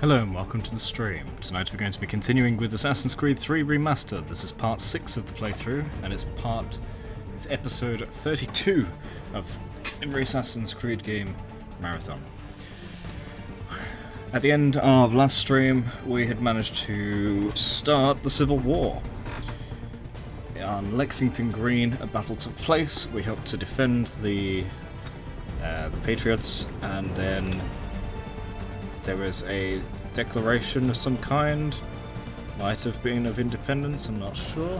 Hello and welcome to the stream. Tonight we're going to be continuing with Assassin's Creed 3 Remastered. This is part 6 of the playthrough, and it's episode 32 of every Assassin's Creed game marathon. At the end of last stream, we had managed to start the Civil War. On Lexington Green, a battle took place. We helped to defend the Patriots, and then there was a declaration of some kind. Might have been of independence, I'm not sure.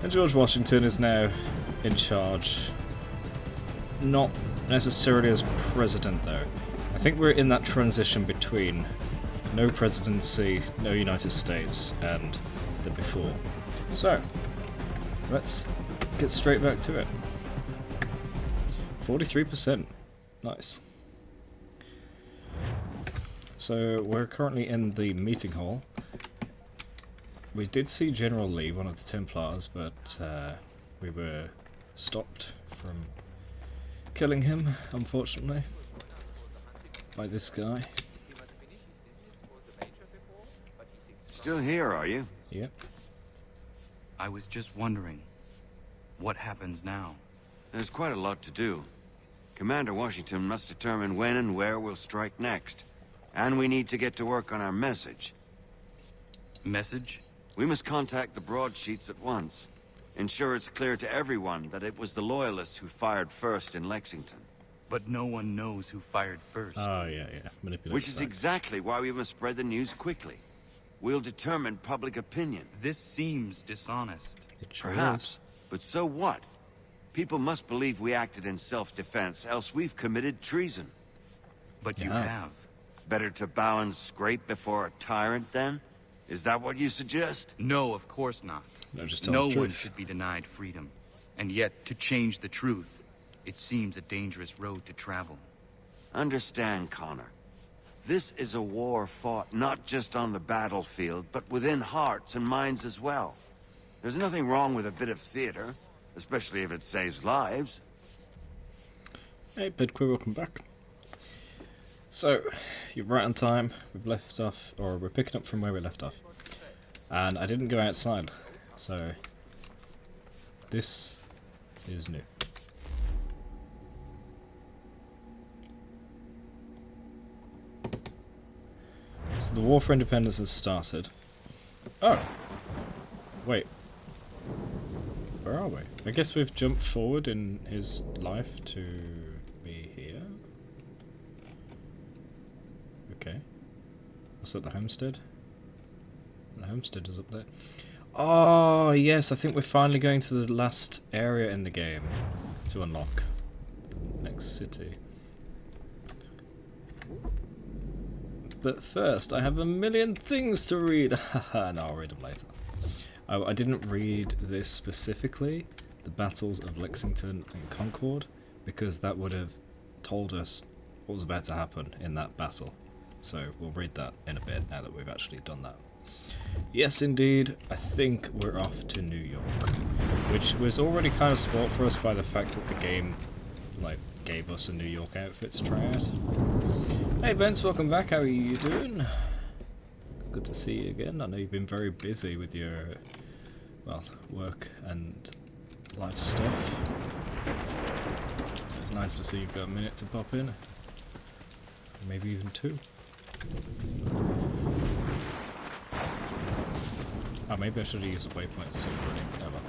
And George Washington is now in charge. Not necessarily as president, though. I think we're in that transition between no presidency, no United States, and the before. So, let's get straight back to it. 43%. Nice. So we're currently in the meeting hall. We did see General Lee, one of the Templars, but we were stopped from killing him, unfortunately, by this guy. Still here, are you? Yep. I was just wondering, what happens now? There's quite a lot to do. Commander Washington must determine when and where we'll strike next. And we need to get to work on our message. Message? We must contact the broadsheets at once. Ensure it's clear to everyone that it was the Loyalists who fired first in Lexington. But no one knows who fired first. Oh, yeah. Manipulate Which is facts. exactly why we must spread the news quickly. We'll determine public opinion. This seems dishonest. It sure Perhaps. is. But so what? People must believe we acted in self-defense, else we've committed treason. But you You have. have. Better to bow and scrape before a tyrant, then? Is that what you suggest? No, of course not. No, just tell No the truth. one should be denied freedom. And yet, to change the truth, it seems a dangerous road to travel. Understand, Connor. This is a war fought not just on the battlefield, but within hearts and minds as well. There's nothing wrong with a bit of theater, especially if it saves lives. Hey, Bedquay, welcome back. So, you're right on time. We've left off, or we're picking up from where we left off. And I didn't go outside, so this is new. So the War for Independence has started. Oh! Wait. Where are we? I guess we've jumped forward in his life to be here. Okay. What's that, the homestead? The homestead is up there. Oh, yes, I think we're finally going to the last area in the game to unlock the next city. But first, I have a million things to read. Haha, no, I'll read them later. I didn't read this specifically, the battles of Lexington and Concord, because that would have told us what was about to happen in that battle. So we'll read that in a bit now that we've actually done that. Yes, indeed, I think we're off to New York, which was already kind of spoilt for us by the fact that the game, gave us a New York outfit to try out. Hey Vince, welcome back, how are you doing? Good to see you again. I know you've been very busy with your, work and life stuff. So it's nice to see you've got a minute to pop in. Maybe even two. Oh, maybe I should have used the waypoints instead of running. Oh, well.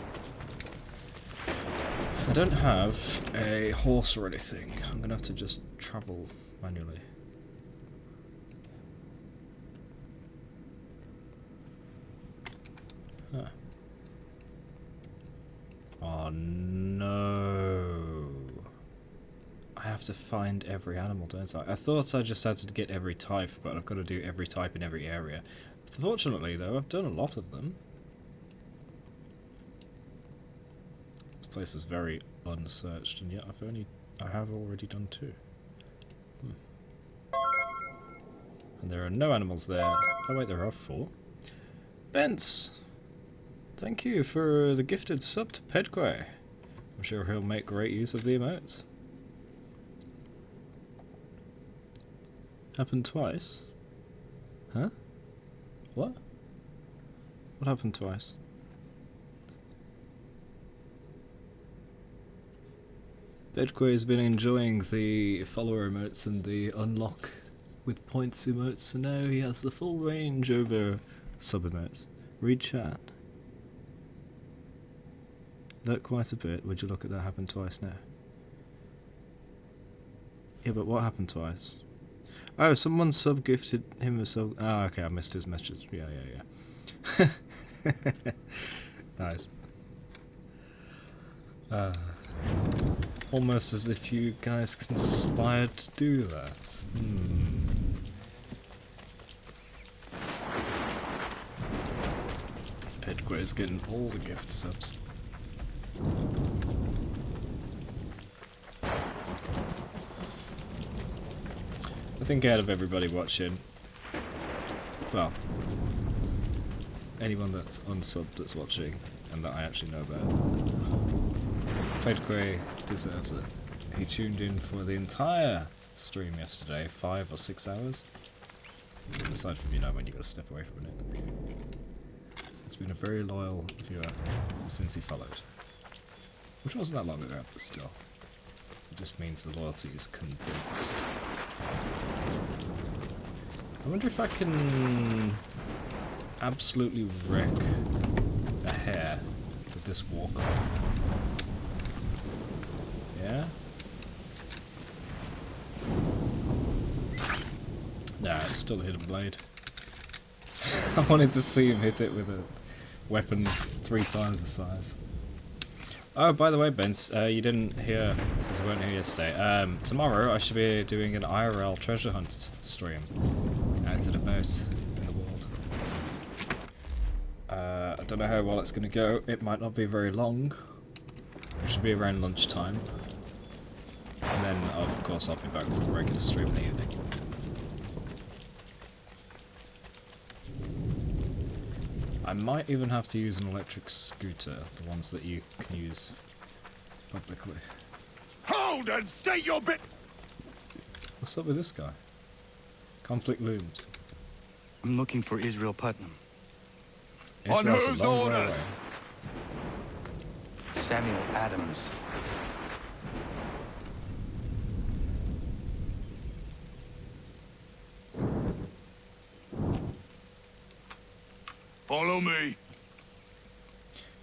I don't have a horse or anything. I'm going to have to just travel manually. Huh. Oh no. I have to find every animal, don't I? I thought I just had to get every type, but I've got to do every type in every area. Fortunately, though, I've done a lot of them. This place is very unsearched, and yet I have already done 2. And there are no animals there. Oh wait, there are 4. Bence! Thank you for the gifted sub to Pedquay. I'm sure he'll make great use of the emotes. Happened twice. Huh? What? What happened twice? Bedquay has been enjoying the follower emotes and the unlock with points emotes, so now he has the full range over sub emotes. Read chat. Look quite a bit. Would you look at that happen twice now? Yeah, but what happened twice? Oh, someone sub-gifted him a sub... Oh, okay, I missed his message. Yeah. Nice. Almost as if you guys conspired to do that. Pedquay's getting all the gift subs. I think out of everybody watching, well, anyone that's unsubbed that's watching and that I actually know about, Pedquay deserves it. He tuned in for the entire stream yesterday, 5 or 6 hours. Aside from, you know, when you gotta step away from it. He's been a very loyal viewer since he followed. Which wasn't that long ago, but still. It just means the loyalty is condensed. I wonder if I can absolutely wreck a hare with this walker. Yeah? Nah, it's still a hidden blade. I wanted to see him hit it with a weapon 3 times the size. Oh, by the way, Benz, you didn't hear, because I weren't here yesterday. Tomorrow I should be doing an IRL treasure hunt stream. Out and about in the world. I don't know how well it's going to go. It might not be very long. It should be around lunchtime. And then, of course, I'll be back for the regular stream in the evening. I might even have to use an electric scooter, the ones that you can use publicly. Hold and state your bit! What's up with this guy? Conflict loomed. I'm looking for Israel Putnam. Israel's a whose long way orders? away. Samuel Adams. Follow me.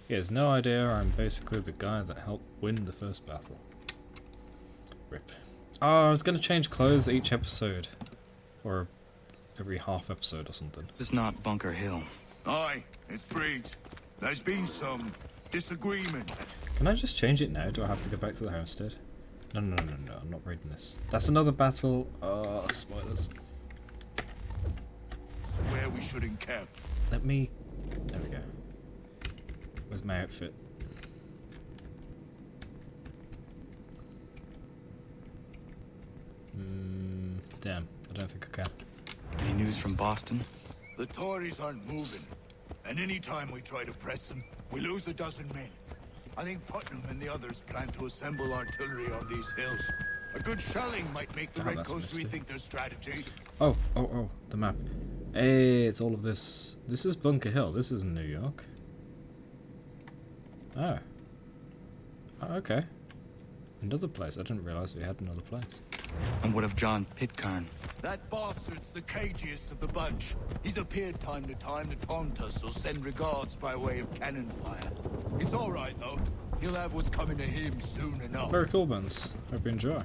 He has no idea I'm basically the guy that helped win the first battle. Rip. Oh, I was going to change clothes each episode. Or every half episode or something. This is not Bunker Hill. Aye, it's Breed. There's been some disagreement. Can I just change it now? Do I have to go back to the homestead? No, I'm not reading this. That's another battle. Oh, spoilers. Where we should encamp. Let me... There we go. Where's my outfit? Damn, I don't think I can. Any news from Boston? The Tories aren't moving, and any time we try to press them, we lose a dozen men. I think Putnam and the others plan to assemble artillery on these hills. A good shelling might make the Damn, Red that's Coast misty. rethink their strategy. Oh, the map. Hey, it's all of this. This is Bunker Hill. This is New York. Oh. Oh, okay. Another place. I didn't realise we had another place. And what of John Pitcairn? That bastard's the cagiest of the bunch. He's appeared time to taunt us or send regards by way of cannon fire. It's all right, though. He'll have what's coming to him soon enough. Very cool, Benz. Hope you enjoy.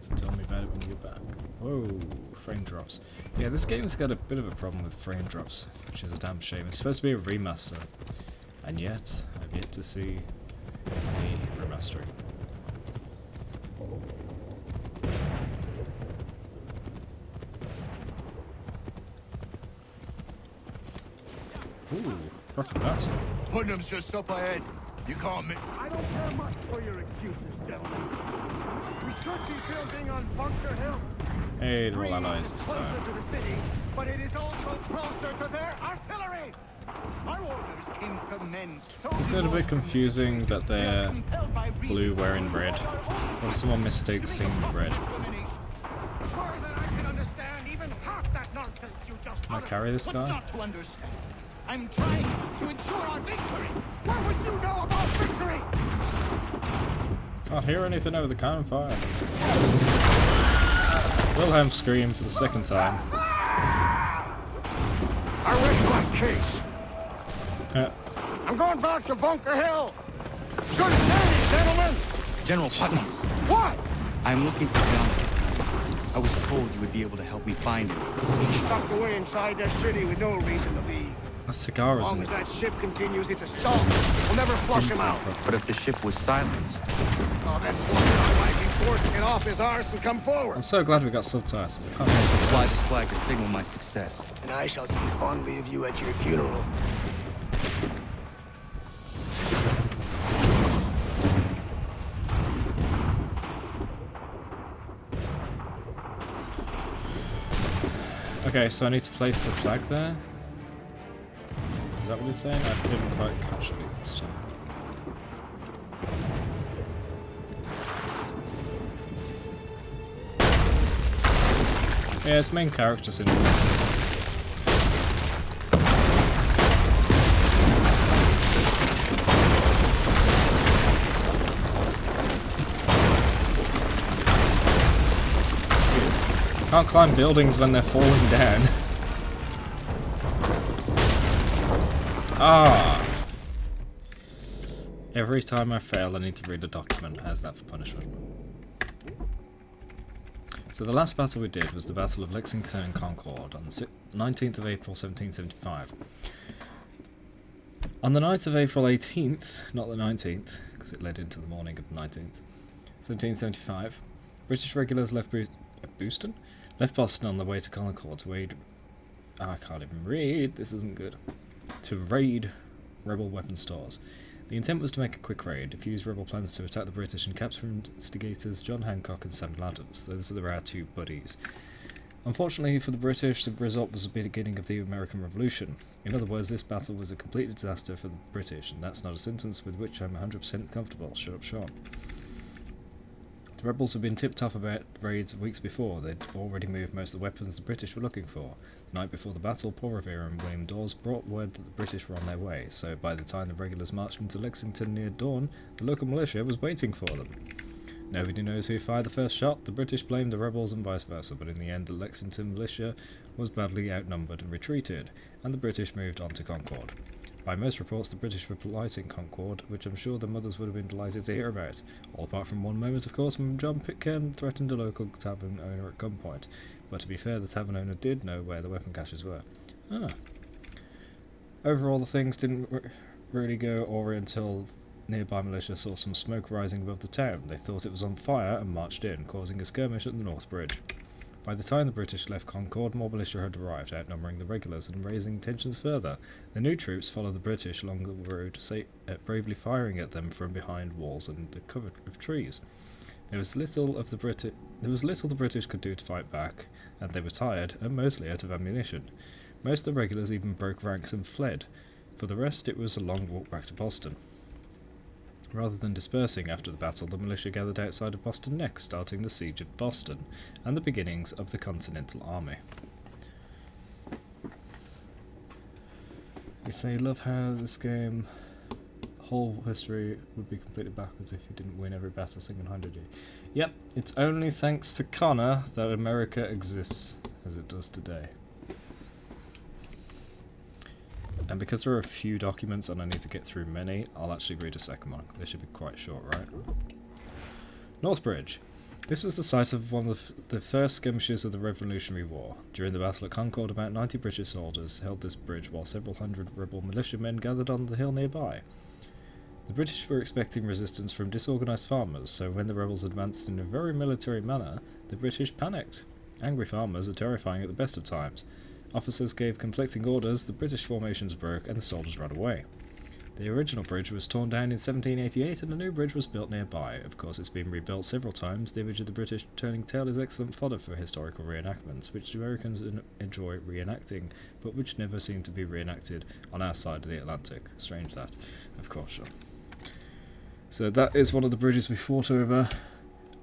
So tell me about it when you get back. Whoa, frame drops. Yeah, this game's got a bit of a problem with frame drops, which is a damn shame. It's supposed to be a remaster, and yet I've yet to see any remastering. Ooh, proper battle. Putnam's just up ahead. You can't miss. I don't care much for your excuses, gentlemen. We should be building on Bunker Hill. Hey, they're all allies this Closer time. to the city, but it is also closer to their artillery. Our orders came from men so Isn't it a bit confusing that they're compelled by reason blue wearing red? What if someone mistakes seeing the red? further than I you just Can I uttered. carry this What's guy? not to understand? I'm trying to ensure our victory. What would you know about victory? Can't hear anything over the cannon fire. Wilhelm screamed for the second time. I rest my case. I'm going back to Bunker Hill. Good standing, gentlemen. General Putnam, What? I'm looking for John. I was told you would be able to help me find him. He's stuck away inside that city with no reason to leave. A cigar As is long as that ship continues its assault, we'll never flush him out. But if the ship was silenced, Oh, then poor John might be forced to get off his arse and come forward. I'm so glad we got subtitles. I can't remember fly what this flag to signal my success. And I shall speak fondly of you at your funeral. Okay, so I need to place the flag there? Is that what he's saying? I didn't quite catch what he was saying. Yeah, it's main character syndrome. Can't climb buildings when they're falling down. Ah! Every time I fail, I need to read a document. How's that for punishment? So the last battle we did was the Battle of Lexington and Concord on the 19th of April 1775. On the night of April 18th, not the 19th, because it led into the morning of the 19th, 1775, British regulars left Boston? Left Boston on their way to Concord to raid... Oh, I can't even read, this isn't good. To raid rebel weapon stores. The intent was to make a quick raid, defuse rebel plans to attack the British and capture instigators John Hancock and Samuel Adams. Those are our two buddies. Unfortunately for the British, the result was the beginning of the American Revolution. In other words, this battle was a complete disaster for the British, and that's not a sentence with which I'm 100% comfortable. Shut up, Sean. The rebels had been tipped off about raids weeks before. They'd already moved most of the weapons the British were looking for. The night before the battle, Paul Revere and William Dawes brought word that the British were on their way, so by the time the regulars marched into Lexington near dawn, the local militia was waiting for them. Nobody knows who fired the first shot. The British blamed the rebels and vice versa, but in the end the Lexington militia was badly outnumbered and retreated, and the British moved on to Concord. By most reports, the British were polite in Concord, which I'm sure the mothers would have been delighted to hear about. All apart from one moment, of course, when John Pitcairn threatened a local tavern owner at gunpoint. But to be fair, the tavern owner did know where the weapon caches were. Ah. Overall, the things didn't really go awry until nearby militia saw some smoke rising above the town. They thought it was on fire and marched in, causing a skirmish at the North Bridge. By the time the British left Concord, more militia had arrived, outnumbering the regulars and raising tensions further. The new troops followed the British along the road, bravely firing at them from behind walls and the cover of trees. There was little the British could do to fight back, and they were tired and mostly out of ammunition. Most of the regulars even broke ranks and fled. For the rest, it was a long walk back to Boston. Rather than dispersing after the battle, the militia gathered outside of Boston next, starting the siege of Boston, and the beginnings of the Continental Army. You say, love how this game, whole history would be completely backwards if you didn't win every battle single-handedly. Yep, it's only thanks to Connor that America exists as it does today. And because there are a few documents and I need to get through many, I'll actually read a second one. They should be quite short, right? North Bridge. This was the site of one of the first skirmishes of the Revolutionary War. During the Battle of Concord, about 90 British soldiers held this bridge while several hundred rebel militiamen gathered on the hill nearby. The British were expecting resistance from disorganised farmers, so when the rebels advanced in a very military manner, the British panicked. Angry farmers are terrifying at the best of times. Officers gave conflicting orders, the British formations broke, and the soldiers ran away. The original bridge was torn down in 1788 and a new bridge was built nearby. Of course, it's been rebuilt several times. The image of the British turning tail is excellent fodder for historical reenactments, which Americans enjoy reenacting, but which never seem to be reenacted on our side of the Atlantic. Strange that, of course, sure. So that is one of the bridges we fought over,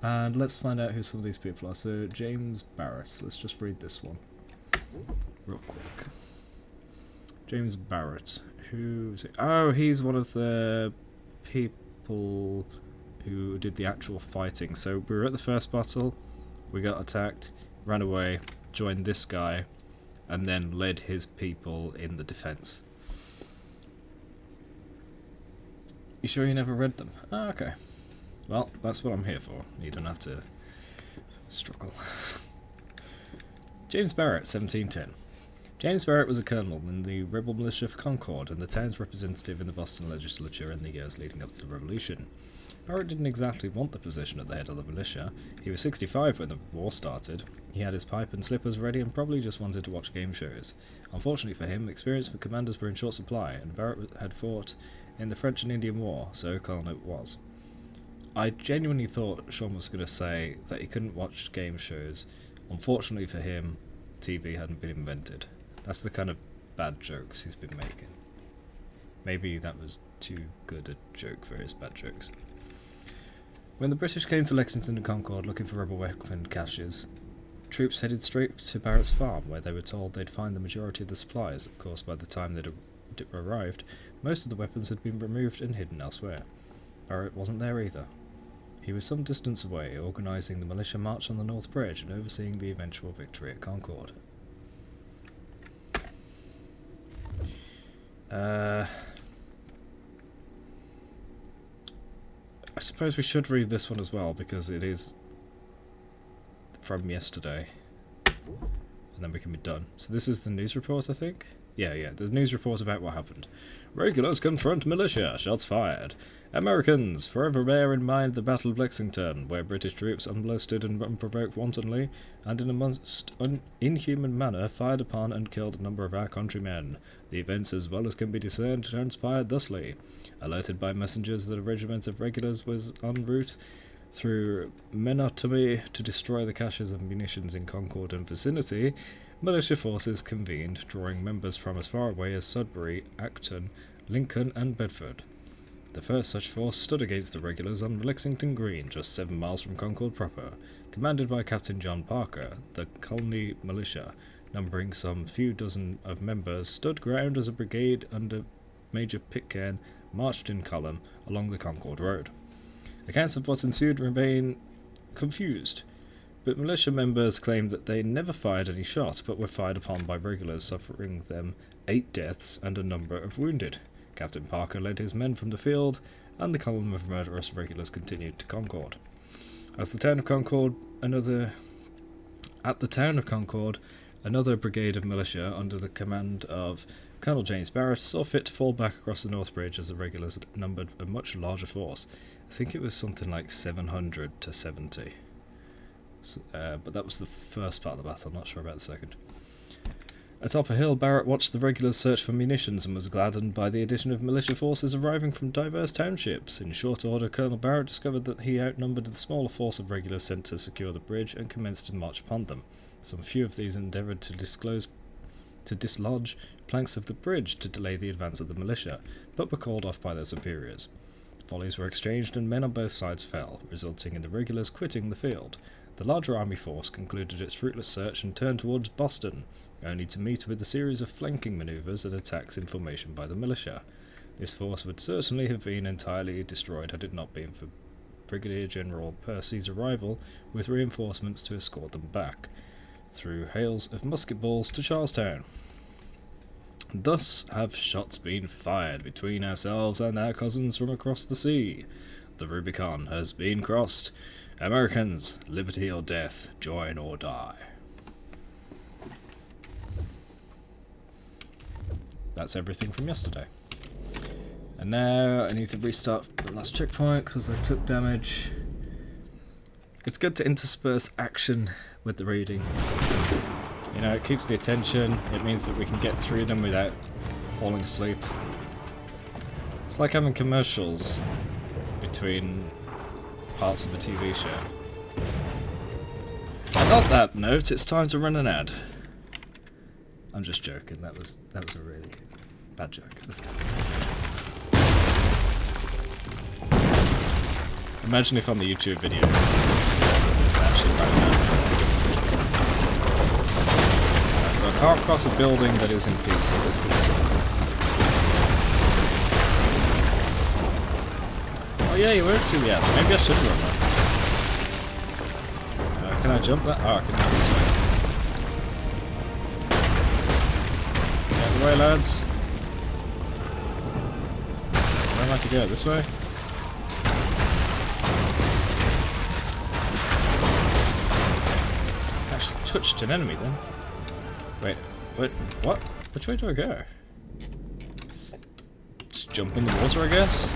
and let's find out who some of these people are. So, James Barrett, let's just read this one. real quick. James Barrett. Who is it? Oh, he's one of the people who did the actual fighting. So we were at the first battle, we got attacked, ran away, joined this guy, and then led his people in the defense. You sure you never read them? Oh, okay. Well, that's what I'm here for. You don't have to struggle. James Barrett, 1710. James Barrett was a colonel in the rebel militia of Concord and the town's representative in the Boston legislature in the years leading up to the Revolution. Barrett didn't exactly want the position at the head of the militia. He was 65 when the war started. He had his pipe and slippers ready and probably just wanted to watch game shows. Unfortunately for him, experience for commanders were in short supply, and Barrett had fought in the French and Indian War, so colonel it was. I genuinely thought Sean was going to say that he couldn't watch game shows. Unfortunately for him, TV hadn't been invented. That's the kind of bad jokes he's been making. Maybe that was too good a joke for his bad jokes. When the British came to Lexington and Concord looking for rebel weapon caches, troops headed straight to Barrett's farm, where they were told they'd find the majority of the supplies. Of course, by the time they'd arrived, most of the weapons had been removed and hidden elsewhere. Barrett wasn't there either. He was some distance away, organising the militia march on the North Bridge and overseeing the eventual victory at Concord. I suppose we should read this one as well, because it is from yesterday. And then we can be done. So this is the news report, I think? Yeah, there's a news report about what happened. Regulars confront militia, shots fired. Americans, forever bear in mind the Battle of Lexington, where British troops unmolested and unprovoked wantonly, and in a most inhuman manner, fired upon and killed a number of our countrymen. The events, as well as can be discerned, transpired thusly. Alerted by messengers that a regiment of regulars was en route through Menotomy to destroy the caches of munitions in Concord and vicinity, militia forces convened, drawing members from as far away as Sudbury, Acton, Lincoln, and Bedford. The first such force stood against the regulars on Lexington Green, just 7 miles from Concord proper, commanded by Captain John Parker. The colony militia, numbering some few dozen of members, stood ground as a brigade under Major Pitcairn marched in column along the Concord Road. Accounts of what ensued remain confused, but militia members claimed that they never fired any shots, but were fired upon by regulars, suffering them 8 deaths and a number of wounded. Captain Parker led his men from the field, and the column of murderous regulars continued to Concord. At the town of Concord, another brigade of militia under the command of Colonel James Barrett saw fit to fall back across the North Bridge as the regulars numbered a much larger force. I think it was something like 700 to 70. But that was the first part of the battle, I'm not sure about the second. Atop a hill, Barrett watched the regulars search for munitions and was gladdened by the addition of militia forces arriving from diverse townships. In short order, Colonel Barrett discovered that he outnumbered the smaller force of regulars sent to secure the bridge and commenced to march upon them. Some few of these endeavoured to dislodge planks of the bridge to delay the advance of the militia, but were called off by their superiors. Volleys were exchanged and men on both sides fell, resulting in the regulars quitting the field. The larger army force concluded its fruitless search and turned towards Boston, only to meet with a series of flanking manoeuvres and attacks in formation by the militia. This force would certainly have been entirely destroyed had it not been for Brigadier General Percy's arrival with reinforcements to escort them back, through hails of musket balls to Charlestown. Thus have shots been fired between ourselves and our cousins from across the sea. The Rubicon has been crossed. Americans, liberty or death, join or die. That's everything from yesterday. And now I need to restart the last checkpoint because I took damage. It's good to intersperse action with the reading. You know, it keeps the attention, it means that we can get through them without falling asleep. It's like having commercials between parts of a TV show. And on that note, it's time to run an ad. I'm just joking, that was a really bad joke. Let's go. Imagine if on the YouTube video it's actually right now. So I can't cross a building that is in pieces. That's useful. Oh yeah, you won't see the ads. Maybe I should run that. Can I jump that? Oh, I can go this way. Get out of the way, lads. Where am I to go? This way? Actually touched an enemy then. Wait, what? Which way do I go? Just jump in the water, I guess?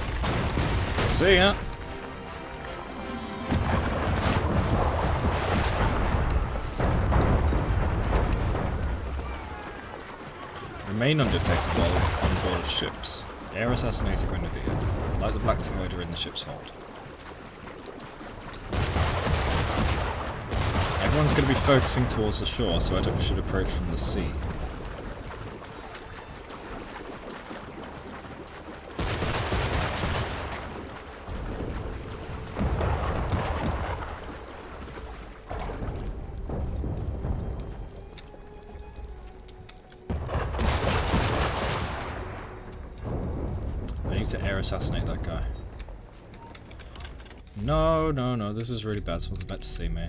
See ya! Remain undetected while on board of ships. Air assassinate a grenadier, like the Black Tiger in the ship's hold. Everyone's going to be focusing towards the shore, so I should approach from the sea. I need to air assassinate that guy. No, no, no, this is really bad. Someone's about to see me.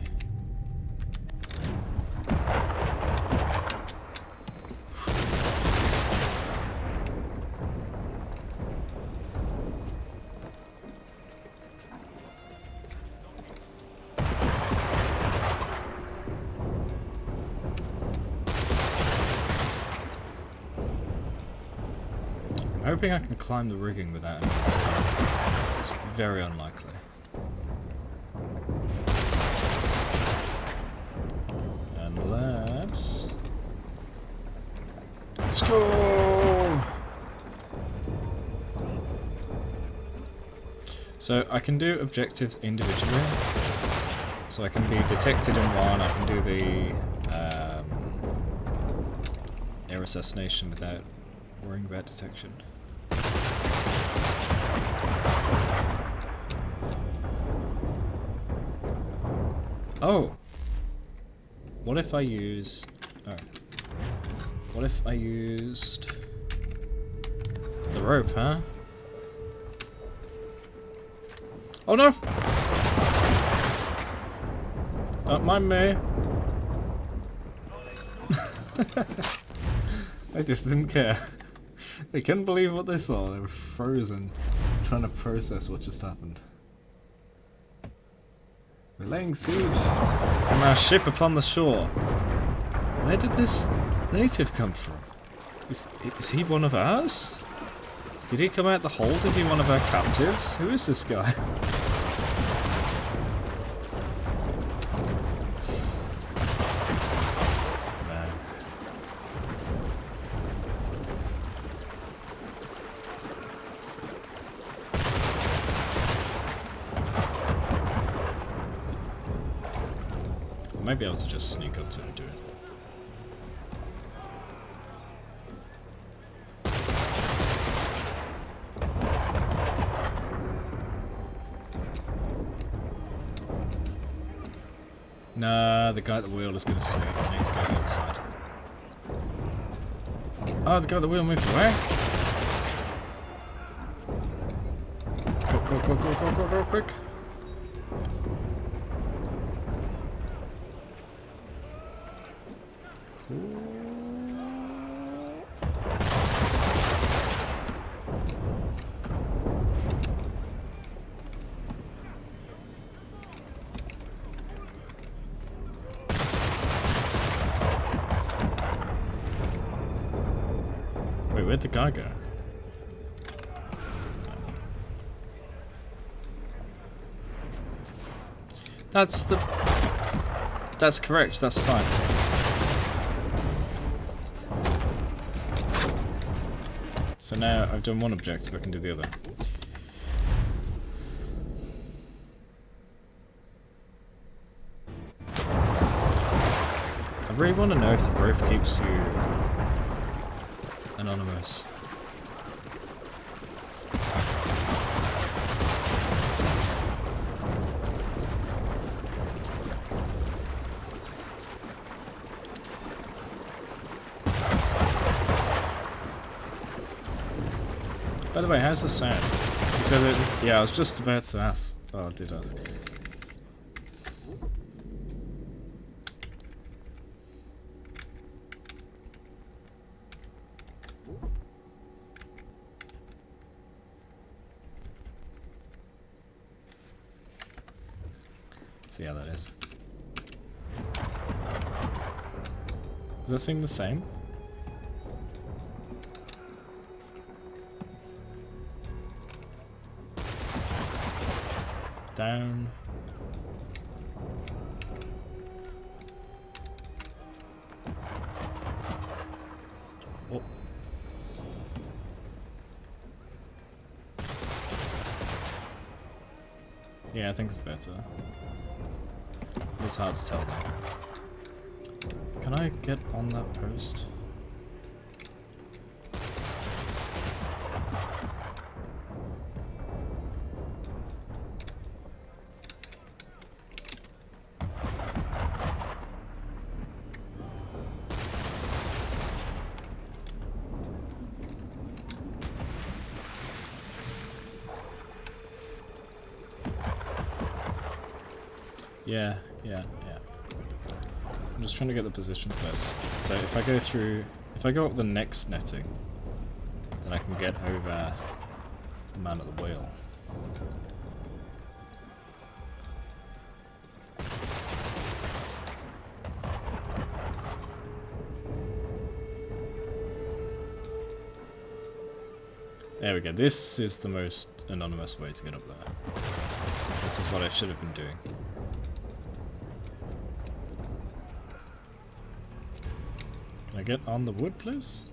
I'm hoping I can climb the rigging without anyone seeing me. It's very unlikely. Unless... Let's go! So I can do objectives individually. So I can be detected in one, I can do the air assassination without worrying about detection. Oh! What if I used... Oh. What if I used... the rope, huh? Oh no! Don't mind me. I just didn't care. They couldn't believe what they saw. They were frozen, trying to process what just happened. We're laying siege from our ship upon the shore. Where did this native come from? Is he one of ours? Did he come out the hold? Is he one of our captives? Who is this guy? Man. I might be able to just sneak up to him and do it. Nah, the guy at the wheel is going to see it. I need to go to the other side. Oh, the guy at the wheel moved away. Go, go, go, go, go, go, go, quick. Wait, where'd the guy go? That's correct, that's fine. So now I've done one objective, I can do the other. I really want to know if the rope keeps you anonymous. By the way, how's the sound? You said that. Yeah, I was just about to ask. Oh, I did ask. See how that is. Does that seem the same? Down. Oh. Yeah, I think it's better. It's hard to tell though. Can I get on that post? Yeah. I'm just trying to get the position first. So if I go up the next netting, then I can get over the man at the wheel. There we go. This is the most anonymous way to get up there. This is what I should have been doing. Can I get on the wood, please?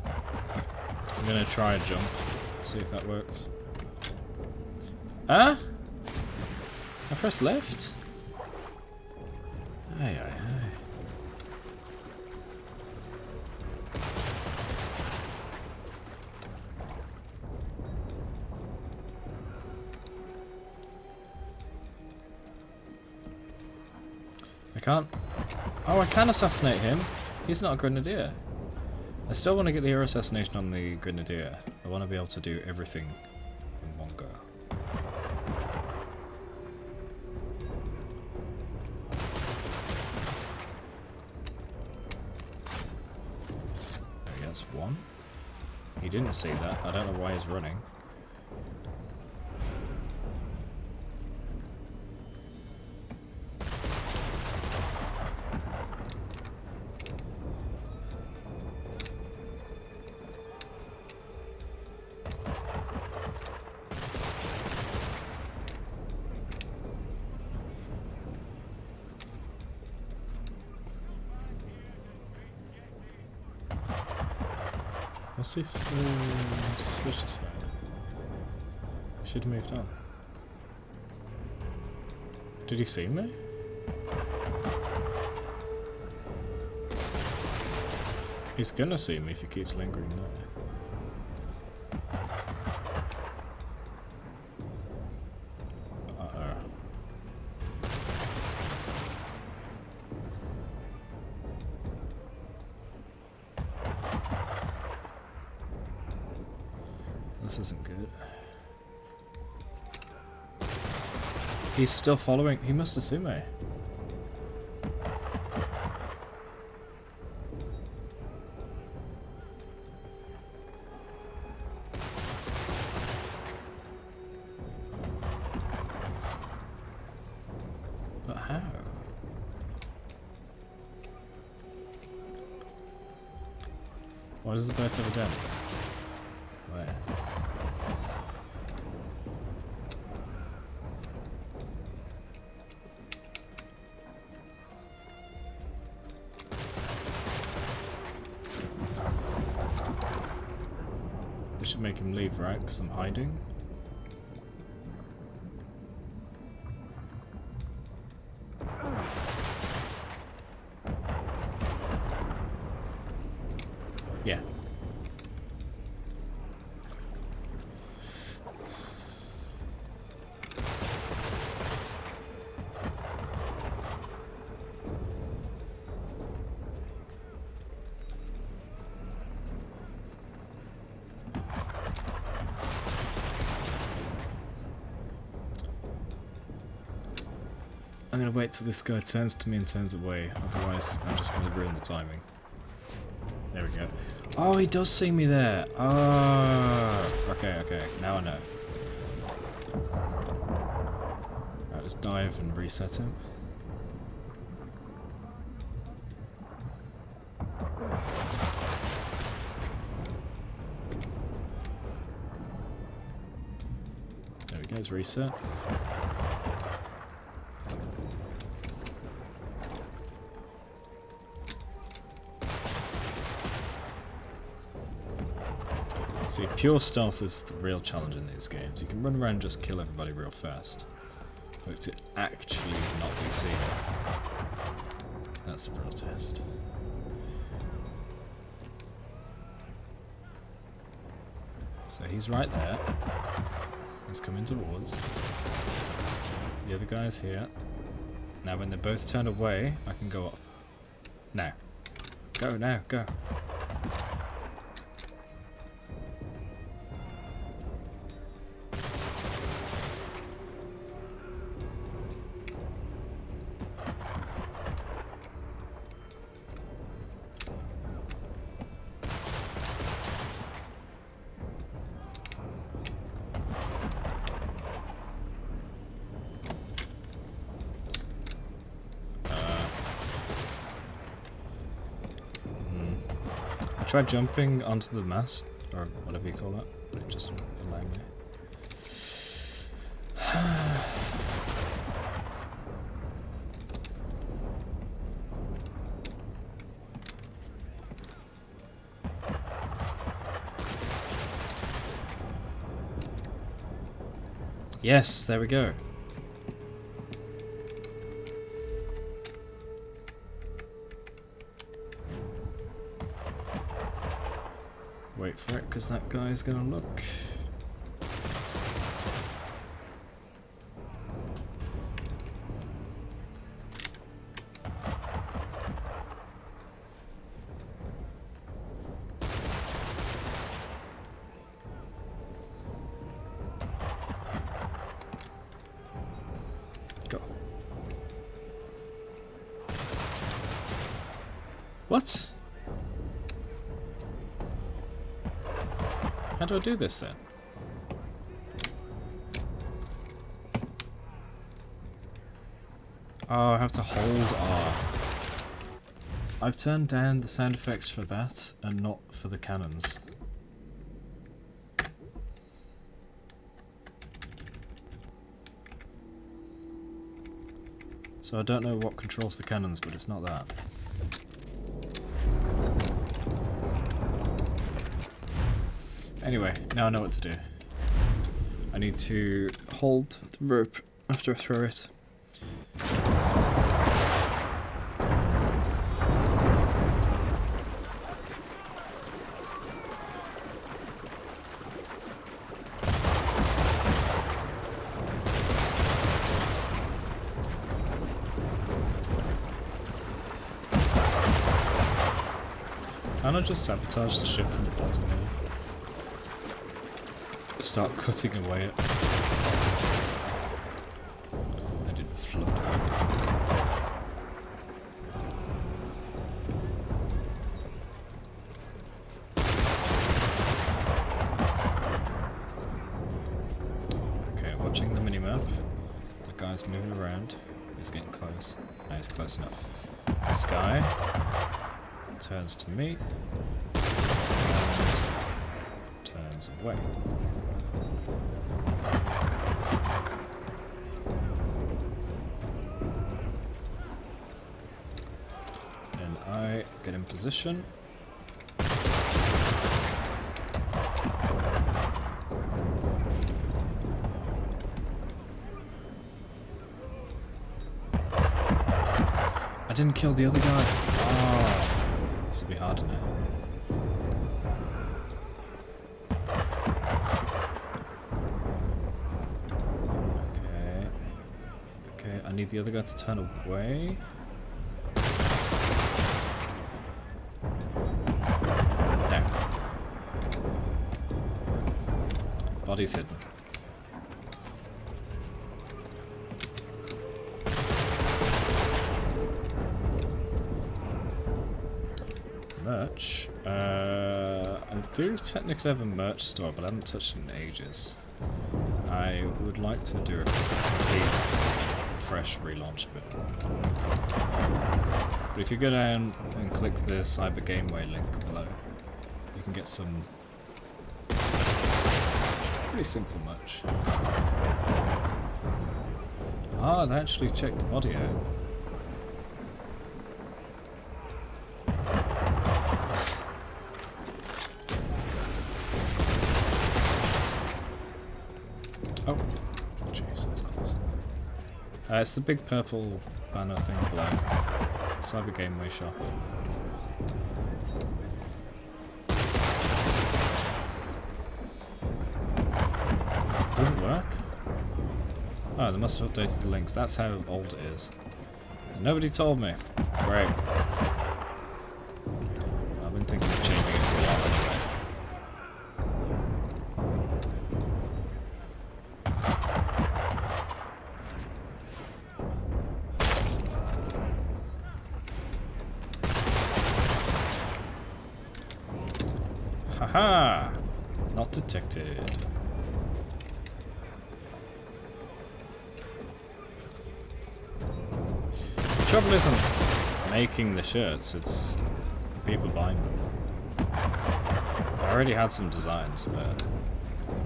I'm gonna try a jump, see if that works. Ah? I pressed left? Aye. I can't... Oh, I can assassinate him. He's not a grenadier. I still want to get the air assassination on the grenadier. I want to be able to do everything in one go. There he gets one. He didn't see that. I don't know why he's running. What's this suspicious about it? I should have moved on. Did he see me? He's gonna see me if he keeps lingering there. This isn't good. He's still following. He must have seen me. But how? What has the bird ever done? Where? This should make him leave, right? Because I'm hiding. Yeah. I'm gonna wait till this guy turns to me and turns away, otherwise I'm just gonna ruin the timing. There we go. Oh, he does see me there! Oh, okay, now I know. Right, let's dive and reset him. There we go, it's reset. See, pure stealth is the real challenge in these games. You can run around and just kill everybody real fast. But to actually not be seen, that's the real test. So he's right there. He's coming towards. The other guy's here. Now when they both turn away, I can go up. Now. Go now, go. I tried jumping onto the mast, or whatever you call that, but it just wouldn't allow me. Yes, there we go. Wait for it, because that guy's gonna look. Go. What? How do I do this then? Oh, I have to hold R. I've turned down the sound effects for that and not for the cannons. So I don't know what controls the cannons, but it's not that. Anyway, now I know what to do. I need to hold the rope after I throw it. Can't I just sabotage the ship from the bottom here? Start cutting away at the bottom. Let it float. Okay, watching the minimap. The guy's moving around. He's getting close. No, he's close enough. This guy turns to me and turns away. And I get in position. I didn't kill the other guy. Oh. This will be harder now. Okay. Okay, I need the other guy to turn away. There. Body's hidden. do technically have a merch store, but I haven't touched it in ages. I would like to do a complete fresh relaunch of it. But if you go down and click the Cyber Gameway link below, you can get some pretty simple merch. Ah, they actually checked the body out. Oh, jeez, that's close. It's the big purple banner thing below. Cyber Gameway shop. Doesn't work? Oh, they must have updated the links. That's how old it is. Nobody told me. Great. I've been thinking of changing it for a while anyway. Haha! Not detected. The trouble isn't making the shirts, it's people buying them. I already had some designs, but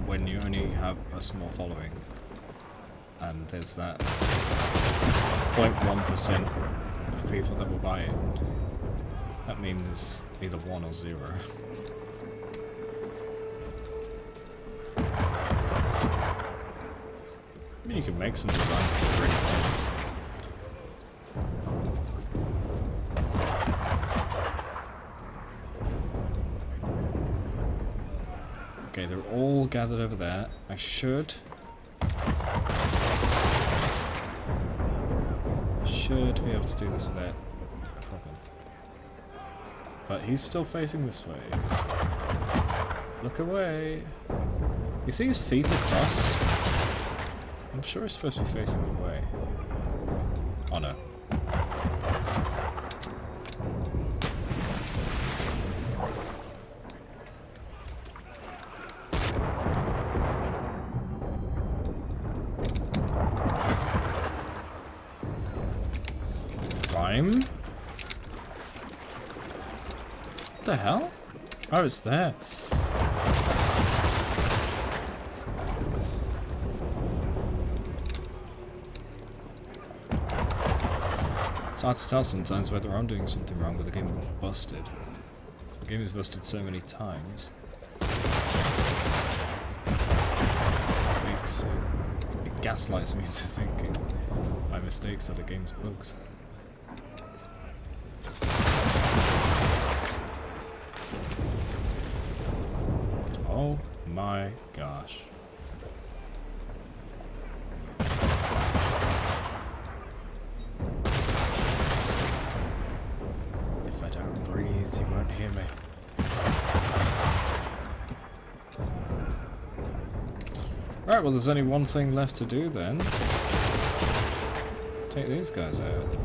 when you only have a small following and there's that 0.1% of people that will buy it, that means either 1 or 0. I mean, you can make some designs that are pretty cool. Okay, they're all gathered over there. I should be able to do this without a problem. But he's still facing this way. Look away. You see his feet are crossed? I'm sure he's supposed to be facing away. Oh no. Climb? What the hell? Oh, it's there. It's hard to tell sometimes whether I'm doing something wrong with the game busted. Because the game is busted so many times. It gaslights me into thinking my mistakes are the game's bugs. Oh my gosh. If I don't breathe, you won't hear me. Right, well there's only one thing left to do then. Take these guys out.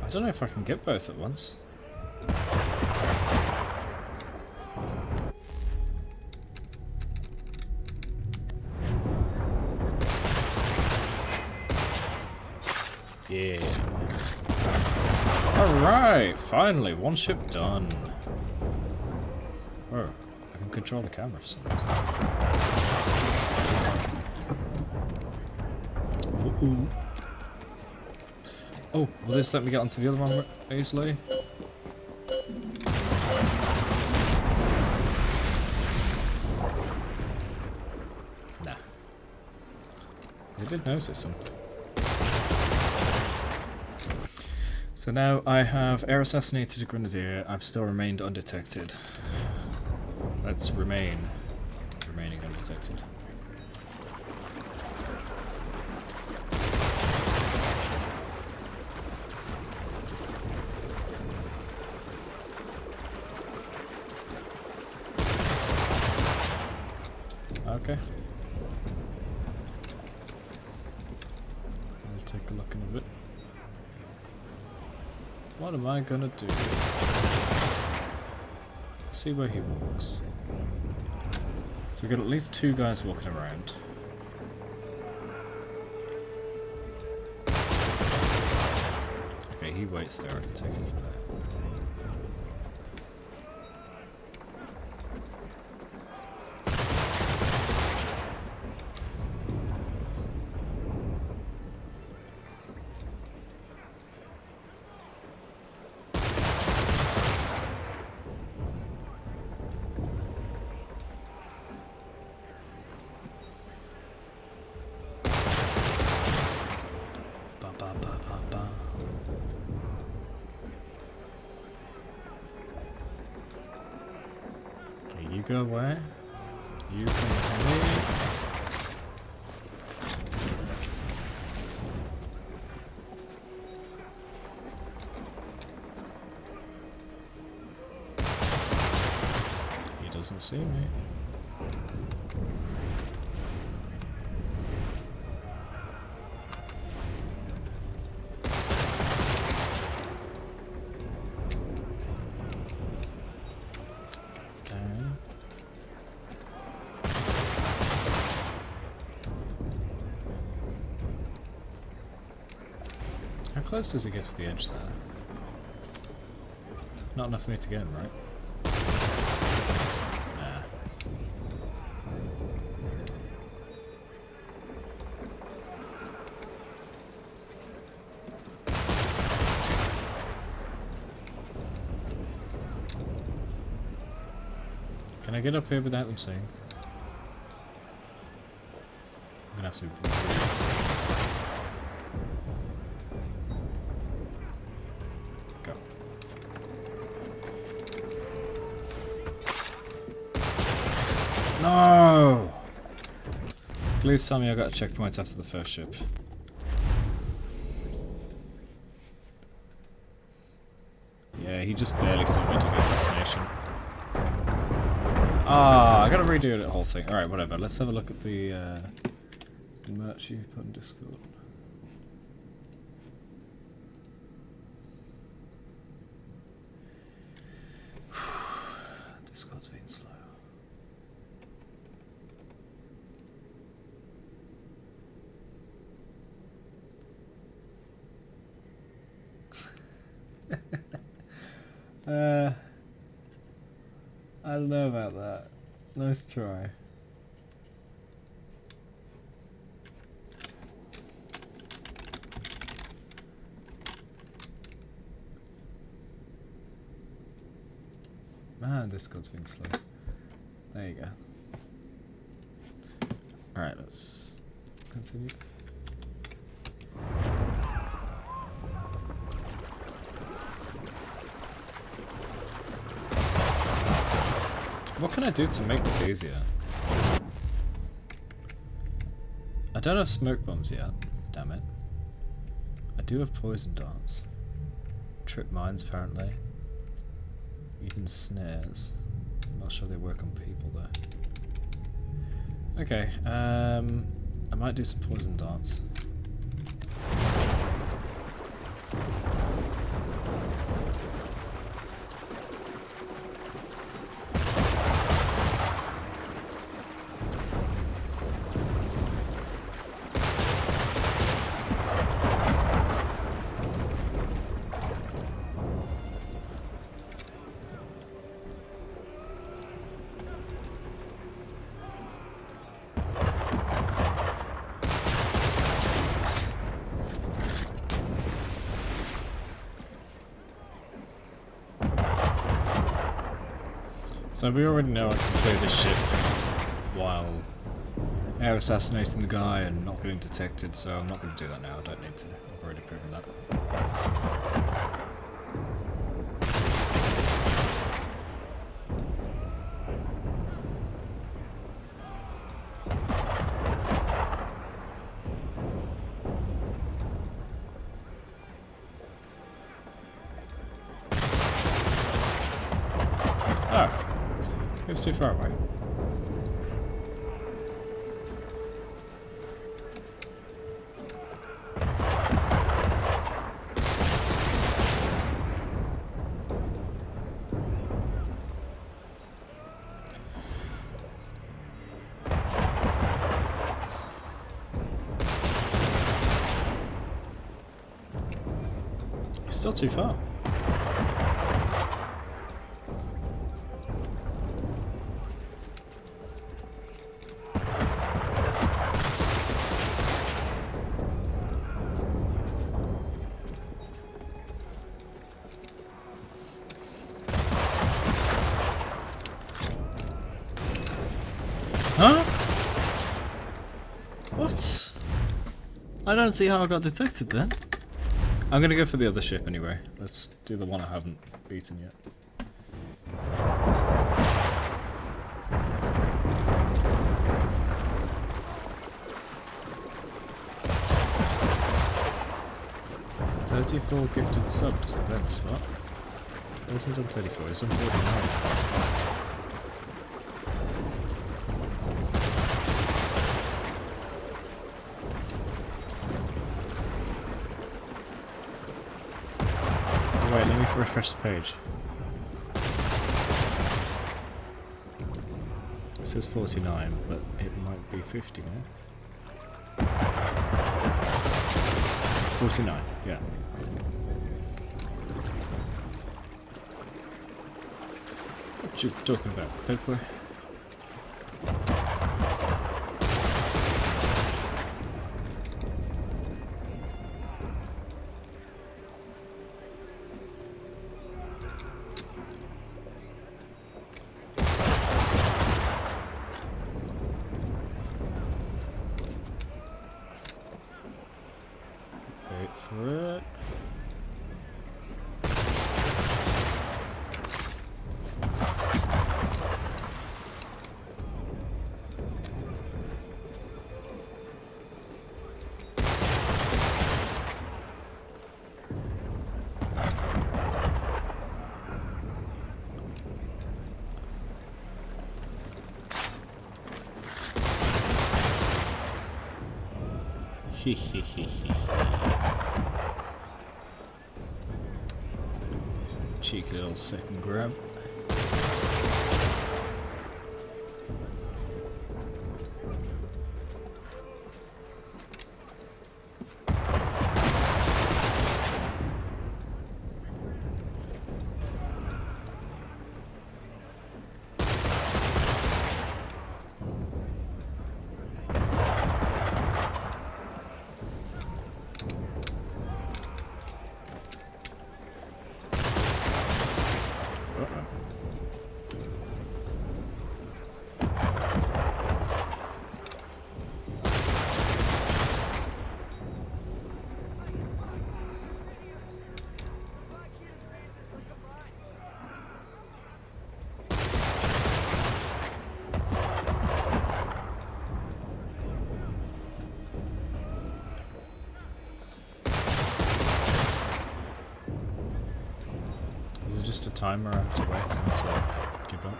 I don't know if I can get both at once. Yeah. Alright, finally, one ship done. Oh, I can control the camera for some reason. Ooh. Oh, will this let me get onto the other one easily? Nah. I did notice something. So now I have air assassinated a grenadier. I've still remained undetected. Let's remain detected. Okay. I'll take a look in a bit. What am I gonna do? See where he walks. So we've got at least 2 guys walking around. Okay, he waits there. I can take him from there. Ba, ba, ba, ba, ba. Okay, you go away. You come with me. He doesn't see me. Damn. How close does it get to the edge there? Not enough for me to get him, right? Nah. Can I get up here without them seeing? I'm gonna have to. Go. No! Please tell me I got a checkpoint after the first ship. Yeah, he just barely survived the assassination. Ah, I gotta redo the whole thing. Alright, whatever. Let's have a look at the merch you put in Discord. Discord's been slow. I don't know about that. Nice try. Man, Discord's been slow. There you go. Alright, let's continue. What can I do to make this easier? I don't have smoke bombs yet, damn it. I do have poison darts. Trip mines apparently. Even snares. I'm not sure they work on people though. Okay, I might do some poison darts. So we already know I can play this ship while air assassinating the guy and not getting detected, so I'm not going to do that now. I don't need to. I've already proven that. it's too far away. It's still too far. Huh? What? I don't see how I got detected then. I'm gonna go for the other ship anyway. Let's do the one I haven't beaten yet. $34 gifted subs for Vince, what? He hasn't done 34, he's done 49. Wait, let me refresh the page. It says 49, but it might be 50 now. 49, yeah. What you talking about, Pepper? Wait for it. Cheeky little second grab. Is it just a timer I have to wait until give up?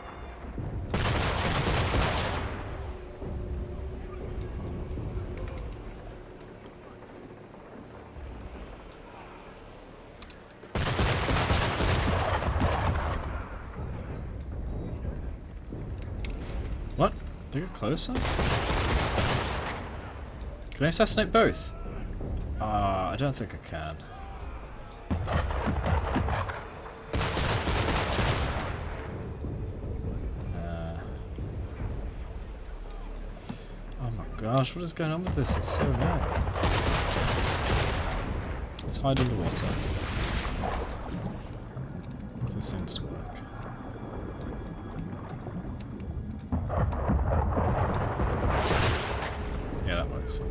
What? They get closer? Can I assassinate both? I don't think I can. Oh my gosh, what is going on with this? It's so annoying. Let's hide underwater. This seems to work. Yeah, that works.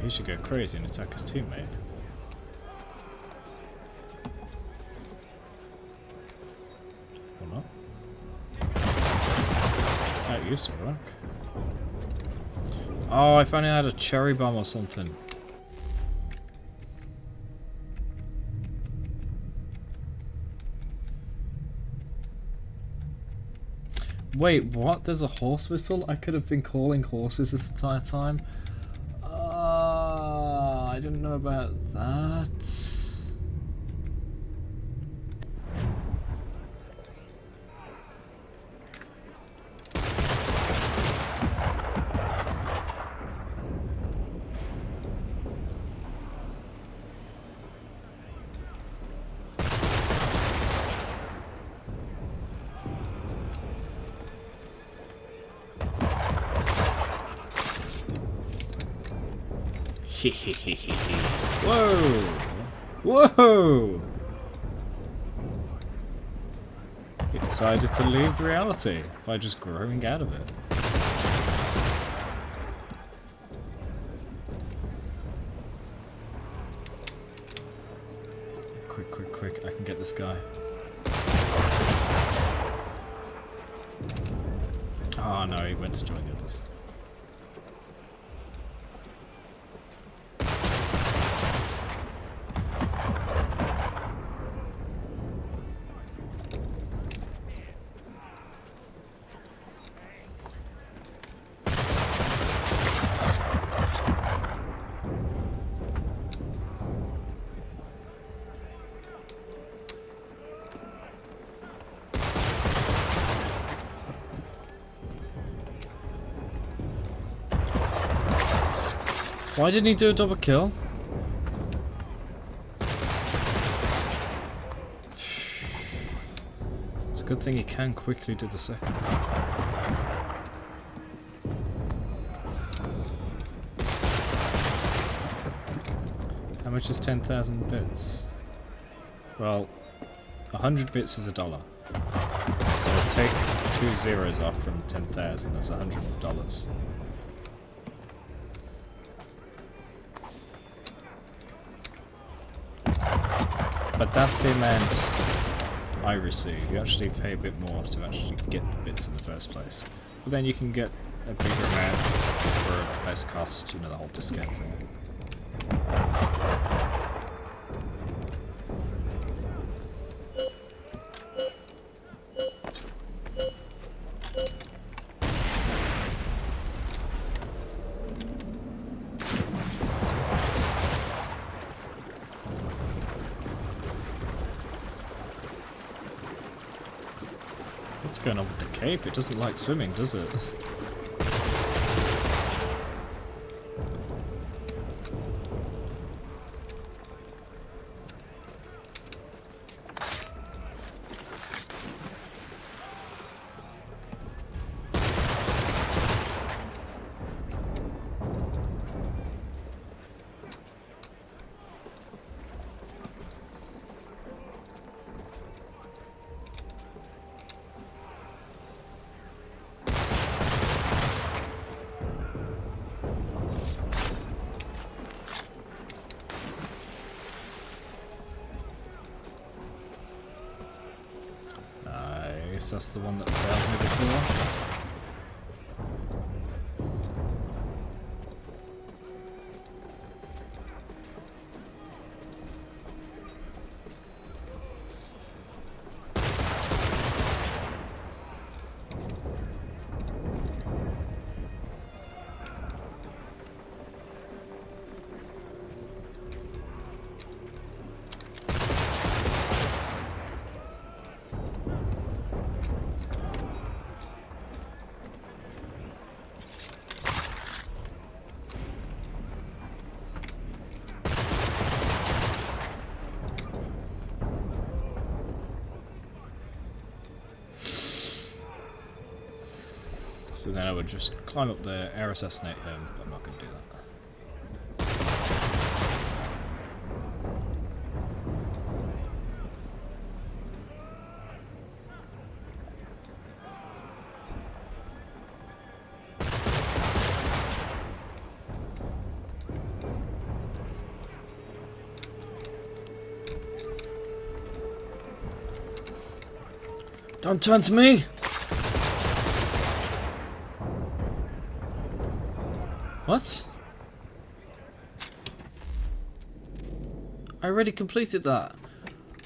He should go crazy and attack his teammate. Or not. That's how it used to work. Oh, if only I had a cherry bomb or something. Wait, what? There's a horse whistle? I could have been calling horses this entire time. I didn't know about that. Whoa! Whoa! He decided to leave reality by just growing out of it. Quick, quick, quick, I can get this guy. Oh no, he went to join the others. Why didn't he do a double kill? It's a good thing he can quickly do the second. How much is 10,000 bits? Well, 100 bits is $1. So take 2 zeros off from 10,000, that's $100. But that's the amount I receive. You actually pay a bit more to actually get the bits in the first place. But then you can get a bigger amount for less cost, you know, the whole discount thing. What's going on with the cape? It doesn't like swimming, does it? That's the one that failed me before. So then I would just climb up there, air assassinate him, but I'm not going to do that. Don't turn to me! What? I already completed that.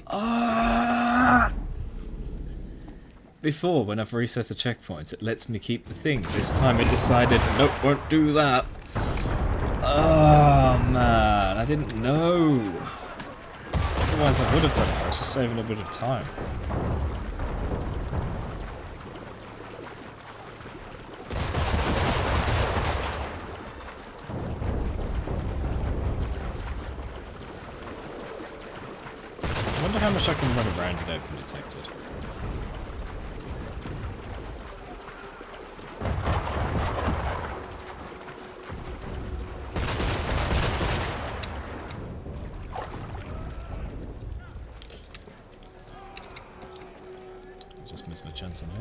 Ah! Before, when I've reset a checkpoint, it lets me keep the thing. This time it decided, nope, won't do that. Oh man, I didn't know. Otherwise I would have done it. I was just saving a bit of time. I wonder how much I can run around without being detected. Just missed my chance on it.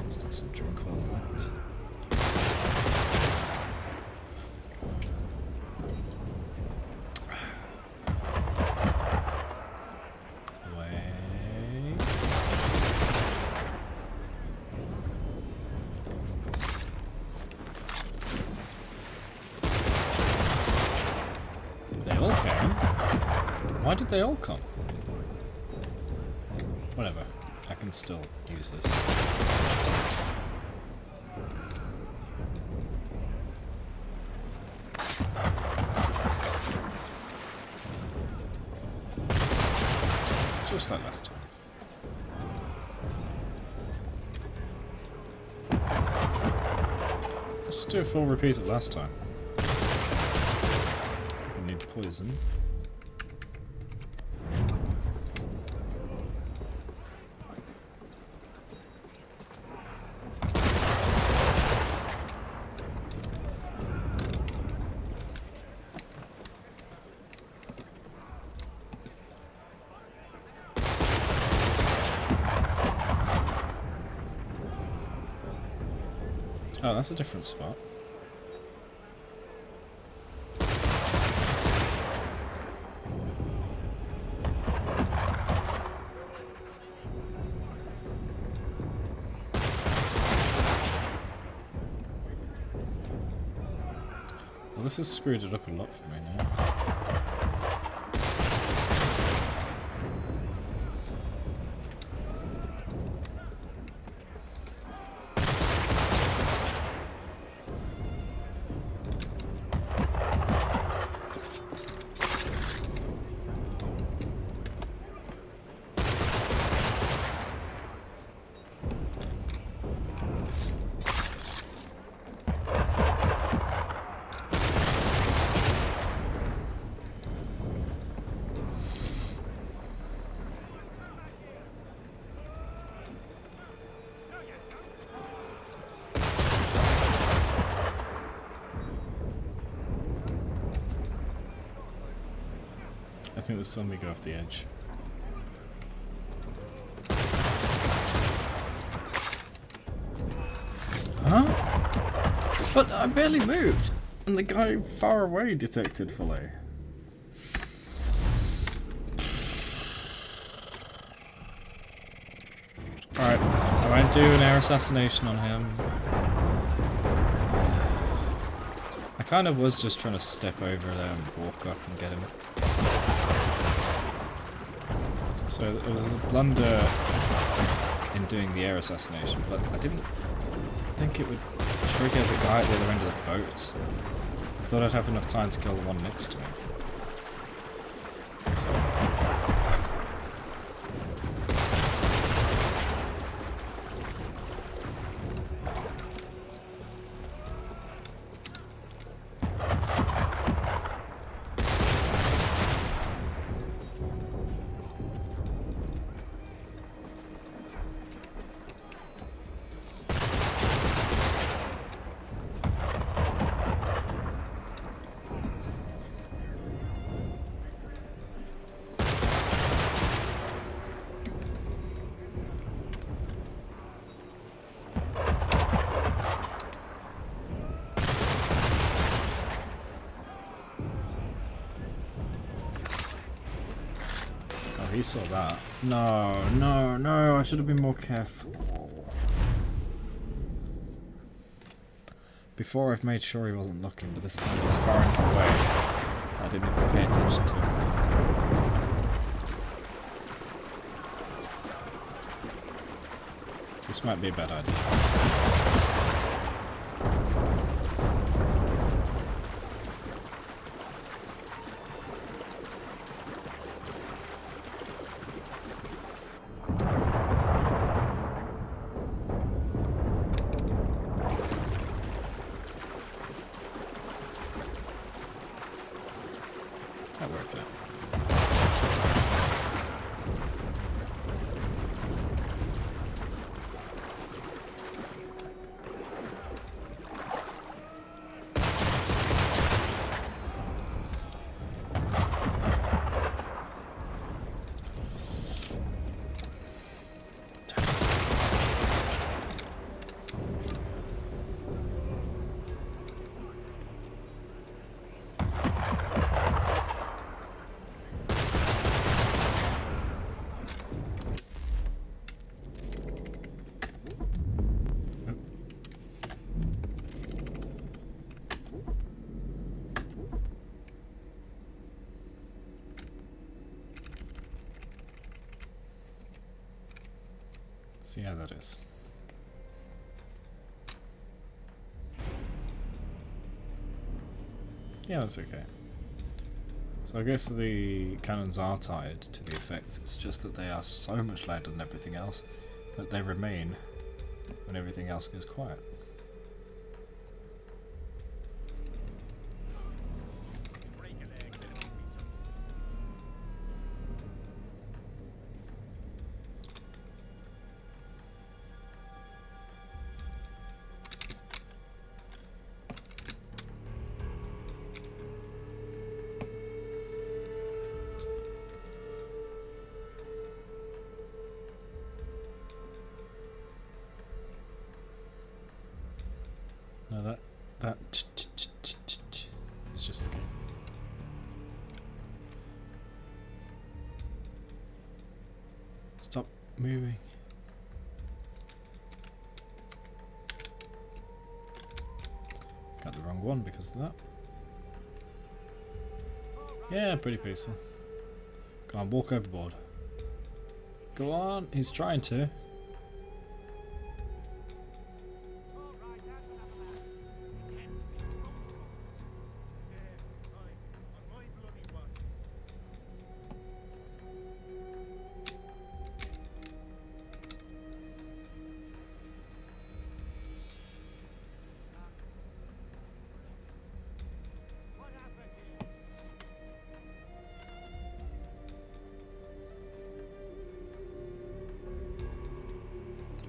Just get some drink while that. Wait. They all came? Why did they all come? Whatever. I can still use this. Just like last time. Let's do a full repeat of last time. I need poison. Oh, that's a different spot. Well, this has screwed it up a lot for me now. I think there's some we go off the edge. Huh? But I barely moved, and the guy far away detected fully. Alright, I won't do an air assassination on him. I kind of was just trying to step over there and walk up and get him. So it was a blunder in doing the air assassination, but I didn't think it would trigger the guy at the other end of the boat. I thought I'd have enough time to kill the one next to me. So. he saw that. No, no, no, I should have been more careful. Before I've made sure he wasn't looking, but this time he's far enough away. I didn't even pay attention to him. This might be a bad idea. That worked out. See how that is. Yeah, that's okay. So I guess the cannons are tied to the effects, it's just that they are so much louder than everything else that they remain when everything else goes quiet. No, that is just the game. Stop moving. Got the wrong one because of that. Yeah, pretty peaceful. Go on, walk overboard. Go on, he's trying to.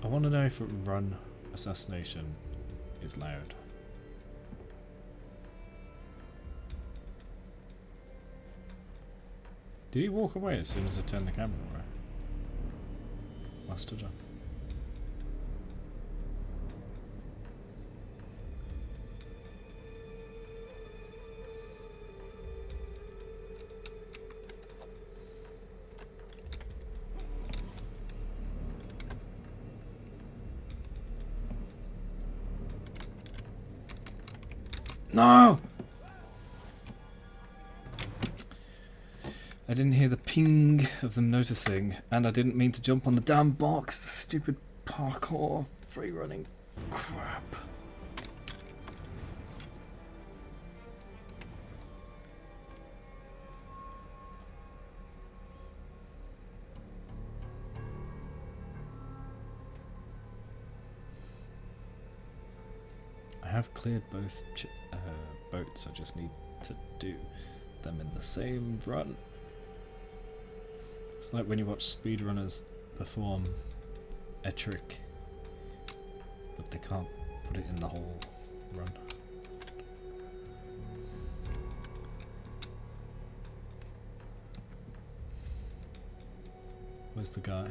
I want to know if run assassination is loud. Did he walk away as soon as I turned the camera away? Must have done. No! I didn't hear the ping of them noticing, and I didn't mean to jump on the damn box. The stupid parkour, free running crap. I have cleared both boats, I just need to do them in the same run. It's like when you watch speedrunners perform a trick, but they can't put it in the whole run. Where's the guy?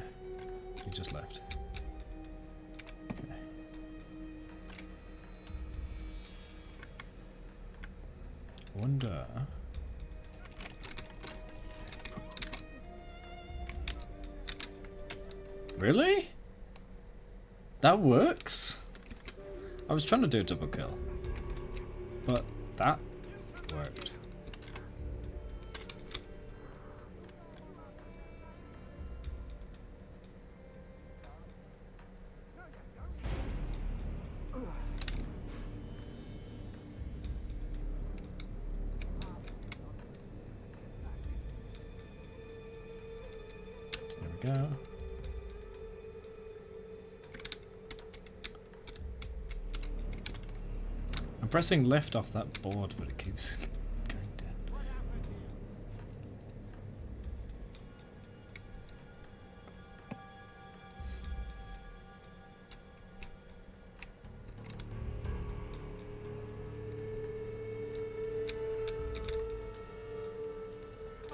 He just left. Okay. I wonder... Really? That works? I was trying to do a double kill, but that worked. There we go. I'm pressing left off that board, but it keeps going down.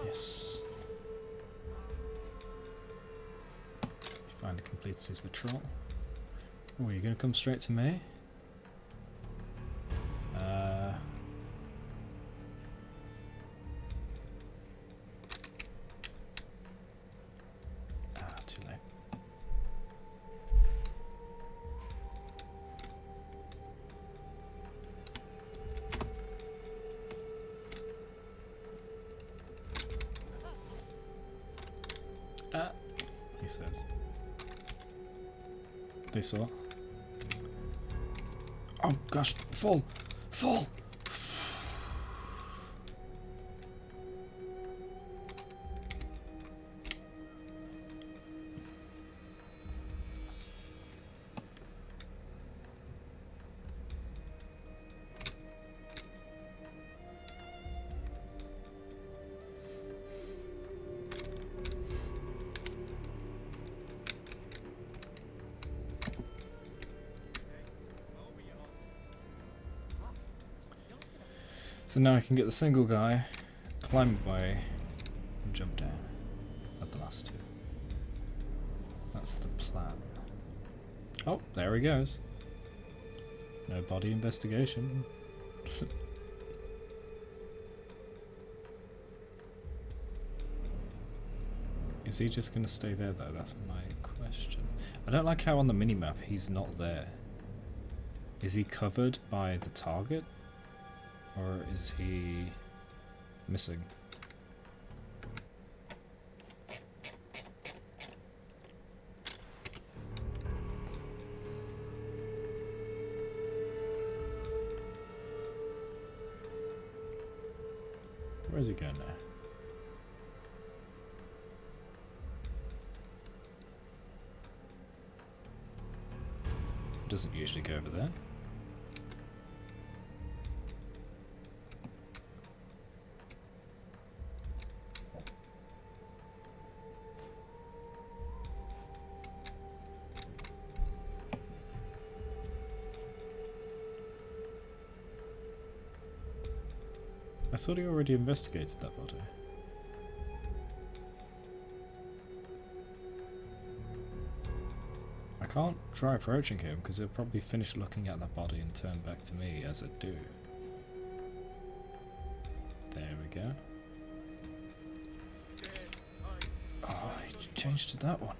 Yes. He finally completed his patrol. Oh, are you going to come straight to me? Too late. He says. They saw. Oh gosh, fall! Fall! So now I can get the single guy, climb away, and jump down at the last two. That's the plan. Oh, there he goes. No body investigation. Is he just going to stay there though? That's my question. I don't like how on the minimap he's not there. Is he covered by the target? Or is he missing? Where is he going now? He doesn't usually go over there. I thought he already investigated that body. I can't try approaching him because he'll probably finish looking at that body and turn back to me as it do. There we go. Oh, he changed to that one.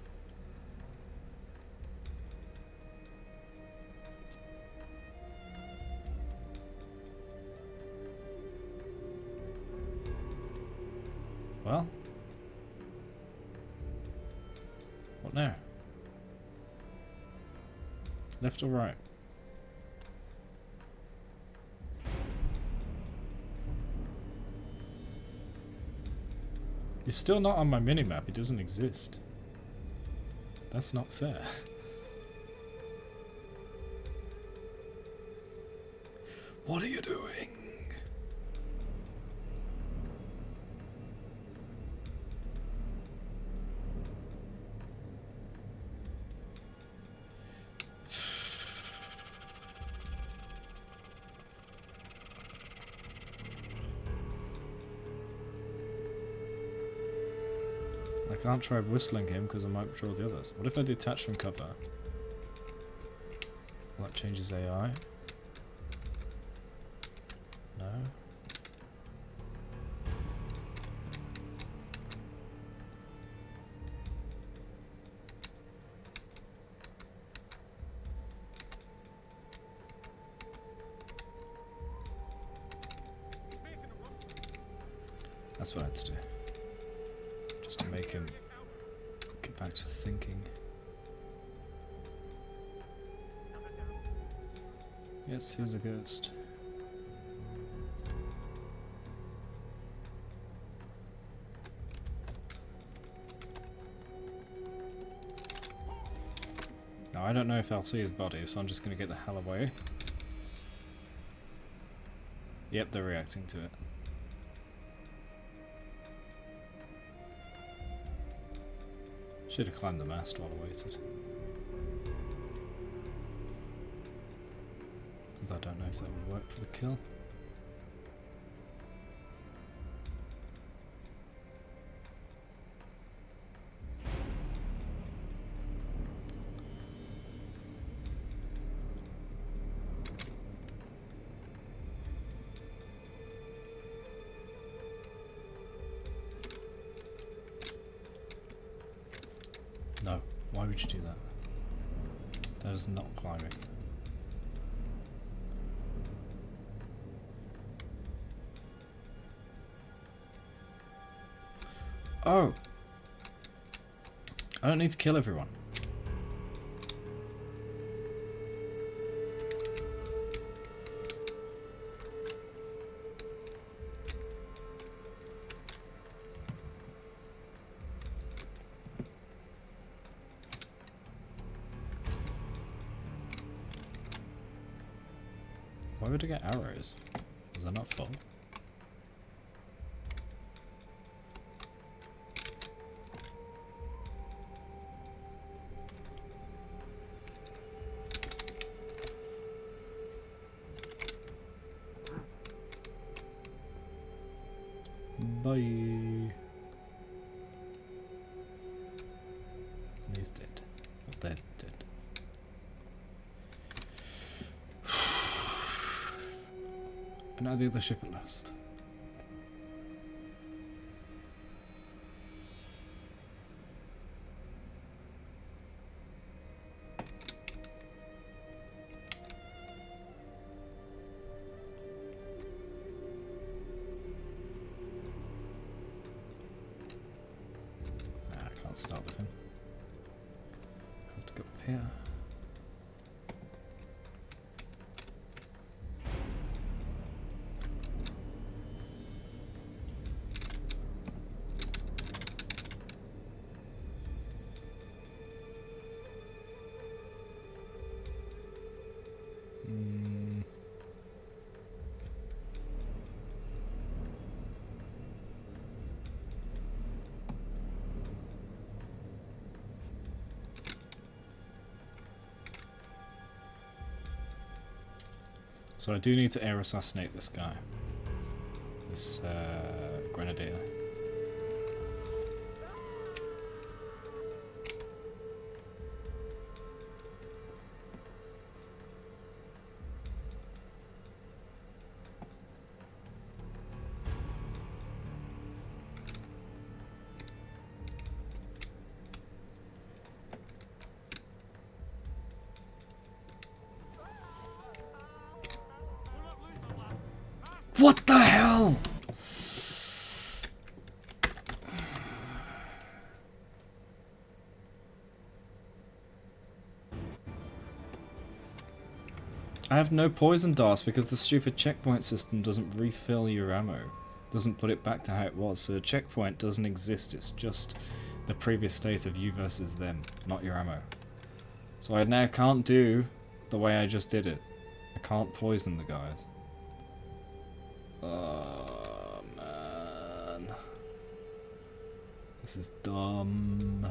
Well, what now? Left or right? He's still not on my minimap, it doesn't exist. That's not fair. What are you doing? I can't try whistling him because I might draw the others. What if I detach from cover? Well, that changes AI. No. That's what I had to do. Just to make him get back to thinking. Yes, he's a ghost. Now I don't know if I'll see his body, so I'm just going to get the hell away. Yep, they're reacting to it. Should have climbed the mast while I waited. Although I don't know if that would work for the kill. No, why would you do that? That is not climbing. Oh! I don't need to kill everyone. Why would I get arrows? Was I not full? Bye. He's dead. Well, they're dead. And now the other ship at last. I can't start with him. I have to go up here. So I do need to air assassinate this guy. This grenadier. What the hell? I have no poison darts because the stupid checkpoint system doesn't refill your ammo. Doesn't put it back to how it was. So the checkpoint doesn't exist. It's just the previous state of you versus them, not your ammo. So I now can't do the way I just did it. I can't poison the guys. Oh man. This is dumb.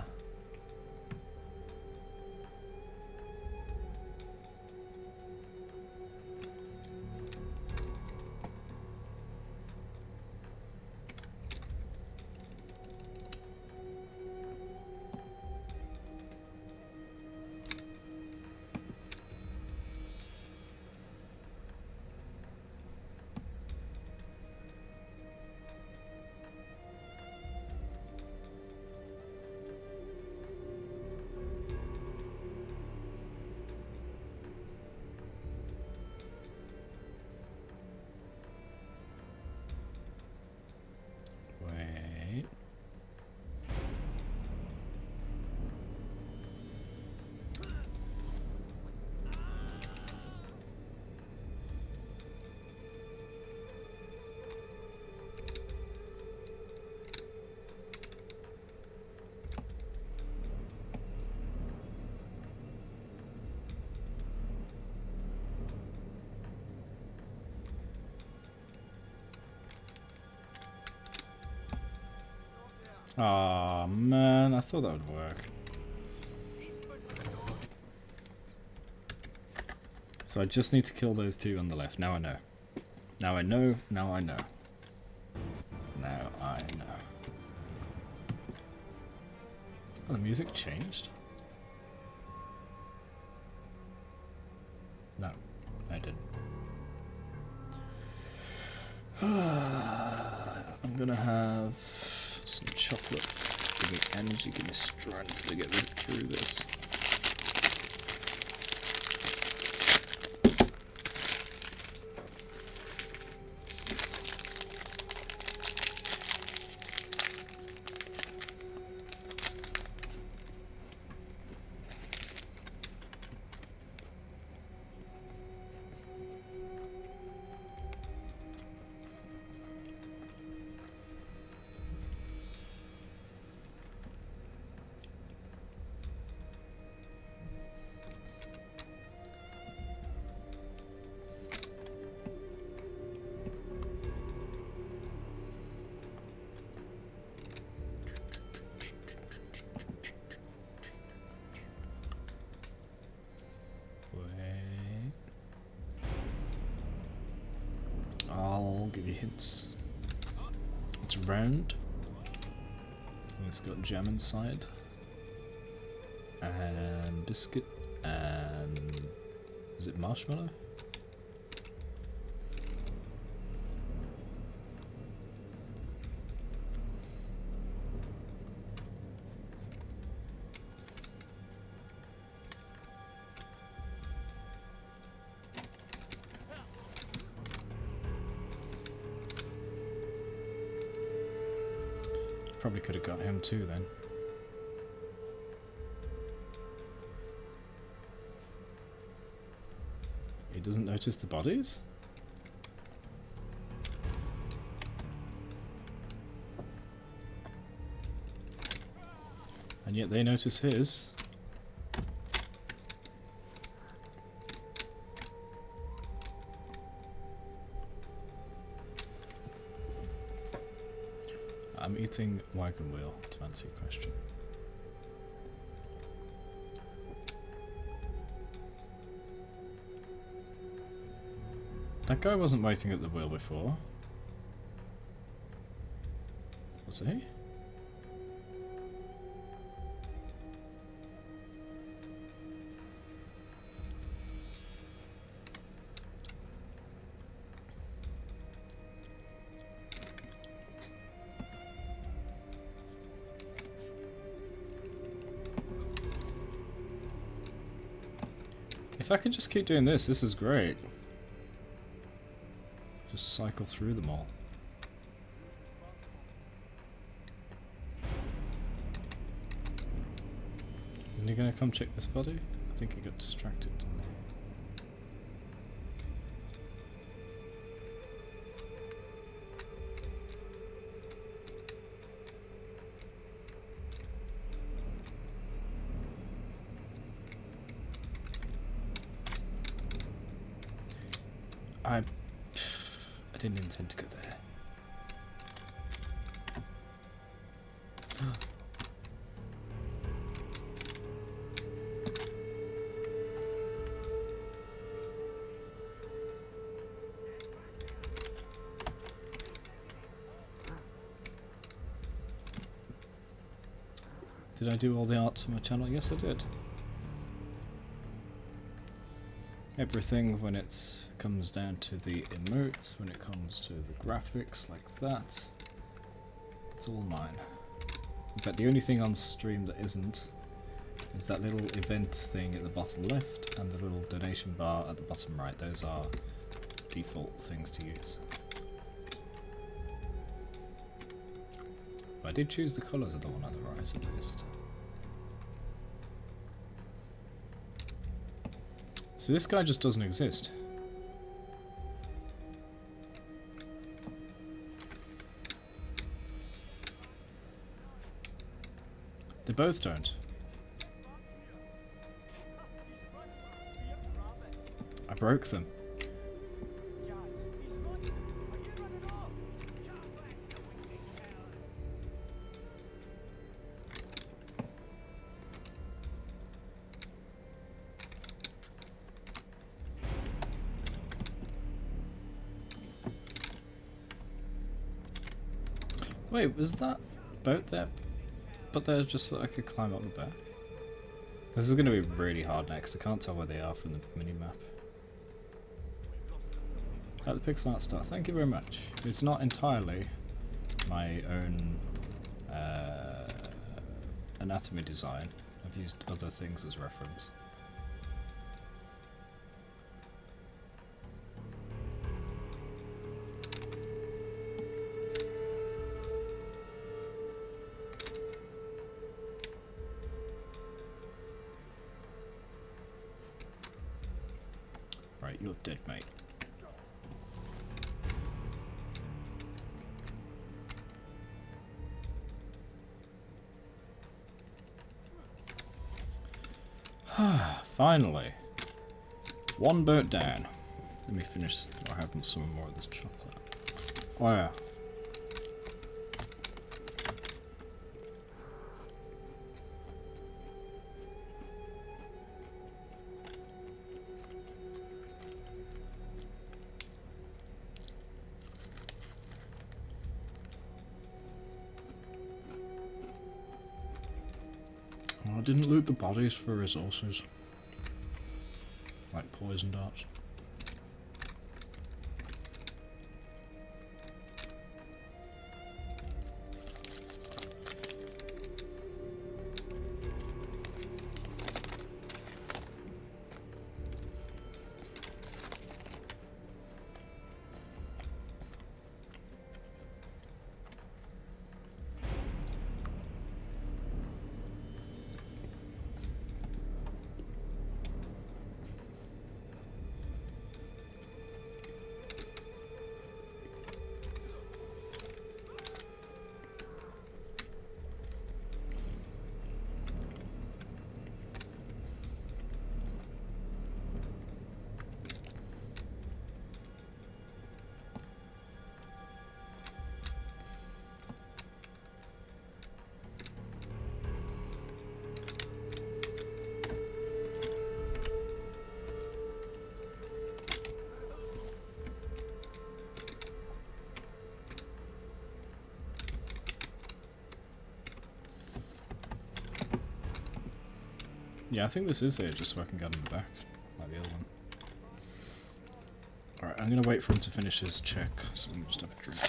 Aw, man, I thought that would work. So I just need to kill those two on the left. Now I know. Now I know. Now I know. Now I know. Oh, the music changed? No, I didn't. I'm gonna have some chocolate. Give me energy, give me strength to get through this. I'll give you hints. It's round. And it's got jam inside. And biscuit. And is it marshmallow? Probably could have got him too then. He doesn't notice the bodies? And yet they notice his. I'm eating wagon wheel, to answer your question. That guy wasn't waiting at the wheel before. Was he? If I can just keep doing this, this is great. Just cycle through them all. Isn't he gonna come check this body? I think he got distracted, didn't he? I didn't intend to go there. Did I do all the art for my channel? Yes, I did. Everything when it comes down to the emotes, when it comes to the graphics like that, it's all mine. In fact, the only thing on stream that isn't is that little event thing at the bottom left and the little donation bar at the bottom right. Those are default things to use. But I did choose the colours of the one on the right at least. So this guy just doesn't exist. They both don't. I broke them. Wait, was that boat there? But they're just so I could climb up the back? This is going to be really hard next. I can't tell where they are from the minimap. At the pixel art start, thank you very much. It's not entirely my own anatomy design. I've used other things as reference. Right, you're dead, mate. Finally. One boat down. Let me finish or have some more of this chocolate. Oh yeah. Oh, I didn't loot the bodies for resources. Like poison darts. Yeah, I think this is it, just so I can get on the back, like the other one. Alright, I'm gonna wait for him to finish his check, so we can just have a drink.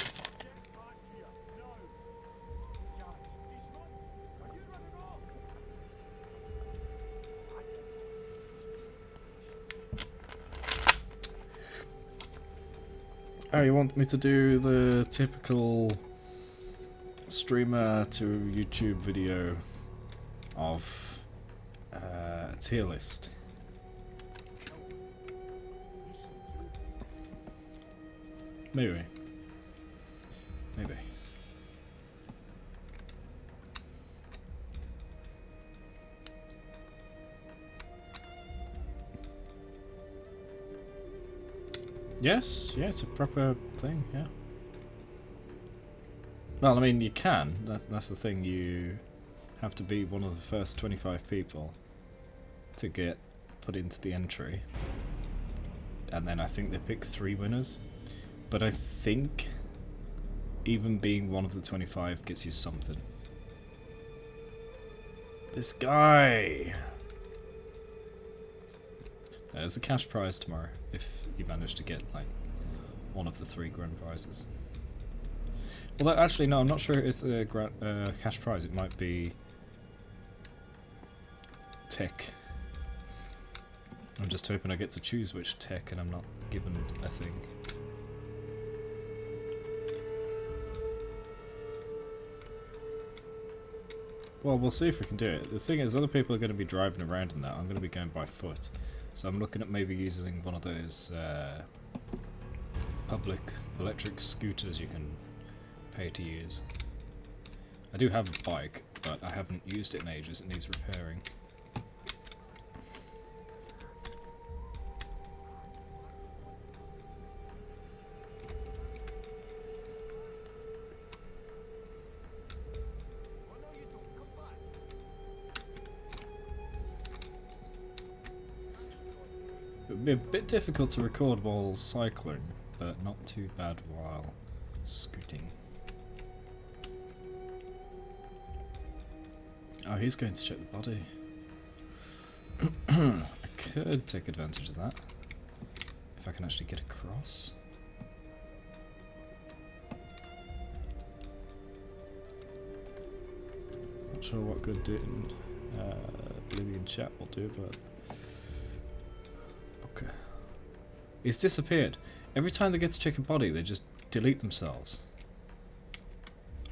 Oh, you want me to do the typical streamer to YouTube video of a tier list? Maybe. Maybe. Yes, yeah, it's a proper thing, yeah. Well, I mean, you can. That's the thing. You have to be one of the first 25 people to get put into the entry. And then I think they pick 3 winners. But I think even being one of the 25 gets you something. This guy! There's a cash prize tomorrow if you manage to get like one of the 3 grand prizes. Although actually no, I'm not sure it's a cash prize. It might be tech. I'm just hoping I get to choose which tech and I'm not given a thing. Well, we'll see if we can do it. The thing is, other people are going to be driving around in that. I'm going to be going by foot. So I'm looking at maybe using one of those public electric scooters you can pay to use. I do have a bike, but I haven't used it in ages. It needs repairing. It would be a bit difficult to record while cycling, but not too bad while scooting. Oh, he's going to check the body. I could take advantage of that. If I can actually get across. Not sure what good doing Libyan chat will do, but... Okay. He's disappeared. Every time they get to check a body, they just delete themselves.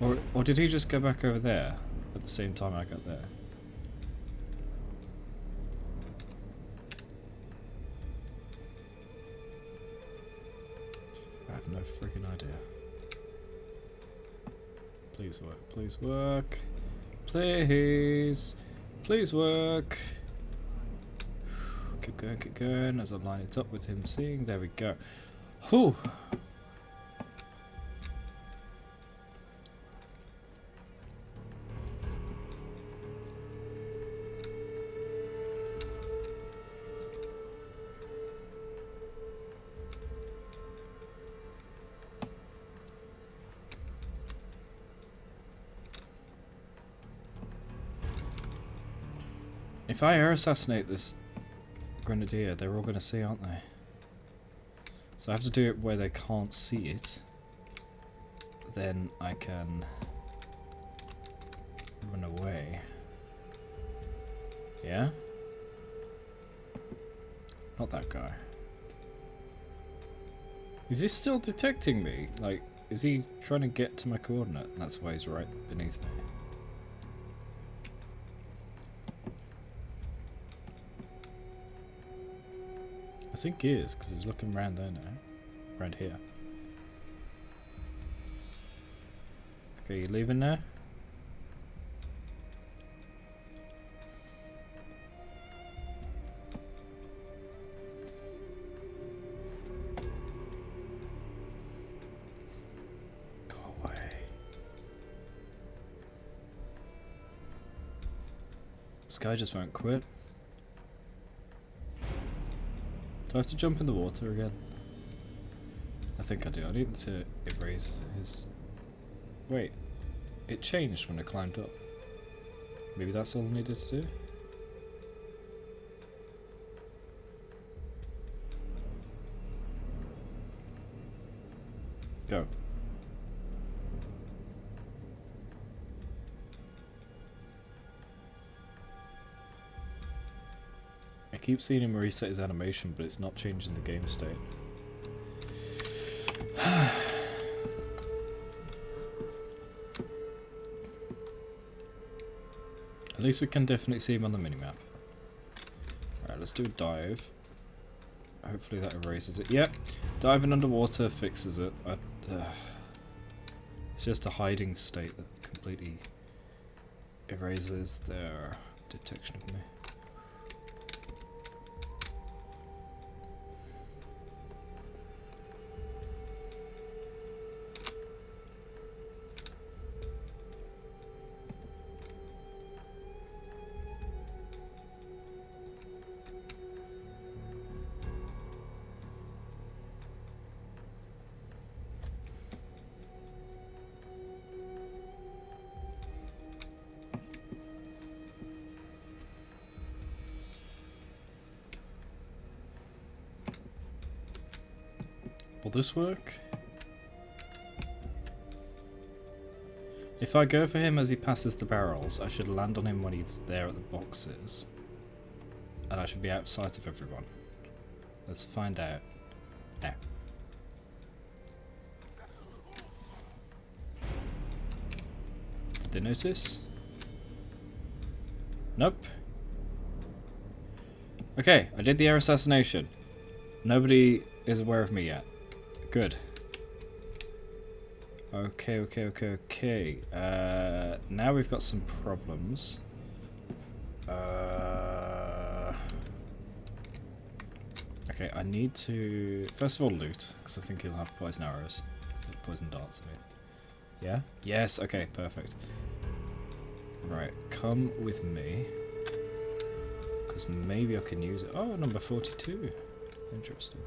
Or did he just go back over there at the same time I got there? I have no freaking idea. Please work, please work. Please! Please work! Keep going as I line it up with him seeing. There we go. Whew! If I air assassinate this grenadier, they're all going to see, aren't they? So I have to do it where they can't see it. Then I can run away. Yeah? Not that guy. Is he still detecting me? Like, is he trying to get to my coordinate? That's why he's right beneath me. I think he is, because he's looking around there now. Around here. Okay, you leaving now? Go away. This guy just won't quit. Do I have to jump in the water again? I think I do. I need to erase his... Wait. It changed when I climbed up. Maybe that's all I needed to do? Go. I keep seeing him reset his animation, but it's not changing the game state. At least we can definitely see him on the minimap. Alright, let's do a dive. Hopefully that erases it. Yep, diving underwater fixes it. It's just a hiding state that completely erases their detection of me. Will this work? If I go for him as he passes the barrels, I should land on him when he's there at the boxes. And I should be out of sight of everyone. Let's find out now. Did they notice? Nope. Okay, I did the air assassination. Nobody is aware of me yet. Good. Okay. Now we've got some problems. Okay, I need to first of all loot, because I think he'll have poison arrows. Poison darts, I mean. Yeah? Yes, okay, perfect. Right, come with me. Because maybe I can use it. Oh, number 42. Interesting.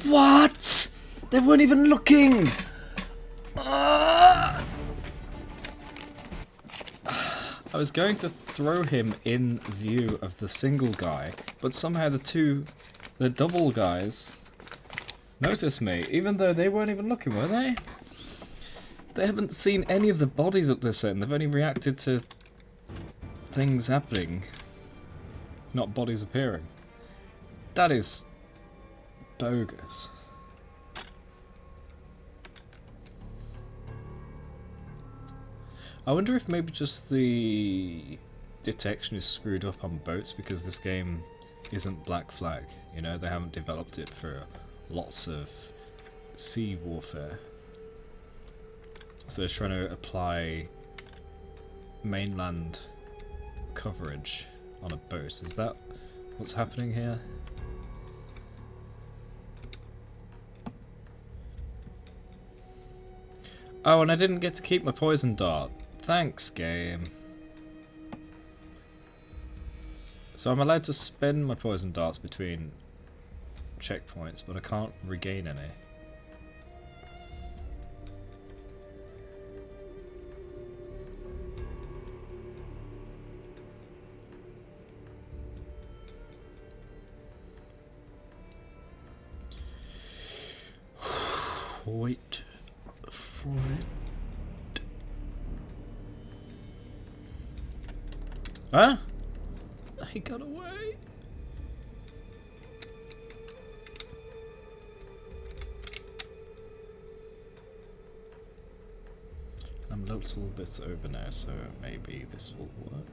What? They weren't even looking! I was going to throw him in view of the single guy, but somehow the double guys noticed me, even though they weren't even looking, were they? They haven't seen any of the bodies up this end. They've only reacted to things happening, not bodies appearing. That is bogus. I wonder if maybe just the detection is screwed up on boats because this game isn't Black Flag. You know, they haven't developed it for lots of sea warfare. So they're trying to apply mainland coverage on a boat. Is that what's happening here? Oh, and I didn't get to keep my poison dart. Thanks, game. So I'm allowed to spend my poison darts between checkpoints, but I can't regain any. Wait for it. Huh? He got away. I'm a little bit over now, so maybe this will work.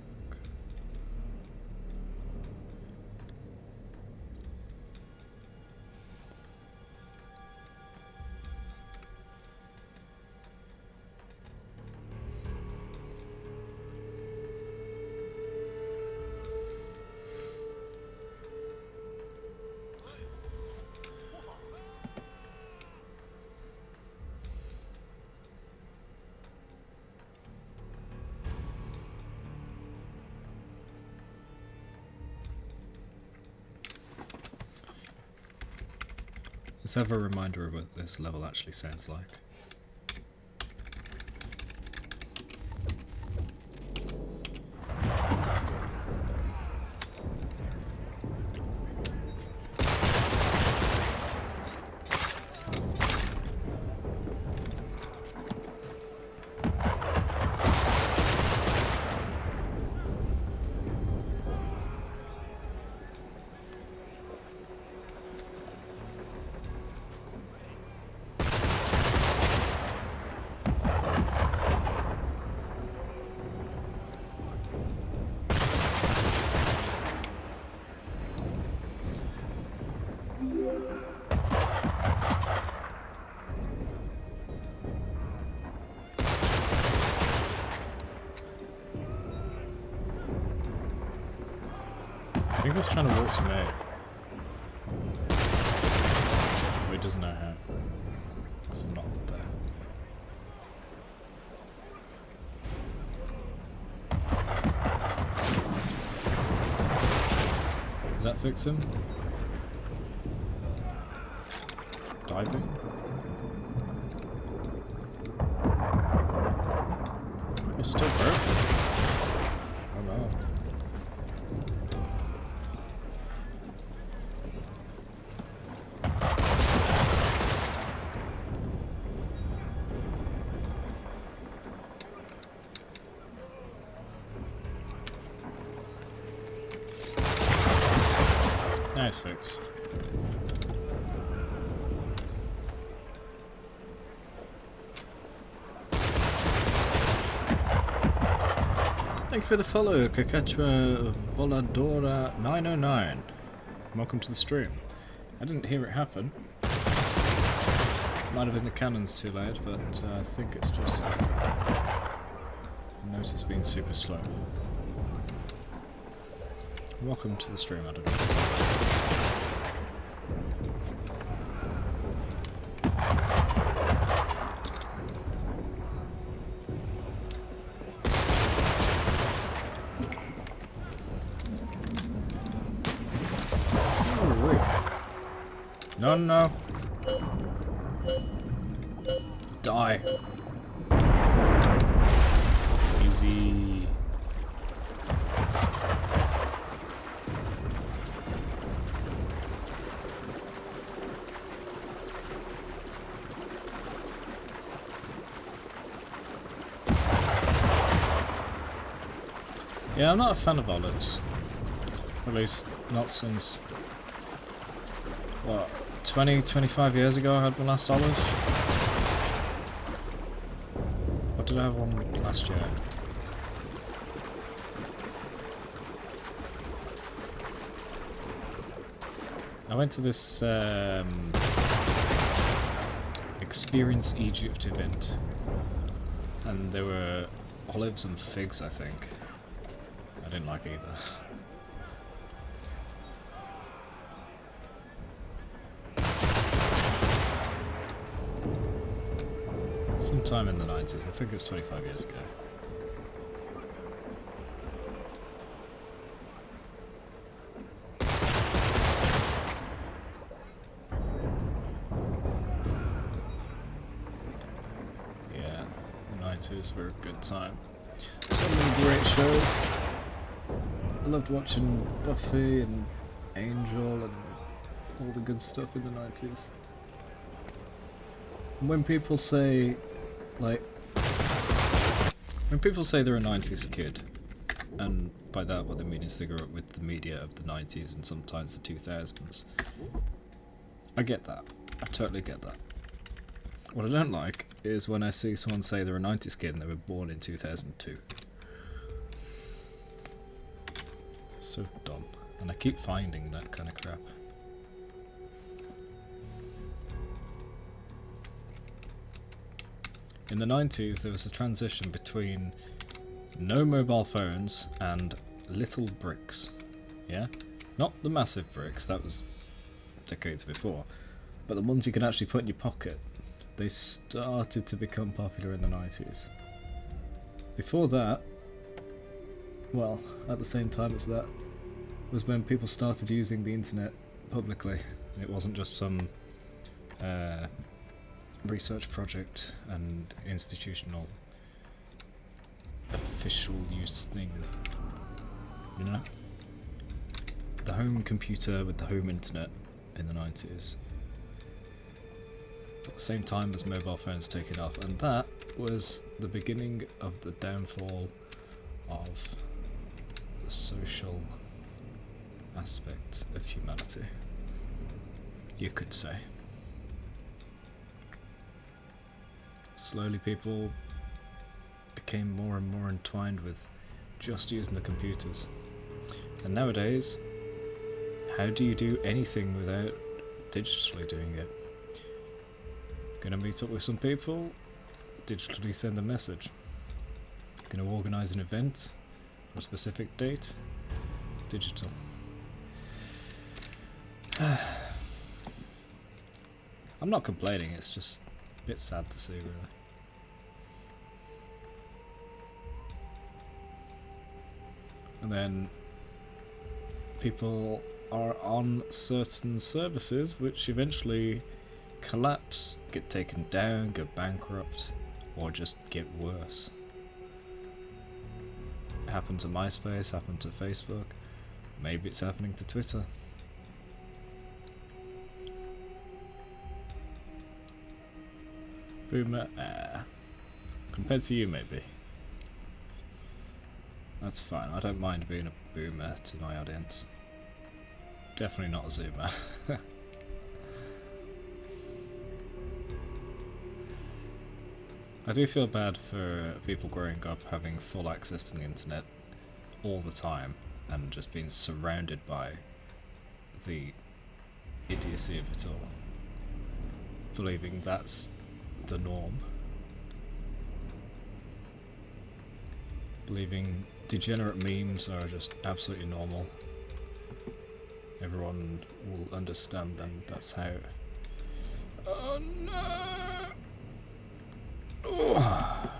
Let's have a reminder of what this level actually sounds like. I think he's trying to walk to me. But he doesn't know how. Because I'm not there. Does that fix him? Diving? He's still broken. Oh no. Nice fix. Thank you for the follow, Kakachua Voladora 909. Welcome to the stream. I didn't hear it happen. Might have been the cannons too loud, but I think it's just the notice being super slow. Welcome to the stream, I don't know if it's no, no. Die. Easy. Yeah, I'm not a fan of olives. At least not since, what, 25 years ago I had my last olive? Or did I have one last year? I went to this Experience Egypt event, and there were olives and figs, I think. I didn't like either. Sometime in the 90s, I think it's 25 years ago. Yeah, the 90s were a good time. So many great shows. I loved watching Buffy and Angel and all the good stuff in the 90s. And when people say, like, when people say they're a 90s kid, and by that what they mean is they grew up with the media of the 90s and sometimes the 2000s, I get that. I totally get that. What I don't like is when I see someone say they're a 90s kid and they were born in 2002. So dumb. And I keep finding that kind of crap. In the 90s there was a transition between no mobile phones and little bricks. Yeah? Not the massive bricks, that was decades before, but the ones you can actually put in your pocket. They started to become popular in the 90s. Before that, well, at the same time as that, was when people started using the internet publicly. It wasn't just some research project and institutional official use thing, you know? The home computer with the home internet in the 90s. At the same time as mobile phones taking off, and that was the beginning of the downfall of the social aspect of humanity, you could say. Slowly people became more and more entwined with just using the computers. And nowadays, how do you do anything without digitally doing it? Gonna meet up with some people, digitally send a message. Gonna organise an event for a specific date, digital. I'm not complaining, it's just a bit sad to see, really. And then people are on certain services which eventually collapse, get taken down, go bankrupt, or just get worse. It happened to MySpace, happened to Facebook, maybe it's happening to Twitter. Boomer, compared to you maybe. That's fine, I don't mind being a boomer to my audience. Definitely not a zoomer. I do feel bad for people growing up having full access to the internet all the time and just being surrounded by the idiocy of it all. Believing that's the norm. Believing degenerate memes are just absolutely normal. Everyone will understand them, that's how... Oh no! Oh.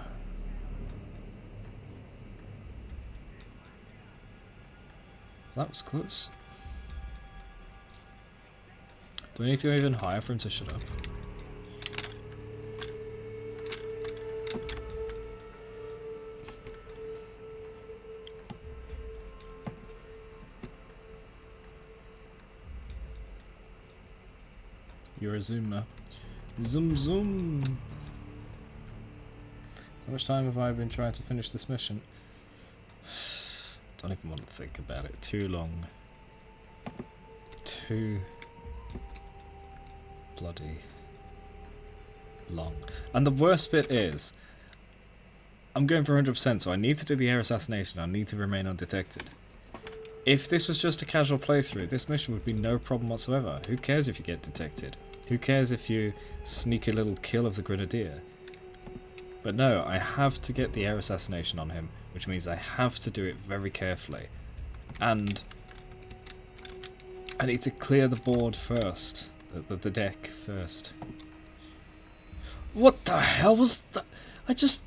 That was close. Do I need to go even higher for him to shut up? You're a zoomer. Zoom zoom! How much time have I been trying to finish this mission? Don't even want to think about it. Too long. Too bloody long. And the worst bit is, I'm going for 100%, so I need to do the air assassination. I need to remain undetected. If this was just a casual playthrough, this mission would be no problem whatsoever. Who cares if you get detected? Who cares if you sneak a little kill of the Grenadier? But no, I have to get the air assassination on him, which means I have to do it very carefully. And I need to clear the board first. The deck first. What the hell was that? I just...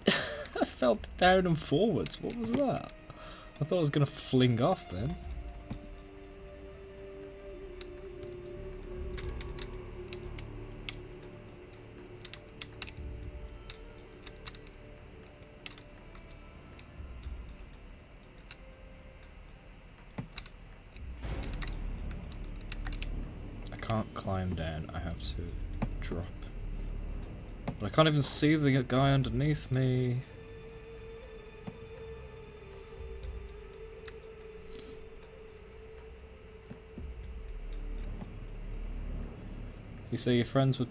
I fell down and forwards. What was that? I thought I was going to fling off then. I can't climb down. I have to drop. But I can't even see the guy underneath me. You say your friends were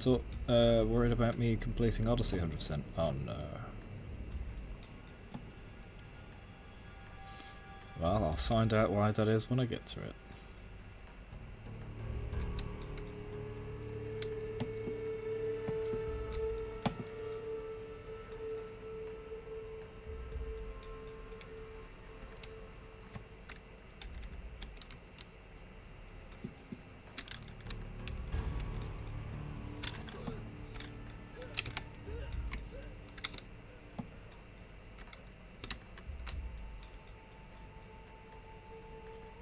worried about me completing Odyssey 100%. Oh no. Well, I'll find out why that is when I get to it.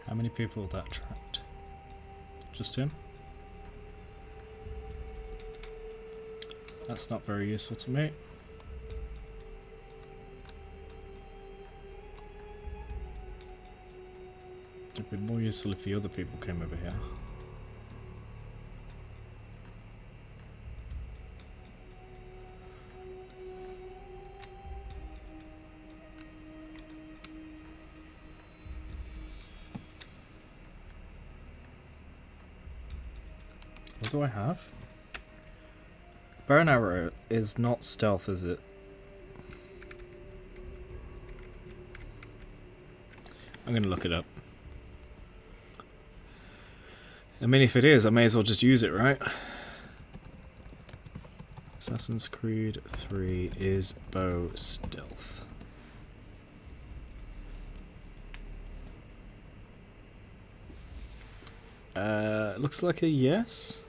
How many people that trapped? Just him? That's not very useful to me. It'd be more useful if the other people came over here. What do I have? Bow and arrow is not stealth, is it? I'm gonna look it up. I mean, if it is, I may as well just use it, right? Assassin's Creed 3 is bow stealth. Looks like a yes.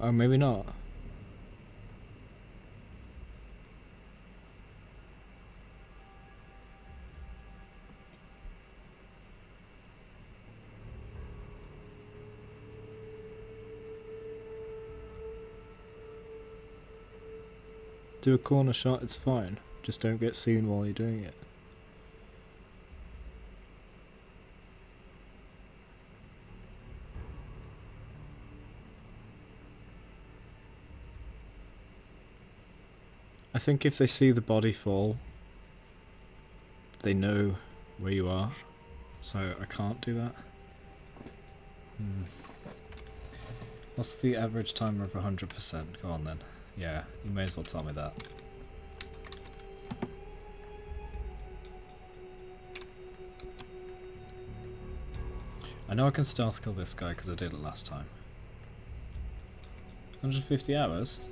Or maybe not. Do a corner shot, it's fine. Just don't get seen while you're doing it. I think if they see the body fall, they know where you are, so I can't do that. What's the average timer of 100%? Go on then. Yeah, you may as well tell me that. I know I can stealth kill this guy because I did it last time. 150 hours?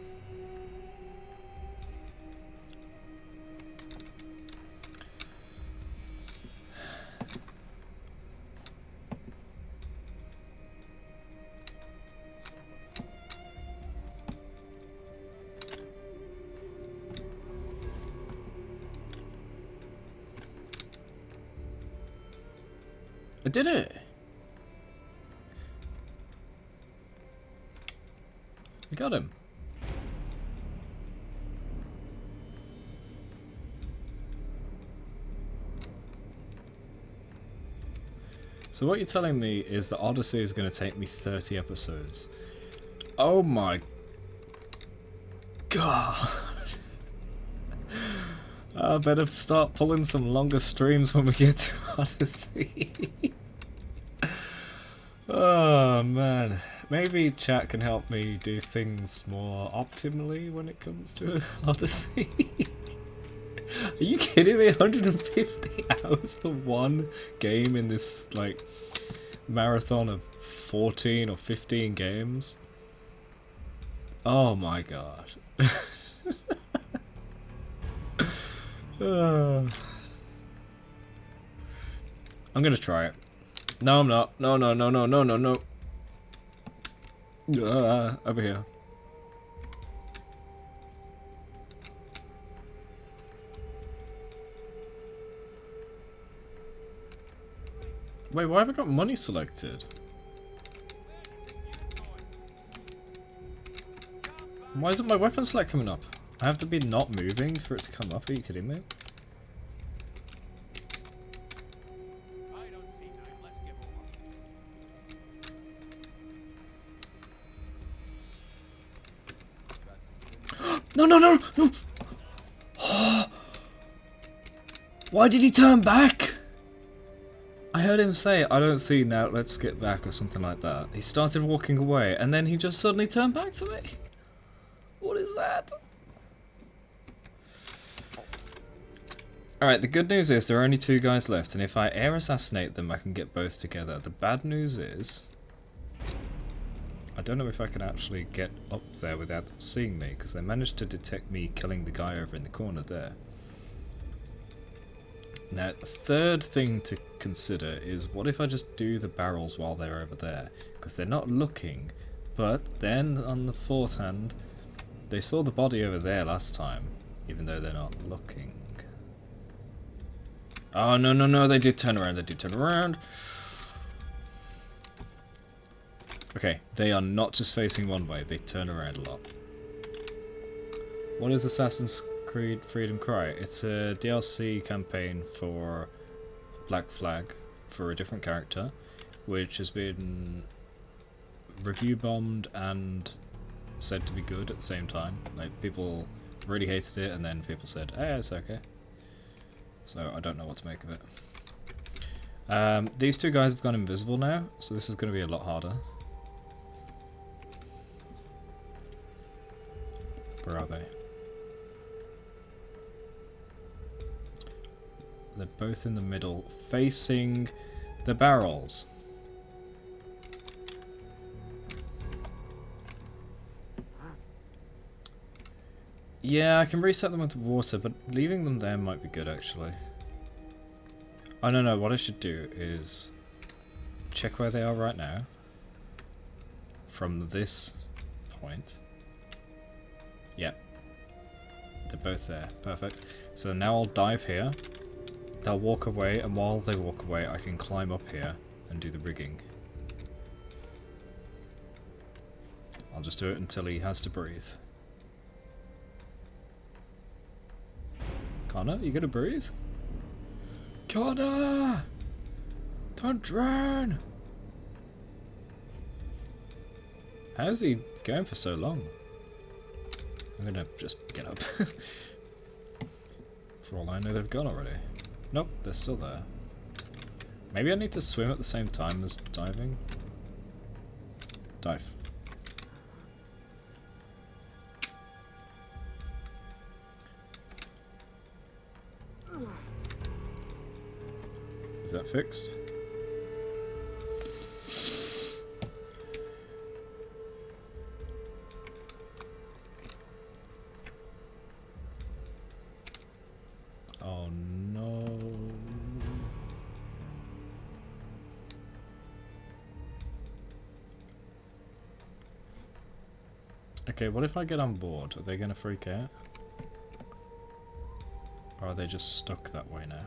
I did it! I got him. So what you're telling me is that Odyssey is going to take me 30 episodes. Oh my god. I better start pulling some longer streams when we get to Odyssey. Oh man. Maybe chat can help me do things more optimally when it comes to Odyssey. Are you kidding me? 150 hours for one game in this like marathon of 14 or 15 games? Oh my god. I'm gonna try it. No, I'm not. No, no, no, no, no, no, no. Over here. Wait, why have I got money selected? Why isn't my weapon select coming up? I have to be not moving for it to come up. Are you kidding me? No, no, no, no! Why did he turn back? I heard him say, I don't see now, let's get back, or something like that. He started walking away, and then he just suddenly turned back to me. What is that? Alright, the good news is there are only 2 guys left, and if I air assassinate them, I can get both together. The bad news is I don't know if I can actually get up there without them seeing me, because they managed to detect me killing the guy over in the corner there. Now, the third thing to consider is, what if I just do the barrels while they're over there? Because they're not looking, but then on the fourth hand, they saw the body over there last time, even though they're not looking. Oh, no, no, no, they did turn around, they did turn around. Okay, they are not just facing one way, they turn around a lot. What is Assassin's Creed Freedom Cry? It's a DLC campaign for Black Flag for a different character, which has been review bombed and said to be good at the same time. Like, people really hated it, and then people said, hey, it's okay. So I don't know what to make of it. These 2 guys have gone invisible now, so this is going to be a lot harder. Where are they? They're both in the middle, facing the barrels. Yeah, I can reset them with water, but leaving them there might be good, actually. Oh, no, no, what I should do is check where they are right now. From this point. Yep. They're both there. Perfect. So now I'll dive here. They'll walk away, and while they walk away, I can climb up here and do the rigging. I'll just do it until he has to breathe. Connor, you gonna breathe? Connor! Don't drown! How's he going for so long? I'm gonna just get up. For all I know, they've gone already. Nope, they're still there. Maybe I need to swim at the same time as diving. Dive. Is that fixed? Oh no. Okay, what if I get on board? Are they gonna freak out? Or are they just stuck that way now?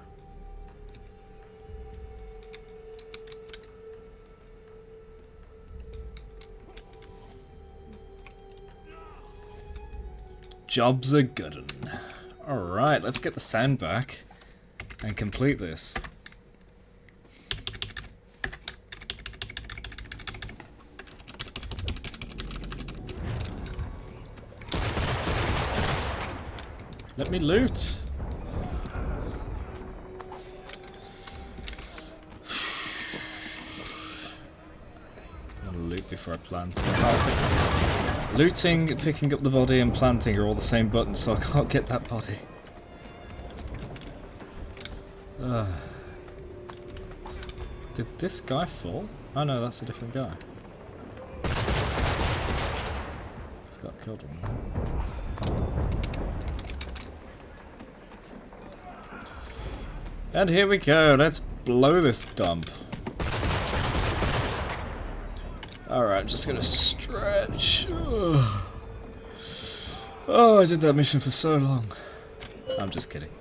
Job's a good one. Alright, let's get the sound back and complete this. Let me loot. I'm gonna loot before I plant. Looting, picking up the body, and planting are all the same button, so I can't get that body. Did this guy fall? Oh no, that's a different guy. I've got killed one. And here we go, let's blow this dump. Alright, just gonna stretch. Oh, I did that mission for so long. I'm just kidding.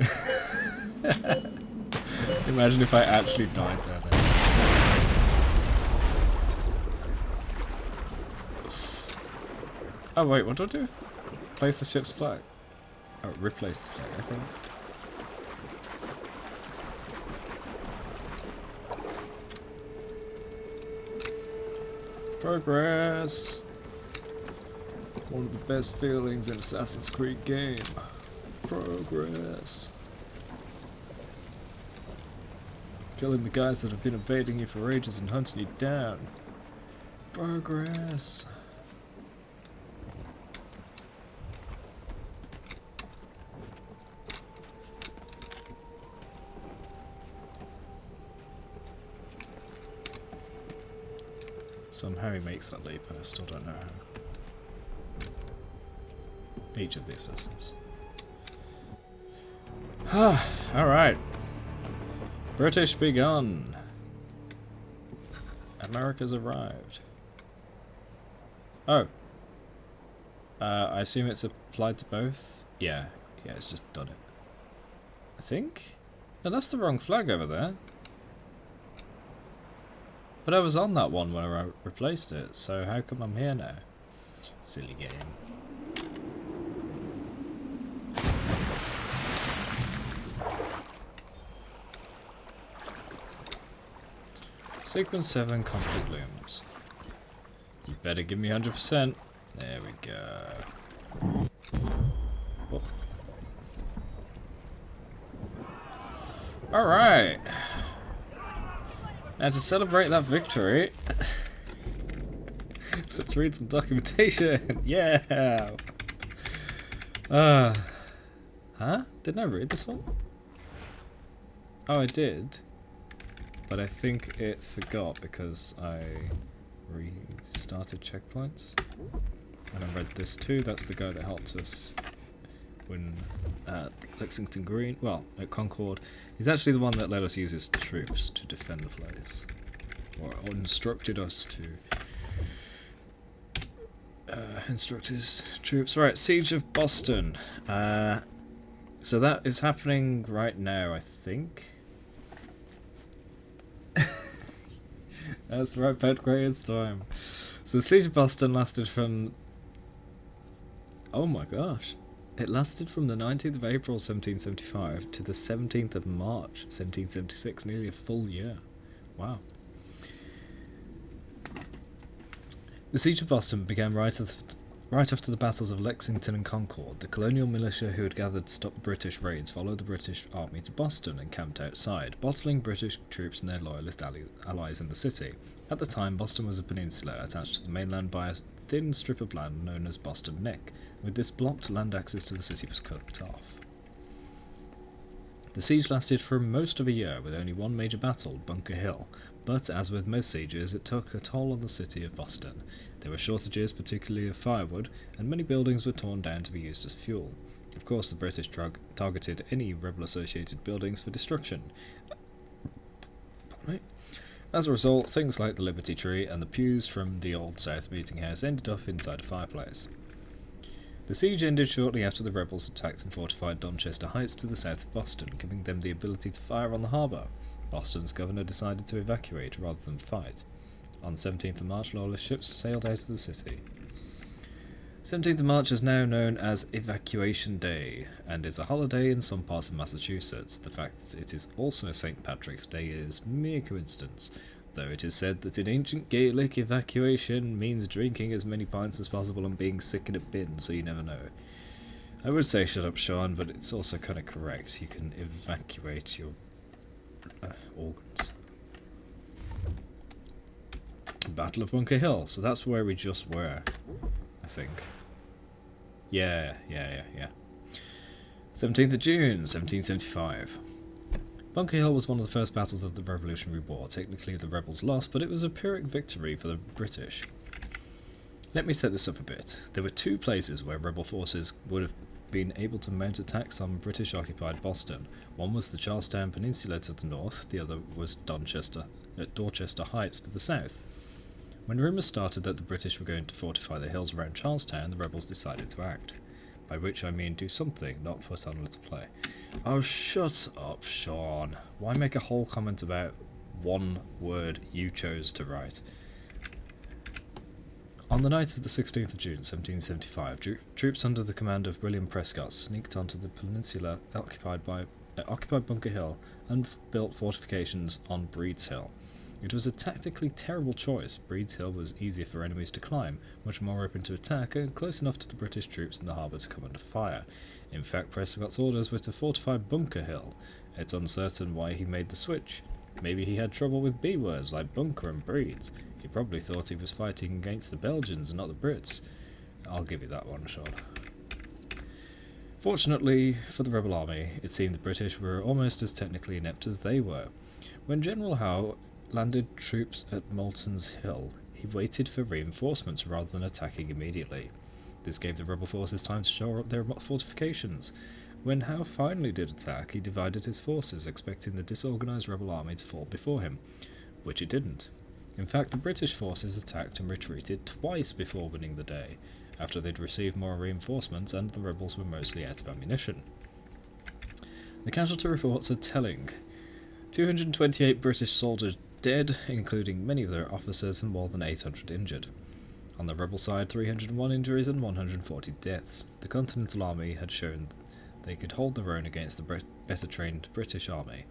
Imagine if I actually died there then. Oh wait, what do I do? Place the ship's flag. Oh, replace the flag, okay. Progress! One of the best feelings in Assassin's Creed game. Progress. Killing the guys that have been evading you for ages and hunting you down. Progress. Somehow he makes that leap and I still don't know how. Each of the assassins. Alright. British be gone. America's arrived. Oh. I assume it's applied to both? Yeah, it's just done it. I think? No, that's the wrong flag over there. But I was on that one when I replaced it, so how come I'm here now? Silly game. Sequence 7 complete looms. You better give me 100%. There we go. Oh. Alright. And to celebrate that victory, let's read some documentation. Yeah. Huh? Didn't I read this one? Oh, I did. But I think it forgot because I restarted checkpoints. And I read this too. That's the guy that helped us when at Lexington Green, well, at Concord. He's actually the one that let us use his troops to defend the place. Or instructed us to instruct his troops. Right, Siege of Boston. So that is happening right now, I think. That's right, Pet Gray's time. So the Siege of Boston lasted from... Oh my gosh. It lasted from the 19th of April 1775 to the 17th of March 1776, nearly a full year. Wow. The Siege of Boston began right after the battles of Lexington and Concord. The colonial militia who had gathered to stop British raids followed the British army to Boston and camped outside, bottling British troops and their loyalist allies in the city. At the time, Boston was a peninsula attached to the mainland by a thin strip of land known as Boston Neck. With this blocked, land access to the city was cut off. The siege lasted for most of a year, with only one major battle, Bunker Hill, but as with most sieges, it took a toll on the city of Boston. There were shortages, particularly of firewood, and many buildings were torn down to be used as fuel. Of course, the British targeted any rebel-associated buildings for destruction. Pardon me. As a result, things like the Liberty Tree and the pews from the Old South Meeting House ended up inside a fireplace. The siege ended shortly after the rebels attacked and fortified Donchester Heights to the south of Boston, giving them the ability to fire on the harbour. Boston's governor decided to evacuate rather than fight. On 17th of March, loyalist ships sailed out of the city. 17th of March is now known as Evacuation Day, and is a holiday in some parts of Massachusetts. The fact that it is also St. Patrick's Day is mere coincidence, though it is said that in ancient Gaelic, evacuation means drinking as many pints as possible and being sick in a bin, so you never know. I would say shut up, Sean, but it's also kind of correct. You can evacuate your organs. Battle of Bunker Hill. So that's where we just were, I think. Yeah. 17th of June, 1775. Bunker Hill was one of the first battles of the Revolutionary War. Technically the rebels lost, but it was a Pyrrhic victory for the British. Let me set this up a bit. There were two places where rebel forces would have been able to mount attacks on British-occupied Boston. One was the Charlestown Peninsula to the north, the other was Dorchester Heights to the south. When rumours started that the British were going to fortify the hills around Charlestown, the rebels decided to act. By which I mean do something, not put on little play. Oh, shut up, Sean. Why make a whole comment about one word you chose to write? On the night of the 16th of June, 1775, troops under the command of William Prescott sneaked onto the peninsula occupied Bunker Hill and built fortifications on Breed's Hill. It was a tactically terrible choice. Breed's Hill was easier for enemies to climb, much more open to attack, and close enough to the British troops in the harbour to come under fire. In fact, Prescott's orders were to fortify Bunker Hill. It's uncertain why he made the switch. Maybe he had trouble with B words like bunker and breeds. He probably thought he was fighting against the Belgians and not the Brits. I'll give you that one, Sean. Fortunately for the rebel army, it seemed the British were almost as technically inept as they were. When General Howe landed troops at Moulton's Hill, he waited for reinforcements rather than attacking immediately. This gave the rebel forces time to shore up their fortifications. When Howe finally did attack, he divided his forces, expecting the disorganised rebel army to fall before him, which it didn't. In fact, the British forces attacked and retreated twice before winning the day, after they'd received more reinforcements and the rebels were mostly out of ammunition. The casualty reports are telling. 228 British soldiers dead, including many of their officers, and more than 800 injured. On the rebel side, 301 injuries and 140 deaths. The Continental Army had shown they could hold their own against the better trained British Army,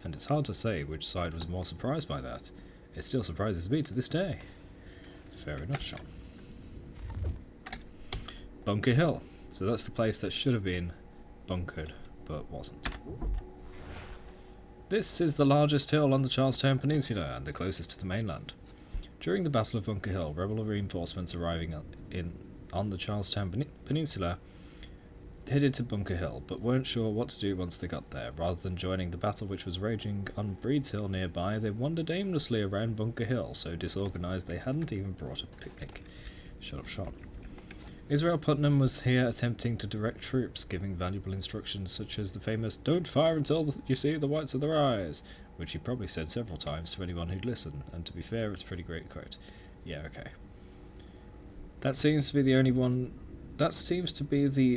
and it's hard to say which side was more surprised by that. It still surprises me to this day. Fair enough, Sean. Bunker Hill. So that's the place that should have been bunkered, but wasn't. This is the largest hill on the Charlestown Peninsula and the closest to the mainland. During the Battle of Bunker Hill, rebel reinforcements arriving on the Charlestown Peninsula headed to Bunker Hill, but weren't sure what to do once they got there. Rather than joining the battle which was raging on Breed's Hill nearby, they wandered aimlessly around Bunker Hill, so disorganised they hadn't even brought a picnic. Shut up, Sean. Israel Putnam was here attempting to direct troops, giving valuable instructions such as the famous "Don't fire until you see the whites of their eyes," which he probably said several times to anyone who'd listen, and to be fair, it's a pretty great quote. Yeah, okay. That seems to be the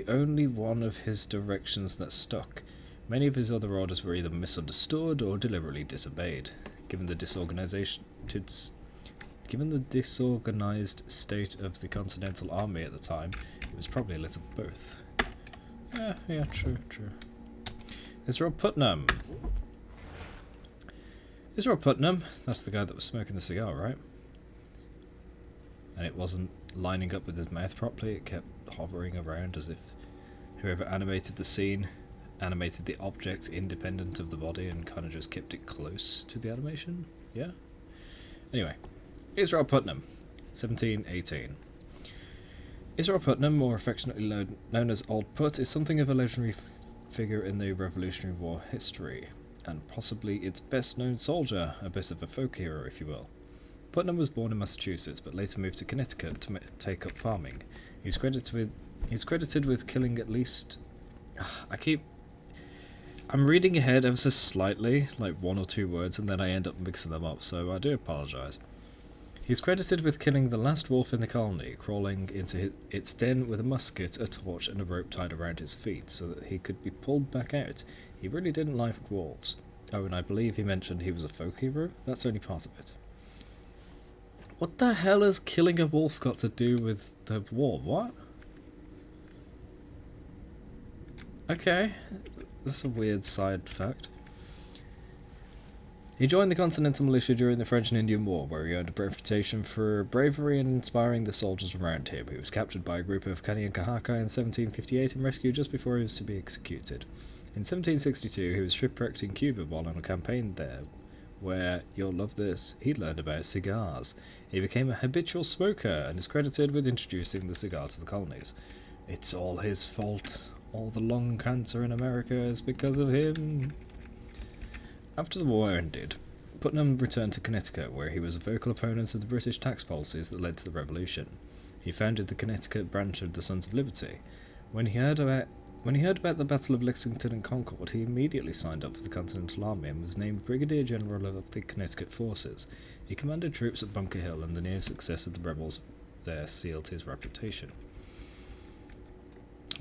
only one of his directions that stuck. Many of his other orders were either misunderstood or deliberately disobeyed. Given the disorganised state of the Continental Army at the time, it was probably a little both. Yeah, true. Israel Putnam, that's the guy that was smoking the cigar, right? And it wasn't lining up with his mouth properly, it kept hovering around as if whoever animated the scene animated the object independent of the body and kind of just kept it close to the animation. Yeah? Anyway, Israel Putnam, 1718. Israel Putnam, more affectionately known as Old Put, is something of a legendary figure in the Revolutionary War history, and possibly its best-known soldier, a bit of a folk hero, if you will. Putnam was born in Massachusetts, but later moved to Connecticut to take up farming. He's credited with killing at least... I'm reading ahead ever so slightly, like one or two words, and then I end up mixing them up, so I do apologise. He's credited with killing the last wolf in the colony, crawling into its den with a musket, a torch, and a rope tied around his feet, so that he could be pulled back out. He really didn't like wolves. Oh, and I believe he mentioned he was a folk hero? That's only part of it. What the hell has killing a wolf got to do with the war? What? Okay, that's a weird side fact. He joined the Continental Militia during the French and Indian War, where he earned a reputation for bravery and inspiring the soldiers around him. He was captured by a group of Kanien'kehá:ka in 1758 and rescued just before he was to be executed. In 1762, he was shipwrecked in Cuba while on a campaign there, where, you'll love this, he learned about cigars. He became a habitual smoker and is credited with introducing the cigar to the colonies. It's all his fault. All the lung cancer in America is because of him. After the war ended, Putnam returned to Connecticut, where he was a vocal opponent of the British tax policies that led to the Revolution. He founded the Connecticut branch of the Sons of Liberty. When he heard about the Battle of Lexington and Concord, he immediately signed up for the Continental Army and was named Brigadier General of the Connecticut Forces. He commanded troops at Bunker Hill, and the near success of the rebels there sealed his reputation.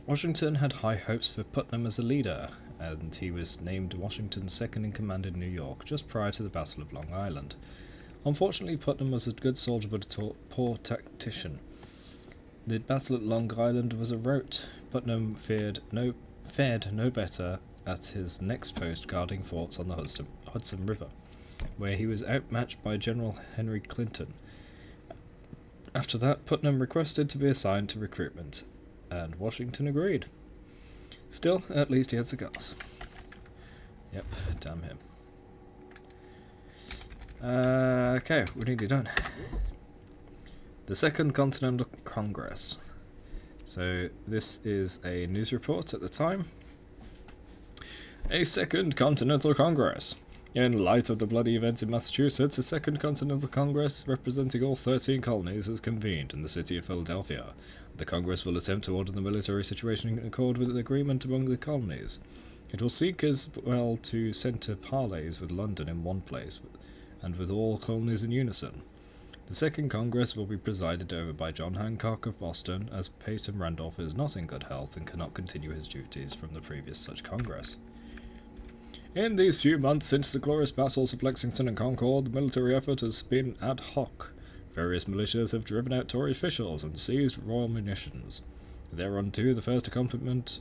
Washington had high hopes for Putnam as a leader, and he was named Washington's second-in-command in New York just prior to the Battle of Long Island. Unfortunately, Putnam was a good soldier but a poor tactician. The battle at Long Island was a rout. Putnam fared no better at his next post guarding forts on the Hudson River, where he was outmatched by General Henry Clinton. After that, Putnam requested to be assigned to recruitment, and Washington agreed. Still, at least he had cigars. Yep, damn him. Okay, we're nearly done. The Second Continental Congress. So, this is a news report at the time. A Second Continental Congress. In light of the bloody events in Massachusetts, a Second Continental Congress representing all 13 colonies has convened in the city of Philadelphia. The Congress will attempt to order the military situation in accord with the agreement among the colonies. It will seek as well to centre parleys with London in one place, and with all colonies in unison. The Second Congress will be presided over by John Hancock of Boston, as Peyton Randolph is not in good health and cannot continue his duties from the previous such Congress. In these few months since the glorious battles of Lexington and Concord, the military effort has been ad hoc. Various militias have driven out Tory officials and seized royal munitions. Thereunto, the first accomplishment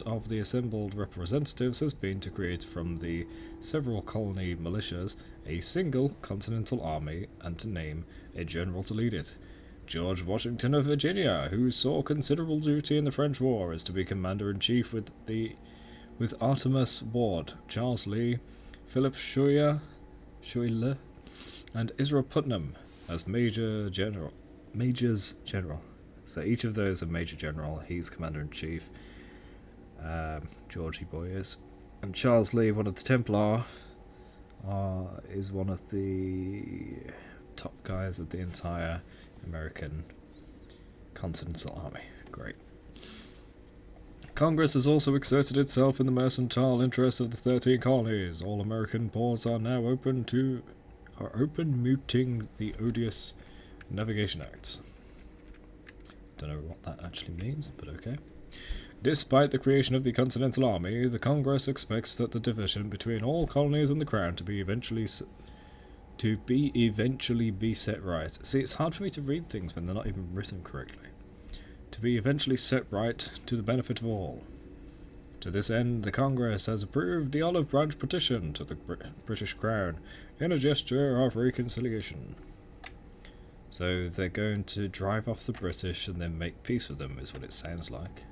of the assembled representatives has been to create from the several colony militias a single continental army and to name a general to lead it. George Washington of Virginia, who saw considerable duty in the French War, is to be commander-in-chief with Artemus Ward, Charles Lee, Philip Schuyler, and Israel Putnam as Majors General. So each of those are Major General. He's Commander-in-Chief. Georgie Boy is. And Charles Lee, one of the Templar, is one of the top guys of the entire American Continental Army. Great. Congress has also exerted itself in the mercantile interests of the 13 colonies. All American ports are now open mooting the odious Navigation Acts. Don't know what that actually means, but okay. Despite the creation of the Continental Army, the Congress expects that the division between all colonies and the Crown to be eventually set right. See, it's hard for me to read things when they're not even written correctly. To be eventually set right to the benefit of all. To this end, the Congress has approved the Olive Branch Petition to the British Crown in a gesture of reconciliation. So they're going to drive off the British and then make peace with them, is what it sounds like.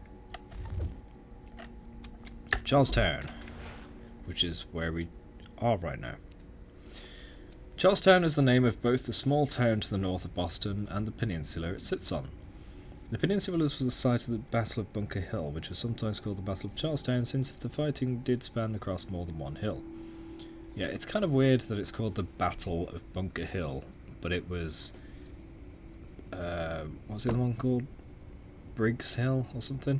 Charlestown, which is where we are right now. Charlestown is the name of both the small town to the north of Boston and the peninsula it sits on. The peninsula was the site of the Battle of Bunker Hill, which was sometimes called the Battle of Charlestown since the fighting did span across more than one hill. Yeah, it's kind of weird that it's called the Battle of Bunker Hill, but it was... what's the other one called? Briggs Hill or something?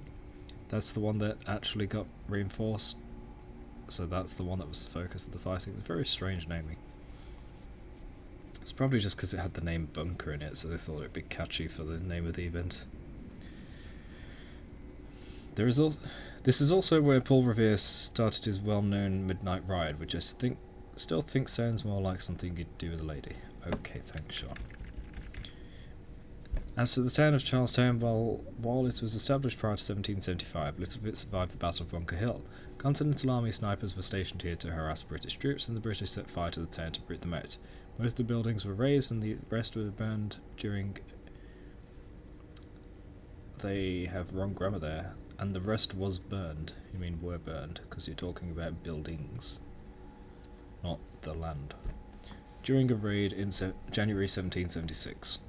That's the one that actually got reinforced, so that's the one that was the focus of the fighting. It's a very strange naming. It's probably just because it had the name Bunker in it, so they thought it would be catchy for the name of the event. This is also where Paul Revere started his well-known midnight ride, which I still think sounds more like something you'd do with a lady. Okay, thanks, Sean. As to the town of Charlestown, while it was established prior to 1775, little of it survived the Battle of Bunker Hill. Continental Army snipers were stationed here to harass British troops, and the British set fire to the town to root them out. Most of the buildings were razed and the rest were burned during... They have wrong grammar there. And the rest was burned. You mean were burned, because you're talking about buildings, not the land. During a raid in January 1776.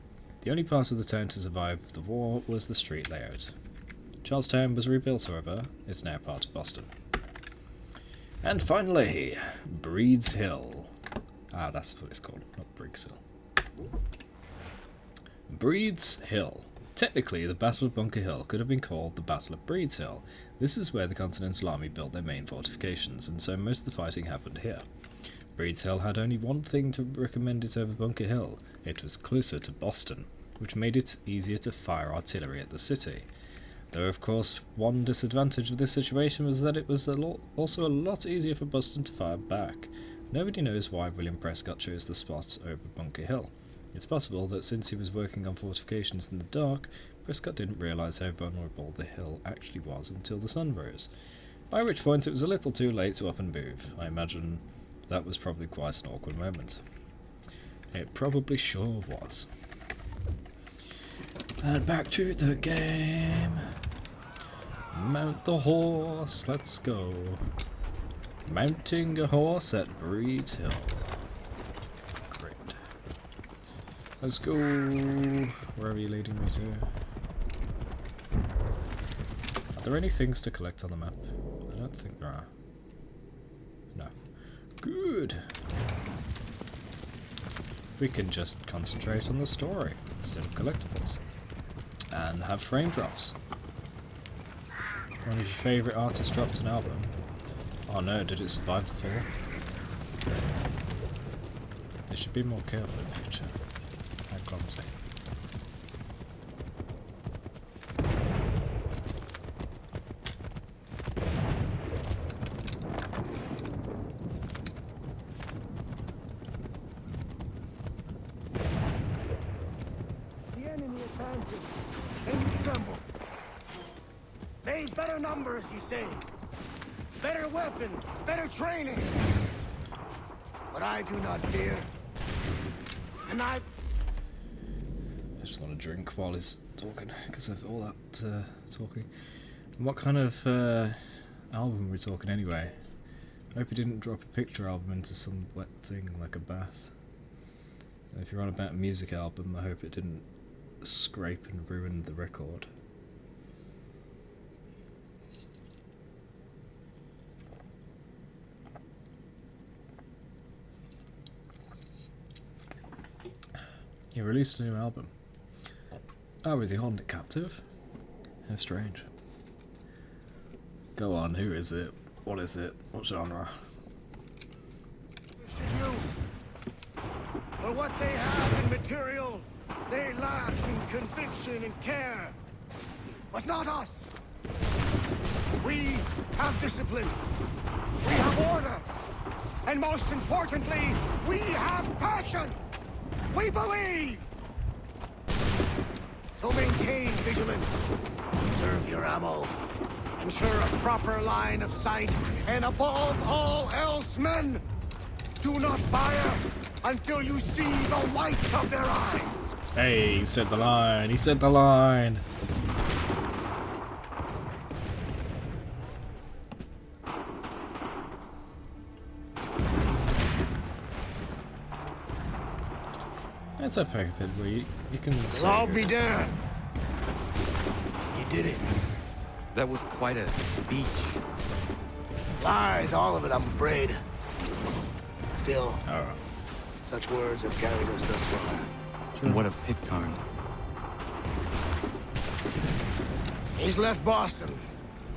The only part of the town to survive the war was the street layout. Charlestown was rebuilt, however. It's now part of Boston. And finally, Breed's Hill. Ah, that's what it's called, not Briggs Hill. Breed's Hill. Technically, the Battle of Bunker Hill could have been called the Battle of Breed's Hill. This is where the Continental Army built their main fortifications, and so most of the fighting happened here. Breed's Hill had only one thing to recommend it over Bunker Hill. It was closer to Boston, which made it easier to fire artillery at the city. Though, of course, one disadvantage of this situation was that it was also a lot easier for Boston to fire back. Nobody knows why William Prescott chose the spot over Bunker Hill. It's possible that since he was working on fortifications in the dark, Prescott didn't realise how vulnerable the hill actually was until the sun rose, by which point it was a little too late to up and move. I imagine that was probably quite an awkward moment. It probably sure was. And back to the game. Mount the horse, let's go. Mounting a horse at Breed's Hill. Great. Let's go wherever you're leading me to. Are there any things to collect on the map? I don't think there are. No. Good. We can just concentrate on the story instead of collectibles. And have frame drops. One of your favourite artists dropped an album. Oh no, did it survive the fall? They should be more careful in future. How clumsy. The enemy advances. And you tremble. They've better numbers, you say. Better weapons, better training. But I do not fear. And I just want to drink while he's talking, because of all that talking. And what kind of album are we talking anyway? I hope he didn't drop a picture album into some wet thing like a bath. And if you're on about a music album, I hope it didn't scrape and ruin the record. He released a new album. Oh, is he holding it captive? How strange. Go on, who is it? What is it? What genre? you. For what they have in material, they lack in conviction and care. But not us. We have discipline. We have order. And most importantly, we have passion. We believe! So maintain vigilance, conserve your ammo, ensure a proper line of sight, and above all else, men, do not fire until you see the whites of their eyes! Hey, he said the line, he said the line! It's a paper pit where you can say I'll be damned. You did it. That was quite a speech. Lies, all of it, I'm afraid. Still, Alright. such words have carried us thus far. And what of Pitcairn? He's left Boston.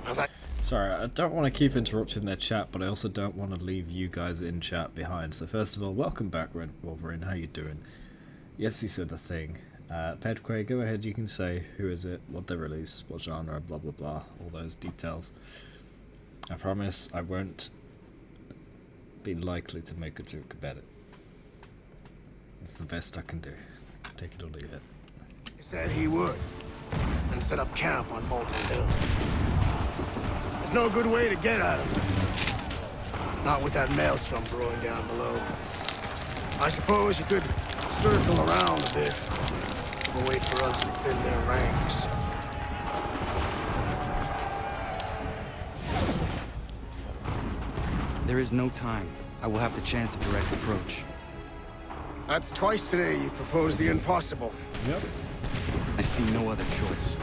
As I Sorry, I don't want to keep interrupting their chat, but I also don't want to leave you guys in chat behind. So first of all, welcome back, Red Wolverine. How you doing? Yes, he said the thing. Pedquay, go ahead, you can say who is it, what they release, what genre, blah blah blah, all those details. I promise I won't be likely to make a joke about it. It's the best I can do. Take it or leave it. said he would, and set up camp on Molten Hill. There's no good way to get at him. Not with that maelstrom brewing down below. I suppose you could circle around a bit, or wait for us to thin their ranks. There is no time. I will have to chance a direct approach. That's twice today you proposed the impossible. Yep. I see no other choice.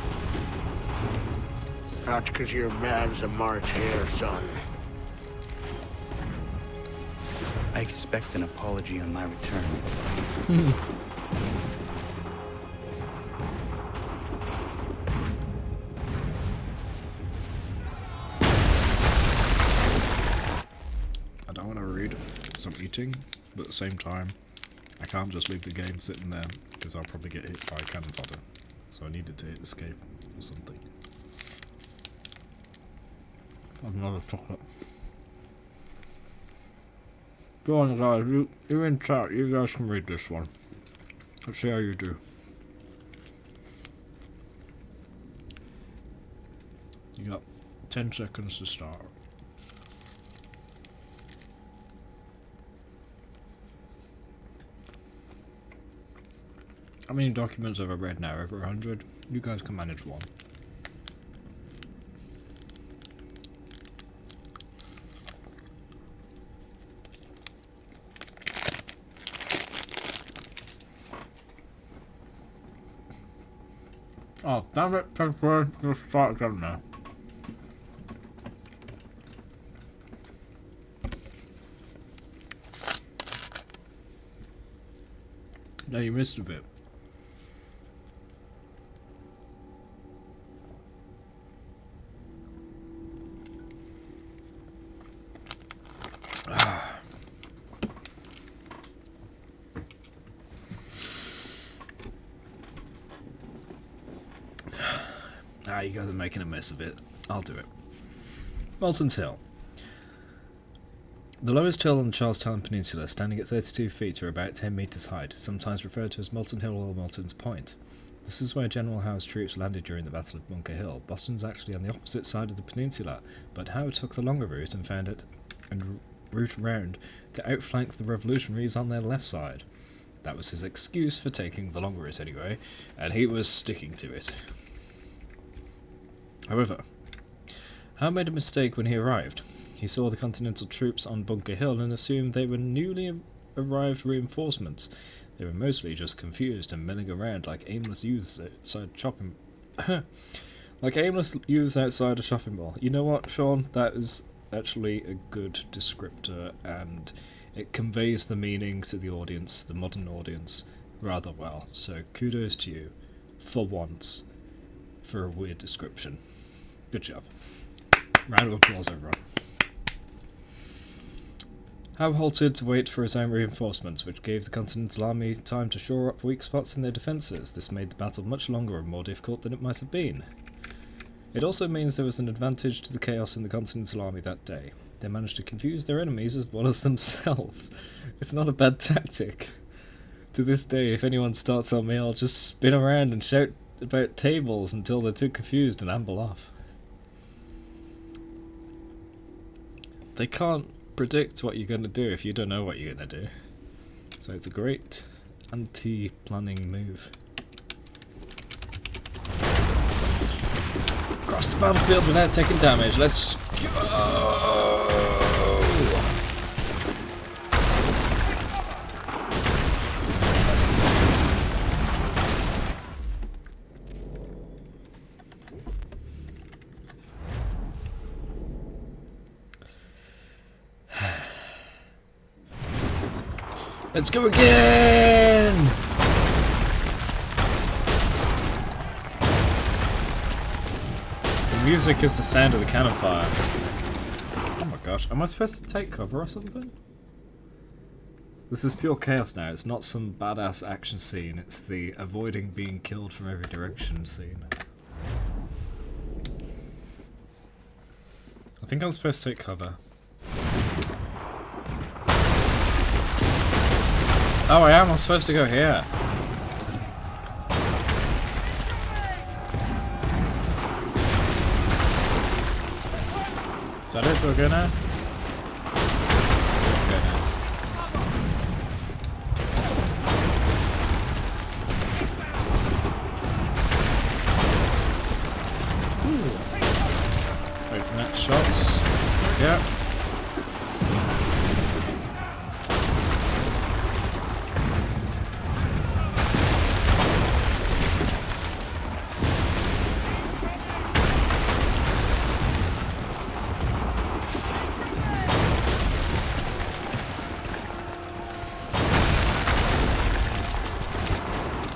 That's because you're mad as a March hare, son. I expect an apology on my return. I don't want to read because I'm eating, but at the same time, I can't just leave the game sitting there because I'll probably get hit by cannon fodder. So I needed to hit escape or something. Another chocolate. Go on, guys. You're in chat. You guys can read this one. Let's see how you do. You got 10 seconds to start. How many documents have I read now? Over 100? You guys can manage one. Oh, damn it, Pepper, let's start again now. No, you missed a bit. You guys are making a mess of it. I'll do it. Molten's Hill. The lowest hill on the Charlestown Peninsula, standing at 32 feet or about 10 metres height, is sometimes referred to as Molten Hill or Molten's Point. This is where General Howe's troops landed during the Battle of Bunker Hill. Boston's actually on the opposite side of the peninsula, but Howe took the longer route and found it and route round to outflank the revolutionaries on their left side. That was his excuse for taking the longer route anyway, and he was sticking to it. However, Howe made a mistake when he arrived. He saw the Continental troops on Bunker Hill and assumed they were newly arrived reinforcements. They were mostly just confused and milling around like aimless youths outside shopping. Like aimless youths outside a shopping mall. You know what, Sean? That is actually a good descriptor, and it conveys the meaning to the audience, the modern audience, rather well. So kudos to you, for once, for a weird description. Good job. Round of applause, everyone. Howe halted to wait for his own reinforcements, which gave the Continental Army time to shore up weak spots in their defences. This made the battle much longer and more difficult than it might have been. It also means there was an advantage to the chaos in the Continental Army that day. They managed to confuse their enemies as well as themselves. It's not a bad tactic. To this day, if anyone starts on me, I'll just spin around and shout about tables until they're too confused and amble off. They can't predict what you're going to do if you don't know what you're going to do. So it's a great anti-planning move. Cross the battlefield without taking damage. Let's go! Let's go again! The music is the sound of the cannon fire. Oh my gosh, am I supposed to take cover or something? This is pure chaos now, it's not some badass action scene, it's the avoiding being killed from every direction scene. I think I'm supposed to take cover. Oh, I am. I'm supposed to go here. that it? Do I go now? Go now. Wait for that. Shots. Yeah.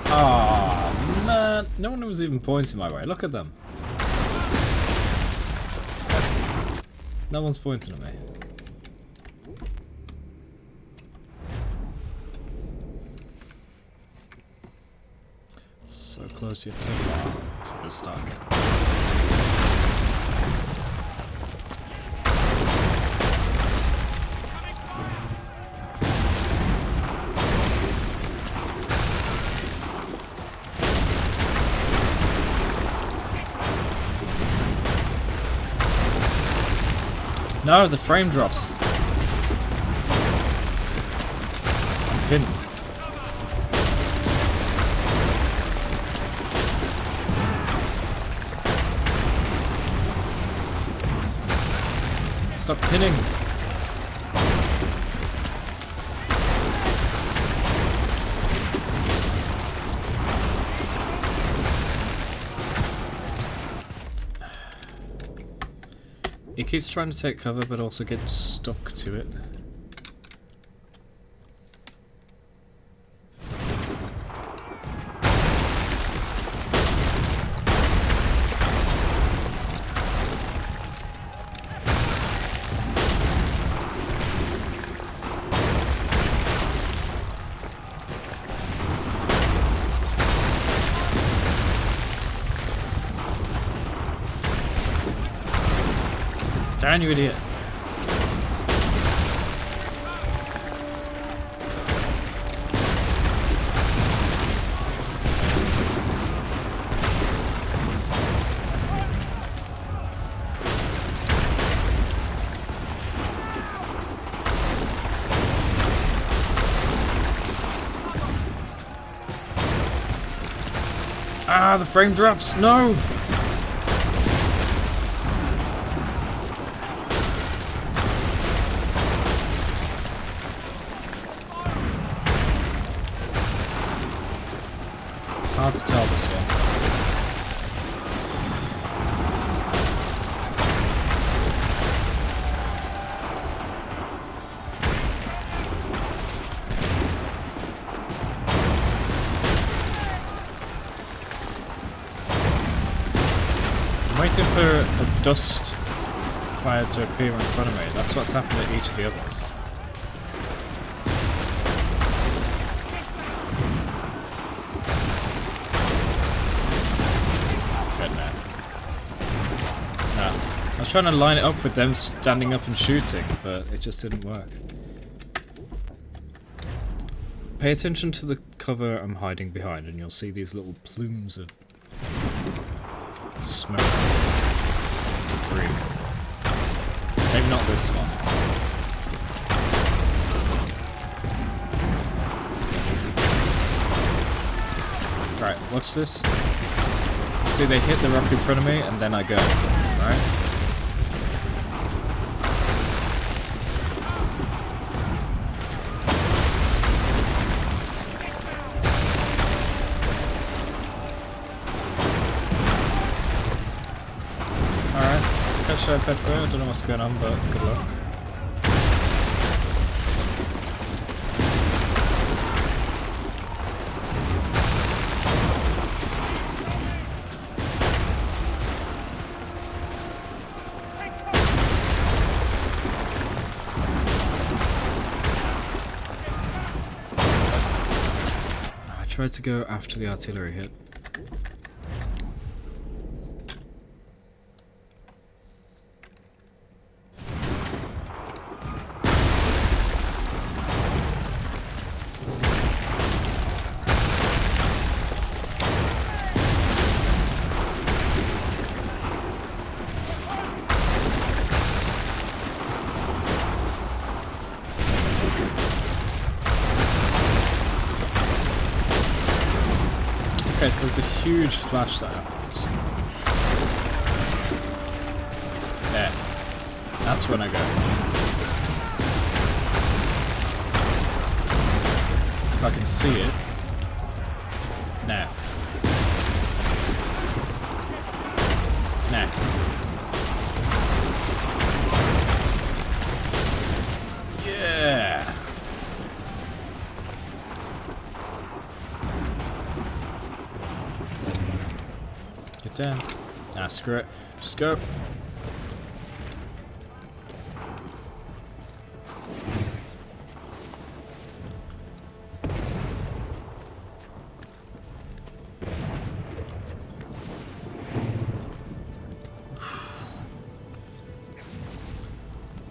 Oh man, no one was even pointing my way. Look at them. No one's pointing at me. So close yet so far. It's a good start again. No, the frame drops. I'm pinned. Stop pinning. He keeps trying to take cover, but also gets stuck to it. Down, you idiot. Ah, the frame drops. No. It's hard to tell this one. I'm waiting for a dust cloud to appear in front of me. That's what's happened at each of the others. I was trying to line it up with them standing up and shooting, but it just didn't work. Pay attention to the cover I'm hiding behind and you'll see these little plumes of smoke, debris. Maybe not this one. Right, watch this. See, they hit the rock in front of me and then I go, right? Catch Pepper, I don't know what's going on, but good luck. I tried to go after the artillery hit. Okay, so there's a huge flash that happens. There. That's when I go. If I can see it. Now. Now. Yeah. Get down. Ah, screw it. Just go.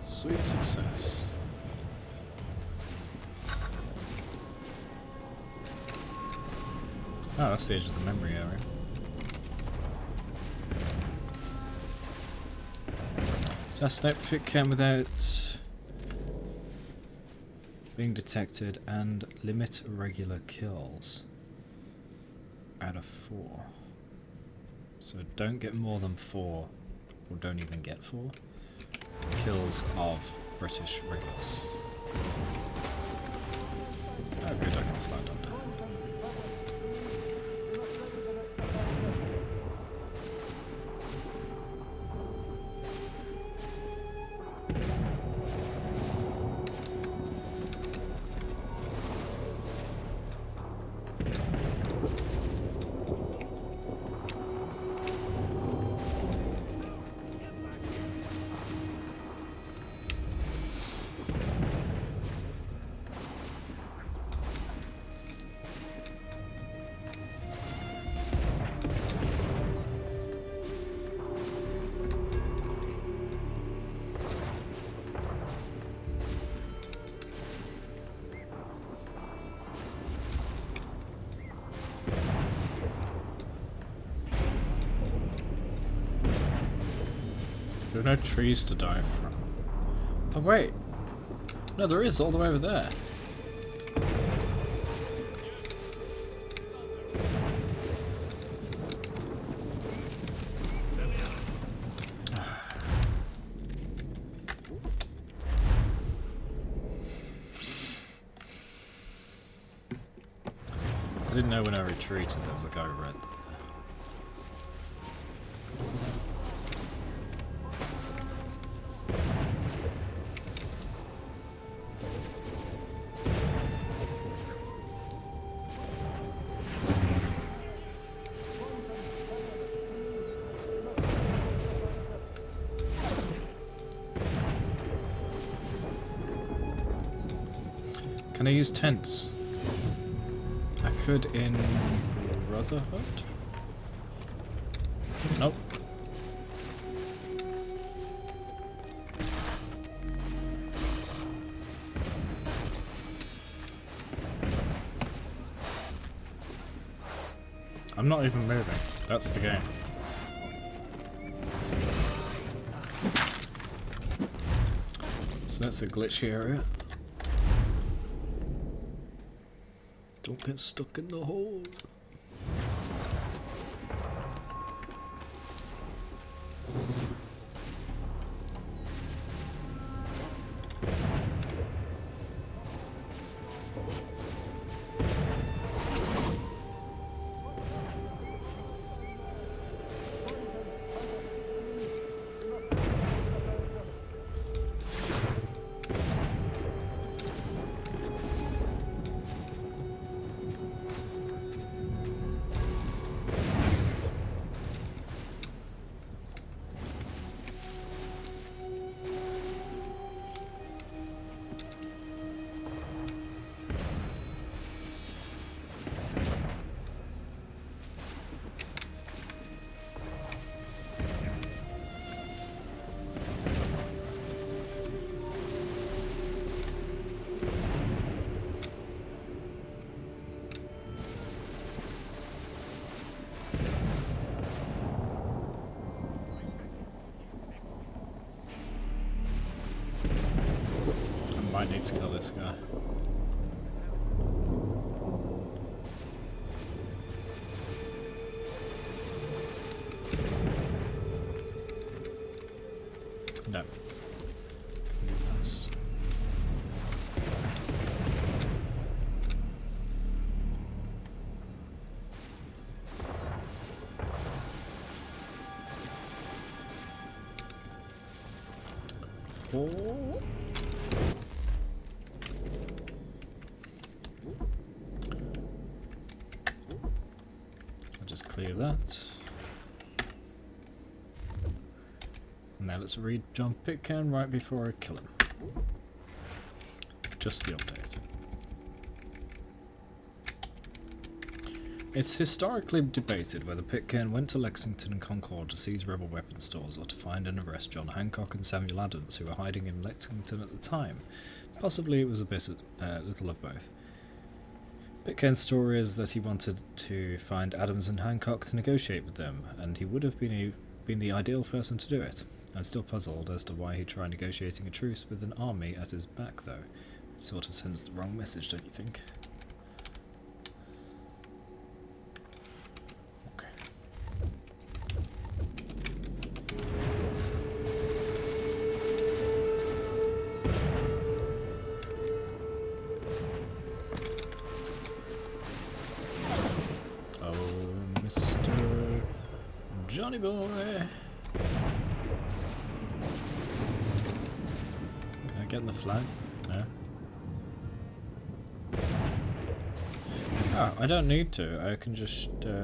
Sweet success. Oh, that's the edge of the memory area. Assassinate Pitcairn without being detected and limit regular kills out of 4. So don't get more than 4, or don't even get 4 kills of British regulars. Oh good, I can slide under. There are no trees to die from. Oh wait! No, there is all the way over there. I didn't know when I retreated there was a guy right there. Can I use tents? I could in Brotherhood? Nope. I'm not even moving. That's the game. So that's a glitchy area. Don't get stuck in the hole. Might need to kill this guy. Oh. I'll just clear that. Now let's read John Pitcairn right before I kill him. Just the update. It's historically debated whether Pitcairn went to Lexington and Concord to seize rebel weapons stores or to find and arrest John Hancock and Samuel Adams, who were hiding in Lexington at the time. Possibly it was a bit little of both. Pitcairn's story is that he wanted to find Adams and Hancock to negotiate with them, and he would have been the ideal person to do it. I'm still puzzled as to why he'd try negotiating a truce with an army at his back, though. It sort of sends the wrong message, don't you think? Okay. Oh, Mr. Johnny Boy! Can I get in the flag? No. Oh, I don't need to. I can just do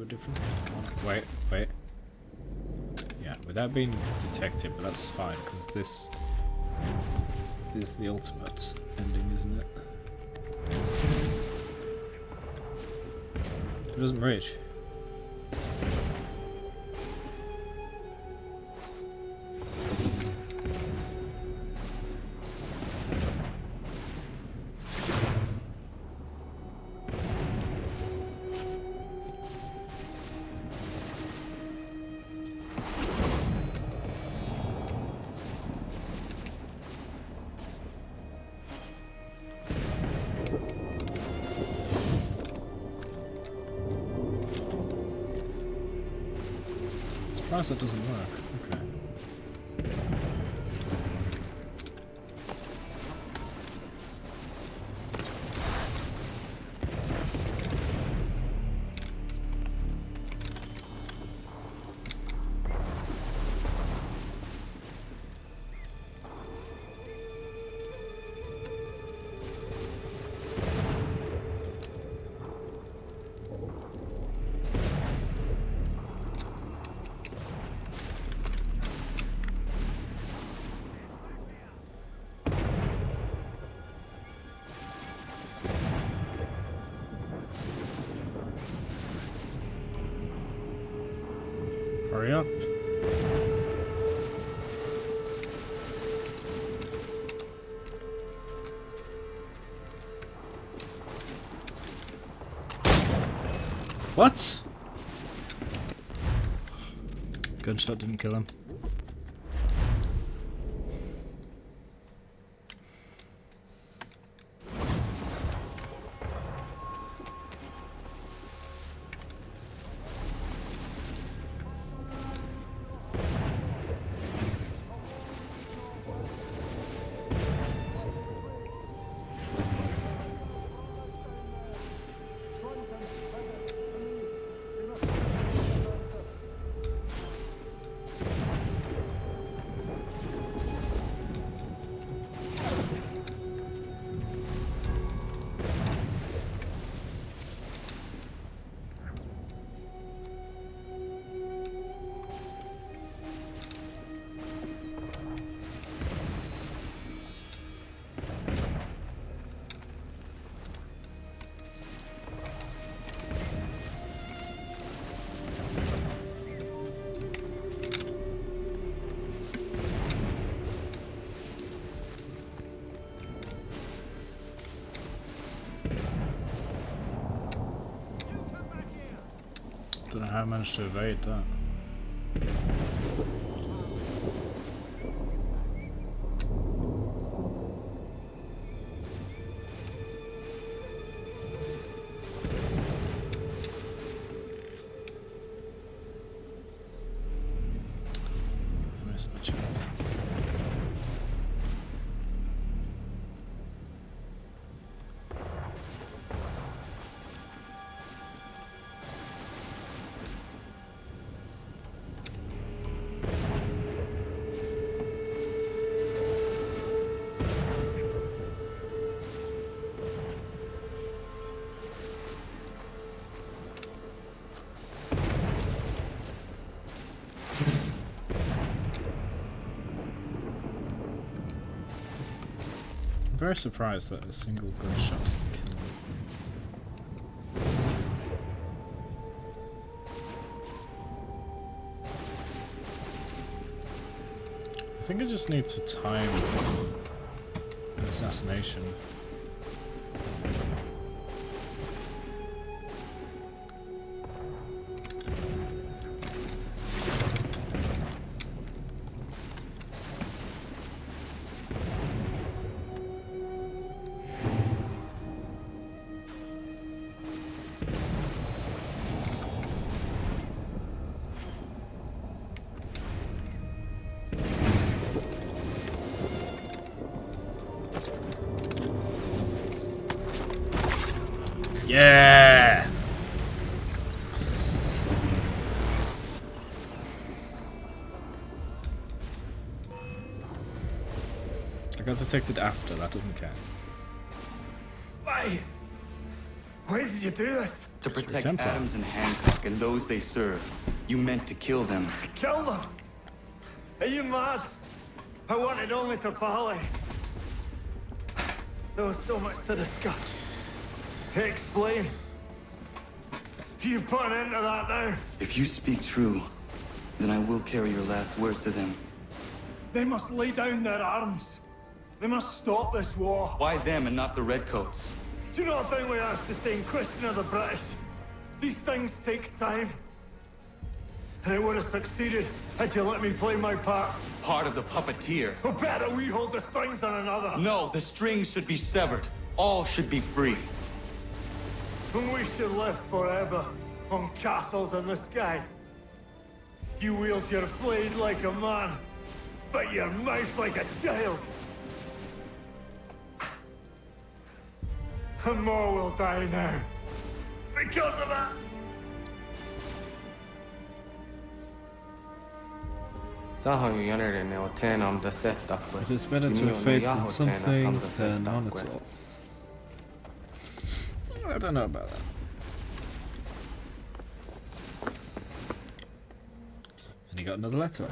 a different thing. Wait. Yeah, without being detected, but that's fine, because this is the ultimate ending, isn't it? It doesn't reach. Surprised that doesn't work. Okay. Hurry up. What? Gunshot didn't kill him. Don't know how I managed to evade that. I missed my chance. very surprised that a single gunshot doesn't kill him. I think I just need to time an assassination. Yeah! I got detected after, that doesn't count. Why? Why did you do this? To It's for protect Templar. Adams and Hancock and those they serve, you meant to kill them. Kill them? Are you mad? I wanted only to parley. There was so much to discuss. To explain. You put an end to that now. If you speak true, then I will carry your last words to them. They must lay down their arms. They must stop this war. Why them and not the Redcoats? Do you not think we asked the same question of the British? These things take time. And it would have succeeded had you let me play my part. Part of the puppeteer. Or better, we hold the strings than another. No, the strings should be severed. All should be free. And we should live forever on castles in the sky. You wield your blade like a man, but your mouth like a child. And more will die now. Because of that. It is better to have faith in something than none at all. I don't know about that. And you got another letter.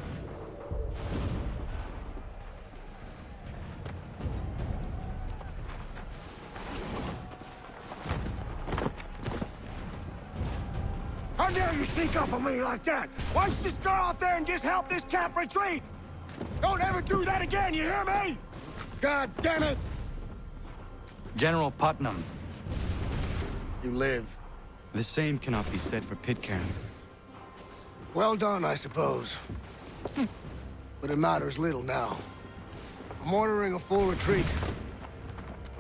How dare you sneak up on me like that? Why don't you just go out there and just help this camp retreat? Don't ever do that again, you hear me? God damn it! General Putnam. You live. The same cannot be said for Pitcairn. Well done, I suppose. But it matters little now. I'm ordering a full retreat.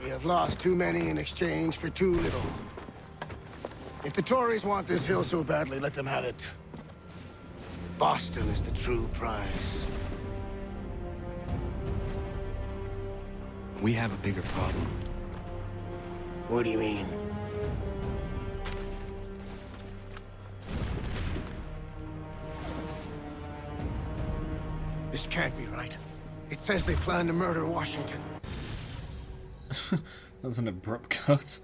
We have lost too many in exchange for too little. If the Tories want this hill so badly, let them have it. Boston is the true prize. We have a bigger problem. What do you mean? This can't be right. It says they plan to murder Washington. That was an abrupt cut.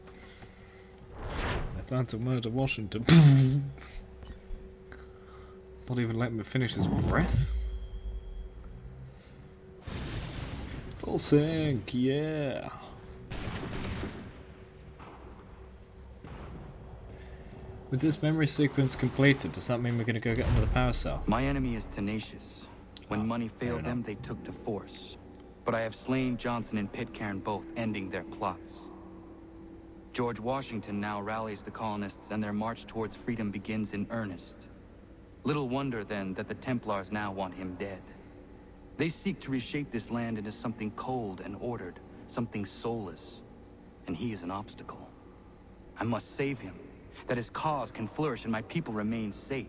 They plan to murder Washington. Not even letting me finish his breath. Full sync, yeah. With this memory sequence completed, does that mean we're going to go get another power cell? My enemy is tenacious. When money failed enough. them, they took to force. But I have slain Johnson and Pitcairn both, ending their plots. George Washington now rallies the colonists and their march towards freedom begins in earnest. Little wonder then that the Templars now want him dead. They seek to reshape this land into something cold and ordered, something soulless. And he is an obstacle. I must save him, that his cause can flourish and my people remain safe.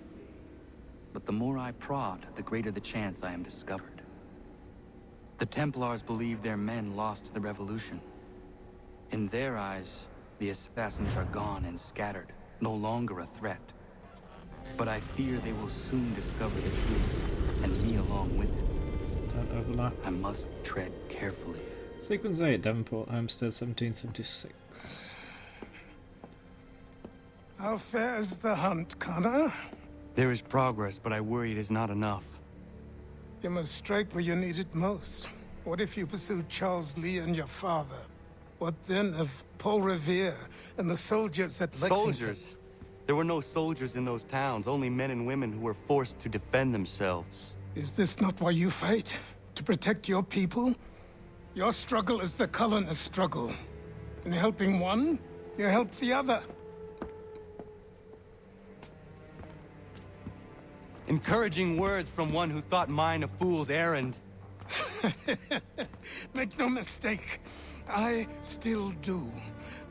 But the more I prod, the greater the chance I am discovered. The Templars believe their men lost the revolution. In their eyes, the assassins are gone and scattered, no longer a threat. But I fear they will soon discover the truth, and me along with it. Don't overlap. I must tread carefully. Sequence 8, Devonport, Homestead, 1776. How fares the hunt, Connor? There is progress, but I worry it is not enough. You must strike where you need it most. What if you pursued Charles Lee and your father? What then of Paul Revere and the soldiers at Lexington? Soldiers? There were no soldiers in those towns, only men and women who were forced to defend themselves. Is this not why you fight? To protect your people? Your struggle is the colonist struggle. In helping one, you help the other. Encouraging words from one who thought mine a fool's errand. Make no mistake, I still do.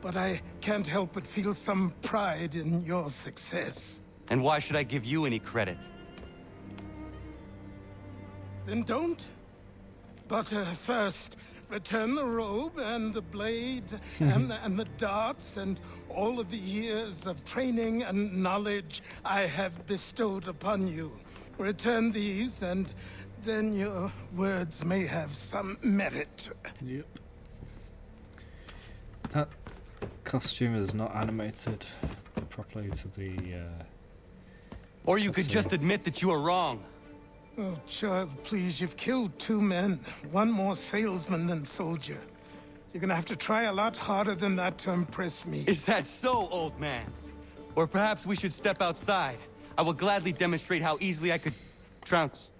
But I can't help but feel some pride in your success. And why should I give you any credit? Then don't. But first, return the robe and the blade and the darts and all of the years of training and knowledge I have bestowed upon you. Return these, and then your words may have some merit. Yep. That costume is not animated properly to the. Or you could just admit that you are wrong. Oh, child, please, you've killed 2 men. One more salesman than soldier. You're gonna have to try a lot harder than that to impress me. Is that so, old man? Or perhaps we should step outside. I will gladly demonstrate how easily I could trounce.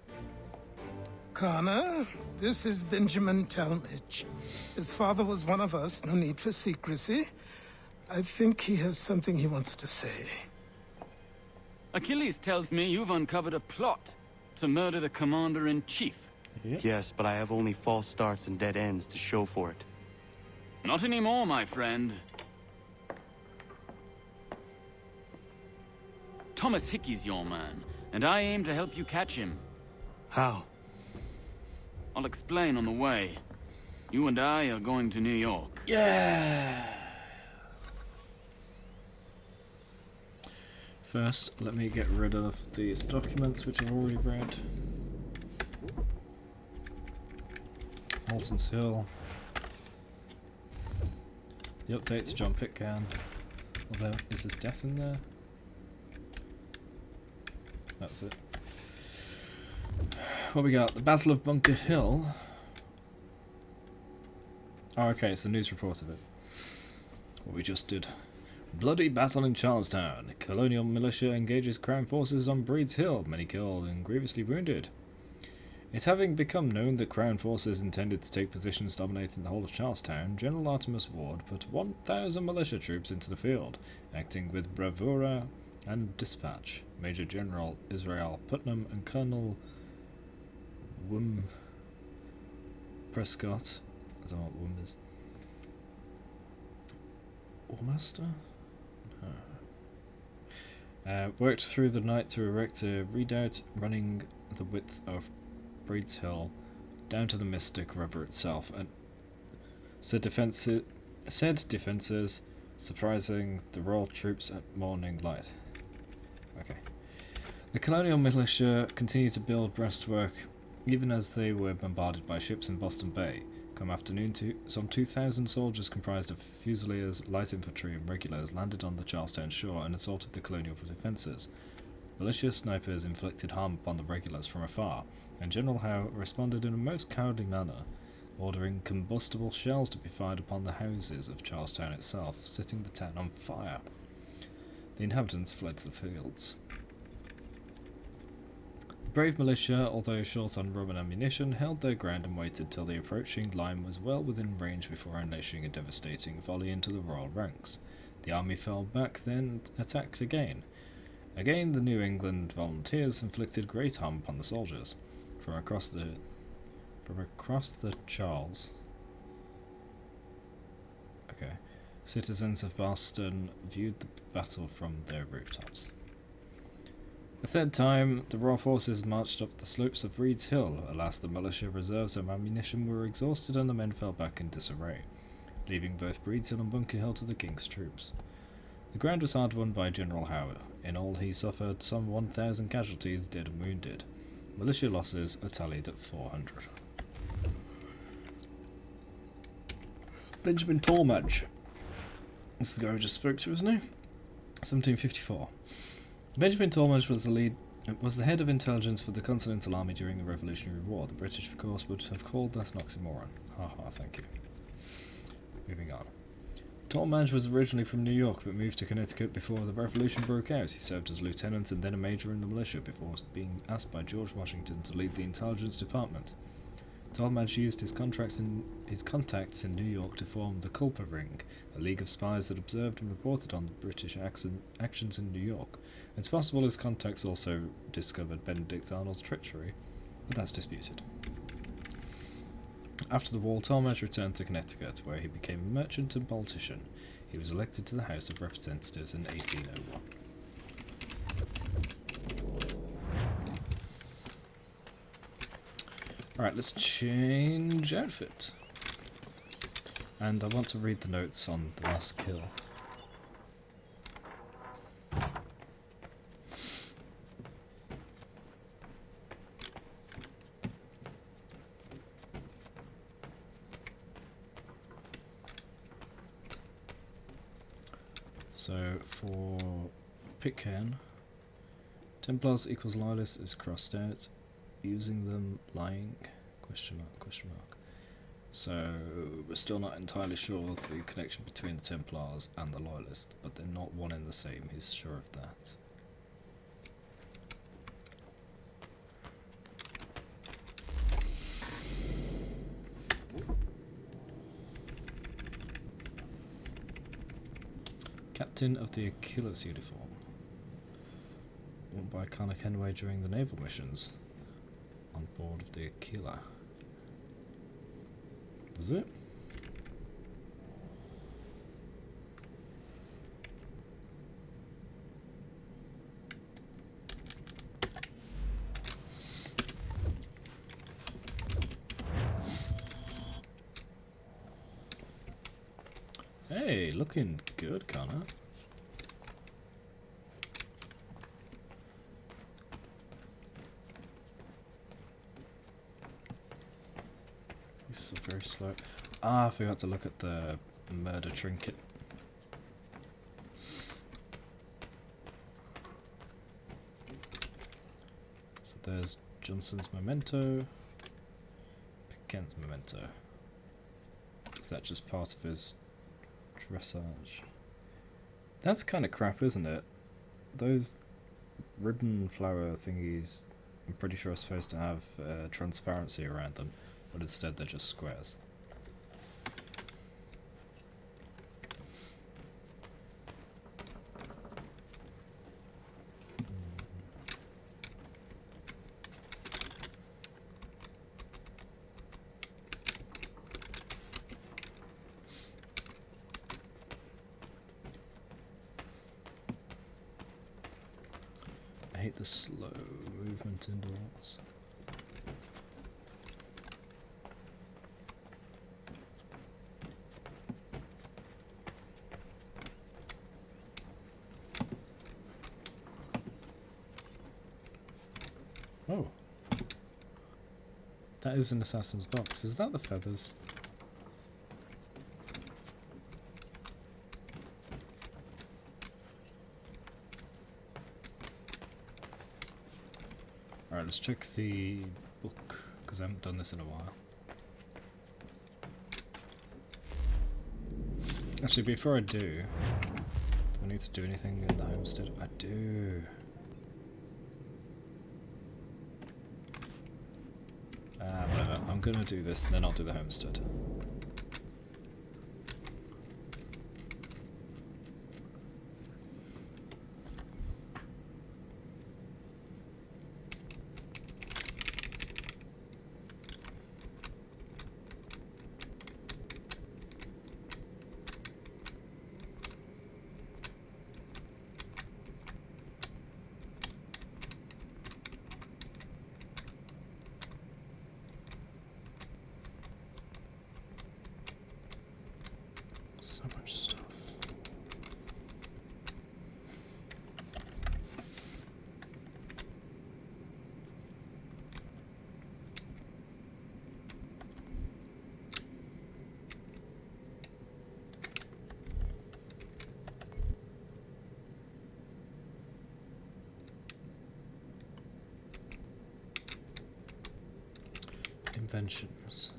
Connor, this is Benjamin Talmadge. His father was one of us, no need for secrecy. I think he has something he wants to say. Achilles tells me you've uncovered a plot to murder the commander-in-chief. Yep. Yes, but I have only false starts and dead ends to show for it. Not anymore, my friend. Thomas Hickey's your man, and I aim to help you catch him. How? I'll explain on the way. You and I are going to New York. Yeah. First, let me get rid of these documents which I've already read. Halton's Hill. The updates, John Pitcairn. Although, is his death in there? That's it. What we got? The Battle of Bunker Hill. Oh, okay, it's the news report of it. What we just did. Bloody battle in Charlestown. Colonial militia engages Crown forces on Breed's Hill. Many killed and grievously wounded. It having become known that Crown forces intended to take positions dominating the whole of Charlestown, General Artemus Ward put 1,000 militia troops into the field, acting with bravura and dispatch. Major General Israel Putnam and Colonel Prescott, I don't know what Wum is. Warmaster? Worked through the night to erect a redoubt running the width of Breed's Hill down to the Mystic River itself, and said defences surprising the royal troops at morning light. Okay. The colonial militia continued to build breastwork even as they were bombarded by ships in Boston Bay. Come afternoon, some 2,000 soldiers comprised of fusiliers, light infantry and regulars landed on the Charlestown shore and assaulted the colonial defences. Militia snipers inflicted harm upon the regulars from afar, and General Howe responded in a most cowardly manner, ordering combustible shells to be fired upon the houses of Charlestown itself, setting the town on fire. The inhabitants fled to the fields. The brave militia, although short on rum and ammunition, held their ground and waited till the approaching line was well within range before unleashing a devastating volley into the royal ranks. The army fell back, then attacked again. Again, the New England volunteers inflicted great harm upon the soldiers. From across the Charles. Okay. Citizens of Boston viewed the battle from their rooftops. A third time, the raw forces marched up the slopes of Reed's Hill. Alas, the militia reserves and ammunition were exhausted and the men fell back in disarray, leaving both Breed's Hill and Bunker Hill to the King's troops. The ground was hard won by General Howe. In all, he suffered some 1,000 casualties, dead and wounded. Militia losses are tallied at 400. Benjamin Talmadge. This is the guy we just spoke to, isn't he? 1754. Benjamin Talmadge was the It was the head of intelligence for the Continental Army during the Revolutionary War. The British, of course, would have called that an oxymoron. Haha, thank you. Moving on. Talmadge was originally from New York, but moved to Connecticut before the Revolution broke out. He served as lieutenant and then a major in the militia before being asked by George Washington to lead the intelligence department. Talmadge used his contacts in New York to form the Culper Ring, a league of spies that observed and reported on the British actions in New York. It's possible his contacts also discovered Benedict Arnold's treachery, but that's disputed. After the war, Talmadge returned to Connecticut, where he became a merchant and politician. He was elected to the House of Representatives in 1801. Alright, let's change outfit. And I want to read the notes on the last kill. So for Pitcairn, Templars equals Loyalists is crossed out. Using them, lying, question mark, question mark. So we're still not entirely sure of the connection between the Templars and the Loyalists, but they're not one and the same, he's sure of that. Captain of the Achilles uniform. Worn by Connor Kenway during the naval missions. On board of the Aquila. Was it? Hey, looking good, Connor. He's still very slow. Ah, I forgot to look at the murder trinket. So there's Johnson's memento, Pitcairn's memento. Is that just part of his dressage? That's kind of crap, isn't it? Those ribbon flower thingies, I'm pretty sure are supposed to have transparency around them, but instead they're just squares. I hate the slow movement indoors. Oh. That is an assassin's box. Is that the feathers? Alright, let's check the book, because I haven't done this in a while. Actually, before I do I need to do anything in the homestead? I do. Whatever. I'm gonna do this, and then I'll do the homestead. So much stuff. inventions.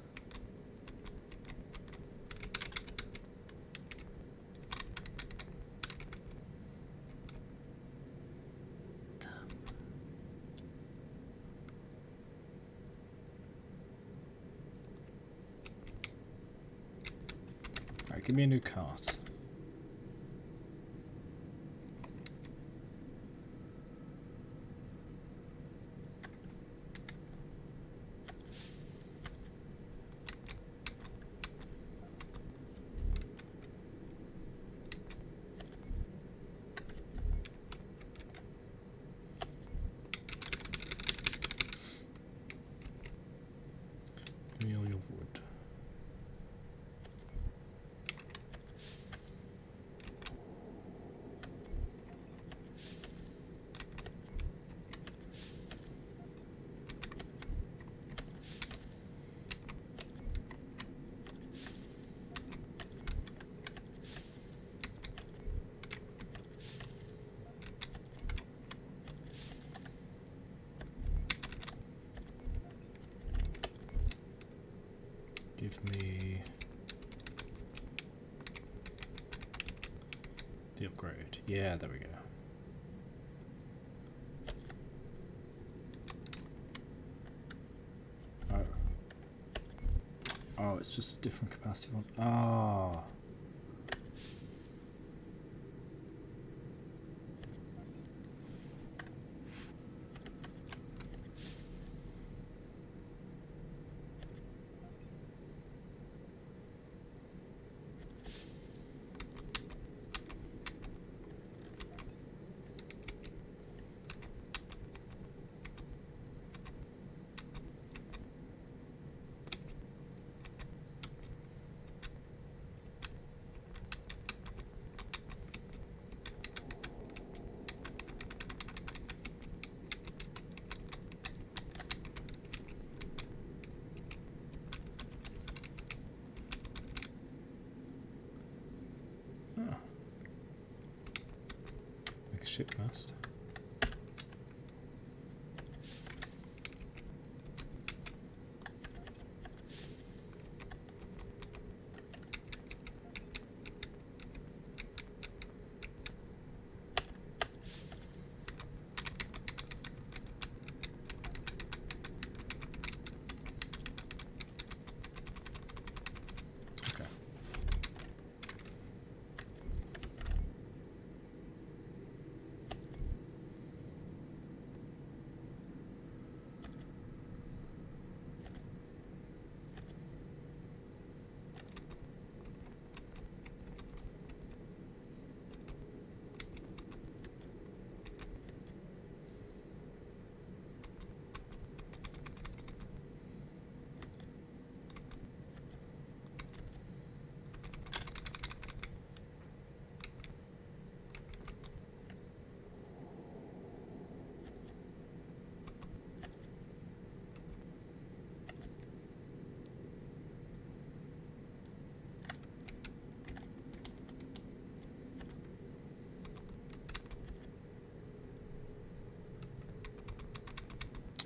Alright, give me a new cart. Give me all your wood. Give me the upgrade. Yeah, there we go. Oh. Oh, it's just a different capacity one. Ah. Make a shipmast. Okay.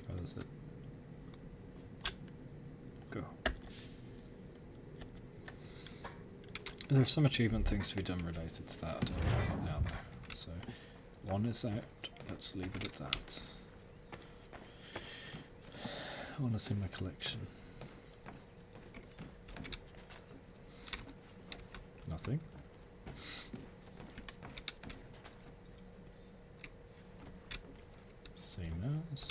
Oh, that's it. Go. There's some achievement things to be done related to that. I don't know what they are though. So, one is out. Let's leave it at that. I want to see my collection. Nothing. Same as.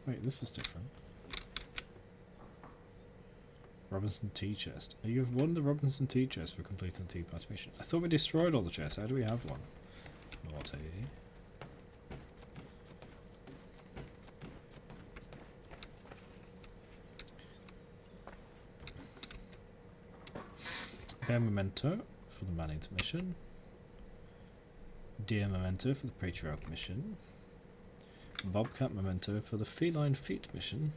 Wait, this is different. Robinson tea chest. Oh, you have won the Robinson tea chest for completing the tea party mission. I thought we destroyed all the chests. How do we have one? Naughty. Bear memento for the man-eater mission. Deer memento for the patriarch mission. Bobcat memento for the feline feet mission.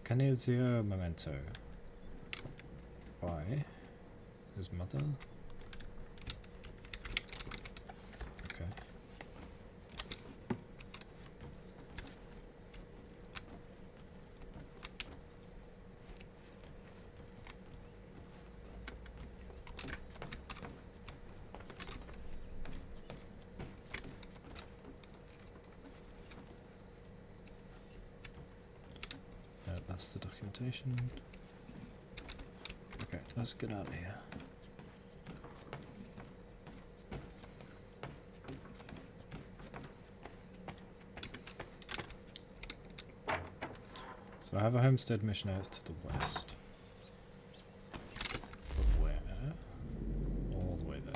Canizio memento. Why? His mother. That's the documentation. Okay, let's get out of here. So I have a homestead mission out to the west. But where? All the way there.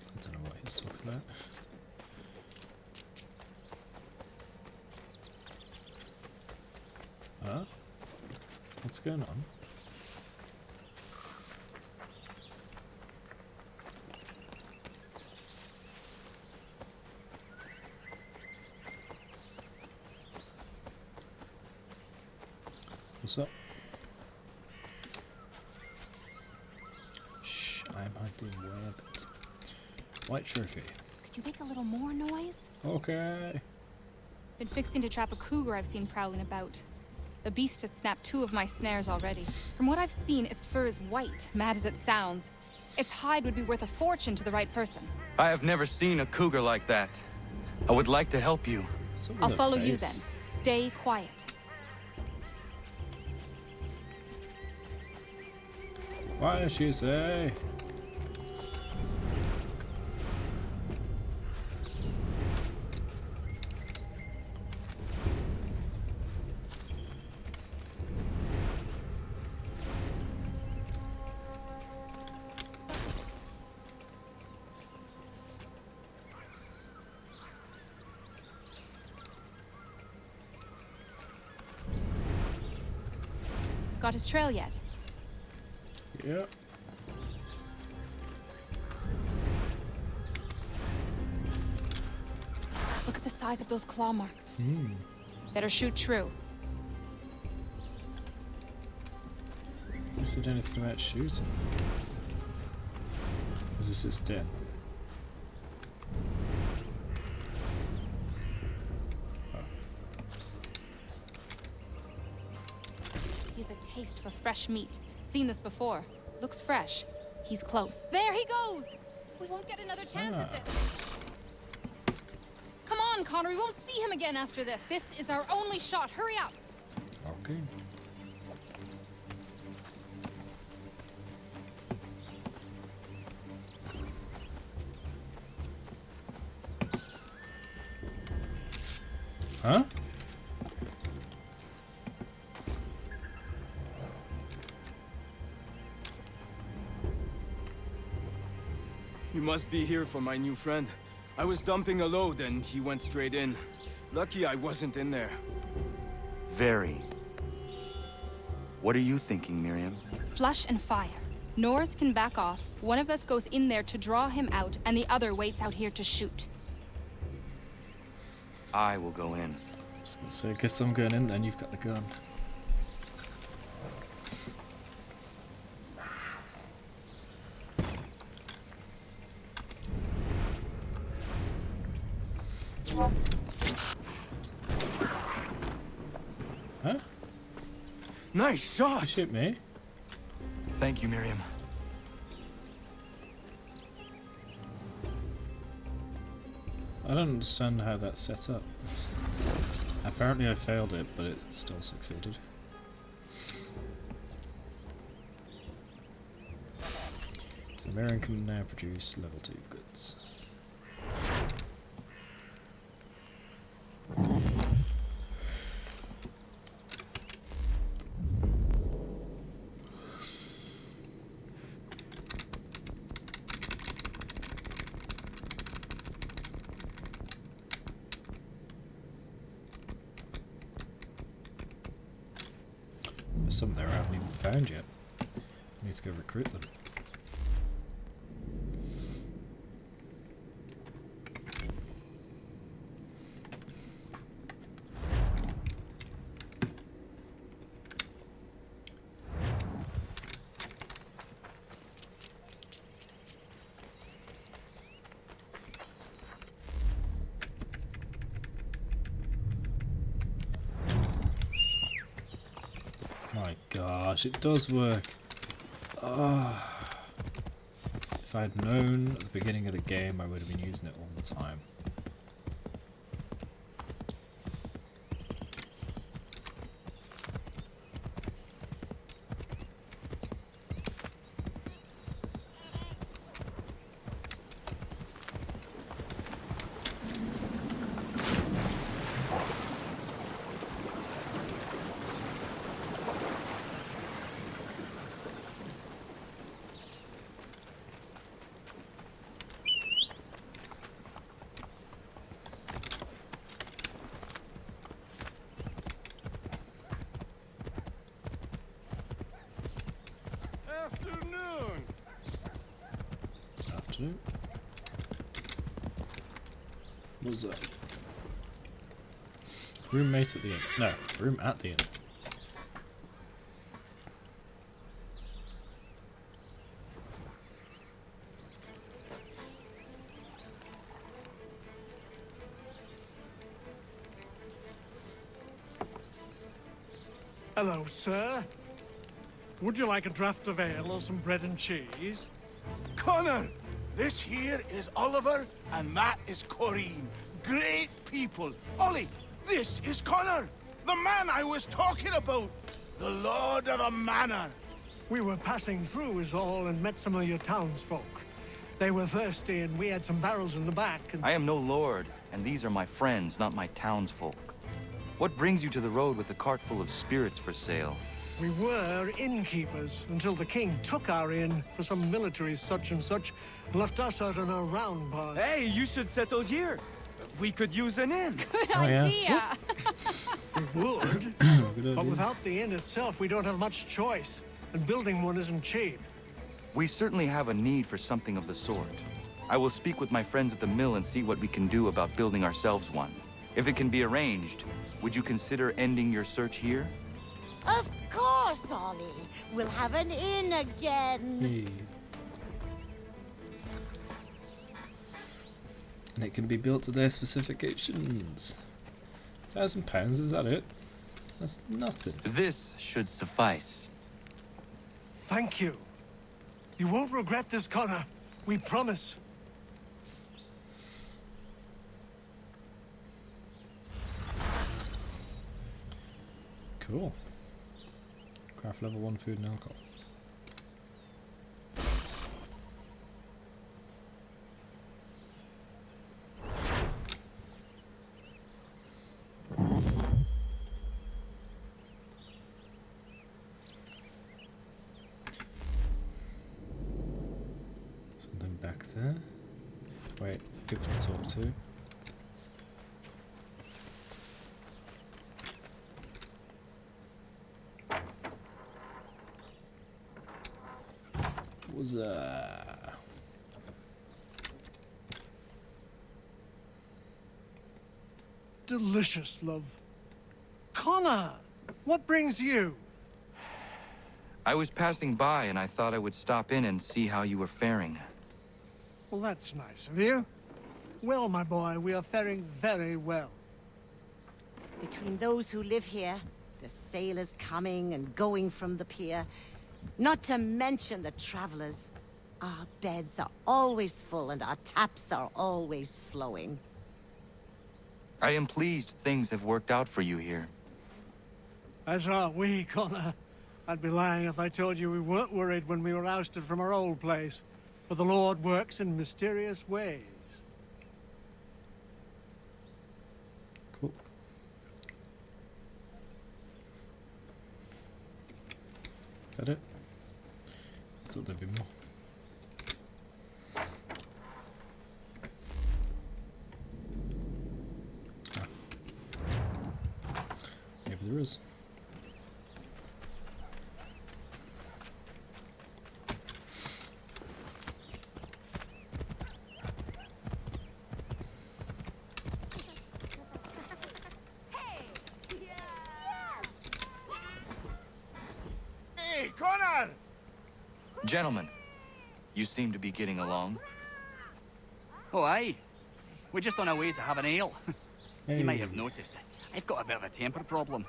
I don't know what he's talking about. Huh? What's going on? What's up? Shh, I'm hunting rabbit. White trophy. Could you make a little more noise? Okay. Been fixing to trap a cougar I've seen prowling about. The beast has snapped 2 of my snares already. From what I've seen, its fur is white, mad as it sounds. Its hide would be worth a fortune to the right person. I have never seen a cougar like that. I would like to help you. What's up with I'll her follow you then. face? Stay quiet. Why she say? Got his trail yet? Yeah. Look at the size of those claw marks. Hmm. Better shoot true. Who said anything about shooting? Is this its den? He has a taste for fresh meat. Seen this before. Looks fresh. He's close. There he goes! We won't get another chance at this. Come on, Connor. We won't see him again after this. This is our only shot. Hurry up. Okay. Huh? You must be here for my new friend. I was dumping a load and he went straight in. Lucky I wasn't in there. Very. What are you thinking, Miriam? Flush and fire. Norris can back off. One of us goes in there to draw him out, and the other waits out here to shoot. I will go in. Just gonna say, guess I'm going in then, you've got the gun. Huh? Nice You shot! shoot me? Thank you, Miriam. I don't understand how that's set up. Apparently I failed it, but it still succeeded. So Marion can now produce level 2 goods. some there I haven't even found yet. I need to go recruit them. My gosh, it does work. Oh. If I had known at the beginning of the game, I would have been using it all the time. Afternoon. Afternoon. What's that? Roommate at the inn. No, room at the inn. Hello, sir. Would you like a draught of ale or some bread and cheese? Connor, this here is Oliver, and that is Corinne. Great people. Ollie, this is Connor, the man I was talking about. The Lord of a Manor. We were passing through is all and met some of your townsfolk. They were thirsty and we had some barrels in the back and... I am no lord, and these are my friends, not my townsfolk. What brings you to the road with a cart full of spirits for sale? We were innkeepers until the king took our inn for some military such and such, left us out on a round bar. Hey, you should settle here. We could use an inn. Good Oh, yeah. idea. We would, Good but idea. without the inn itself, we don't have much choice, and building one isn't cheap. We certainly have a need for something of the sort. I will speak with my friends at the mill and see what we can do about building ourselves one. If it can be arranged, would you consider ending your search here? Of course, Ollie. We'll have an inn again. Hey. And it can be built to their specifications. £1,000, is that it? That's nothing. This should suffice. Thank you. You won't regret this, Connor. We promise. Cool. Craft level 1 food and alcohol. Something back there. Wait, people to talk to. What was that? Delicious, love. Connor, what brings you? I was passing by and I thought I would stop in and see how you were faring. Well, that's nice of you. Well, my boy, we are faring very well. Between those who live here, the sailors coming and going from the pier, not to mention the travelers, our beds are always full and our taps are always flowing. I am pleased things have worked out for you here. As are we, Connor. I'd be lying if I told you we weren't worried when we were ousted from our old place. But the Lord works in mysterious ways. Cool. Is that it? I thought there'd be more. Ah. Maybe there is. Connor! Gentlemen, you seem to be getting along. Oh, aye. We're just on our way to have an ale. Hey. You might have noticed, I've got a bit of a temper problem.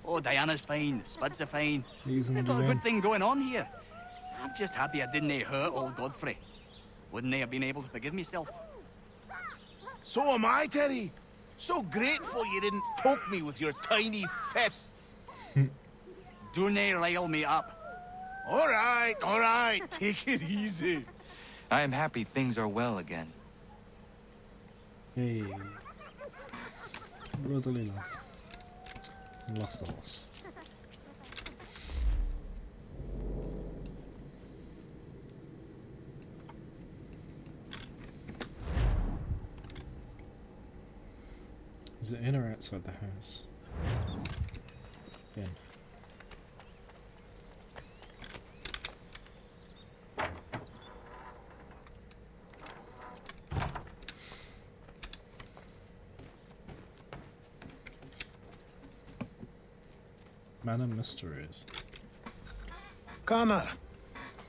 Oh, Diana's fine, Spuds are fine. Using We've the got a rain. good thing going on here. I'm just happy I didn't hurt old Godfrey. Wouldn't I have been able to forgive myself? So am I, Terry. So grateful you didn't poke me with your tiny fists. Don't rile me up. All right. Take it easy. I am happy things are well again. Hey. Brotherly love. Lost the loss. Is it in or outside the house? In. Man of mysteries. Connor,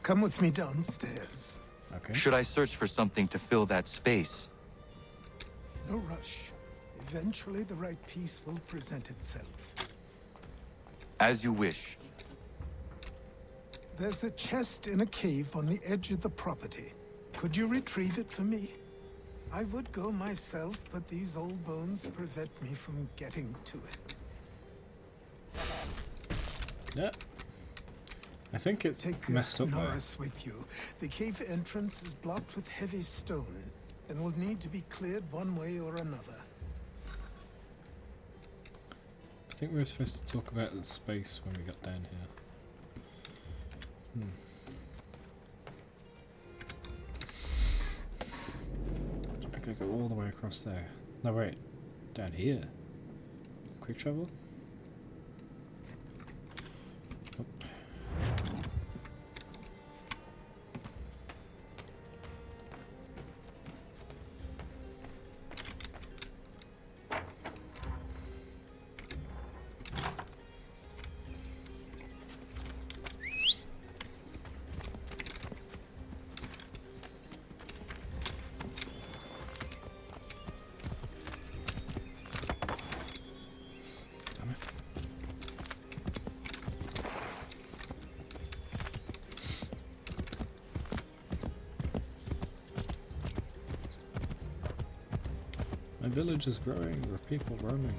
come with me downstairs. Okay. Should I search for something to fill that space? No rush. Eventually, the right piece will present itself. As you wish. There's a chest in a cave on the edge of the property. Could you retrieve it for me? I would go myself, but these old bones prevent me from getting to it. Yeah. I think it's Take messed up there. Norris with you. The cave entrance is blocked with heavy stone and will need to be cleared one way or another. I think we were supposed to talk about the space when we got down here. I gotta go all the way across there. No, wait. Down here. Quick travel? Nope. My village is growing, there are people roaming.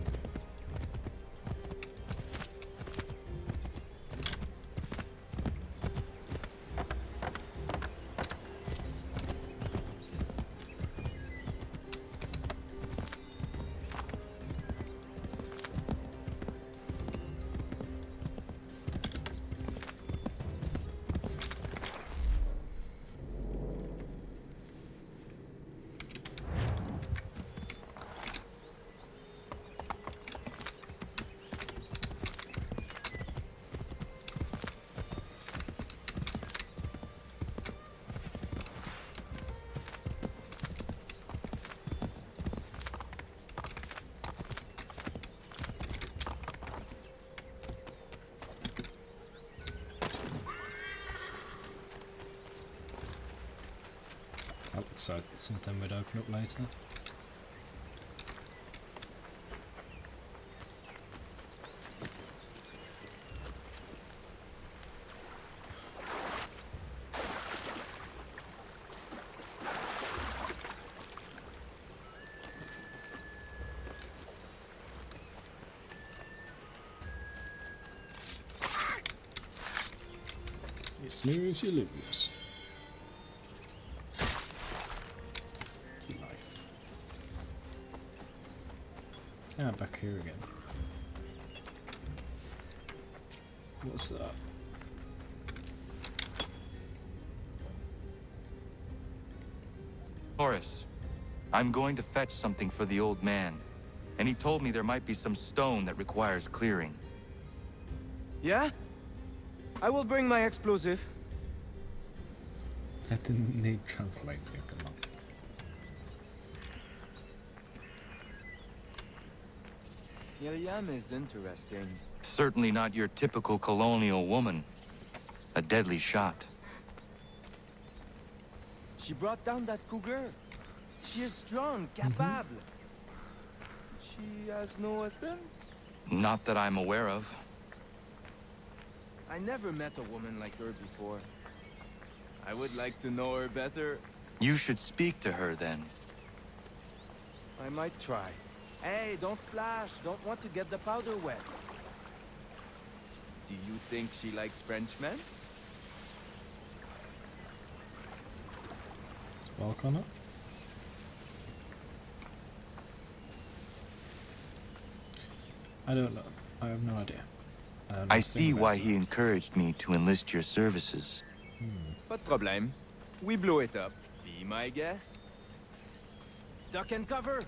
That looks like something would open up later. You snooze, you lose. Life. Ah, back here again. What's that? Horace, I'm going to fetch something for the old man. And he told me there might be some stone that requires clearing. Yeah? I will bring my explosive. That didn't need translating, come on. Miriam is interesting. Certainly not your typical colonial woman. A deadly shot. She brought down that cougar. She is strong, capable. She has no husband? Not that I'm aware of. I never met a woman like her before. I would like to know her better. You should speak to her then. I might try. Hey, don't splash. Don't want to get the powder wet. Do you think she likes Frenchmen? Well, Connor? I don't know. I have no idea. I see why he encouraged me to enlist your services. Pas de problème. We blow it up. Be my guest. Duck and cover.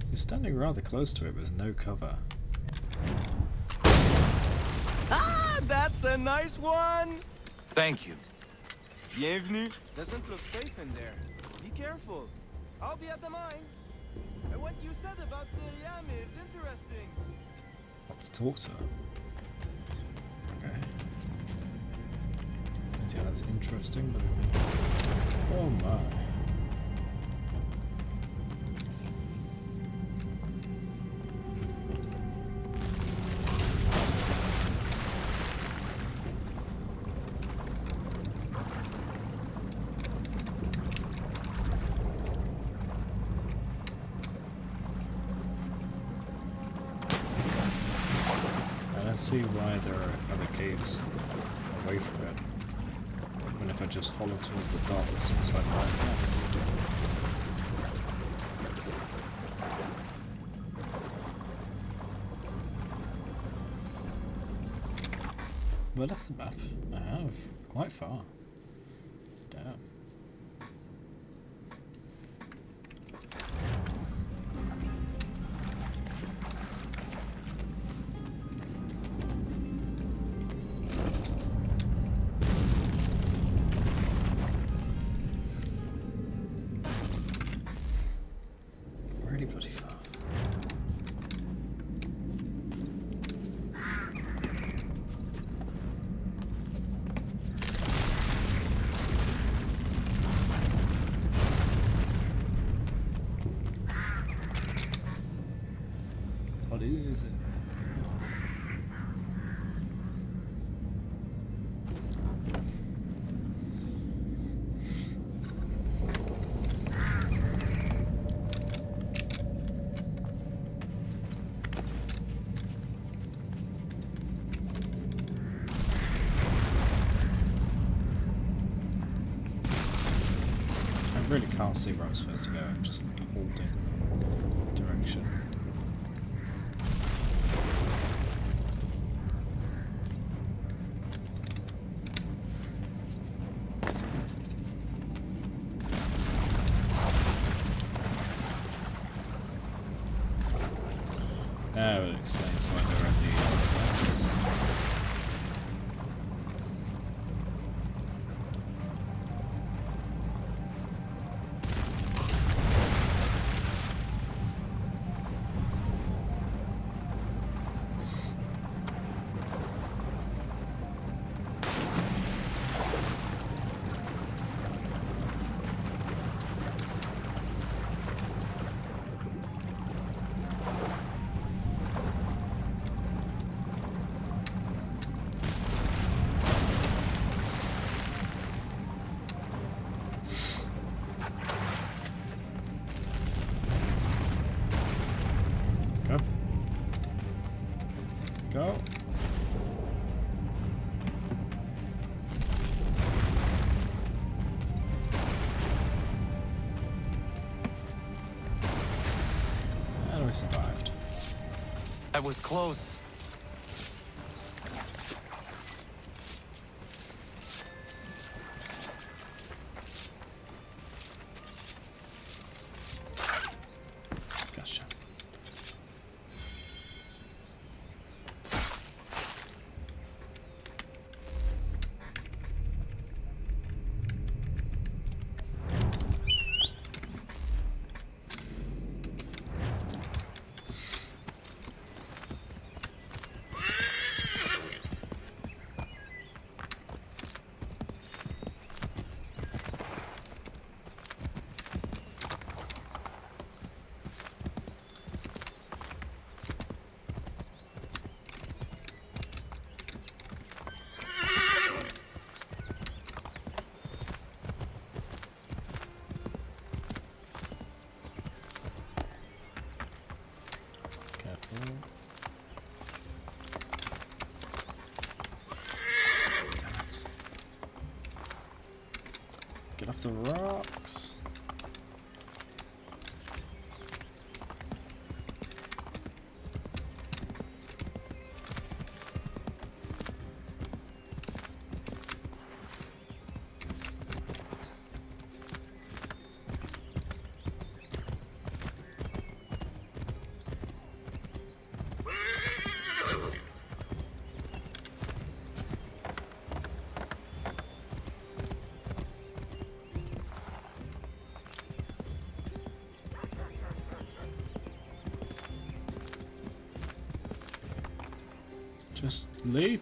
He's standing rather close to it with no cover. Ah, that's a nice one! Thank you. Bienvenue. Doesn't look safe in there. Be careful. I'll be at the mine. And what you said about Miriam is interesting. Let's talk to her. Okay. Don't see how that's interesting, but okay. Oh my. I see why there are other caves away from it. When if I just follow towards the dot, it seems like right path. Have I left the map? I have. Quite far. Damn. Really bloody far. What is it? I really can't see where I'm supposed to go. I'm just holding direction. Now it explains why there are the lights. Go. Go. And we survived. I was close. Gotcha. Get off the rocks. Just leap.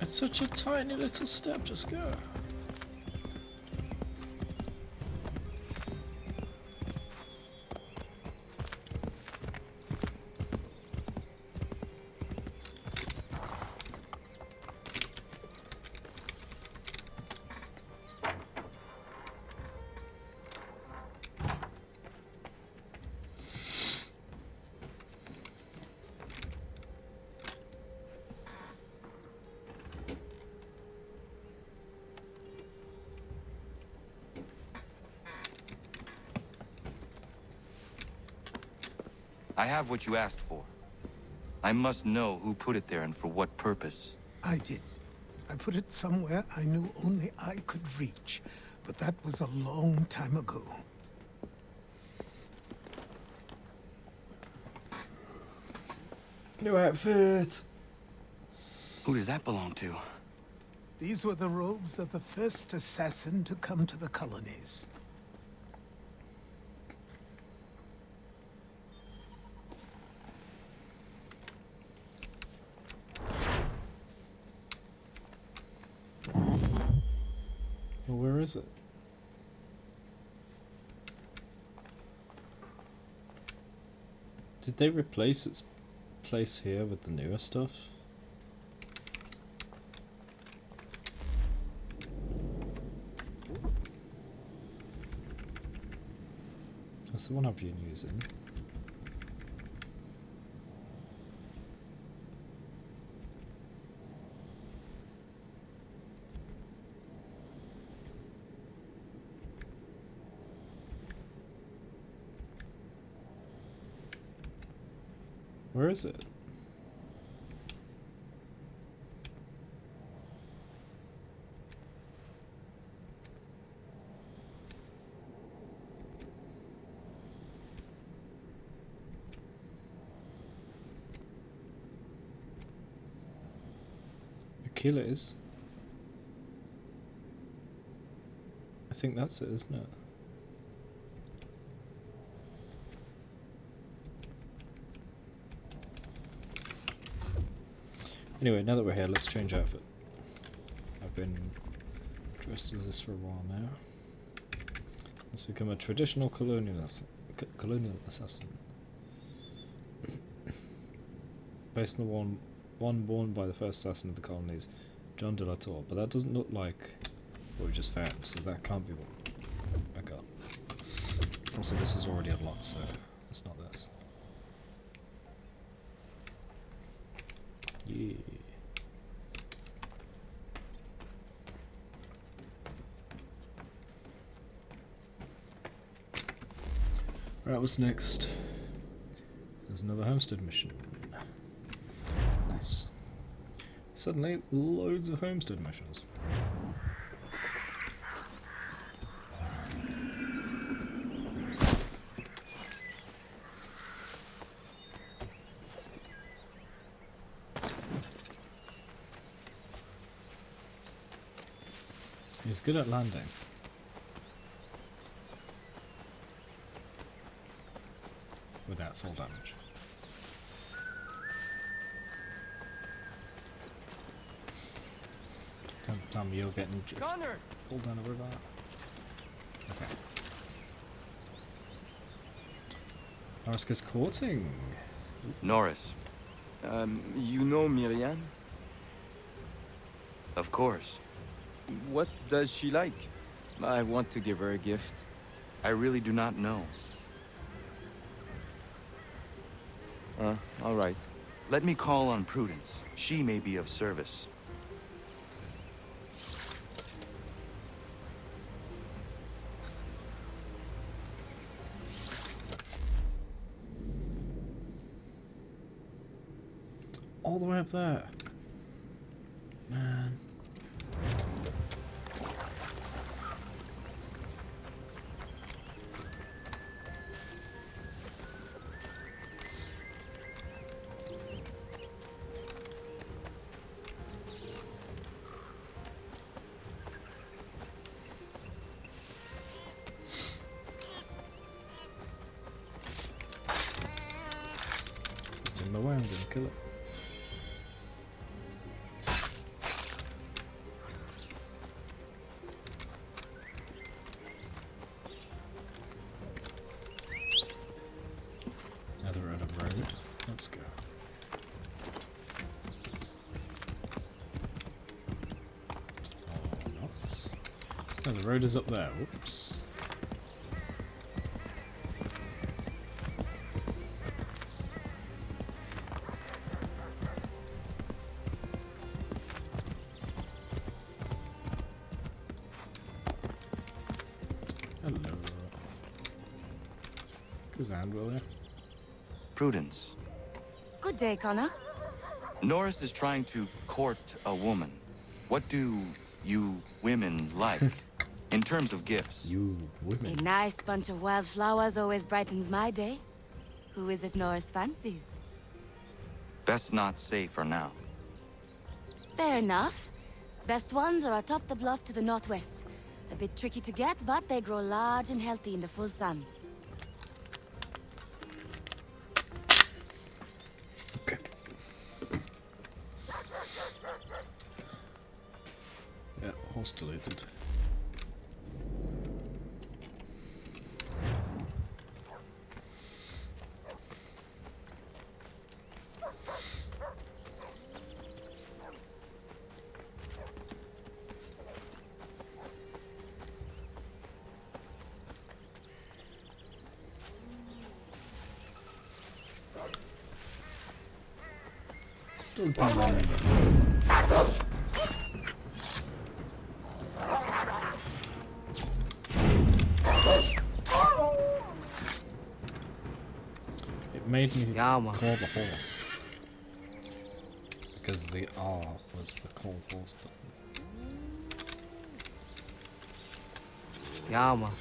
It's such a tiny little step, just go. I have what you asked for. I must know who put it there and for what purpose. I did. I put it somewhere I knew only I could reach, but that was a long time ago. New outfit. Who does that belong to? These were the robes of the first assassin to come to the colonies. Well, where is it? Did they replace its place here with the newer stuff? That's the one I've been using. Where is it? Achilles? I think that's it, isn't it? Anyway, now that we're here, let's change outfit. I've been dressed as this for a while now. Let's become a traditional colonial assassin. Based on the one born by the first assassin of the colonies, John de la Tour. But that doesn't look like what we just found, so that can't be what I got. Also, this was already unlocked, so it's not this. Yeah. Alright, what's next? There's another homestead mission. Nice. Suddenly, loads of homestead missions. He's good at landing. Without full damage. Don't tell me you're getting pulled down the river. Okay. Norris courting. Norris. You know Miriam? Of course. What does she like? I want to give her a gift. I really do not know. All right. Let me call on Prudence. She may be of service. all the way up there. Man. It's in the way, I'm gonna kill it. Another out of road. Let's go. Or not. No, the road is up there. Whoops. Hello. Is Anvil there? Prudence. Good day, Connor. Norris is trying to court a woman. What do you women like? In terms of gifts. You women. A nice bunch of wildflowers always brightens my day. Who is it Norris fancies? Best not say for now. Fair enough. Best ones are atop the bluff to the northwest. A bit tricky to get, but they grow large and healthy in the full sun. Okay. Yeah, horse deleted. Don't do that. It made me call the horse. Because the R was the call horse button. Yama.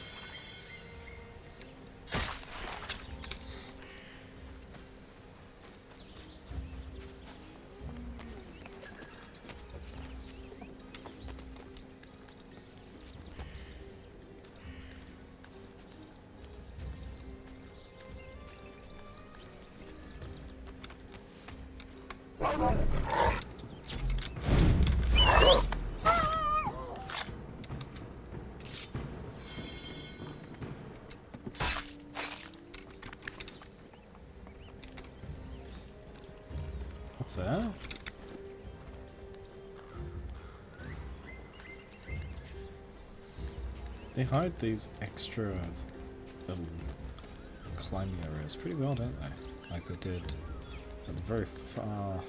Up there. They hide these extra little climbing areas pretty well, don't they? Like they did at the very far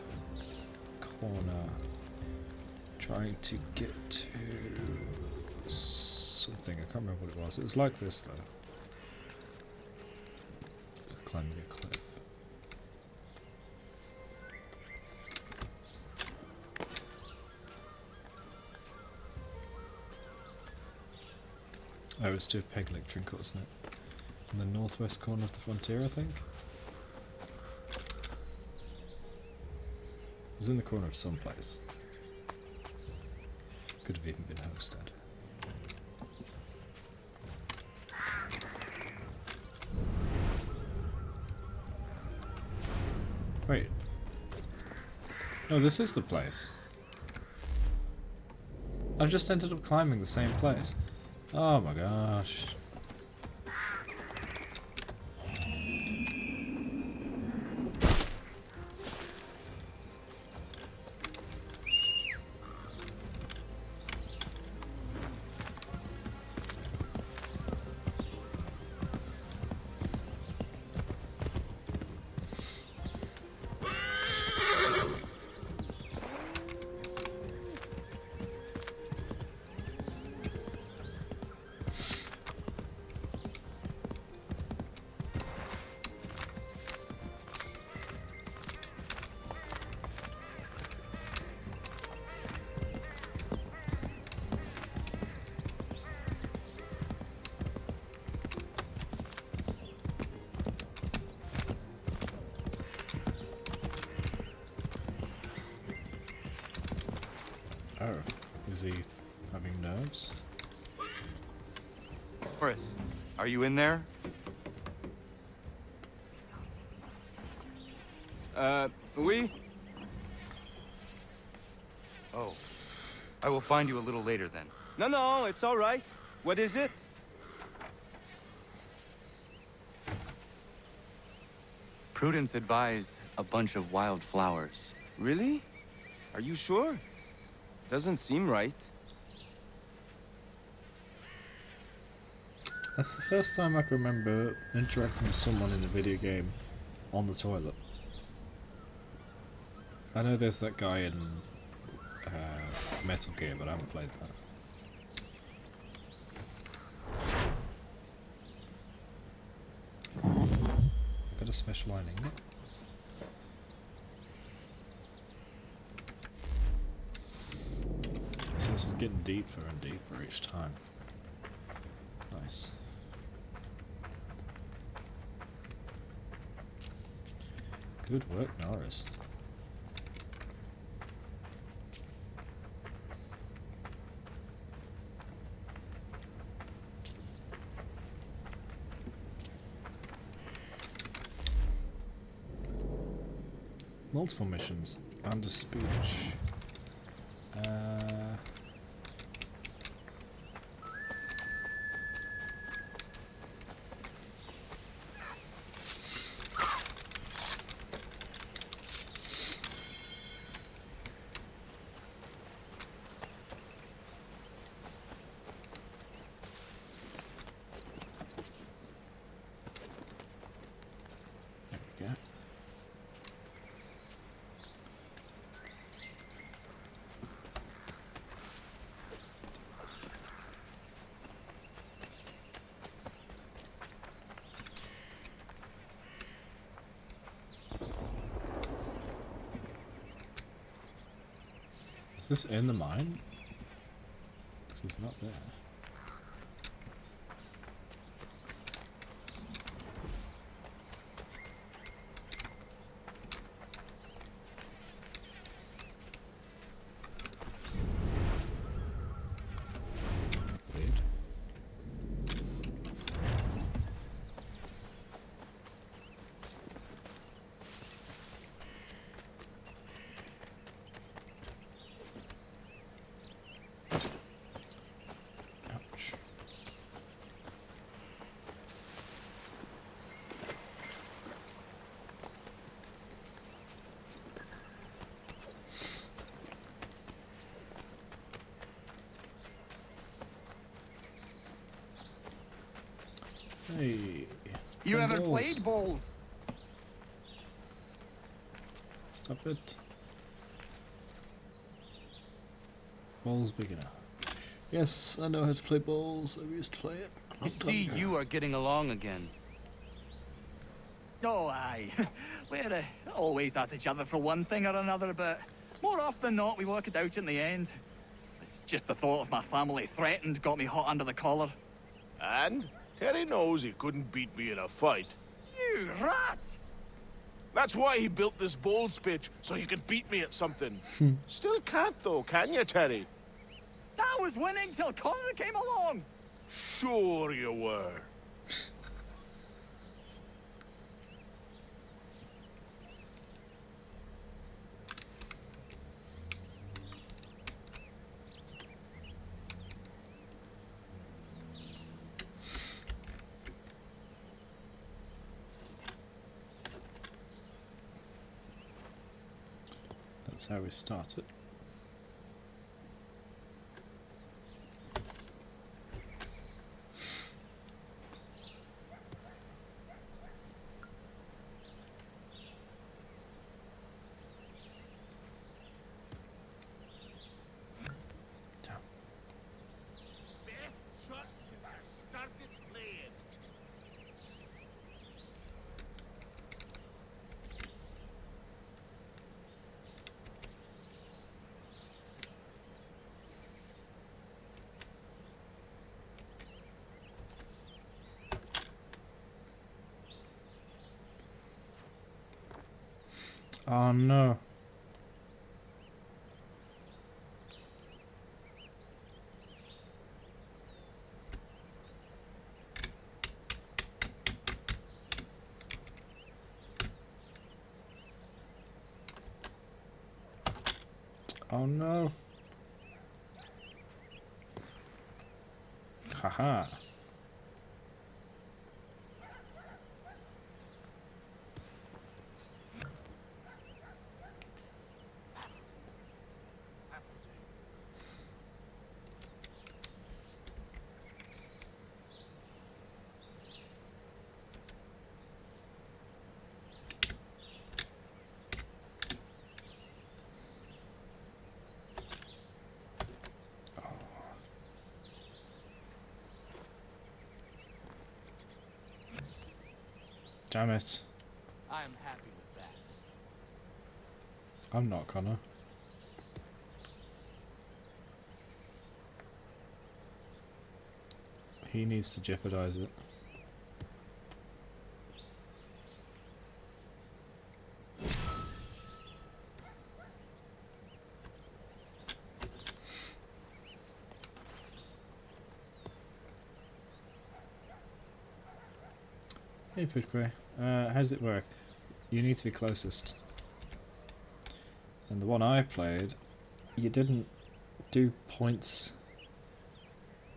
corner, trying to get to something. I can't remember what it was. It was like this though. Climbing a cliff. Oh, it's to a peg leg trinket, wasn't it? In the northwest corner of the frontier, I think? It was in the corner of some place. Could have even been Homestead. Wait. No, this is the place. I've just ended up climbing the same place. Oh my gosh. Oh, is he having nerves? Horace, are you in there? Oui? Oh. I will find you a little later then. No, no, it's all right. What is it? Prudence advised a bunch of wild flowers. Really? Are you sure? Doesn't seem right. That's the first time I can remember interacting with someone in a video game on the toilet. I know there's that guy in Metal Gear, but I haven't played that. Got a special line ingot. So this is getting deeper and deeper each time. Nice. Good work, Norris. Multiple missions. Under speech. There we go. Is this in the mine? Because it's not there. Weird. Ouch. Hey. You ever balls. played bowls? Stop it. Bowls big enough. Yes, I know how to play bowls. I used to play it. a I long time see ago. you are getting along again. Oh, aye. We're always at each other for one thing or another, but more often than not, we work it out in the end. It's just the thought of my family threatened got me hot under the collar. And Terry knows he couldn't beat me in a fight. You rat! That's why he built this bowls pitch, so he could beat me at something. Still can't though, can you, Terry? I was winning till Connor came along! Sure you were. That's how we start it. Down. Best shot since I started playing. Oh no. Oh no. Haha. Damn it. I am happy with that. I'm not, Connor. He needs to jeopardize it. Hey Pidquay, how does it work? You need to be closest. And the one I played, you didn't do points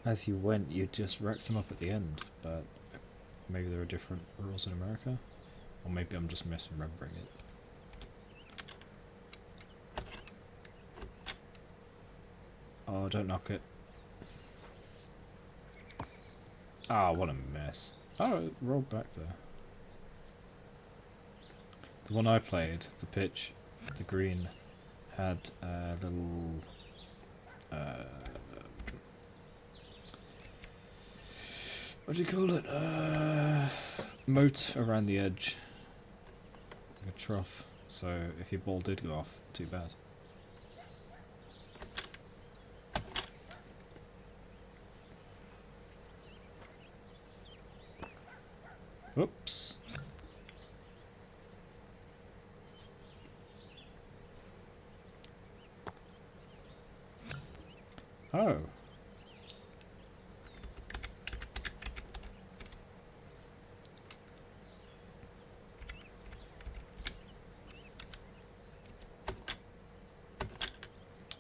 as you went, you just racked them up at the end, but maybe there are different rules in America? Or maybe I'm just misremembering it. Oh, don't knock it. Ah, what a mess. Oh, it rolled back there. The one I played, the pitch, the green, had a little what do you call it? Moat around the edge. Like a trough. So if your ball did go off, too bad. Oops. Oh.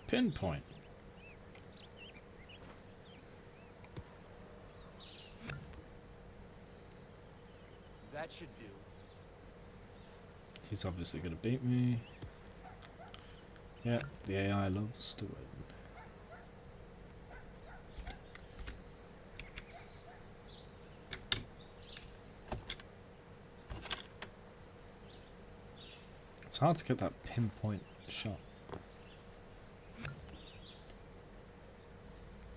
Pinpoint. That should do. He's obviously going to beat me. Yeah, the AI loves to win. It's hard to get that pinpoint shot.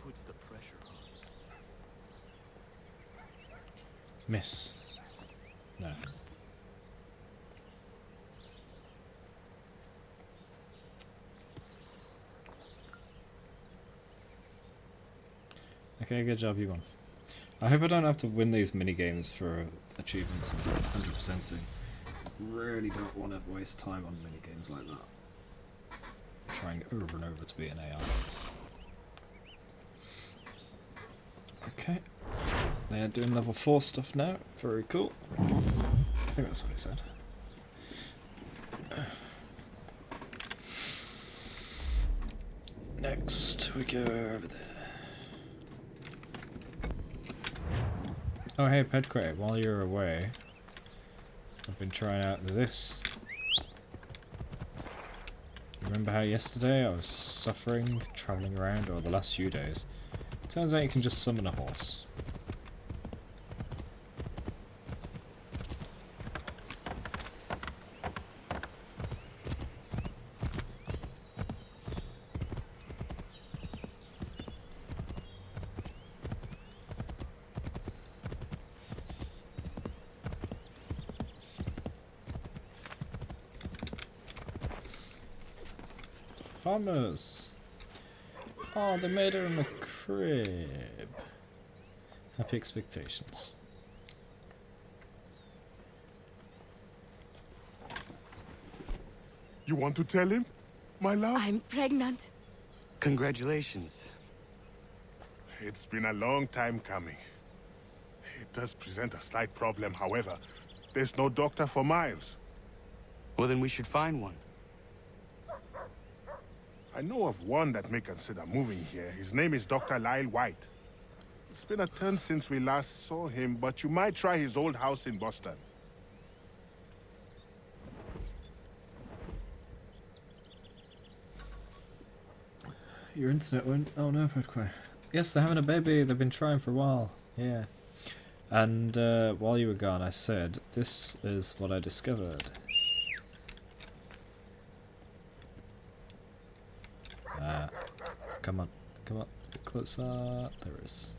Puts the pressure on. Miss. No. Okay, good job, you won. I hope I don't have to win these mini games for achievements and 100%ing. Really don't want to waste time on mini games like that. Trying over and over to be an AI. Okay. They're doing level 4 stuff now. Very cool. I think that's what he said. Next, we go over there. Oh hey Pedcray, while you're away, I've been trying out this. Remember how yesterday I was suffering, travelling around, or the last few days? Turns out you can just summon a horse. Farmers! Oh, they made her in a crib. Happy expectations. You want to tell him, my love? I'm pregnant. Congratulations. It's been a long time coming. It does present a slight problem, however. There's no doctor for Miles. Well, then we should find one. I know of one that may consider moving here. His name is Dr. Lyle White. It's been a turn since we last saw him, but you might try his old house in Boston. Your internet went. Oh no, Redquay. Yes, they're having a baby. They've been trying for a while. Yeah. And while you were gone, I said, this is what I discovered. Come on, come on, get closer. There it is.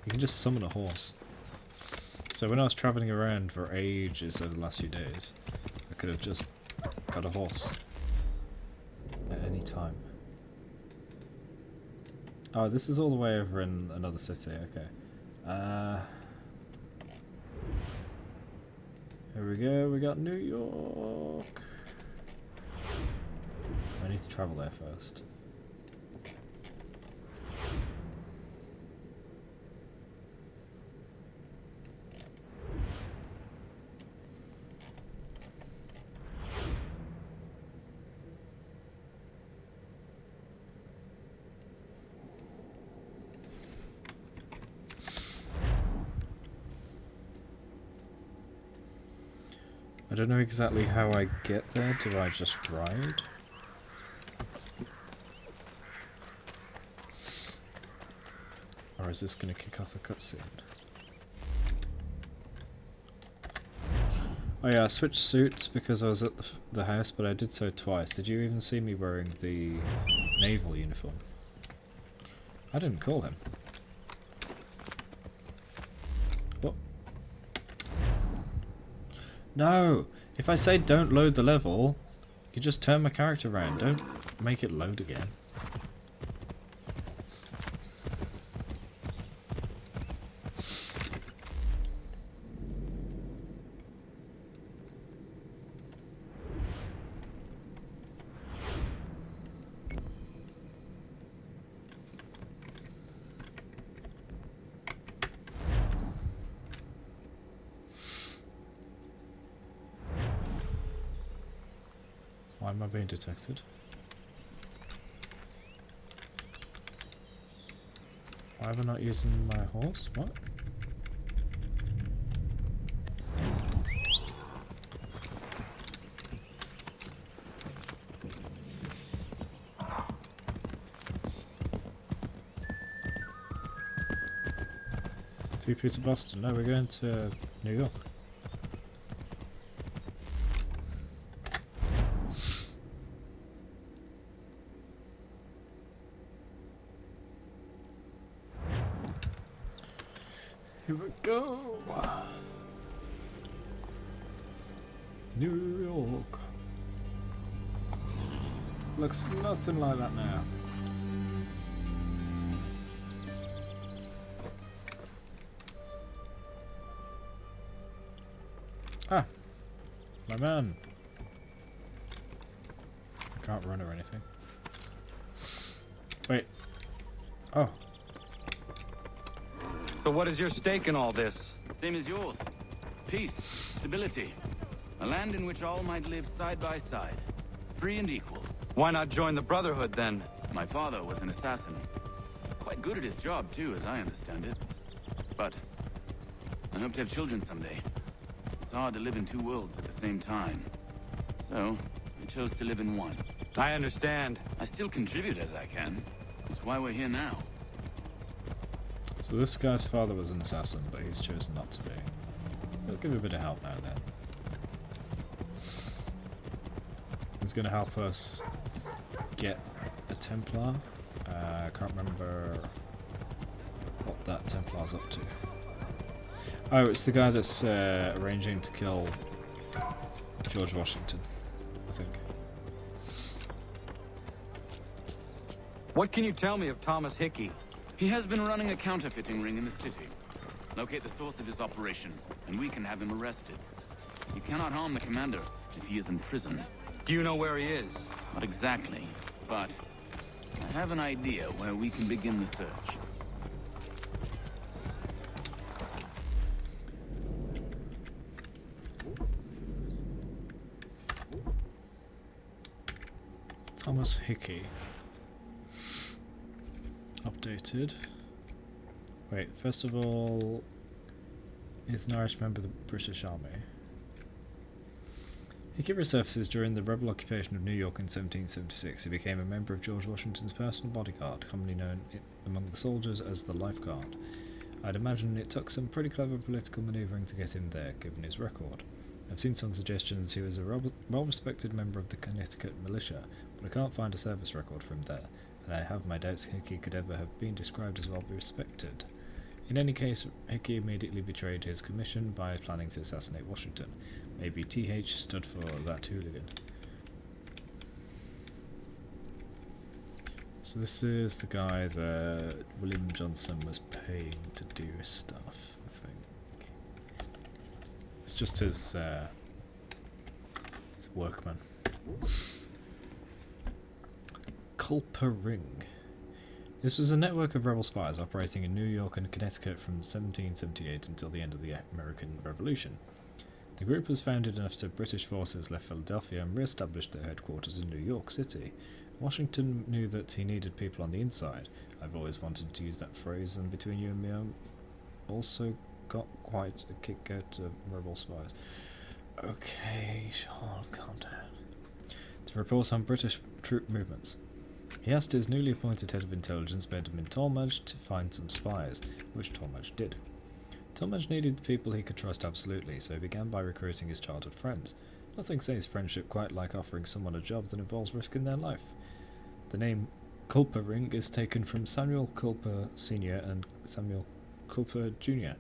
You can just summon a horse. So when I was travelling around for ages over the last few days, I could have just got a horse at any time. Oh, this is all the way over in another city, okay. Here we go, we got New York. I need to travel there first. I don't know exactly how I get there. Do I just ride? Or is this going to kick off a cutscene? Oh yeah, I switched suits because I was at the house, but I did so twice. Did you even see me wearing the naval uniform? I didn't call him. What? No! If I say don't load the level, you just turn my character around. Don't make it load again. Why am I being detected? Why am I not using my horse? What? TP to Boston. No, we're going to New York. Here we go. New York. Looks nothing like that now. Ah, my man. I can't run or anything. Wait. Oh. So what is your stake in all this? Same as yours. Peace, stability. A land in which all might live side by side. Free and equal. Why not join the Brotherhood then? My father was an assassin. Quite good at his job too, as I understand it. But I hope to have children someday. It's hard to live in two worlds at the same time. So, I chose to live in one. I understand. I still contribute as I can. That's why we're here now. So this guy's father was an assassin, but he's chosen not to be. He'll give a bit of help now and then. He's going to help us get a Templar. I can't remember what that Templar's up to. Oh, it's the guy that's arranging to kill George Washington, I think. What can you tell me of Thomas Hickey? He has been running a counterfeiting ring in the city. Locate the source of his operation, and we can have him arrested. You cannot harm the commander if he is in prison. Do you know where he is? Not exactly, but I have an idea where we can begin the search. Thomas Hickey. Updated. Wait, first of all, he's an Irish member of the British Army. Hickey resurfaces during the rebel occupation of New York in 1776. He became a member of George Washington's personal bodyguard, commonly known among the soldiers as the Life Guard. I'd imagine it took some pretty clever political manoeuvring to get him there, given his record. I've seen some suggestions he was a well-respected member of the Connecticut militia, but I can't find a service record from there, and I have my doubts Hickey could ever have been described as well-respected. In any case, Hickey immediately betrayed his commission by planning to assassinate Washington. Maybe TH stood for that hooligan. So this is the guy that William Johnson was paying to do stuff, I think. It's just his workman. Culper Ring. This was a network of rebel spies operating in New York and Connecticut from 1778 until the end of the American Revolution. The group was founded after British forces left Philadelphia and re-established their headquarters in New York City. Washington knew that he needed people on the inside. I've always wanted to use that phrase, and between you and me, I also got quite a kick out of rebel spies. Okay, Sean, calm down. To report on British troop movements. He asked his newly appointed head of intelligence, Benjamin Tallmadge, to find some spies, which Tallmadge did. Tallmadge needed people he could trust absolutely, so he began by recruiting his childhood friends. Nothing says friendship quite like offering someone a job that involves risking their life. The name Culper Ring is taken from Samuel Culper Sr. and Samuel Culper Jr.,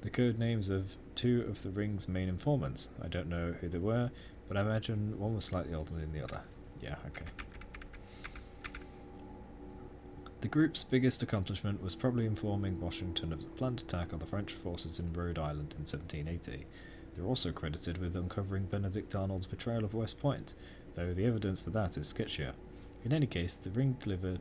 the code names of two of the Ring's main informants. I don't know who they were, but I imagine one was slightly older than the other. Yeah, okay. The group's biggest accomplishment was probably informing Washington of the planned attack on the French forces in Rhode Island in 1780. They're also credited with uncovering Benedict Arnold's betrayal of West Point, though the evidence for that is sketchier. In any case, the Ring delivered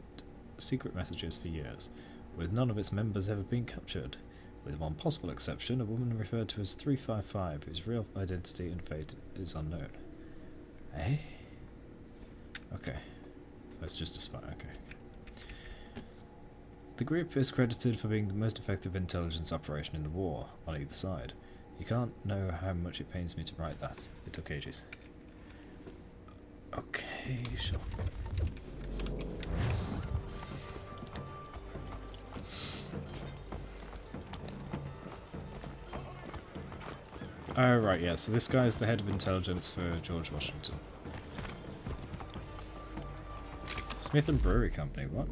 secret messages for years, with none of its members ever being captured, with one possible exception, a woman referred to as 355, whose real identity and fate is unknown. Eh? Okay. That's just a spy, okay. The group is credited for being the most effective intelligence operation in the war, on either side. You can't know how much it pains me to write that. It took ages. Okay, sure. Oh, right, yeah, so this guy is the head of intelligence for George Washington. Smith and Brewery Company, what?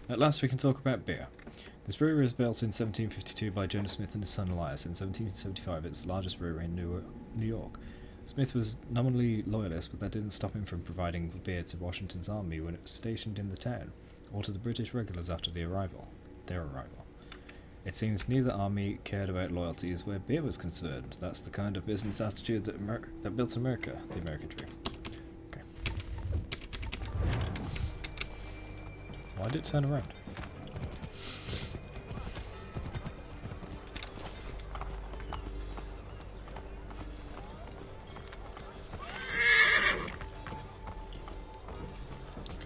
At last we can talk about beer. This brewery was built in 1752 by Jonas Smith and his son Elias. In 1775 it's the largest brewery in New York. Smith was nominally loyalist, but that didn't stop him from providing beer to Washington's army when it was stationed in the town, or to the British regulars after their arrival. It seems neither army cared about loyalties where beer was concerned. That's the kind of business attitude that built America, the American dream. Okay. Why did it turn around?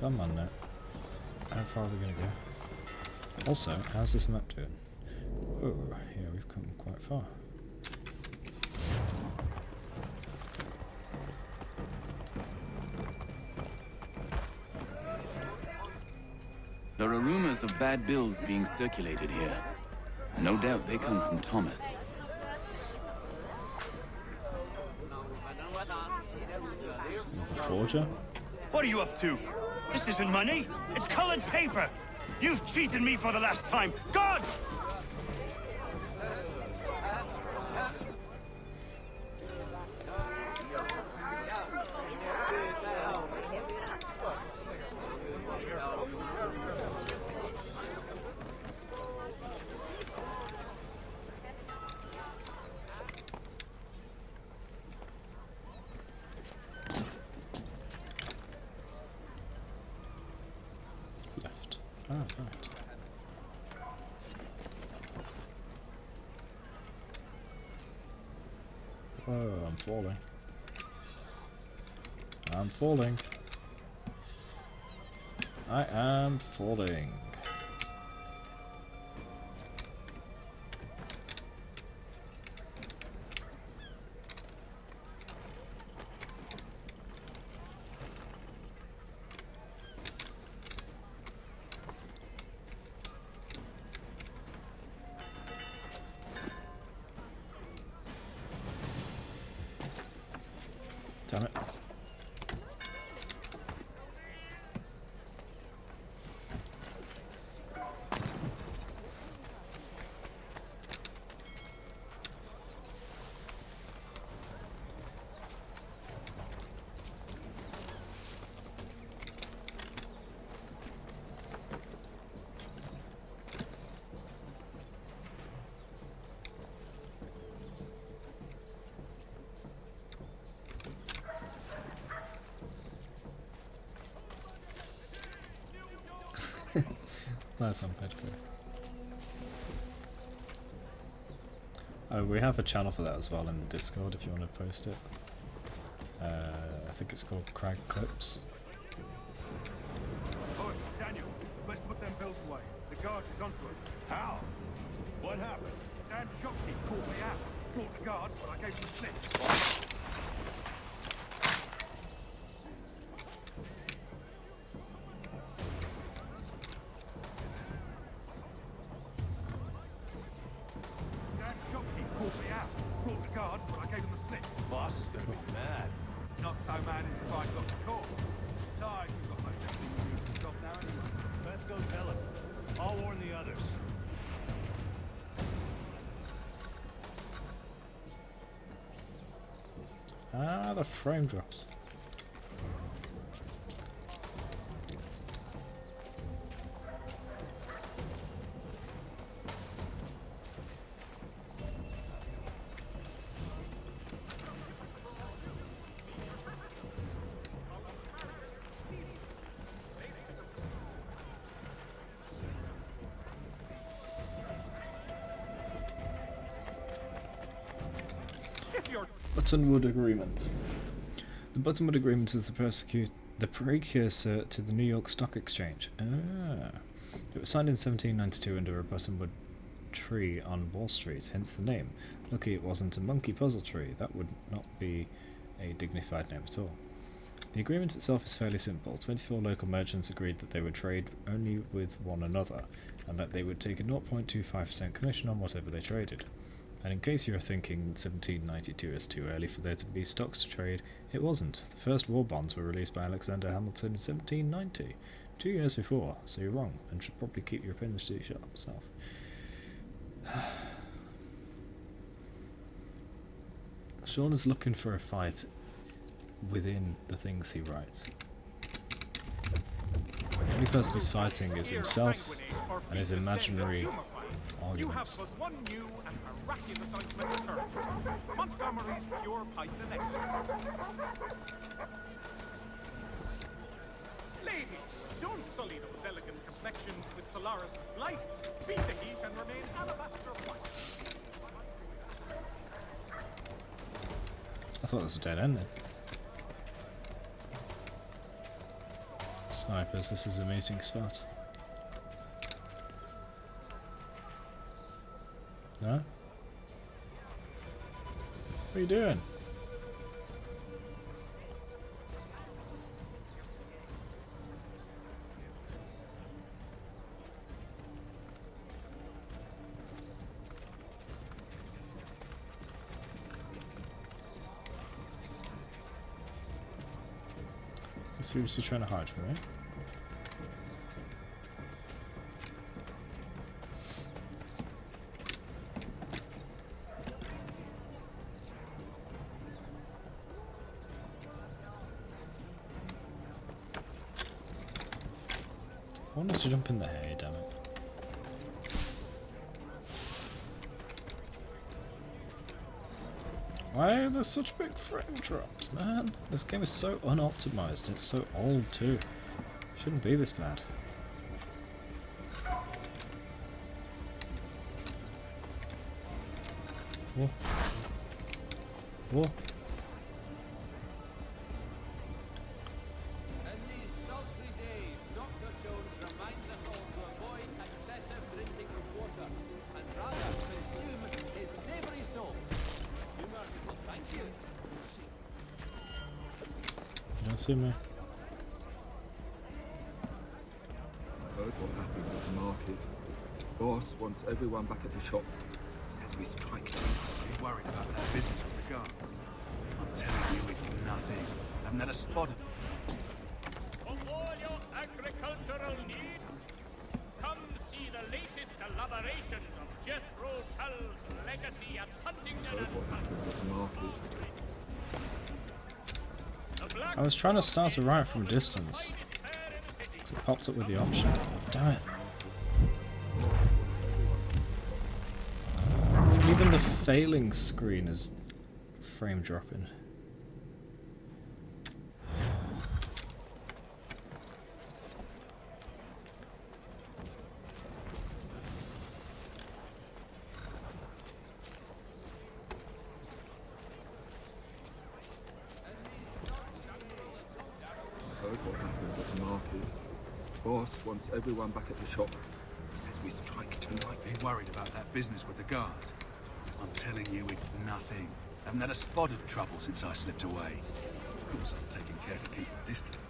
Come on now. How far are we going to go? Also, how's this map doing? Oh, yeah, we've come quite far. There are rumors of bad bills being circulated here. No doubt they come from Thomas. He's a forger? What are you up to? This isn't money. It's colored paper. You've cheated me for the last time. God! Left. Ah, right. Whoa, I'm falling. I'm falling. I am falling. Damn it. That's on page 4. Oh, we have a channel for that as well in the Discord if you want to post it. I think it's called Crag Clips. Oh, Daniel, let's put them bills away. The guard is onto us. How? What happened? Dan Shopkeep called me out. Brought the guard, but I gave him a slip. Ah, the frame drops. Buttonwood Agreement. The Buttonwood Agreement is the precursor to the New York Stock Exchange. Ah. It was signed in 1792 under a buttonwood tree on Wall Street, hence the name. Lucky it wasn't a monkey puzzle tree. That would not be a dignified name at all. The agreement itself is fairly simple. 24 local merchants agreed that they would trade only with one another, and that they would take a 0.25% commission on whatever they traded. And in case you are thinking 1792 is too early for there to be stocks to trade, it wasn't. The first war bonds were released by Alexander Hamilton in 1790, 2 years before, so you're wrong, and should probably keep your opinions to yourself. Sean is looking for a fight within the things he writes. The only person he's fighting is himself and his imaginary arguments. You have but one new and miraculous ointment to turn. Montgomery's Pure Pipe Elixir. Ladies, don't sully those elegant complexions with Solaris' blight. Beat the heat and remain alabaster white. I thought this was a dead end then. Snipers, this is a meeting spot. No? What are you doing? You're seriously trying to hide from me? I wanted to jump in the hay, damn it. Why are there such big frame drops, man? This game is so unoptimized and it's so old too. Shouldn't be this bad. Whoa. Whoa. And these sultry days, Dr. see me. I heard what happened at the market. Boss wants everyone back at the shop. Says we strike. He's worried about that business with the guard. I'm telling you, it's nothing. I've not a spot of... For all your agricultural needs, come see the latest elaborations of Jethro Tull's legacy at Huntingdon and I was trying to start a riot from a distance. So it popped up with the option. Damn it. Even the failing screen is frame dropping. Boss wants everyone back at the shop. Says we strike tonight. He's worried about that business with the guards. I'm telling you, it's nothing. Haven't had a spot of trouble since I slipped away. Of course, I'm taking care to keep a distance.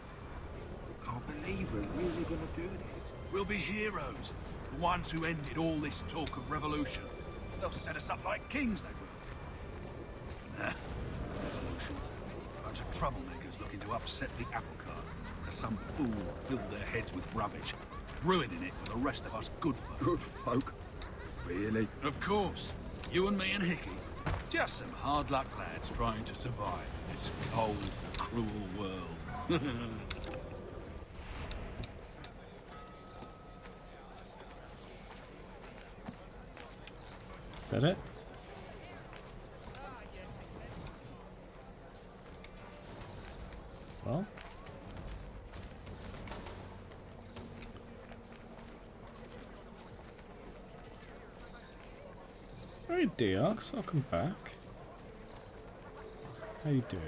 Can't believe we're really gonna do this. We'll be heroes. The ones who ended all this talk of revolution. They'll set us up like kings, they will. Nah. Revolution. A bunch of troublemakers looking to upset the apple cart. Some fool filled their heads with rubbish, ruining it for the rest of us good folk. Good folk? Really? Of course. You and me and Hickey. Just some hard luck lads trying to survive in this cold, cruel world. Is that it? Well. Hey Deox, welcome back. How you doing?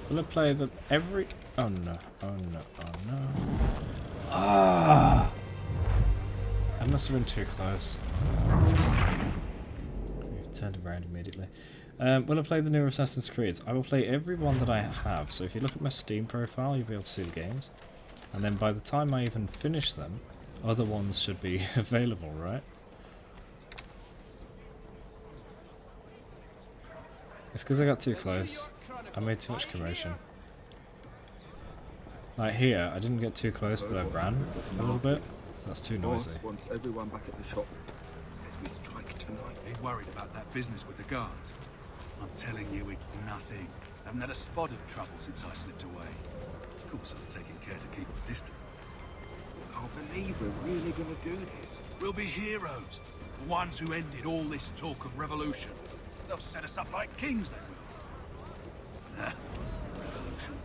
Will I play the every... Oh no, oh no, oh no. Ah! I must have been too close. It turned around immediately. Will I play the new Assassin's Creed? I will play every one that I have, so if you look at my Steam profile you'll be able to see the games. And then by the time I even finish them, other ones should be available, right? It's because I got too close. I made too much commotion. Like here, I didn't get too close, but I ran a little bit, so that's too noisy. Boss wants everyone back at the shop. Says we strike tonight. He's worried about that business with the guards. I'm telling you, it's nothing. Haven't had a spot of trouble since I slipped away. Of course, I'm taking care to keep a distance. Can't believe we're really gonna do this. We'll be heroes. The ones who ended all this talk of revolution. They'll set us up like kings, they will. Nah. Revolution.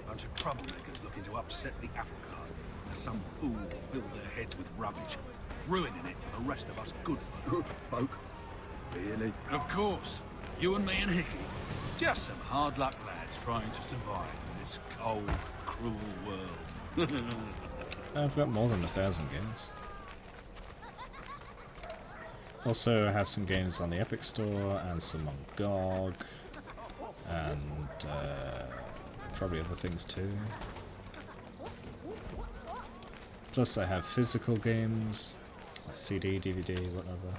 A bunch of troublemakers looking to upset the apple cart. Some fool filled their heads with rubbish, ruining it for the rest of us good folk. Good folk? Really? Of course. You and me and Hickey. Just some hard luck lads trying to survive in this cold, cruel world. I've got more than 1,000 games. Also, I have some games on the Epic Store and some on GOG, and probably other things too. Plus, I have physical games, like CD, DVD, whatever.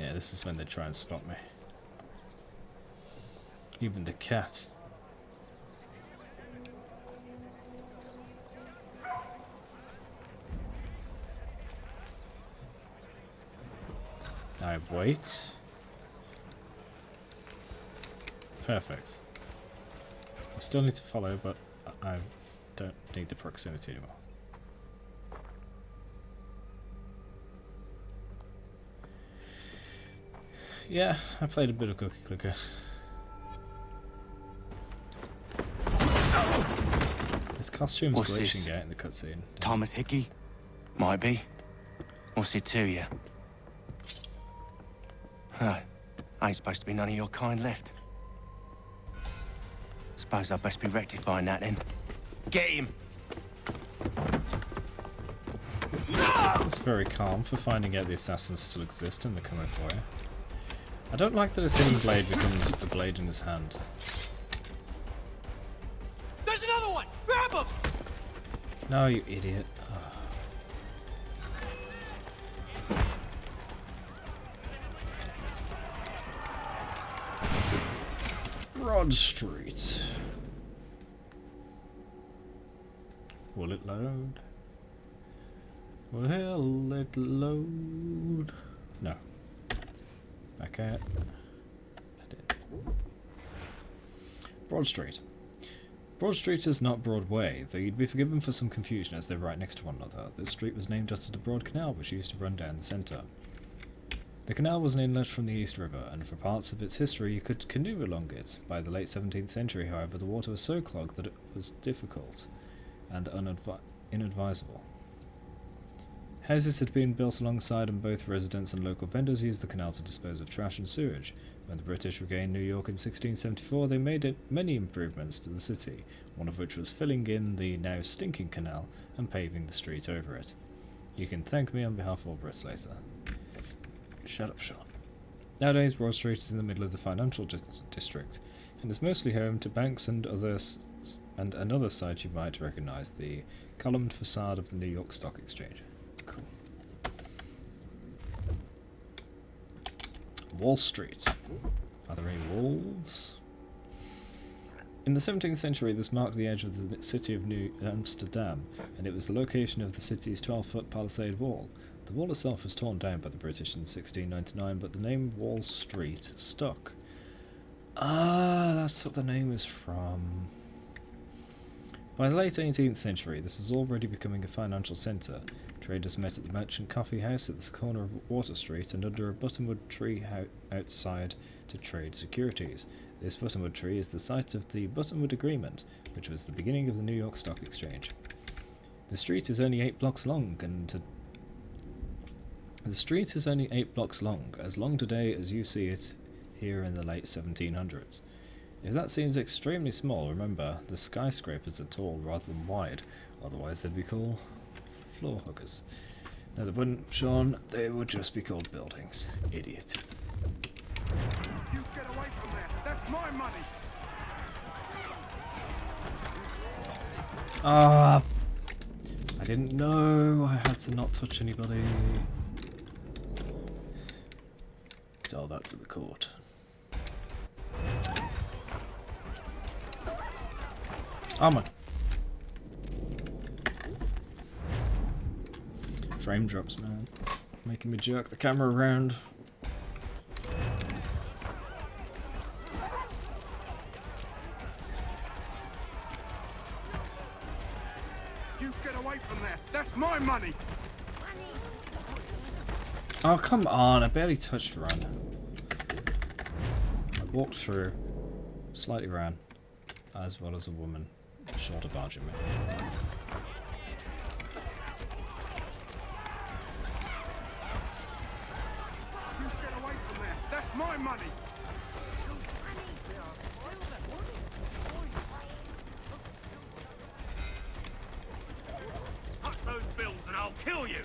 Yeah, this is when they try and spot me. Even the cat. I wait. Perfect. I still need to follow, but I don't need the proximity anymore. Yeah, I played a bit of Cookie Clicker. His costume's What's glitching this? out in the cutscene. Thomas Hickey? Might be. What's it to you? Oh, ain't supposed to be none of your kind left. Suppose I'd best be rectifying that then. Get him! It's very calm for finding out the assassins still exist and they're coming for you. I don't like that his hidden blade becomes a blade in his hand. There's another one! Grab him! No, you idiot. Broad Street. Will it load? Will it load? No. Okay. I did. Broad Street. Broad Street is not Broadway, though you'd be forgiven for some confusion as they're right next to one another. This street was named after the Broad Canal, which used to run down the centre. The canal was an inlet from the East River, and for parts of its history you could canoe along it. By the late 17th century, however, the water was so clogged that it was difficult and inadvisable. Houses had been built alongside, and both residents and local vendors used the canal to dispose of trash and sewage. When the British regained New York in 1674, they made many improvements to the city, one of which was filling in the now stinking canal and paving the street over it. You can thank me on behalf of all Brits later. Shut up, Sean. Nowadays, Broad Street is in the middle of the financial district, and is mostly home to banks and another site you might recognise, the columned facade of the New York Stock Exchange. Cool. Wall Street. Are there any wolves? In the 17th century, this marked the edge of the city of New Amsterdam, and it was the location of the city's 12-foot palisade wall. The wall itself was torn down by the British in 1699, but the name Wall Street stuck. Ah, that's what the name is from. By the late 18th century, this was already becoming a financial centre. Traders met at the Merchant Coffee House at the corner of Water Street and under a buttonwood tree outside to trade securities. This buttonwood tree is the site of the Buttonwood Agreement, which was the beginning of the New York Stock Exchange. The street is only 8 blocks long, as long today as you see it here in the late 1700s. If that seems extremely small, remember, the skyscrapers are tall rather than wide, otherwise they'd be called floor hookers. No, they wouldn't, Sean, they would just be called buildings. Idiot. You get away from there! That's my money! Ah, I didn't know I had to not touch anybody. Tell that to the court. Oh my. Frame drops, man. Making me jerk the camera around. You get away from there! That's my money! Oh, come on, I barely touched run. I walked through, slightly ran, as well as a woman shoulder barging me. You get away from there! That's my money! Cut those bills and I'll kill you!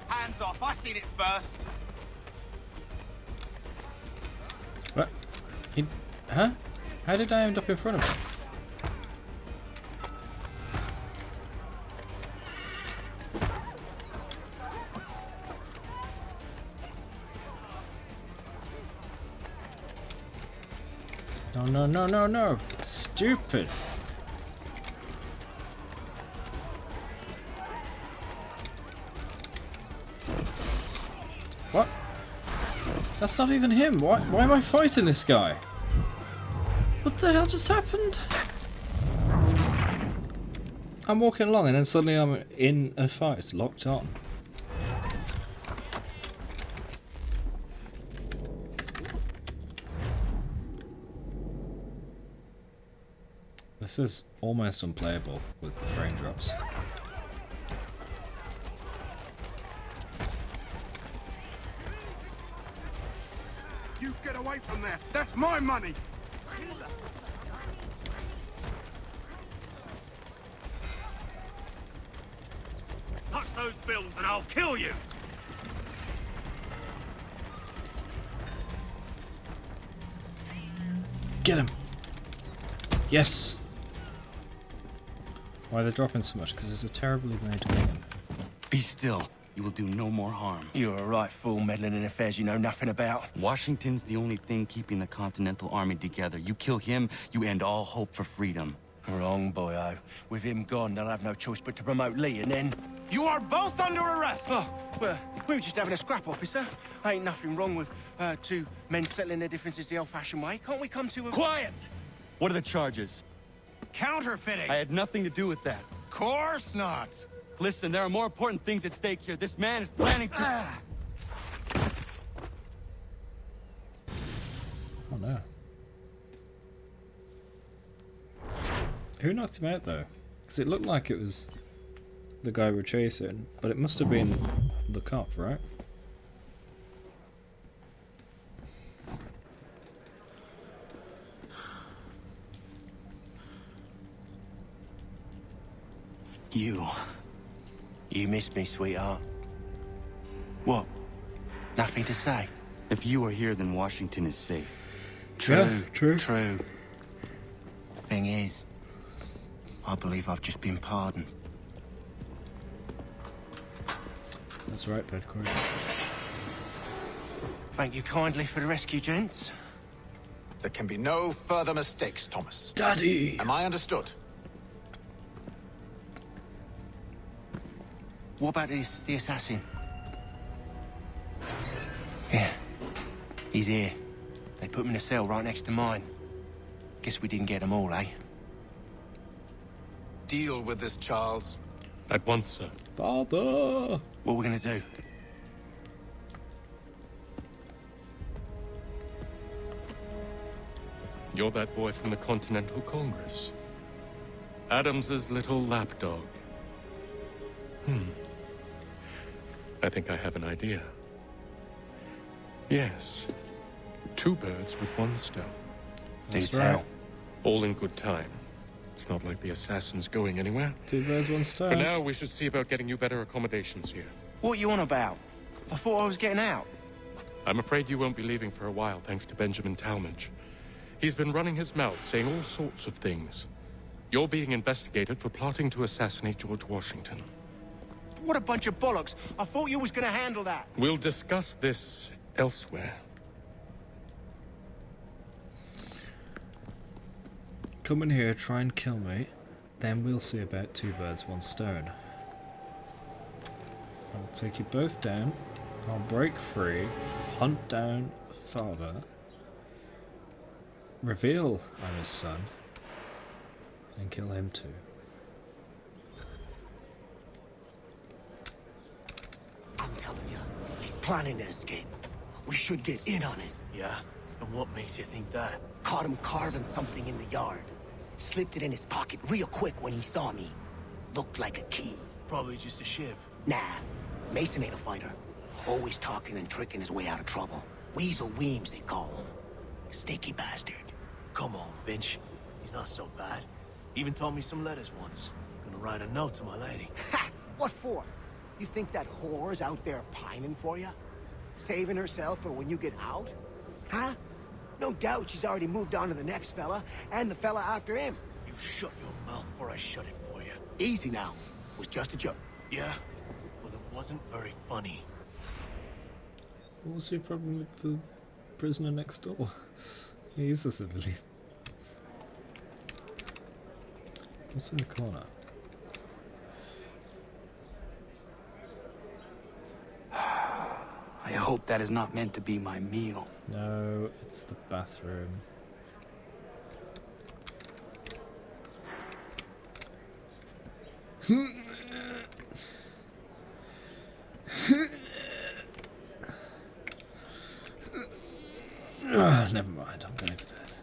Hands off, I seen it first. What? Huh? How did I end up in front of him? No, no, no, no, no! Stupid! What? That's not even him! Why am I fighting this guy? What the hell just happened? I'm walking along and then suddenly I'm in a fight, locked on. This is almost unplayable with the frame drops. You get away from there! That's my money! Touch those bills and I'll kill you! Get him! Yes! Why are they dropping so much? Because it's a terribly made game. Be still. You will do no more harm. You're a right fool meddling in affairs you know nothing about. Washington's the only thing keeping the Continental Army together. You kill him, you end all hope for freedom. Wrong, boyo. With him gone, they'll have no choice but to promote Lee, and then... You are both under arrest! Oh, well, we were just having a scrap, officer. Ain't nothing wrong with two men settling their differences the old-fashioned way. Can't we come to a... Quiet! What are the charges? Counterfeiting! I had nothing to do with that. Course not! Listen, there are more important things at stake here. This man is planning to... Oh no. Who knocked him out though? Because it looked like it was the guy we're chasing, but it must have been the cop, right? You missed me, sweetheart. What? Nothing to say? If you are here, then Washington is safe. True. True. Thing is, I believe I've just been pardoned. That's right, Bedcourt. Thank you kindly for the rescue, gents. There can be no further mistakes, Thomas. Daddy! Am I understood? What about the assassin? Yeah, he's here. They put him in a cell right next to mine. Guess we didn't get them all, eh? Deal with this, Charles. At once, sir. Father! What are we gonna do? You're that boy from the Continental Congress. Adams's little lapdog. I think I have an idea. Yes. Two birds with one stone. That's right. All in good time. It's not like the assassin's going anywhere. Two birds, one stone. For now, we should see about getting you better accommodations here. What are you on about? I thought I was getting out. I'm afraid you won't be leaving for a while, thanks to Benjamin Talmadge. He's been running his mouth, saying all sorts of things. You're being investigated for plotting to assassinate George Washington. What a bunch of bollocks. I thought you was gonna handle that. We'll discuss this elsewhere. Come in here, try and kill me. Then we'll see about two birds, one stone. I'll take you both down. I'll break free. Hunt down father. Reveal I'm his son. And kill him too. I'm telling you, he's planning to escape. We should get in on it. Yeah? And what makes you think that? Caught him carving something in the yard. Slipped it in his pocket real quick when he saw me. Looked like a key. Probably just a shiv. Nah, Mason ain't a fighter. Always talking and tricking his way out of trouble. Weasel Weems, they call him. Sneaky bastard. Come on, Finch. He's not so bad. Even taught me some letters once. Gonna write a note to my lady. Ha! What for? You think that whore's out there pining for you? Saving herself for when you get out? Huh? No doubt she's already moved on to the next fella, and the fella after him. You shut your mouth before I shut it for you. Easy now. It was just a joke. Yeah? Well, it wasn't very funny. What was your problem with the prisoner next door? He's a civilian. What's in the corner? I hope that is not meant to be my meal. No, it's the bathroom. Never mind, I'm going to bed.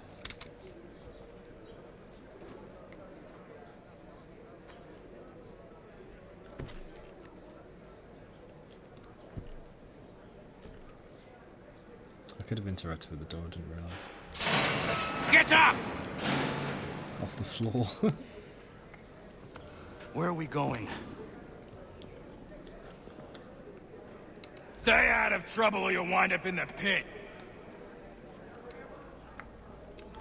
could have interacted with the door, didn't realise. Get up! Off the floor. Where are we going? Stay out of trouble or you'll wind up in the pit.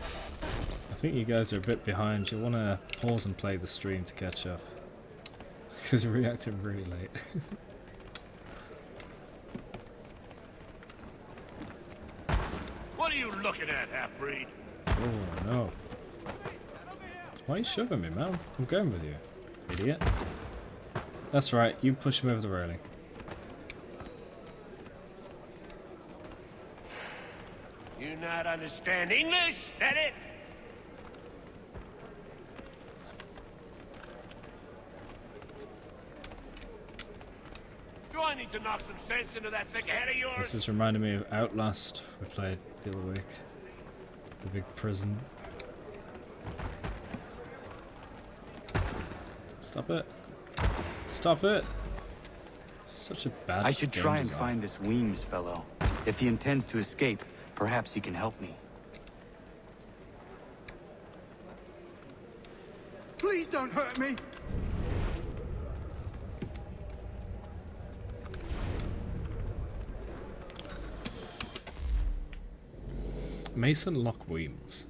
I think you guys are a bit behind. You'll want to pause and play the stream to catch up. Because we're reacting really late. What are you looking at, half-breed? Oh no. Why are you shoving me, man? I'm going with you, idiot. That's right, you push him over the railing. You not understand English? That it? Do I need to knock some sense into that thick head of yours? This is reminding me of Outlast we played the other week. The big prison. Stop it. Stop it. Such a bad I should game try and design. find this Weems fellow. If he intends to escape, perhaps he can help me. Please don't hurt me! Mason Locke Weems.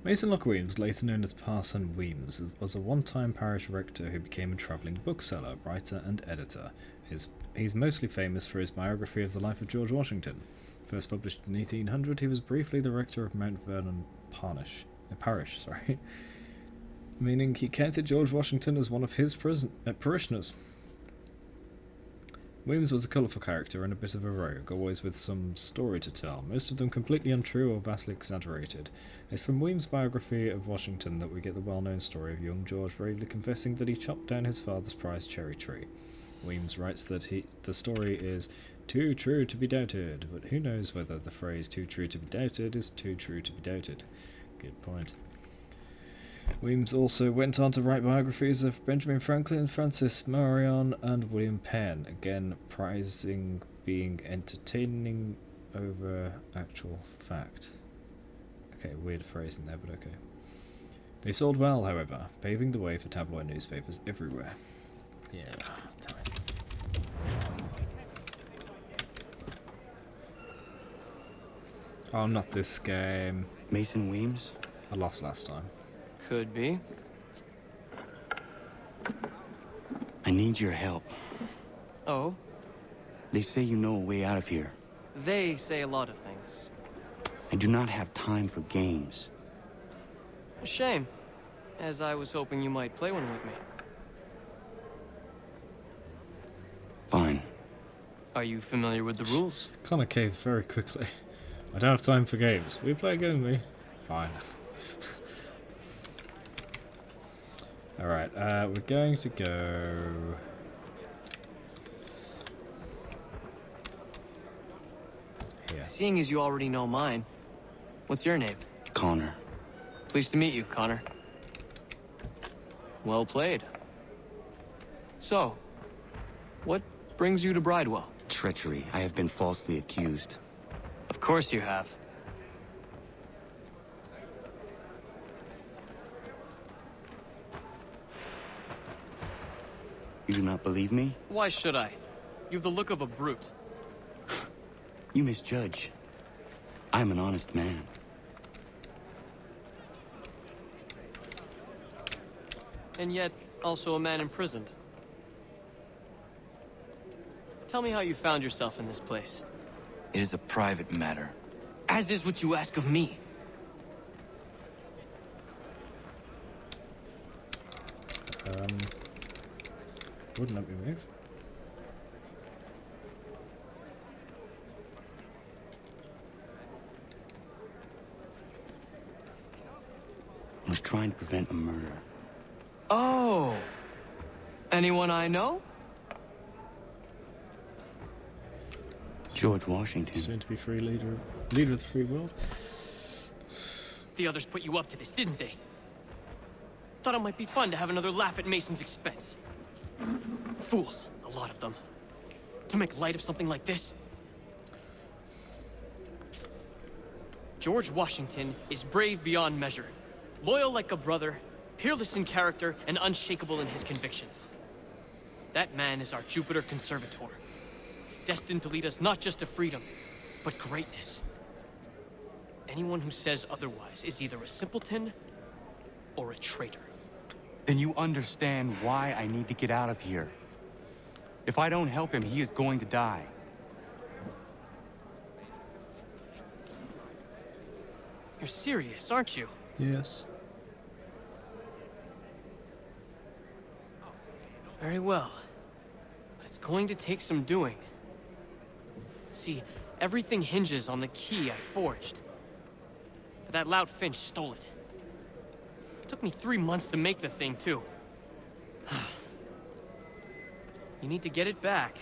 Mason Locke Weems, later known as Parson Weems, was a one-time parish rector who became a travelling bookseller, writer and editor. He's mostly famous for his biography of the life of George Washington. First published in 1800, he was briefly the rector of Mount Vernon parish, meaning he counted George Washington as one of his parishioners. Weems was a colourful character and a bit of a rogue, always with some story to tell, most of them completely untrue or vastly exaggerated. It's from Weems' biography of Washington that we get the well-known story of young George bravely confessing that he chopped down his father's prized cherry tree. Weems writes that the story is too true to be doubted, but who knows whether the phrase too true to be doubted is too true to be doubted. Good point. Weems also went on to write biographies of Benjamin Franklin, Francis Marion, and William Penn, again prizing being entertaining over actual fact. Okay, weird phrasing there, but okay. They sold well, however, paving the way for tabloid newspapers everywhere. Yeah, time. Oh, not this game. Mason Weems? I lost last time. Could be. I need your help. Oh? They say you know a way out of here. They say a lot of things. I do not have time for games. A shame, as I was hoping you might play one with me. Fine. Are you familiar with the rules? Connor caved very quickly. I don't have time for games. Will you play a game with me? Fine. Alright, we're going to go... here. Seeing as you already know mine, what's your name? Connor. Pleased to meet you, Connor. Well played. So, what brings you to Bridewell? Treachery. I have been falsely accused. Of course you have. You do not believe me? Why should I? You've the look of a brute. You misjudge. I'm an honest man. And yet, also a man imprisoned. Tell me how you found yourself in this place. It is a private matter. As is what you ask of me. Wouldn't let me move. I was trying to prevent a murder. Oh! Anyone I know? George Washington. Soon to be free leader of the free world. The others put you up to this, didn't they? Thought it might be fun to have another laugh at Mason's expense. Fools, a lot of them. To make light of something like this. George Washington is brave beyond measure, loyal like a brother, peerless in character, and unshakable in his convictions. That man is our Jupiter Conservator, destined to lead us not just to freedom, but greatness. Anyone who says otherwise is either a simpleton or a traitor. Then you understand why I need to get out of here. If I don't help him, he is going to die. You're serious, aren't you? Yes. Very well. But it's going to take some doing. See, everything hinges on the key I forged. But that lout Finch stole it. It took me 3 months to make the thing, too. You need to get it back,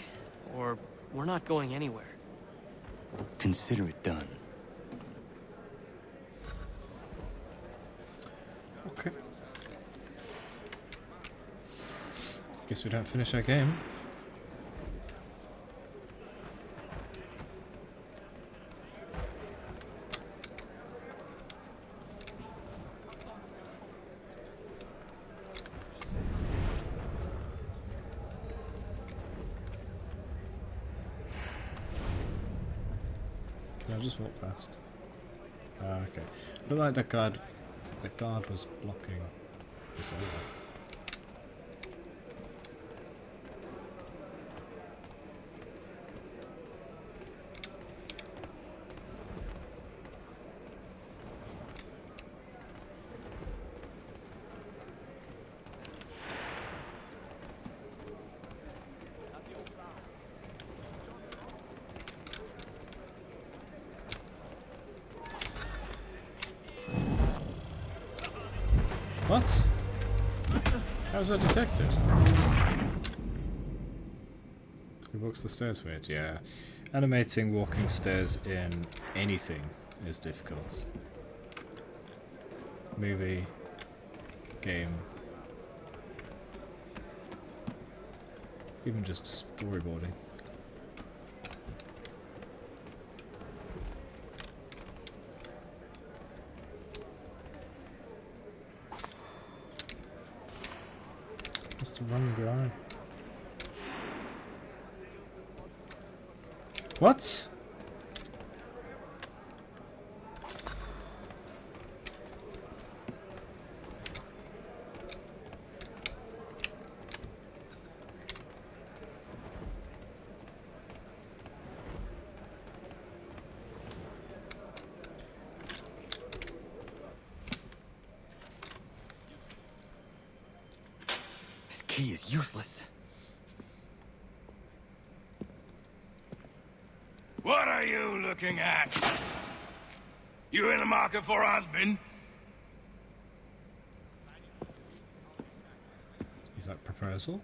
or we're not going anywhere. Consider it done. Okay. Guess we don't finish our game. Can I just walk past? Okay. Looked like the guard was blocking this area. What? How was that detected? Who walks the stairs weird? Yeah. Animating walking stairs in anything is difficult. Movie, game, even just storyboarding. That's the wrong guy. What? Key is useless. What are you looking at? You in the market for a husband? Is that proposal?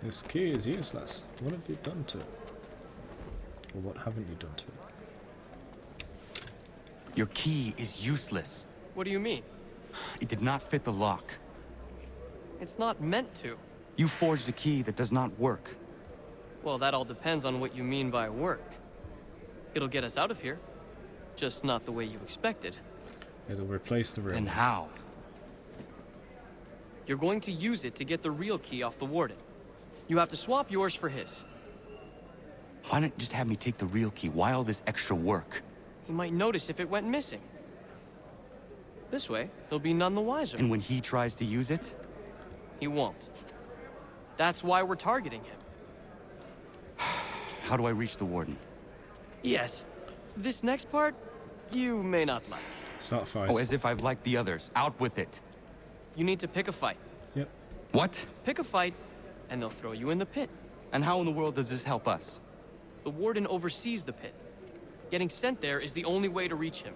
This key is useless. What have you done to it? Or what haven't you done to it? Your key is useless. What do you mean? It did not fit the lock. It's not meant to. You forged a key that does not work. Well, that all depends on what you mean by work. It'll get us out of here. Just not the way you expected. It'll replace the room. And how? You're going to use it to get the real key off the warden. You have to swap yours for his. Why not just have me take the real key? Why all this extra work? He might notice if it went missing. This way, he'll be none the wiser. And when he tries to use it? He won't. That's why we're targeting him. How do I reach the warden? Yes. This next part, you may not like. Start fight. Oh, as if I've liked the others. Out with it. You need to pick a fight. Yep. What? Pick a fight, and they'll throw you in the pit. And how in the world does this help us? The warden oversees the pit. Getting sent there is the only way to reach him.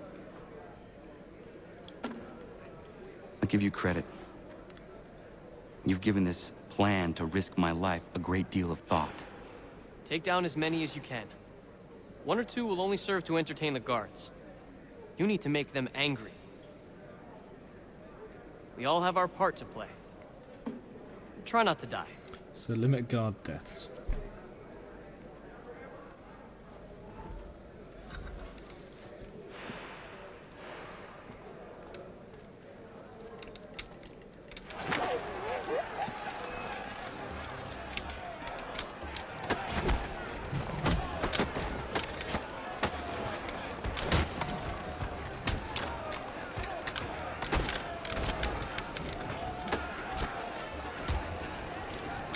I'll give you credit. You've given this plan to risk my life a great deal of thought. Take down as many as you can. 1 or 2 will only serve to entertain the guards. You need to make them angry. We all have our part to play. Try not to die. So limit guard deaths.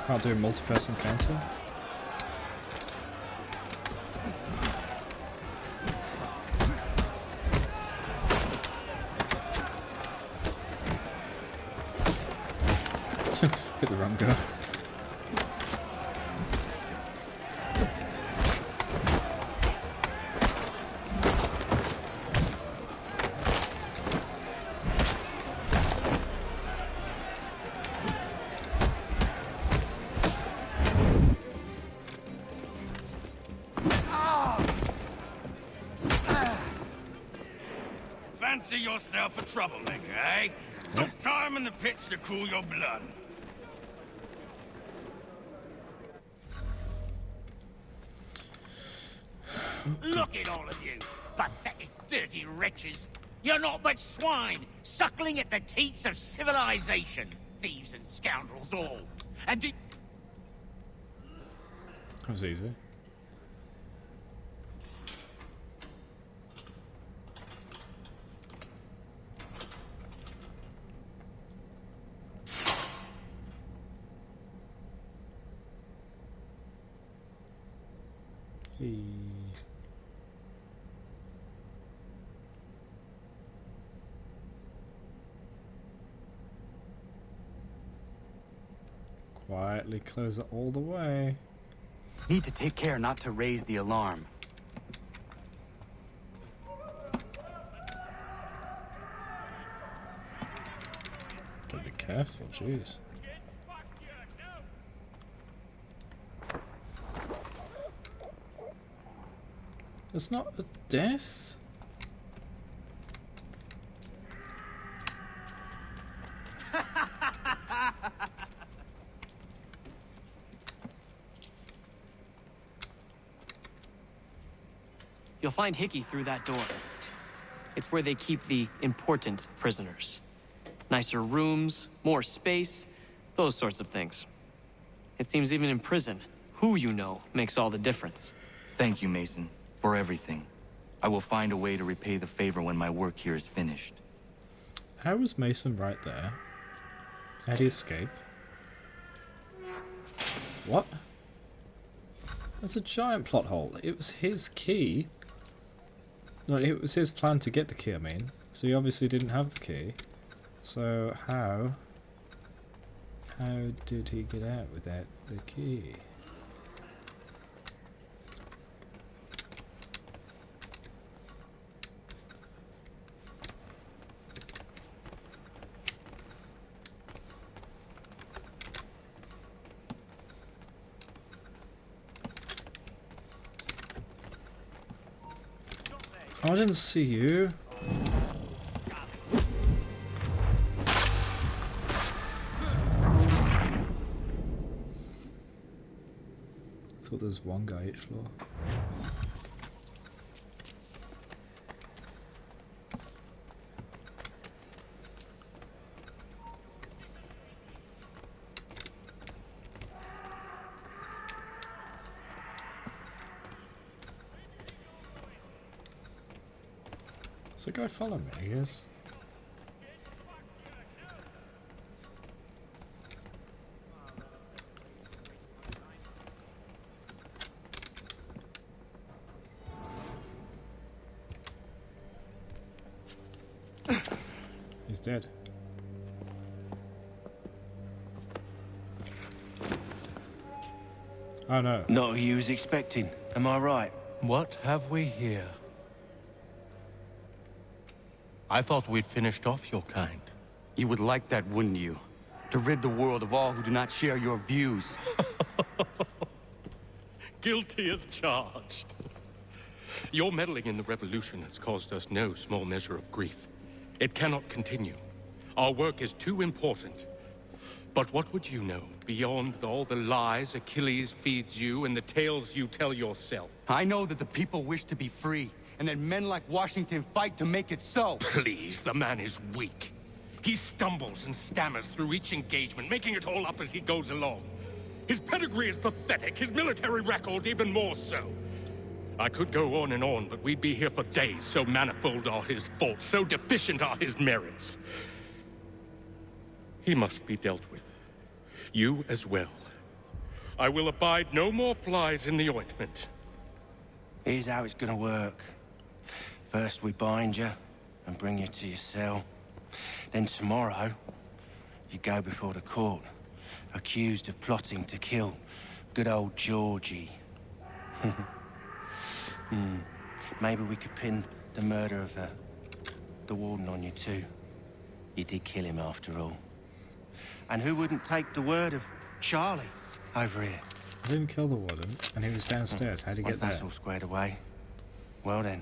Can't do a multi-person counter. Hit the wrong guy. Fancy yourself a troublemaker, eh? Some time in the pits to cool your blood. Look at all of you, pathetic, dirty wretches. You're not but swine, suckling at the teats of civilization. Thieves and scoundrels all. And do... That was easy. Hey. Quietly close it all the way. Need to take care not to raise the alarm. Gotta be careful, jeez. It's not a death? You'll find Hickey through that door. It's where they keep the important prisoners. Nicer rooms, more space, those sorts of things. It seems even in prison, who you know makes all the difference. Thank you, Mason, for everything. I will find a way to repay the favor when my work here is finished. How was Mason right there? How'd he escape? What? That's a giant plot hole. It was his key. No, it was his plan to get the key, I mean. So he obviously didn't have the key. So how did he get out without the key? Oh, I didn't see you. I thought there's one guy each floor. Does the guy follow me? He is. He's dead. Oh no. Not who you was expecting, am I right? What have we here? I thought we'd finished off your kind. You would like that, wouldn't you? To rid the world of all who do not share your views. Guilty as charged. Your meddling in the revolution has caused us no small measure of grief. It cannot continue. Our work is too important. But what would you know beyond all the lies Achilles feeds you and the tales you tell yourself? I know that the people wish to be free, and that men like Washington fight to make it so. Please, the man is weak. He stumbles and stammers through each engagement, making it all up as he goes along. His pedigree is pathetic, his military record even more so. I could go on, but we'd be here for days, so manifold are his faults, so deficient are his merits. He must be dealt with. You as well. I will abide no more flies in the ointment. Here's how it's gonna work. First we bind you and bring you to your cell. Then tomorrow, you go before the court, accused of plotting to kill good old Georgie. Maybe we could pin the murder of the warden on you too. You did kill him after all. And who wouldn't take the word of Charlie over here? I didn't kill the warden, and he was downstairs. How'd he get there? That's all squared away. Well then.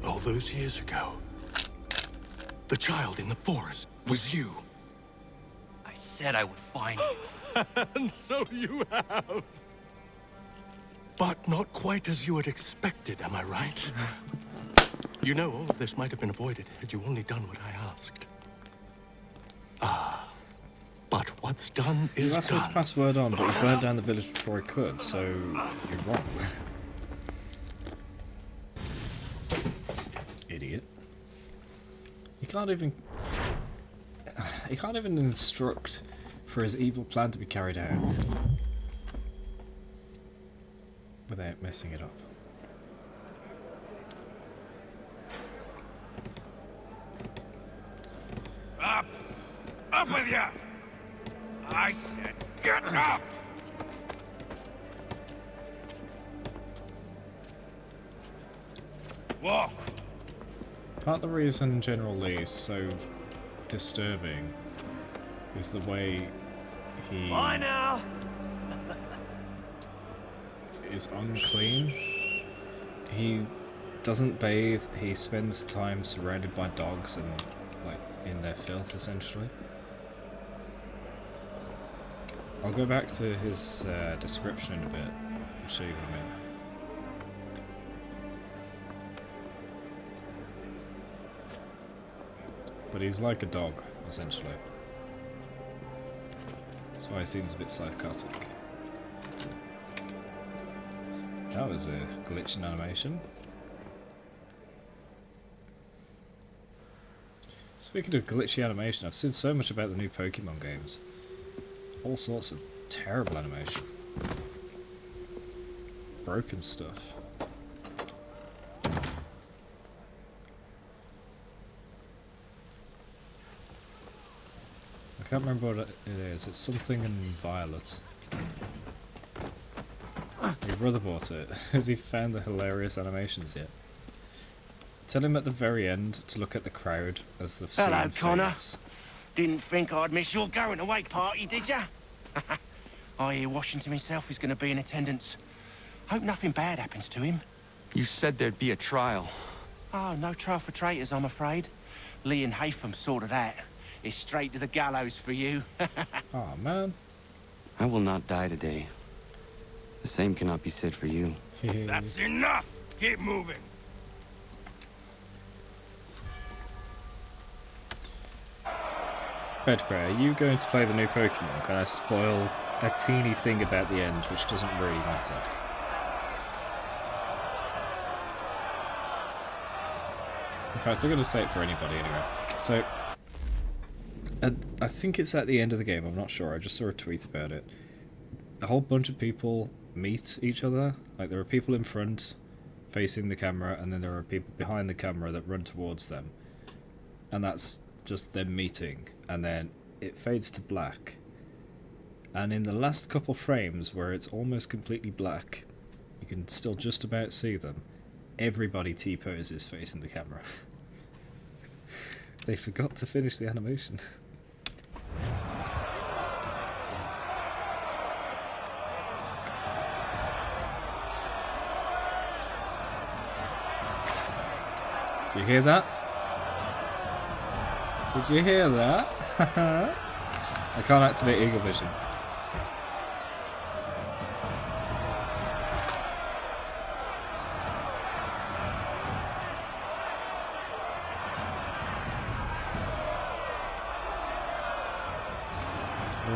All those years ago, the child in the forest was you. I said I would find you. And so you have. But not quite as you had expected, am I right? You know, all of this might have been avoided had you only done what I asked. But what's done is You asked me to pass word on, but you burned down the village before I could, so you're wrong. Idiot. You can't even instruct for his evil plan to be carried out without messing it up. Up! Up with you! I said get up! Walk! Part of the reason General Lee is so disturbing is the way he Bye now. is unclean. He doesn't bathe, he spends time surrounded by dogs and like in their filth essentially. I'll go back to his description in a bit and show you what I mean. But he's like a dog, essentially. That's why he seems a bit psychotic. That was a glitch in animation. Speaking of glitchy animation, I've seen so much about the new Pokemon games. All sorts of terrible animation. Broken stuff. I can't remember what it is. It's something in violet. Your brother bought it. Has he found the hilarious animations yet? Tell him at the very end to look at the crowd as the scene Hello, Connor. fades. Didn't think I'd miss your going away party, did ya? I hear Washington himself is going to be in attendance. Hope nothing bad happens to him. You said there'd be a trial. Oh, no trial for traitors, I'm afraid. Lee and Haytham sorted that. It's straight to the gallows for you. Oh man. I will not die today. The same cannot be said for you. That's enough! Keep moving! Redcray, are you going to play the new Pokemon? Can I spoil a teeny thing about the end, which doesn't really matter? In fact, I'm going to say it for anybody anyway. So, I think it's at the end of the game, I'm not sure, I just saw a tweet about it. A whole bunch of people meet each other, like there are people in front facing the camera, and then there are people behind the camera that run towards them. And that's just them meeting, and then it fades to black. And in the last couple frames, where it's almost completely black, you can still just about see them. Everybody T-poses facing the camera. They forgot to finish the animation. Do you hear that? Did you hear that? I can't activate Eagle Vision.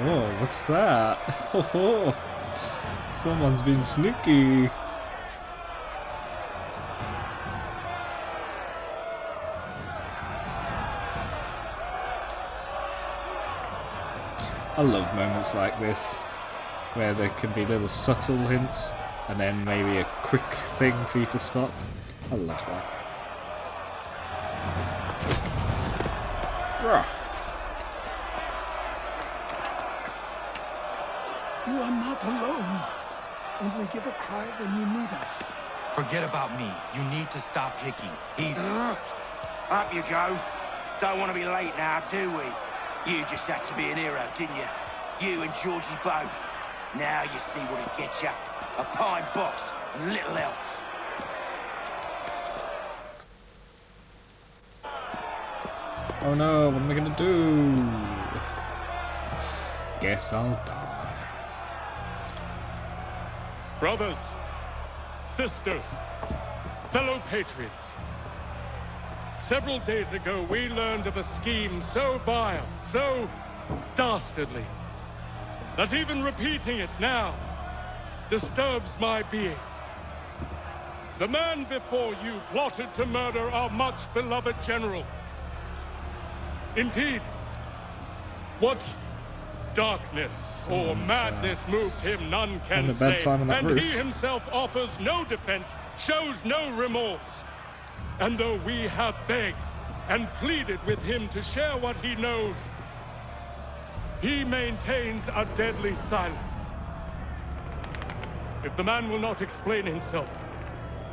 Oh, what's that? Oh, someone's been sneaky. I love moments like this, where there can be little subtle hints, and then maybe a quick thing for you to spot. I love that. Bruh. You are not alone. Only give a cry when you need us. Forget about me. You need to stop Hickey. He's... Up you go. Don't want to be late now, do we? You just had to be an hero, didn't you? You and Georgie both. Now you see what it gets you. A pine box and little else. Oh no, what am I gonna do? Guess I'll die. Brothers, sisters, fellow patriots. Several days ago, we learned of a scheme so vile, so dastardly, that even repeating it now disturbs my being. The man before you plotted to murder our much-beloved general. Indeed, what darkness or madness moved him, none can say, and he himself offers no defense, shows no remorse. And though we have begged and pleaded with him to share what he knows, he maintains a deadly silence. If the man will not explain himself,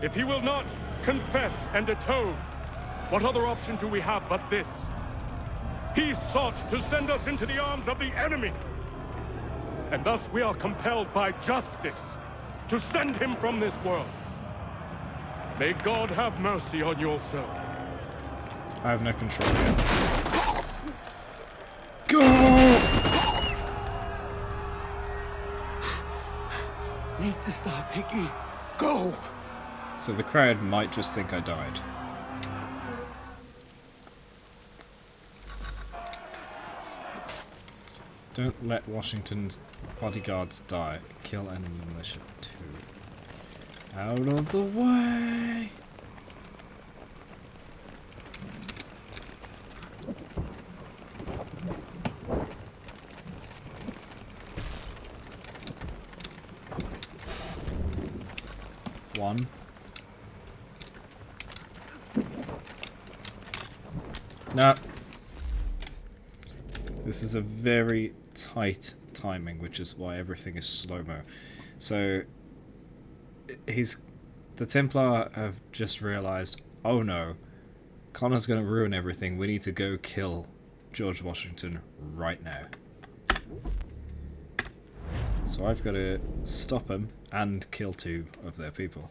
if he will not confess and atone, what other option do we have but this? He sought to send us into the arms of the enemy. And thus we are compelled by justice to send him from this world. May God have mercy on your soul. I have no control yet. Go! Need to stop, Hickey. Go! So the crowd might just think I died. Don't let Washington's bodyguards die. Kill enemy militia too. Out of the way! One. No. This is a very tight timing, which is why everything is slow-mo. So the Templar have just realized, oh no, Connor's gonna ruin everything, we need to go kill George Washington right now. So I've got to stop him and kill 2 of their people.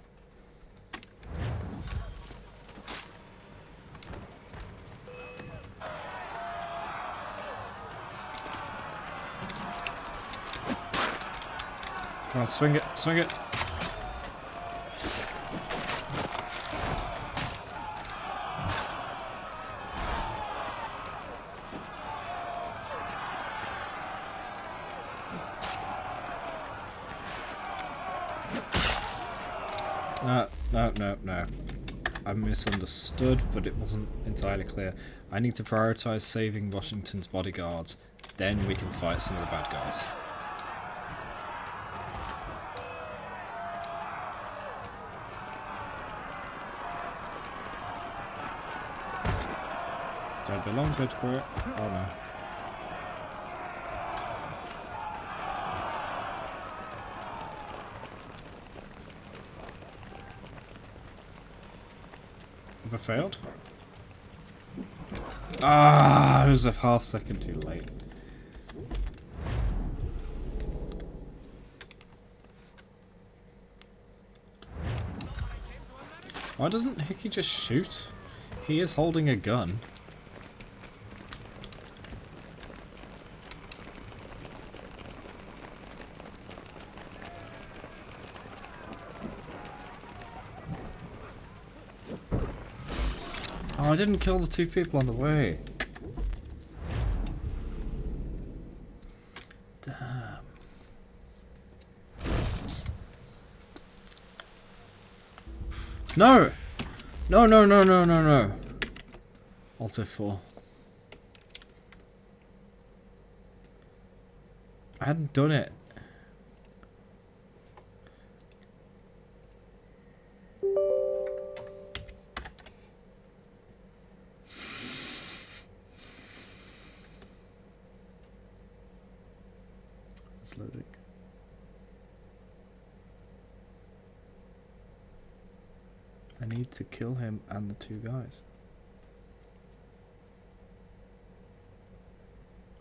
Come on, swing it, swing it. No. I misunderstood, but it wasn't entirely clear. I need to prioritize saving Washington's bodyguards, then we can fight some of the bad guys. Don't be long, Pitcourt. Oh no. Have I failed? Ah, it was a half second too late. Why doesn't Hickey just shoot? He is holding a gun. Oh, I didn't kill the two people on the way. Damn. No! No, no, no, no, no, no. Alt F4. I hadn't done it. It's loading. I need to kill him and the two guys.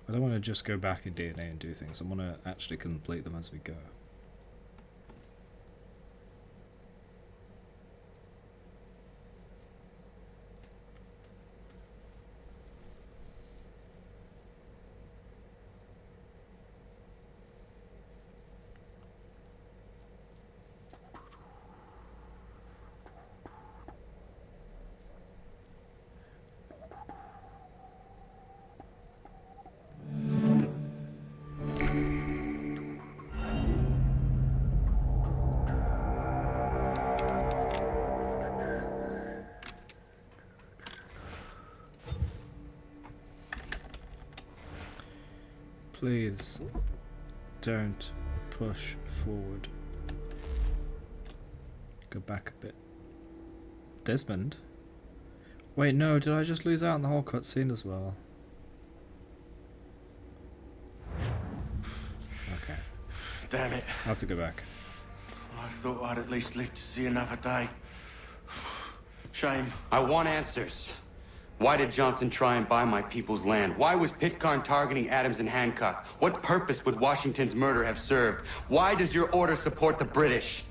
I don't want to just go back in DNA and do things. I want to actually complete them as we go. Please don't push forward. Go back a bit. Desmond? Wait, no, did I just lose out on the whole cutscene as well? Okay. Damn it. I have to go back. I thought I'd at least live to see another day. Shame. I want answers. Why did Johnson try and buy my people's land? Why was Pitcairn targeting Adams and Hancock? What purpose would Washington's murder have served? Why does your order support the British?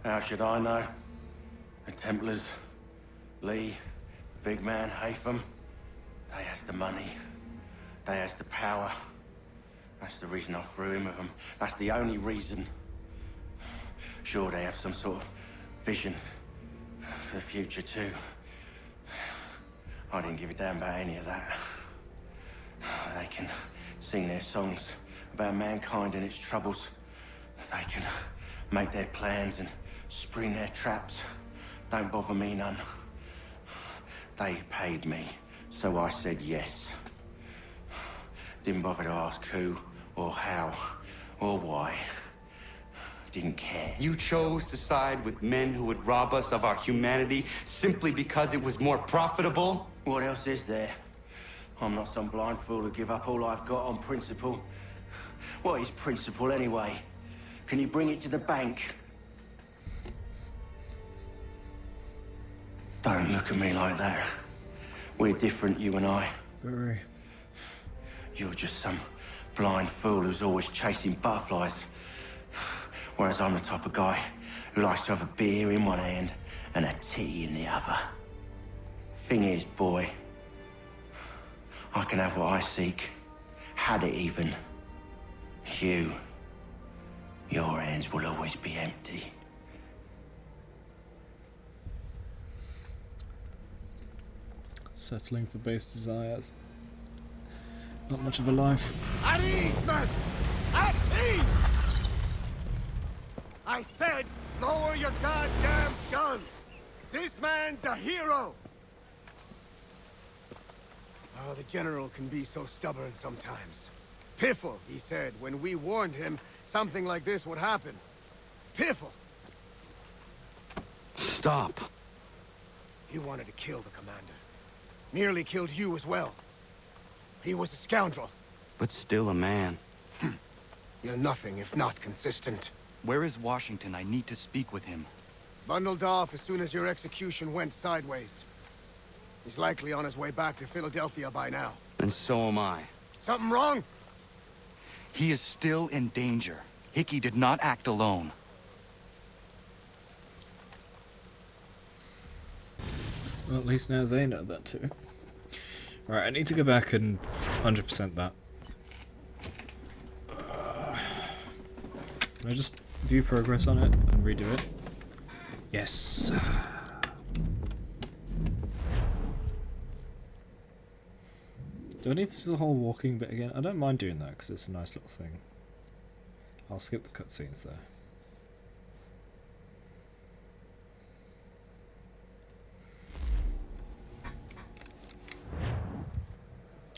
How should I know? The Templars, Lee, the big man, Haytham, they has the money. They has the power. That's the reason I threw in with them. That's the only reason. Sure, they have some sort of vision for the future too. I didn't give a damn about any of that. They can sing their songs about mankind and its troubles. They can make their plans and spring their traps. Don't bother me none. They paid me, so I said yes. Didn't bother to ask who, or how, or why. Didn't care. You chose to side with men who would rob us of our humanity simply because it was more profitable? What else is there? I'm not some blind fool to give up all I've got on principle. What is principle anyway? Can you bring it to the bank? Don't look at me like that. We're different, you and I. Very. You're just some blind fool who's always chasing butterflies. Whereas I'm the type of guy who likes to have a beer in one hand and a tea in the other. Thing is, boy, I can have what I seek. Had it even. Your hands will always be empty. Settling for base desires. Not much of a life. At ease, men! At ease! I said, lower your goddamn guns! This man's a hero! Oh, the General can be so stubborn sometimes. Piffle, he said, when we warned him something like this would happen. Piffle! Stop. He wanted to kill the commander. Nearly killed you as well. He was a scoundrel. But still a man. You're nothing if not consistent. Where is Washington? I need to speak with him. Bundled off as soon as your execution went sideways. He's likely on his way back to Philadelphia by now. And so am I. Something wrong? He is still in danger. Hickey did not act alone. Well, at least now they know that too. Right, I need to go back and 100% that. Can I just view progress on it and redo it? Yes! Do I need to do the whole walking bit again? I don't mind doing that because it's a nice little thing. I'll skip the cutscenes though.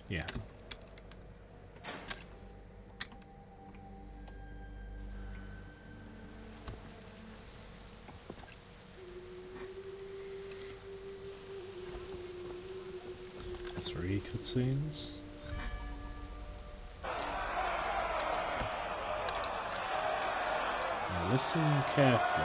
Yeah. Three cutscenes. Now listen carefully.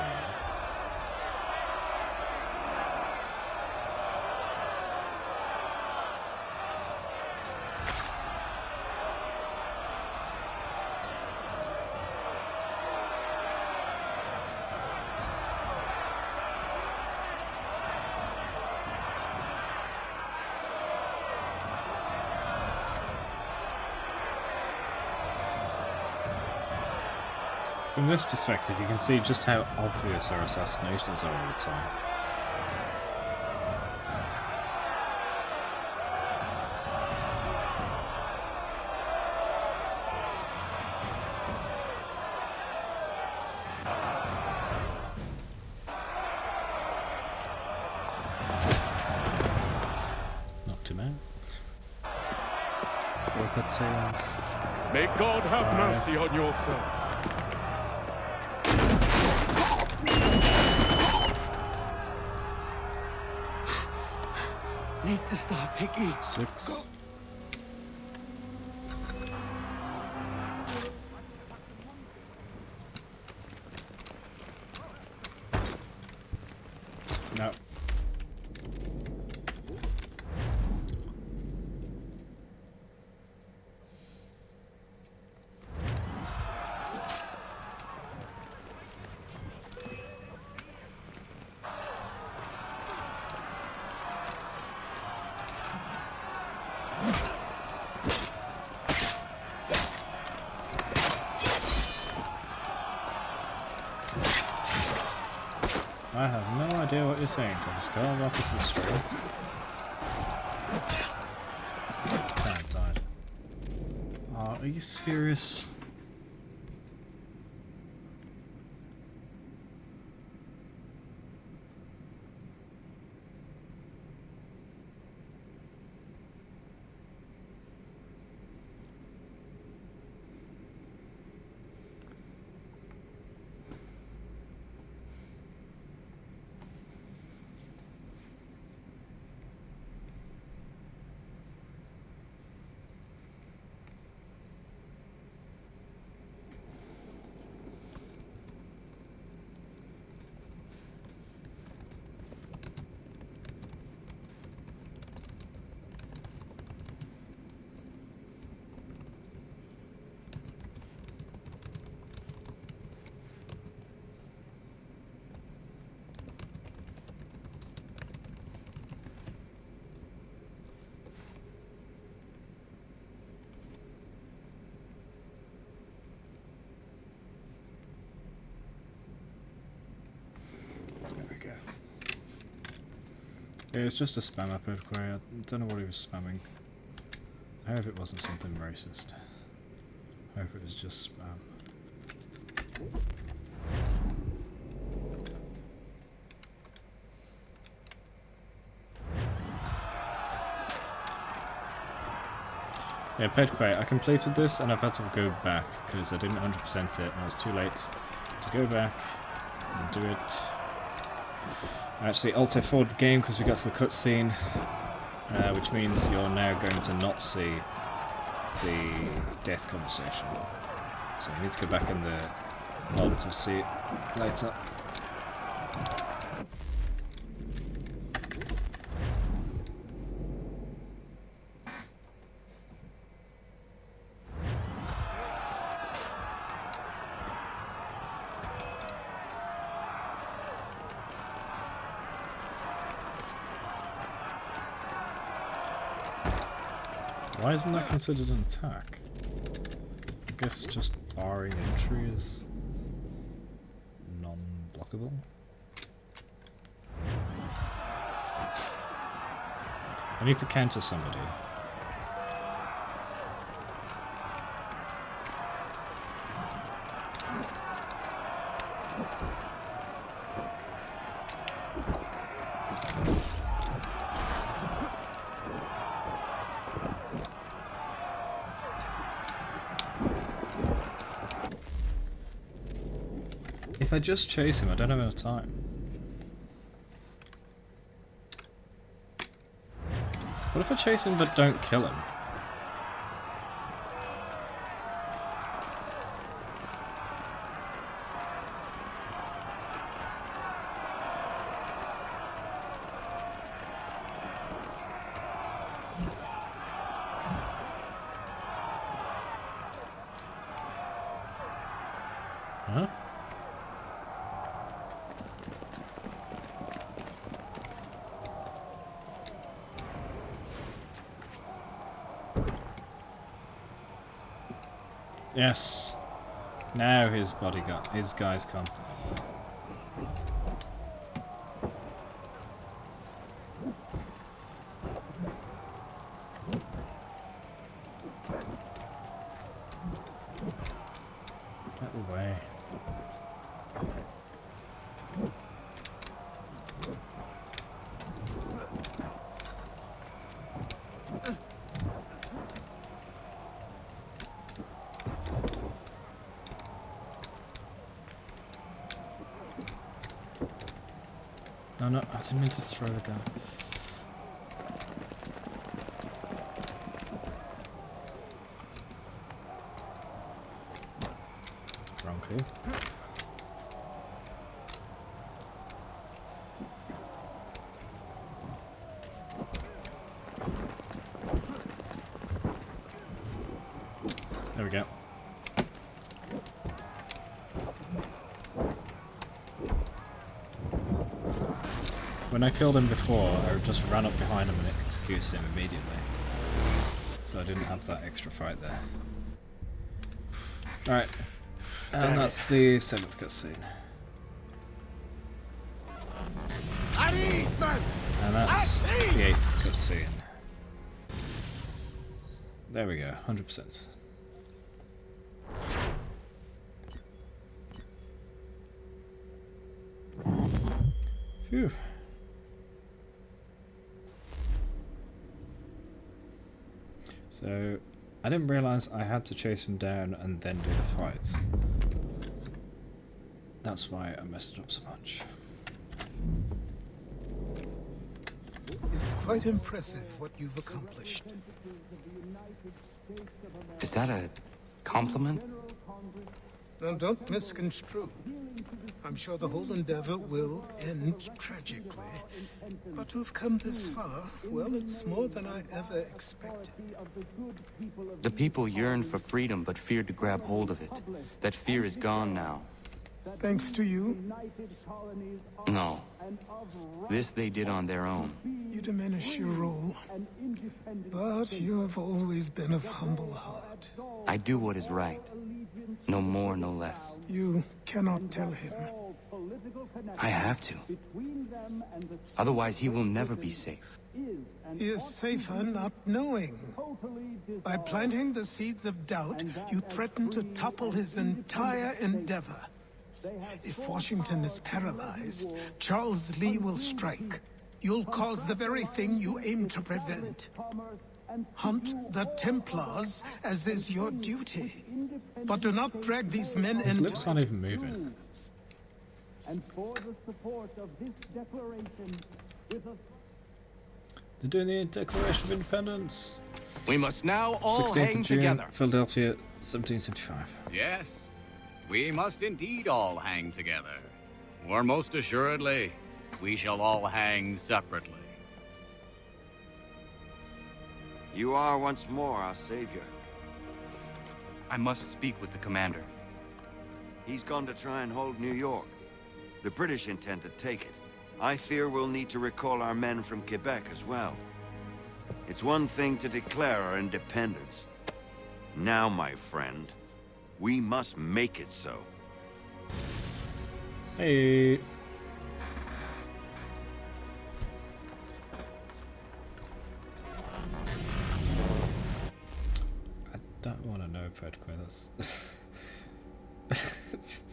From this perspective, you can see just how obvious our assassinations are all the time. Knocked him out. 4 cutscenes. May God have mercy on your soul. Need to stop, Hickey. 6. No. I have no idea what you're saying, Comiskar. Welcome to the stream. Damn, died. Oh, are you serious? Yeah, it's just a spam upload query. I don't know what he was spamming. I hope it wasn't something racist. I hope it was just spam. Yeah, Pedquay, I completed this and I've had to go back because I didn't 100% it and I was too late to go back and do it. I actually Alt-F4'd the game because we got to the cutscene, which means you're now going to not see the death conversation. So we need to go back in the pod to see it later. Why isn't that considered an attack? I guess just barring entry is non-blockable. I need to counter somebody. If I just chase him, I don't have enough time. What if I chase him but don't kill him? Huh? Yes. Now his bodyguard, his guys come. Get away. No, no, I didn't mean to throw the gun. Wrong key. There we go. When I killed him before, I just ran up behind him and executed him immediately. So I didn't have that extra fight there. Alright. And that's the 7th cutscene. And that's the 8th cutscene. There we go, 100%. Phew. So, I didn't realise I had to chase him down and then do the fight. That's why I messed it up so much. It's quite impressive what you've accomplished. Is that a compliment? Now, don't misconstrue. I'm sure the whole endeavor will end tragically. But to have come this far, well, it's more than I ever expected. The people yearned for freedom but feared to grab hold of it. That fear is gone now. Thanks to you? No. This they did on their own. You diminish your role. But you have always been of humble heart. I do what is right. No more, no less. You cannot tell him. I have to. Otherwise, he will never be safe. He is safer not knowing. By planting the seeds of doubt, you threaten to topple his entire endeavor. If Washington is paralyzed, Charles Lee will strike. You'll cause the very thing you aim to prevent. Hunt the Templars, as is your duty. But do not drag these men into... His lips aren't even moving. And for the support of this declaration, with a... They're doing the Declaration of Independence. We must now all 16th hang of June, together. Philadelphia, 1775. Yes, we must indeed all hang together. Or most assuredly, we shall all hang separately. You are once more our savior. I must speak with the commander. He's gone to try and hold New York. The British intend to take it. I fear we'll need to recall our men from Quebec as well. It's one thing to declare our independence. Now, my friend, we must make it so. Hey. I don't want to know, Pedquin. That's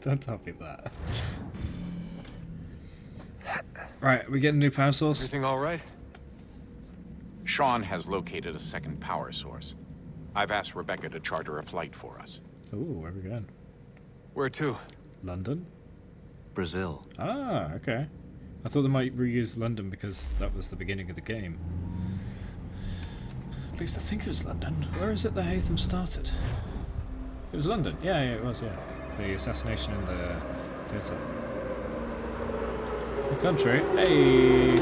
don't tell me that. Right, we get a new power source. Everything all right? Sean has located a second power source. I've asked Rebecca to charter a flight for us. Ooh, where are we going? Where to? London? Brazil. Ah, okay. I thought they might reuse London because that was the beginning of the game. At least I think it was London. Where is it that Hatham started? It was London. Yeah, it was, yeah. The assassination in the theatre. The country. Hey!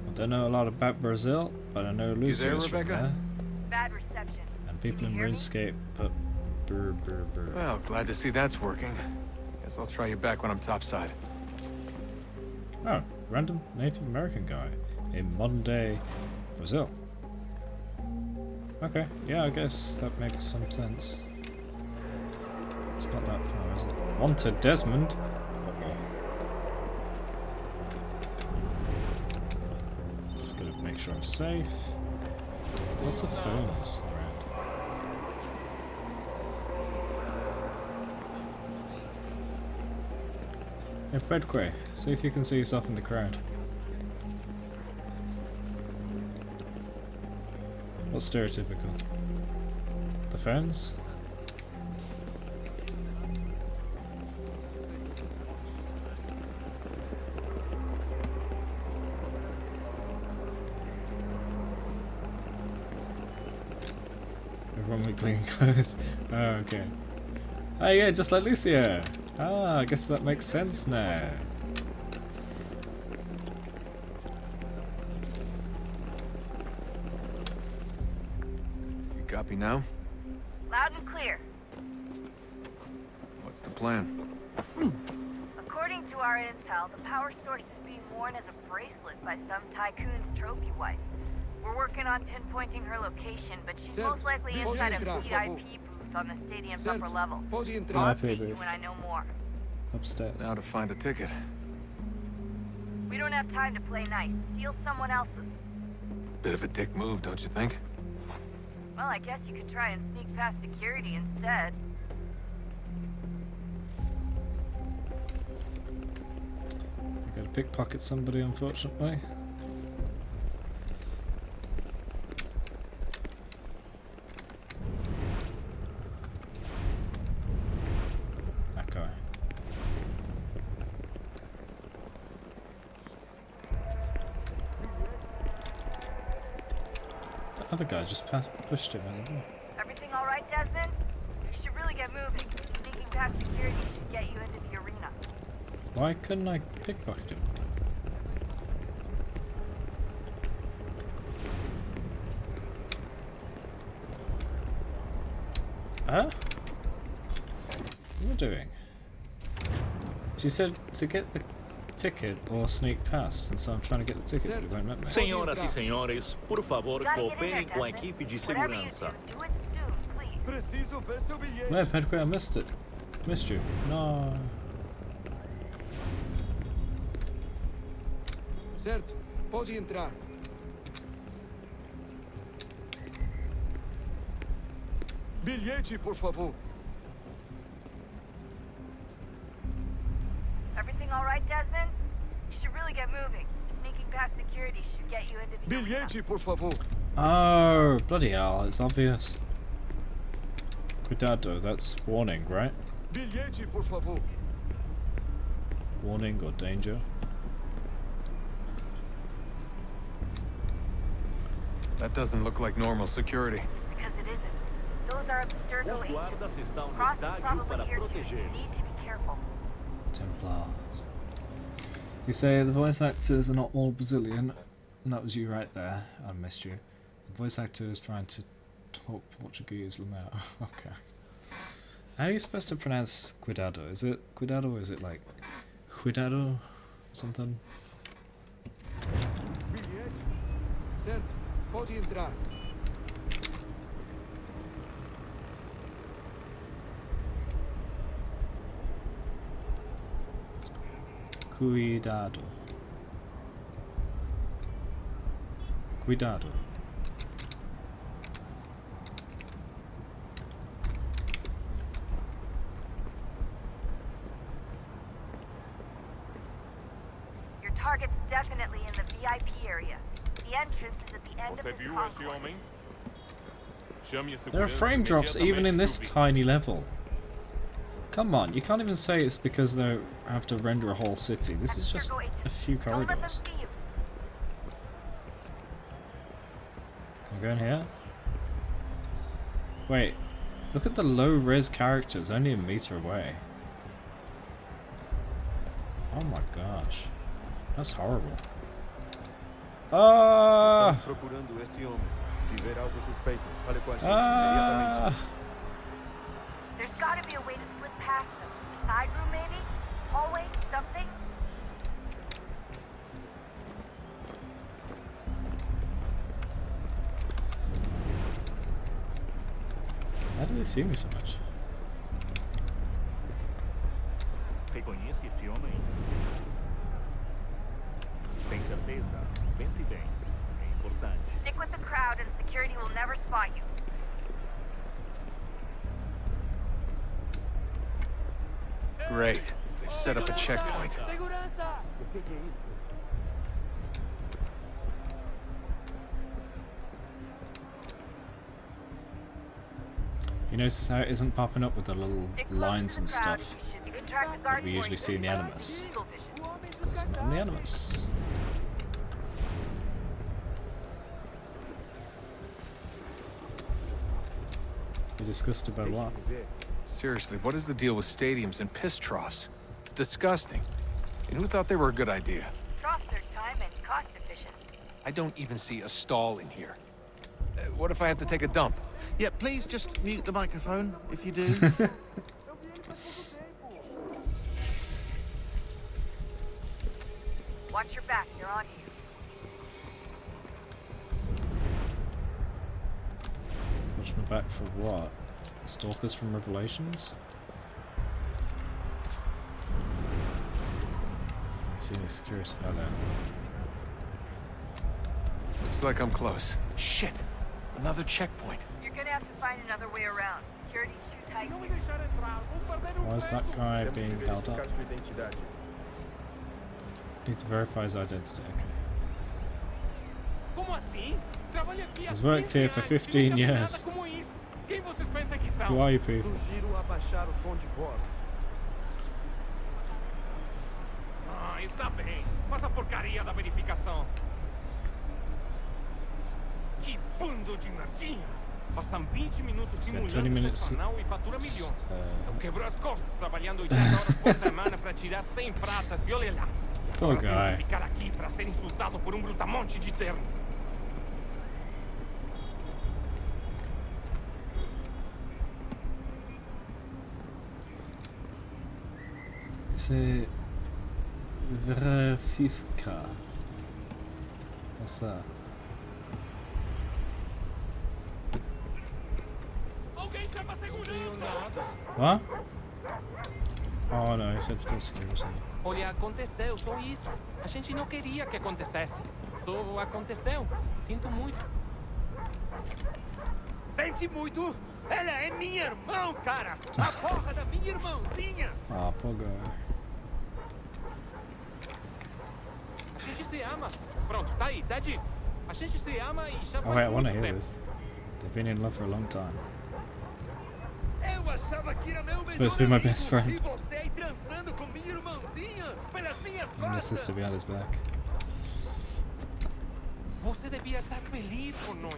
I don't know a lot about Brazil, but I know Lucio's from there. Bad reception. And people in RuneScape, but brr. Well, glad to see that's working. Guess I'll try you back when I'm topside. Oh, random Native American guy in modern day Brazil. Okay, yeah, I guess that makes some sense. It's not that far, is it? Wanted Desmond. Just gonna make sure I'm safe. Lots of phones around. Hey, Pedquay, see if you can see yourself in the crowd. What's stereotypical? The phones? Everyone with clean clothes. Oh, okay. Oh yeah, just like Lucia. Ah, I guess that makes sense now. You copy now? Loud and clear. What's the plan? According to our intel, the power source is being worn as a bracelet by some tycoon's trophy wife. We're working on pinpointing her location, but she's most likely inside a VIP booth on the stadium's upper level. I'll update you when I know more. Upstairs. Now to find a ticket. We don't have time to play nice. Steal someone else's. Bit of a dick move, don't you think? Well, I guess you could try and sneak past security instead. I gotta pickpocket somebody, unfortunately. That guy. The other guy just pushed him out of the door. Everything all right, Desmond? You should really get moving. Sneaking past security should get you into the arena. Why couldn't I pickpocket him? Huh? What am I doing? She said to get the ticket or sneak past, and so I'm trying to get the ticket, but it won't let me. Senhoras e senhores, por favor, cooperem com a equipe de segurança. Where, Pedquay? I missed it. Missed you. No. Certo, pode entrar. Bilhete, por favor. Everything all right, Desmond? You should really get moving. Sneaking past security should get you into the arena. Bilhete, por favor. Oh, bloody hell, it's obvious. Cuidado, that's warning, right? Bilhete, por favor. Warning or danger. That doesn't look like normal security. Because it isn't. Those are abstergo agents. Cross is probably here too. Need to be careful. Templars. You say the voice actors are not all Brazilian, and that was you right there. I missed you. The voice actor is trying to talk Portuguese, Lamau. Okay. How are you supposed to pronounce cuidado? Is it cuidado or is it like cuidado or something? Certo, pode entrar. Cuidado. Cuidado. Your target's definitely in the VIP area. The entrance is at the end of this concourse. There are frame drops even in this tiny level. Come on, you can't even say it's because they have to render a whole city. This is just a few corridors. Can I go in here? Wait, look at the low-res characters, only a meter away. Oh my gosh. That's horrible. Ah! Ah! There's gotta be a way to slip past them. Side room maybe? Hallway? Something? How do they see me so much? Reconhece este homem? Tem certeza? Pense bem. É importante. Stick with the crowd and security will never spot you. Great. They've set up a checkpoint. You notice how it isn't popping up with the little lines and stuff that we usually see in the Animus. Because I'm not in the Animus. You disgusted by what? Seriously, what is the deal with stadiums and piss troughs? It's disgusting. And who thought they were a good idea? Troughs are time and cost efficient. I don't even see a stall in here. What if I have to take a dump? Yeah, please just mute the microphone if you do. Watch your back, they're on you. Watch my back for what? Stalkers from Revelations? Don't see any security out there. Looks like I'm close. Shit! Another checkpoint. You're gonna have to find another way around. Security's too tight here. Why is that guy being held up? Need to verify his identity, okay. He's worked here for 15 years. Who are you people? Ah, está bem. Mas a porcaria da verificação. Que bando de nerdinha. Passam 20 minutos simulando profissional e fatura milhões. Eu quebro as costas trabalhando 80 horas por semana para tirar 100 pratas e olha lá. Poor Agora tenho guy. que ficar aqui para ser insultado por brutamonte de terno. C'est Verifika. What's that? What? Oh no, he said to go security. Olha, aconteceu, só isso. A gente não queria que acontecesse. Só aconteceu. Sinto muito. Sente muito? Ela é minha irmã, cara! A porra da minha irmãzinha! Ah, poor guy. A gente se ama. Pronto, tá aí, tá dito. A gente se ama e já Oh wait, I want to hear this. They've been in love for a long time. Eu achava que era meu Supposed to be my best friend. E você aí transando com minha irmãzinha pelas minhas And his sister behind his back. Você devia estar feliz por nós.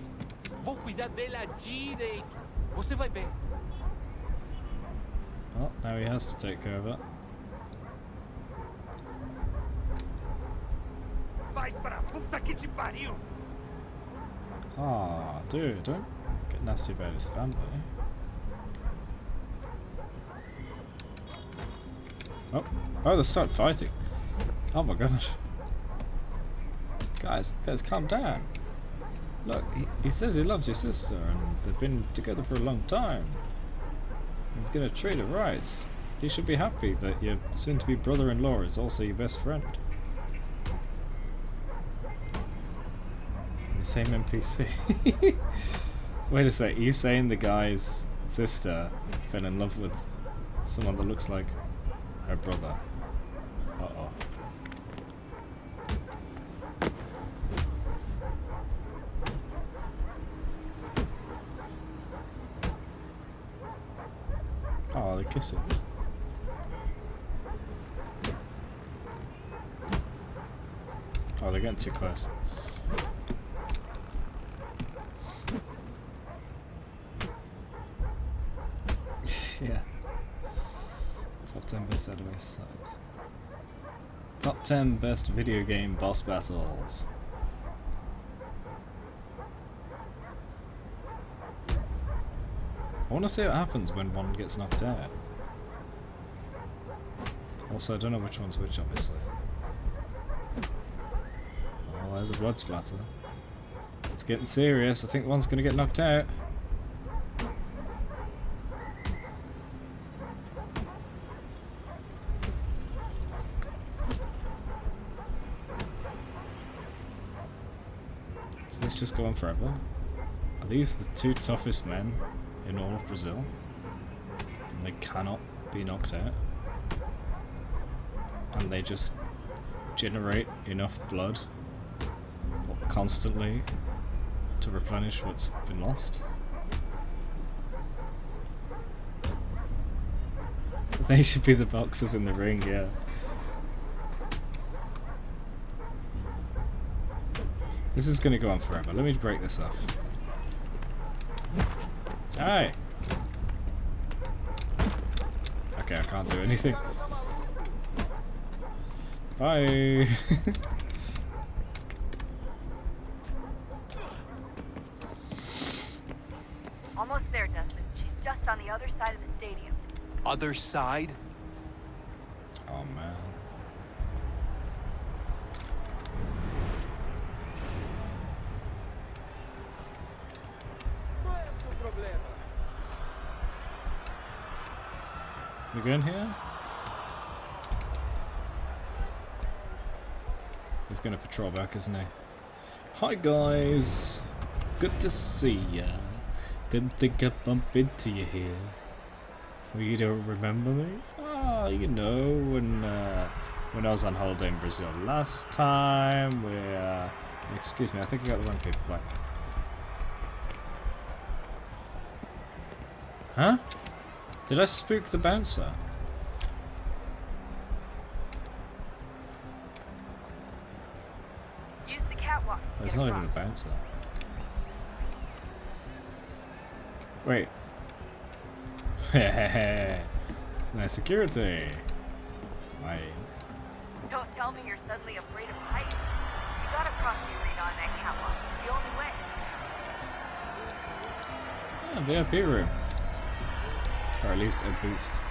Vou cuidar dela direito. Você vai ver. Oh, now he has to take care of it. Vai pra puta que te pariu! Ah, dude, don't get nasty about his family. Oh, oh, they start fighting. Oh my gosh. Guys, calm down. Look, he says he loves your sister, and they've been together for a long time. He's gonna treat her right. You should be happy that your soon-to-be brother-in-law is also your best friend. The same NPC. Wait a sec, you saying the guy's sister fell in love with someone that looks like her brother? Uh-oh. Oh, they're kissing. Oh, they're getting too close. Yeah. Top 10 best anime sites. Top 10 best video game boss battles. I want to see what happens when one gets knocked out. Also, I don't know which one's which, obviously. Oh, there's a blood splatter. It's getting serious. I think one's going to get knocked out. Does this just go on forever? Are these the two toughest men in all of Brazil? And they cannot be knocked out? And they just generate enough blood constantly to replenish what's been lost? They should be the boxers in the ring, yeah. This is gonna go on forever. Let me break this up. Hi! Okay, I can't do anything. Bye! Almost there, Dustin. She's just on the other side of the stadium. Other side? Oh man. We going here? He's gonna patrol back, isn't he? Hi guys! Good to see ya. Didn't think I'd bump into you here. Well, you don't remember me? Ah, you know, when I was on holiday in Brazil last time, excuse me, I think I got the wrong people back. Huh? Did I spook the bouncer? Use the catwalks to Oh, it's not even a bouncer. Wait. Nice security. Wait. Don't tell me you're suddenly afraid of heights. You gotta cross the arena on that catwalk. It's the only way. Yeah, VIP room. Or at least a booth.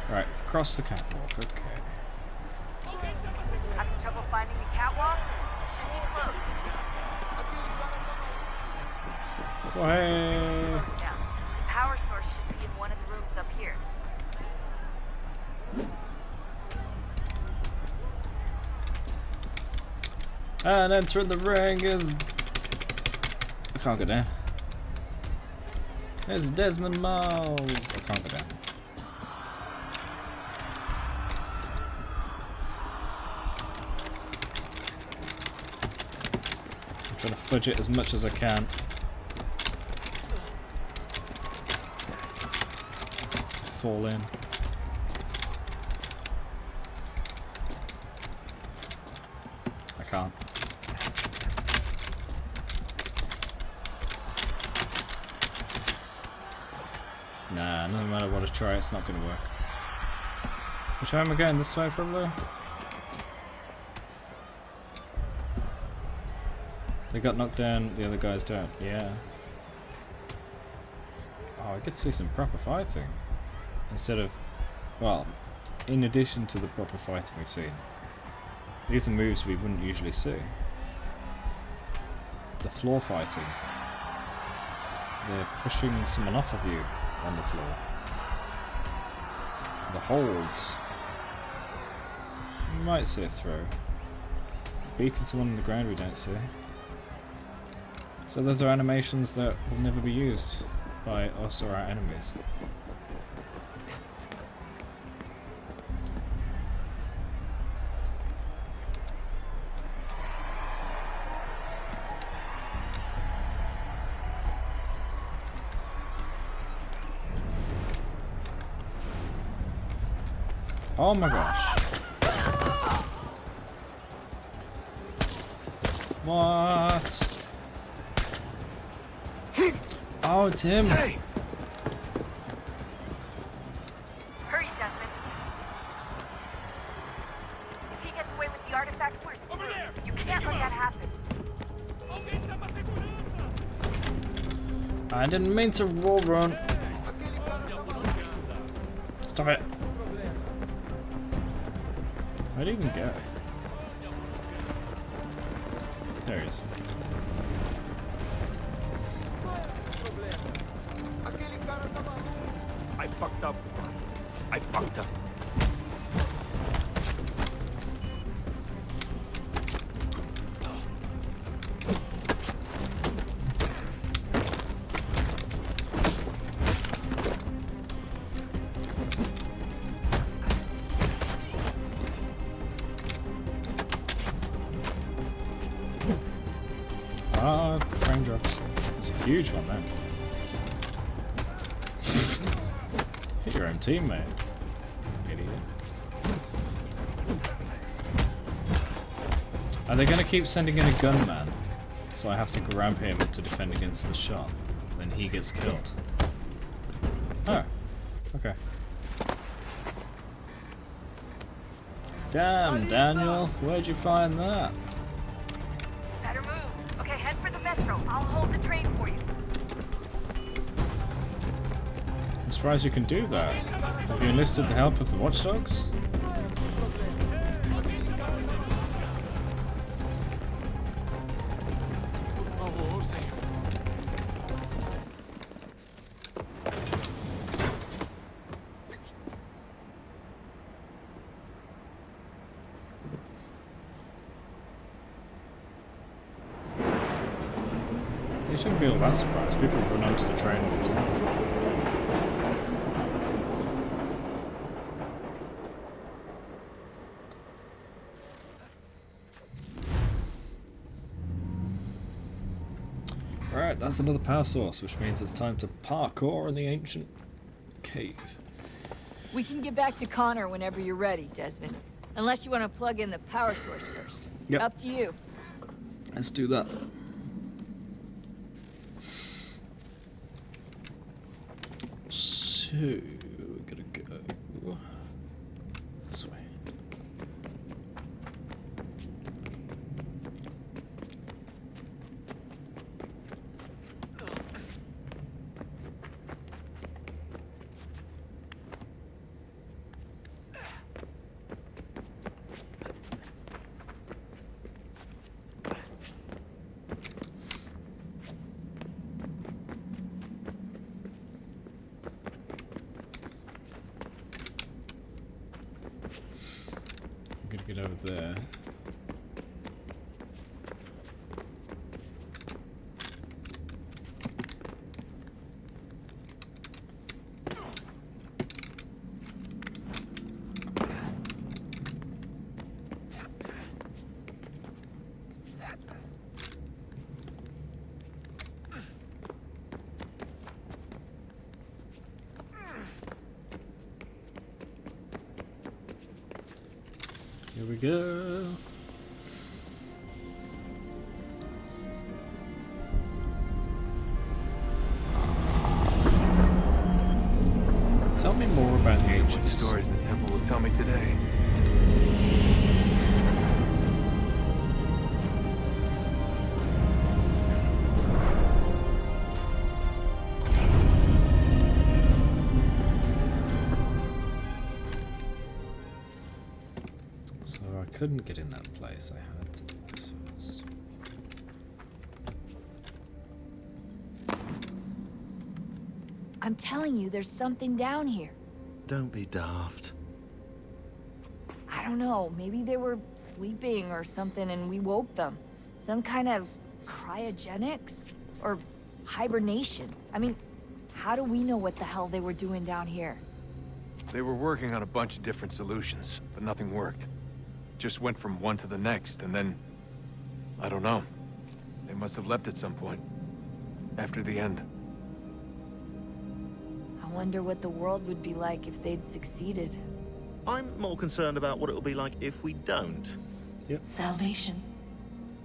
Alright, cross the catwalk, okay. Having trouble finding the catwalk? Should be close. Way. Now, the power source should be in one of the rooms up here. And entering the ring is... I can't go down. There's Desmond Miles. I can't go down. I'm trying to fudge it as much as I can. To fall in. I can't. Nah, no matter what I try, it's not going to work. Which way am I going? This way, probably? They got knocked down, the other guys don't. Yeah. Oh, I could see some proper fighting. Instead of... Well, in addition to the proper fighting we've seen, these are moves we wouldn't usually see. The floor fighting. They're pushing someone off of you on the floor. The holds. You might say throw. Beating someone on the ground we don't see. So those are animations that will never be used by us or our enemies. Oh my gosh. What? Oh, it's him. Hey. Hurry, Desmond. If he gets away with the artifact, we're screwed. You can't let that happen. I didn't mean to wall run. Stop it. Where did he even go? There he is. I fucked up. I fucked up. Ah, frame drops. It's a huge one then. Hit your own teammate. Idiot. Are they going to keep sending in a gunman? So I have to grab him to defend against the shot. Then he gets killed. Oh. Okay. Damn, Daniel. Where'd you find that? Better move. Okay, head for the metro. I'll hold the train for you. I'm surprised you can do that. Have you enlisted the help of the watchdogs? You shouldn't be all that surprised. People run onto the train all the time. Alright, that's another power source, which means it's time to parkour in the ancient cave. We can get back to Connor whenever you're ready, Desmond. Unless you want to plug in the power source first. Yep. Up to you. Let's do that. So, we're gonna go this way. Get over there. Here we go. Tell me more about the ancient What stories the temple will tell me today. couldn't get in that place, I had to do this first. I'm telling you, there's something down here. Don't be daft. I don't know, maybe they were sleeping or something and we woke them. Some kind of cryogenics? Or hibernation? I mean, how do we know what the hell they were doing down here? They were working on a bunch of different solutions, but nothing worked. Just went from one to the next, and then... I don't know. They must have left at some point. After the end. I wonder what the world would be like if they'd succeeded. I'm more concerned about what it'll be like if we don't. Yep. Salvation.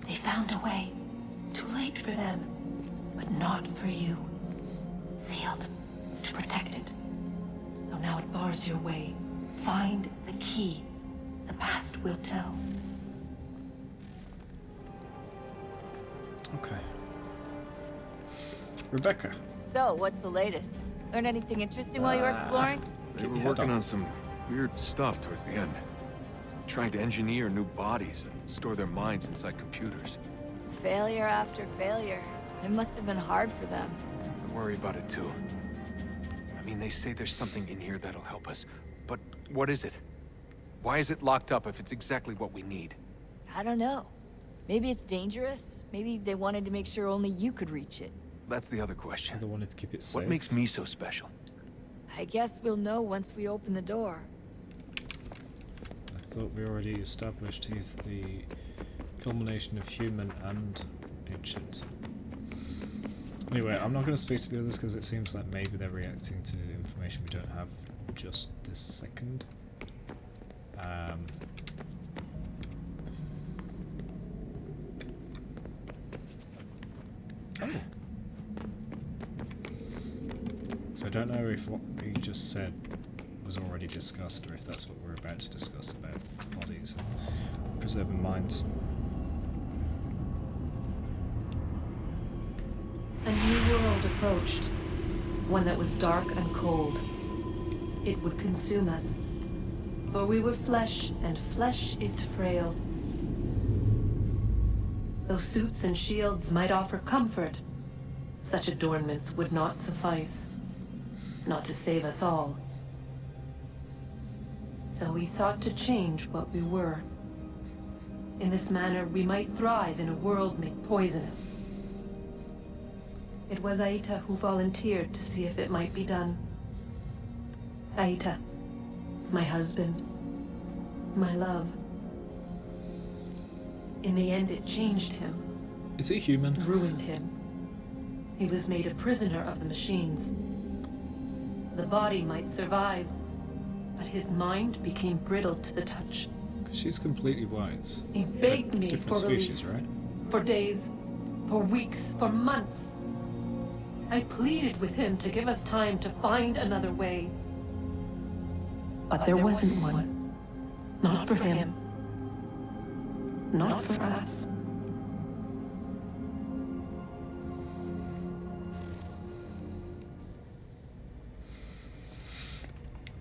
They found a way. Too late for them, but not for you. Sealed to protect it. Though now it bars your way. Find the key. The past will tell. Okay. Rebecca. So, what's the latest? Learn anything interesting while you were exploring? They were working on some weird stuff towards the end. Trying to engineer new bodies and store their minds inside computers. Failure after failure. It must have been hard for them. I worry about it too. I mean, they say there's something in here that'll help us, but what is it? Why is it locked up if it's exactly what we need? I don't know. Maybe it's dangerous. Maybe they wanted to make sure only you could reach it. That's the other question. They wanted to keep it safe. What makes me so special? I guess we'll know once we open the door. I thought we already established he's the culmination of human and ancient. Anyway, I'm not going to speak to the others because it seems like maybe they're reacting to information we don't have just this second. Oh. So I don't know if what he just said was already discussed or if that's what we're about to discuss about bodies and preserving minds. A new world approached. One that was dark and cold. It would consume us. For we were flesh, and flesh is frail. Though suits and shields might offer comfort, such adornments would not suffice. Not to save us all. So we sought to change what we were. In this manner, we might thrive in a world made poisonous. It was Aita who volunteered to see if it might be done. Aita, my husband, my love. In the end, it changed him. Is he human? Ruined him. He was made a prisoner of the machines. The body might survive, but his mind became brittle to the touch. She's completely white. He begged me different for species, release. right? For days, for weeks, for months. I pleaded with him to give us time to find another way. But there wasn't one. Not for him. Not for us.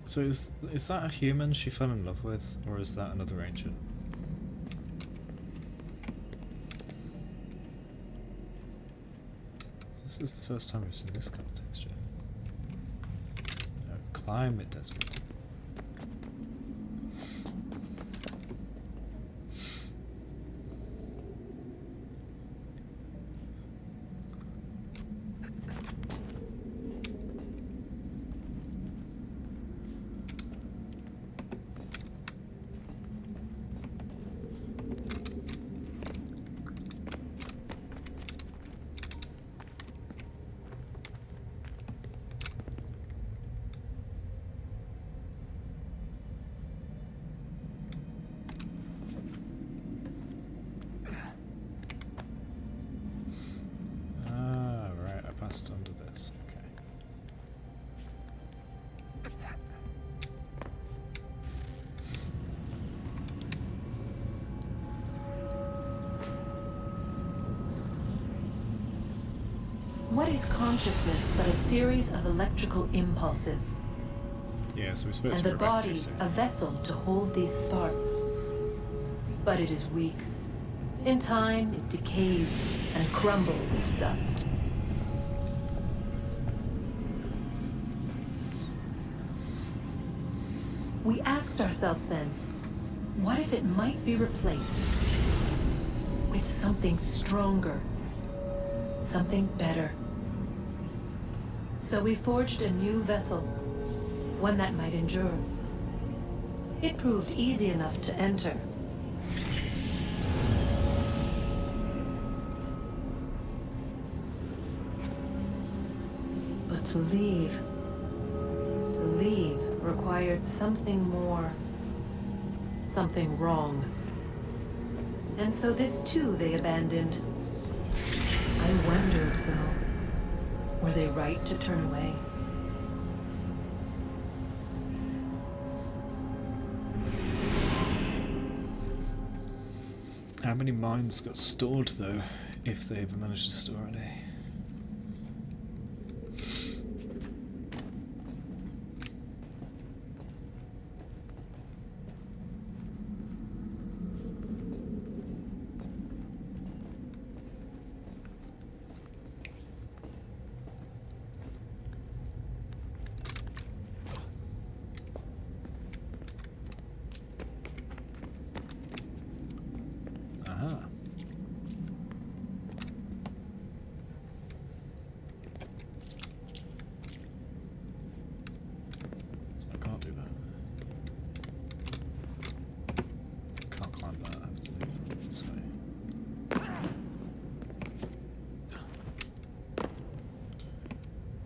So is that a human she fell in love with, or is that another ancient? This is the first time we've seen this kind of texture. No, climb it, Desmond. Under this, okay. What is consciousness but a series of electrical impulses? Yeah, so we're supposed and to the body a vessel to hold these sparks. but it is weak. In time, it decays and crumbles into dust. We asked ourselves then, what if it might be replaced with something stronger, something better? So we forged a new vessel, one that might endure. It proved easy enough to enter. But to leave required something more, something wrong. And so this too they abandoned. I wondered, though, were they right to turn away? How many mines got stored, though, if they ever managed to store any?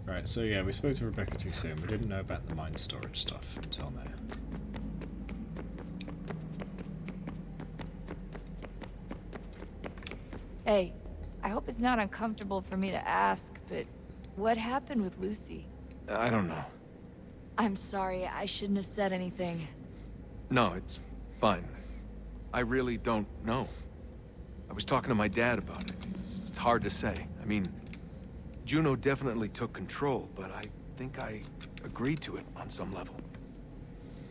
Right, so yeah, we spoke to Rebecca too soon. We didn't know about the mine storage stuff until now. Hey, I hope it's not uncomfortable for me to ask, but what happened with Lucy? I don't know. I'm sorry, I shouldn't have said anything. No, it's fine. I really don't know. I was talking to my dad about it. It's hard to say. I mean, Juno definitely took control, but I think I agreed to it on some level.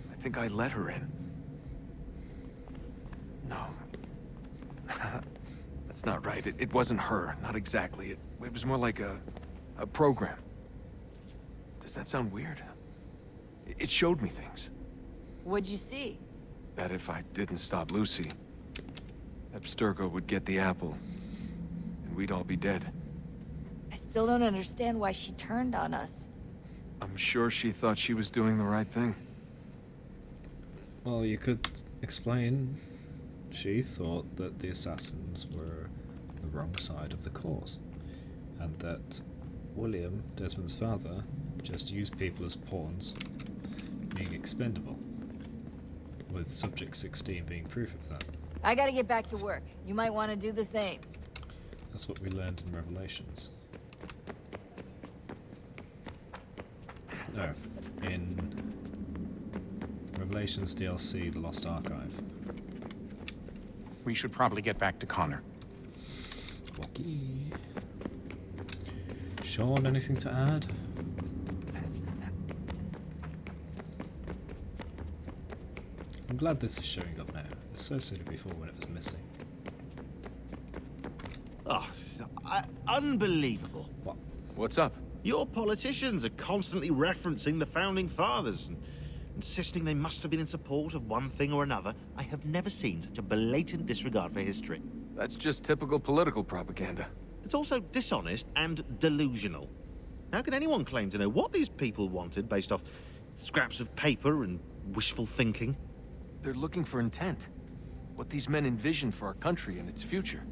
I think I let her in. No. That's not right. It wasn't her. Not exactly. It was more like a program. Does that sound weird? It showed me things. What'd you see? That if I didn't stop Lucy, Abstergo would get the apple, and we'd all be dead. I still don't understand why she turned on us. I'm sure she thought she was doing the right thing. Well, you could explain. She thought that the assassins were the wrong side of the cause, and that William, Desmond's father, just used people as pawns, being expendable, with Subject 16 being proof of that. I gotta get back to work. You might want to do the same. That's what we learned in Revelations. No, in Revelations DLC, The Lost Archive. We should probably get back to Connor. Okay. Sean, anything to add? I'm glad this is showing up now. It's so soon before when it was missing. Oh, unbelievable. What? What's up? Your politicians are constantly referencing the Founding Fathers and insisting they must have been in support of one thing or another. I have never seen such a blatant disregard for history. That's just typical political propaganda. It's also dishonest and delusional. How can anyone claim to know what these people wanted based off scraps of paper and wishful thinking? They're looking for intent. What these men envision for our country and its future.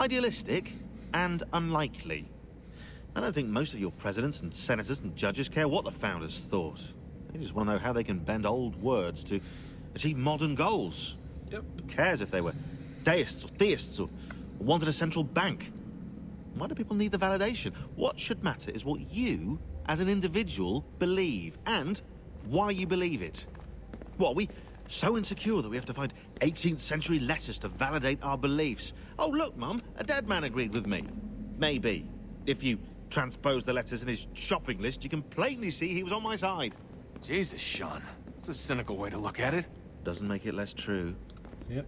Idealistic and unlikely. I don't think most of your presidents and senators and judges care what the founders thought. They just want to know how they can bend old words to achieve modern goals. Yep. Who cares if they were deists or theists or wanted a central bank? Why do people need the validation? What should matter is what you, as an individual, believe, and why you believe it. What, are we so insecure that we have to find 18th century letters to validate our beliefs? Oh, look, Mum, a dead man agreed with me. Maybe. If you transpose the letters in his shopping list, you can plainly see he was on my side. Jesus, Sean. That's a cynical way to look at it. Doesn't make it less true. Yep.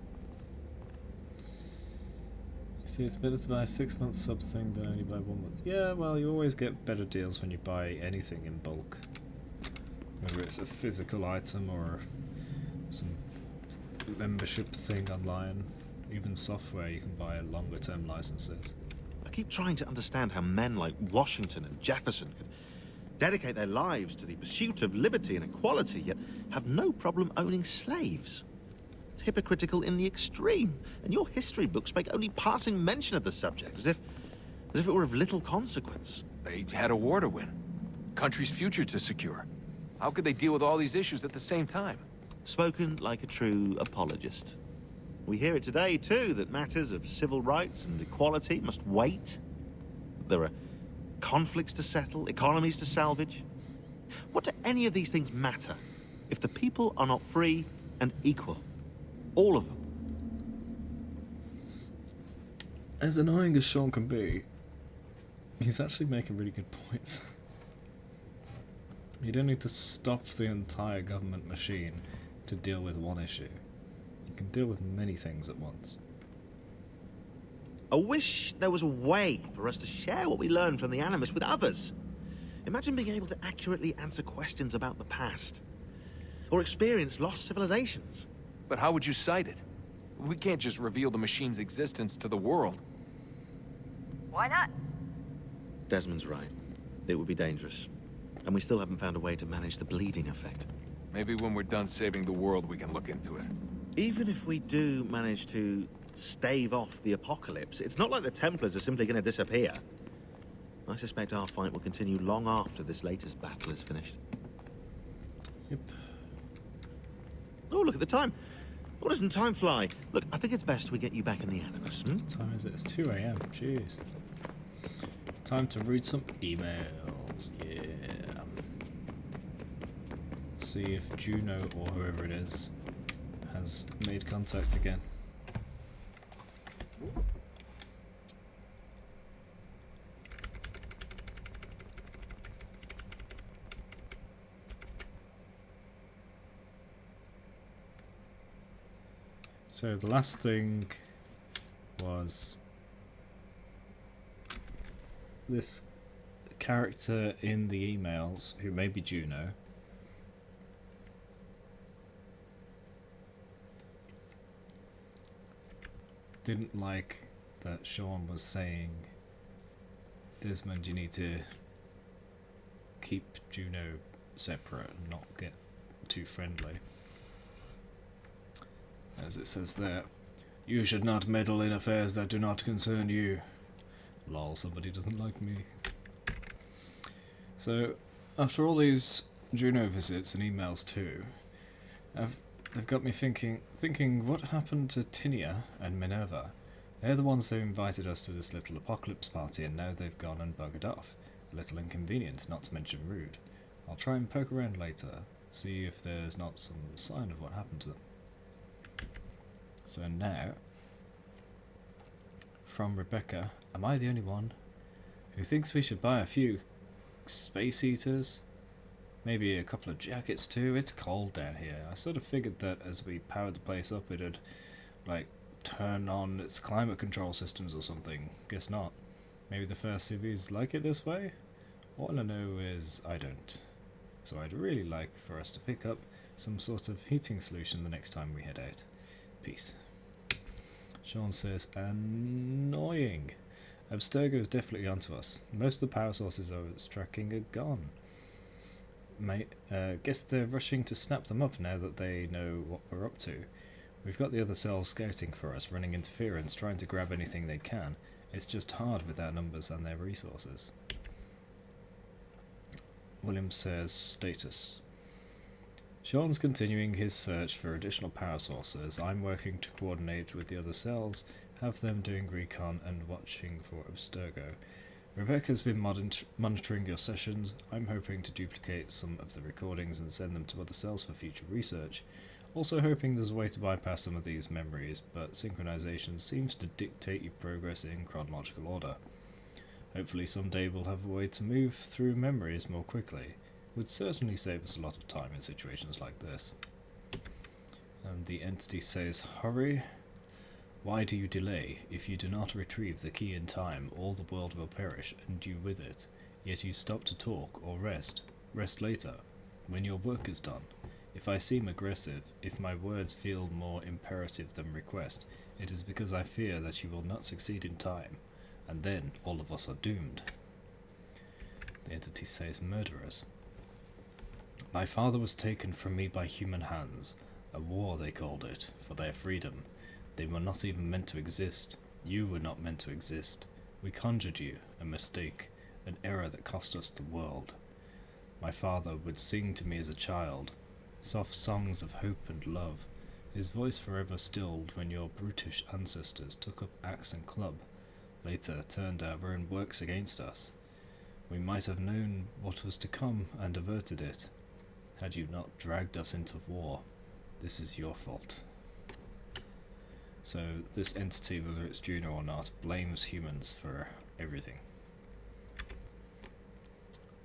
See, it's better to buy a 6-month sub thing than only buy 1 month. Yeah, well, you always get better deals when you buy anything in bulk. Whether it's a physical item or some membership thing online. Even software, you can buy longer term licenses. I keep trying to understand how men like Washington and Jefferson could dedicate their lives to the pursuit of liberty and equality, yet have no problem owning slaves. It's hypocritical in the extreme, and your history books make only passing mention of the subject, as if it were of little consequence. They had a war to win. Country's future to secure. How could they deal with all these issues at the same time? Spoken like a true apologist. We hear it today, too, that matters of civil rights and equality must wait. There are conflicts to settle, economies to salvage. What do any of these things matter if the people are not free and equal? All of them. As annoying as Sean can be, he's actually making really good points. You don't need to stop the entire government machine to deal with one issue. You can deal with many things at once. I wish there was a way for us to share what we learn from the Animus with others. Imagine being able to accurately answer questions about the past, or experience lost civilizations. But how would you cite it? We can't just reveal the machine's existence to the world. Why not? Desmond's right. It would be dangerous. And we still haven't found a way to manage the bleeding effect. Maybe when we're done saving the world, we can look into it. Even if we do manage to stave off the apocalypse, it's not like the Templars are simply going to disappear. I suspect our fight will continue long after this latest battle is finished. Yep. Oh, look at the time. Oh, doesn't time fly? Look, I think it's best we get you back in the Animus, What time is it? It's 2 AM. Jeez. Time to read some emails. Yeah. See if Juno or whoever it is has made contact again. So the last thing was this character in the emails, who may be Juno, didn't like that Sean was saying, Desmond, you need to keep Juno separate and not get too friendly. As it says there, you should not meddle in affairs that do not concern you. Lol, somebody doesn't like me. So, after all these Juno visits and emails too, they've got me thinking what happened to Tinia and Minerva? They're the ones who invited us to this little apocalypse party, and now they've gone and buggered off. A little inconvenient, not to mention rude. I'll try and poke around later, see if there's not some sign of what happened to them. So now, from Rebecca, am I the only one who thinks we should buy a few space eaters? Maybe a couple of jackets too? It's cold down here. I sort of figured that as we powered the place up it'd, like, turn on its climate control systems or something. Guess not. Maybe the first civies like it this way? All I know is I don't. So I'd really like for us to pick up some sort of heating solution the next time we head out. Peace. Sean says, annoying. Abstergo is definitely onto us. Most of the power sources I was tracking are gone. Mate, guess they're rushing to snap them up now that they know what we're up to. We've got the other cells scouting for us, running interference, trying to grab anything they can. It's just hard with our numbers and their resources. William says, status. Sean's continuing his search for additional power sources. I'm working to coordinate with the other cells, have them doing recon and watching for Abstergo. Rebecca's been monitoring your sessions. I'm hoping to duplicate some of the recordings and send them to other cells for future research. Also hoping there's a way to bypass some of these memories, but synchronization seems to dictate your progress in chronological order. Hopefully someday we'll have a way to move through memories more quickly. Would certainly save us a lot of time in situations like this. And the entity says, hurry. Why do you delay? If you do not retrieve the key in time, all the world will perish, and you with it. Yet you stop to talk or rest. Rest later, when your work is done. If I seem aggressive, if my words feel more imperative than request, it is because I fear that you will not succeed in time, and then all of us are doomed. The entity says murderers. My father was taken from me by human hands. A war, they called it, for their freedom. They were not even meant to exist. You were not meant to exist. We conjured you, a mistake, an error that cost us the world. My father would sing to me as a child, soft songs of hope and love, his voice forever stilled when your brutish ancestors took up axe and club, later turned our own works against us. We might have known what was to come and averted it, had you not dragged us into war. This is your fault. So this entity, whether it's Juno or not, blames humans for everything.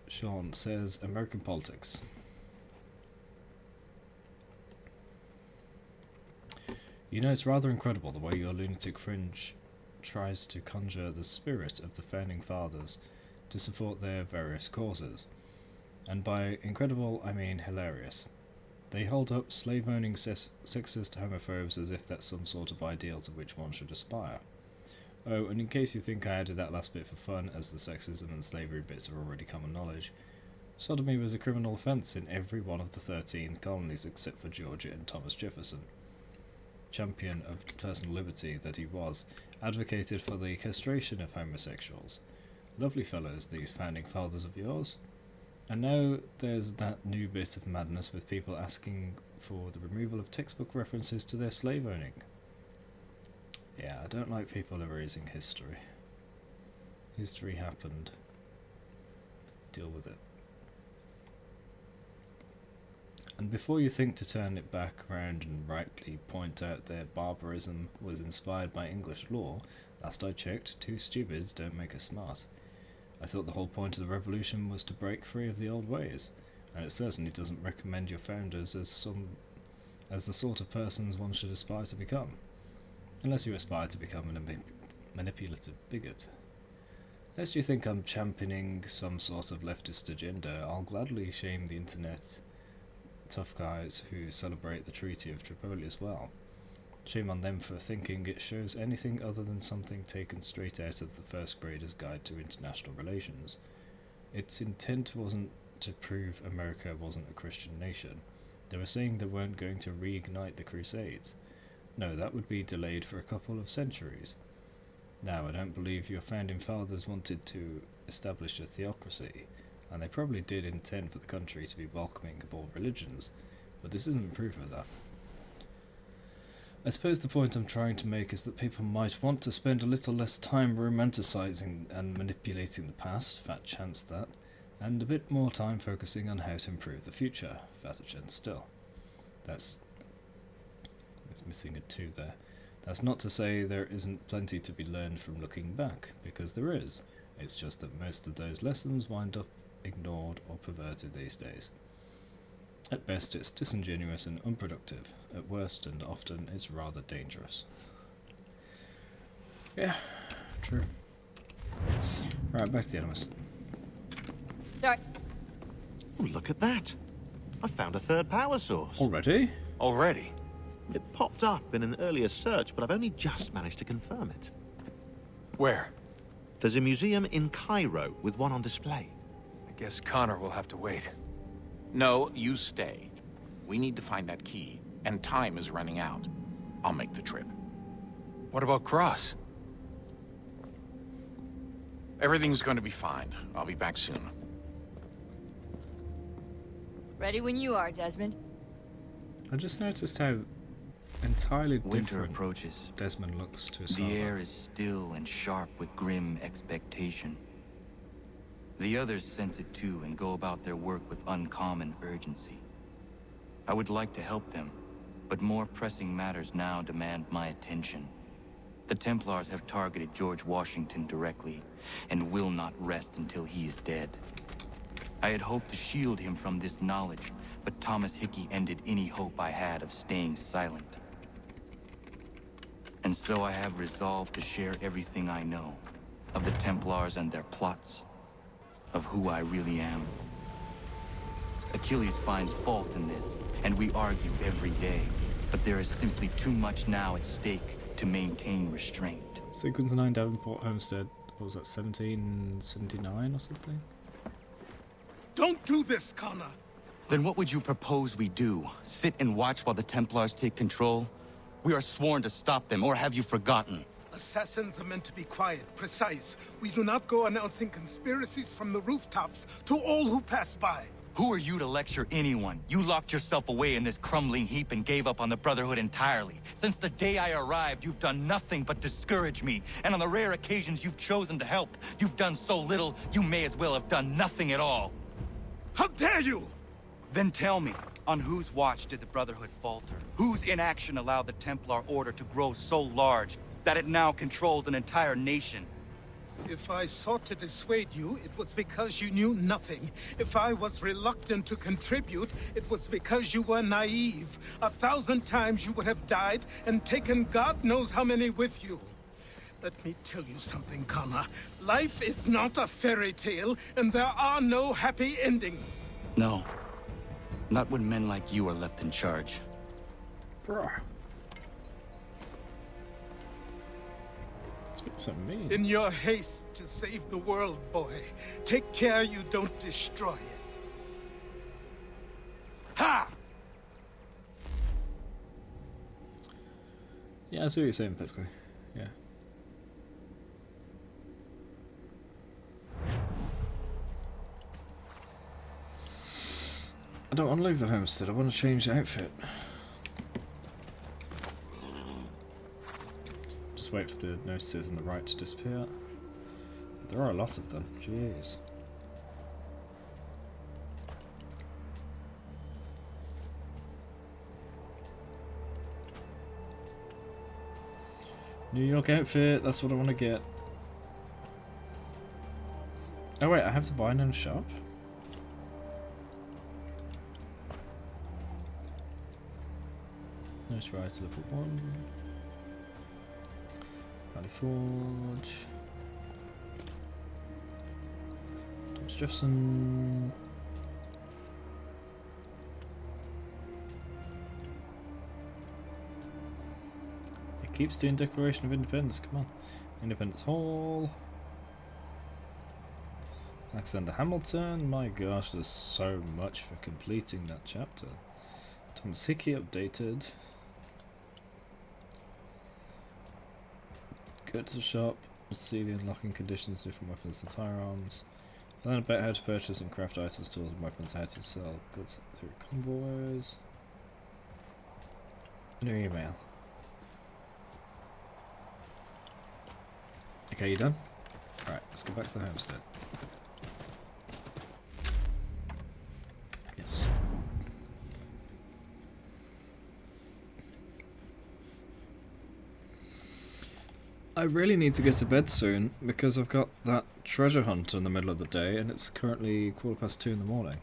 Sean says American politics. You know, it's rather incredible the way your lunatic fringe tries to conjure the spirit of the founding fathers to support their various causes. And by incredible, I mean hilarious. They hold up slave-owning sexist homophobes as if that's some sort of ideal to which one should aspire. Oh, and in case you think I added that last bit for fun, as the sexism and slavery bits are already common knowledge, sodomy was a criminal offence in every one of the 13 colonies except for Georgia and Thomas Jefferson. Champion of personal liberty that he was, advocated for the castration of homosexuals. Lovely fellows, these founding fathers of yours. And now there's that new bit of madness with people asking for the removal of textbook references to their slave owning. Yeah, I don't like people erasing history. History happened. Deal with it. And before you think to turn it back around and rightly point out their barbarism was inspired by English law, last I checked, 2 stupids don't make a smart. I thought the whole point of the revolution was to break free of the old ways, and it certainly doesn't recommend your founders as the sort of persons one should aspire to become, unless you aspire to become a manipulative bigot. Lest you think I'm championing some sort of leftist agenda, I'll gladly shame the internet tough guys who celebrate the Treaty of Tripoli as well. Shame on them for thinking it shows anything other than something taken straight out of the first grader's guide to international relations. Its intent wasn't to prove America wasn't a Christian nation. They were saying they weren't going to reignite the Crusades. No, that would be delayed for a couple of centuries. Now, I don't believe your founding fathers wanted to establish a theocracy, and they probably did intend for the country to be welcoming of all religions, but this isn't proof of that. I suppose the point I'm trying to make is that people might want to spend a little less time romanticising and manipulating the past, fat chance that, and a bit more time focusing on how to improve the future, fatter chance still. It's missing a 2 there. That's not to say there isn't plenty to be learned from looking back, because there is. It's just that most of those lessons wind up ignored or perverted these days. At best it's disingenuous and unproductive, at worst and often it's rather dangerous. Yeah, true. Right, back to the Animus. Sorry. Oh, look at that! I found a 3rd power source. Already? Already? It popped up in an earlier search, but I've only just managed to confirm it. Where? There's a museum in Cairo with one on display. I guess Connor will have to wait. No, you stay. We need to find that key, and time is running out. I'll make the trip. What about Cross? Everything's going to be fine. I'll be back soon. Ready when you are, Desmond. I just noticed how entirely Winter different approaches. Desmond looks to his The father. air is still and sharp with grim expectation. The others sense it too and go about their work with uncommon urgency. I would like to help them, but more pressing matters now demand my attention. The Templars have targeted George Washington directly, and will not rest until he is dead. I had hoped to shield him from this knowledge, but Thomas Hickey ended any hope I had of staying silent. And so I have resolved to share everything I know of the Templars and their plots, of who I really am. Achilles finds fault in this, and we argue every day, but there is simply too much now at stake to maintain restraint. Sequence 9 Davenport Homestead, what was that, 1779 or something? Don't do this, Connor! Then what would you propose we do? Sit and watch while the Templars take control? We are sworn to stop them, or have you forgotten? Assassins are meant to be quiet, precise. We do not go announcing conspiracies from the rooftops to all who pass by. Who are you to lecture anyone? You locked yourself away in this crumbling heap and gave up on the Brotherhood entirely. Since the day I arrived, you've done nothing but discourage me. And on the rare occasions you've chosen to help, you've done so little, you may as well have done nothing at all. How dare you! Then tell me, on whose watch did the Brotherhood falter? Whose inaction allowed the Templar Order to grow so large that it now controls an entire nation? If I sought to dissuade you, it was because you knew nothing. If I was reluctant to contribute, it was because you were naive. 1,000 times you would have died and taken God knows how many with you. Let me tell you something, Connor. Life is not a fairy tale, and there are no happy endings. No. Not when men like you are left in charge. Bruh. So mean. In your haste to save the world, boy, take care you don't destroy it. Ha! Yeah, I see what you're saying, Petco. Yeah. I don't want to leave the homestead, I want to change the outfit. Just wait for the notices on the right to disappear. But there are a lot of them, jeez. New York outfit, that's what I want to get. Oh wait, I have to buy it in a shop? Let's try to level 1. Valley Forge. Thomas Jefferson. It keeps doing Declaration of Independence, come on. Independence Hall. Alexander Hamilton, my gosh, there's so much for completing that chapter. Thomas Hickey updated. Go to the shop, see the unlocking conditions, different weapons and firearms. Learn about how to purchase and craft items, tools and weapons, how to sell goods through convoys. New email. Okay, you done? Alright, let's go back to the homestead. Yes. I really need to get to bed soon because I've got that treasure hunt in the middle of the day and it's currently 2:15 in the morning.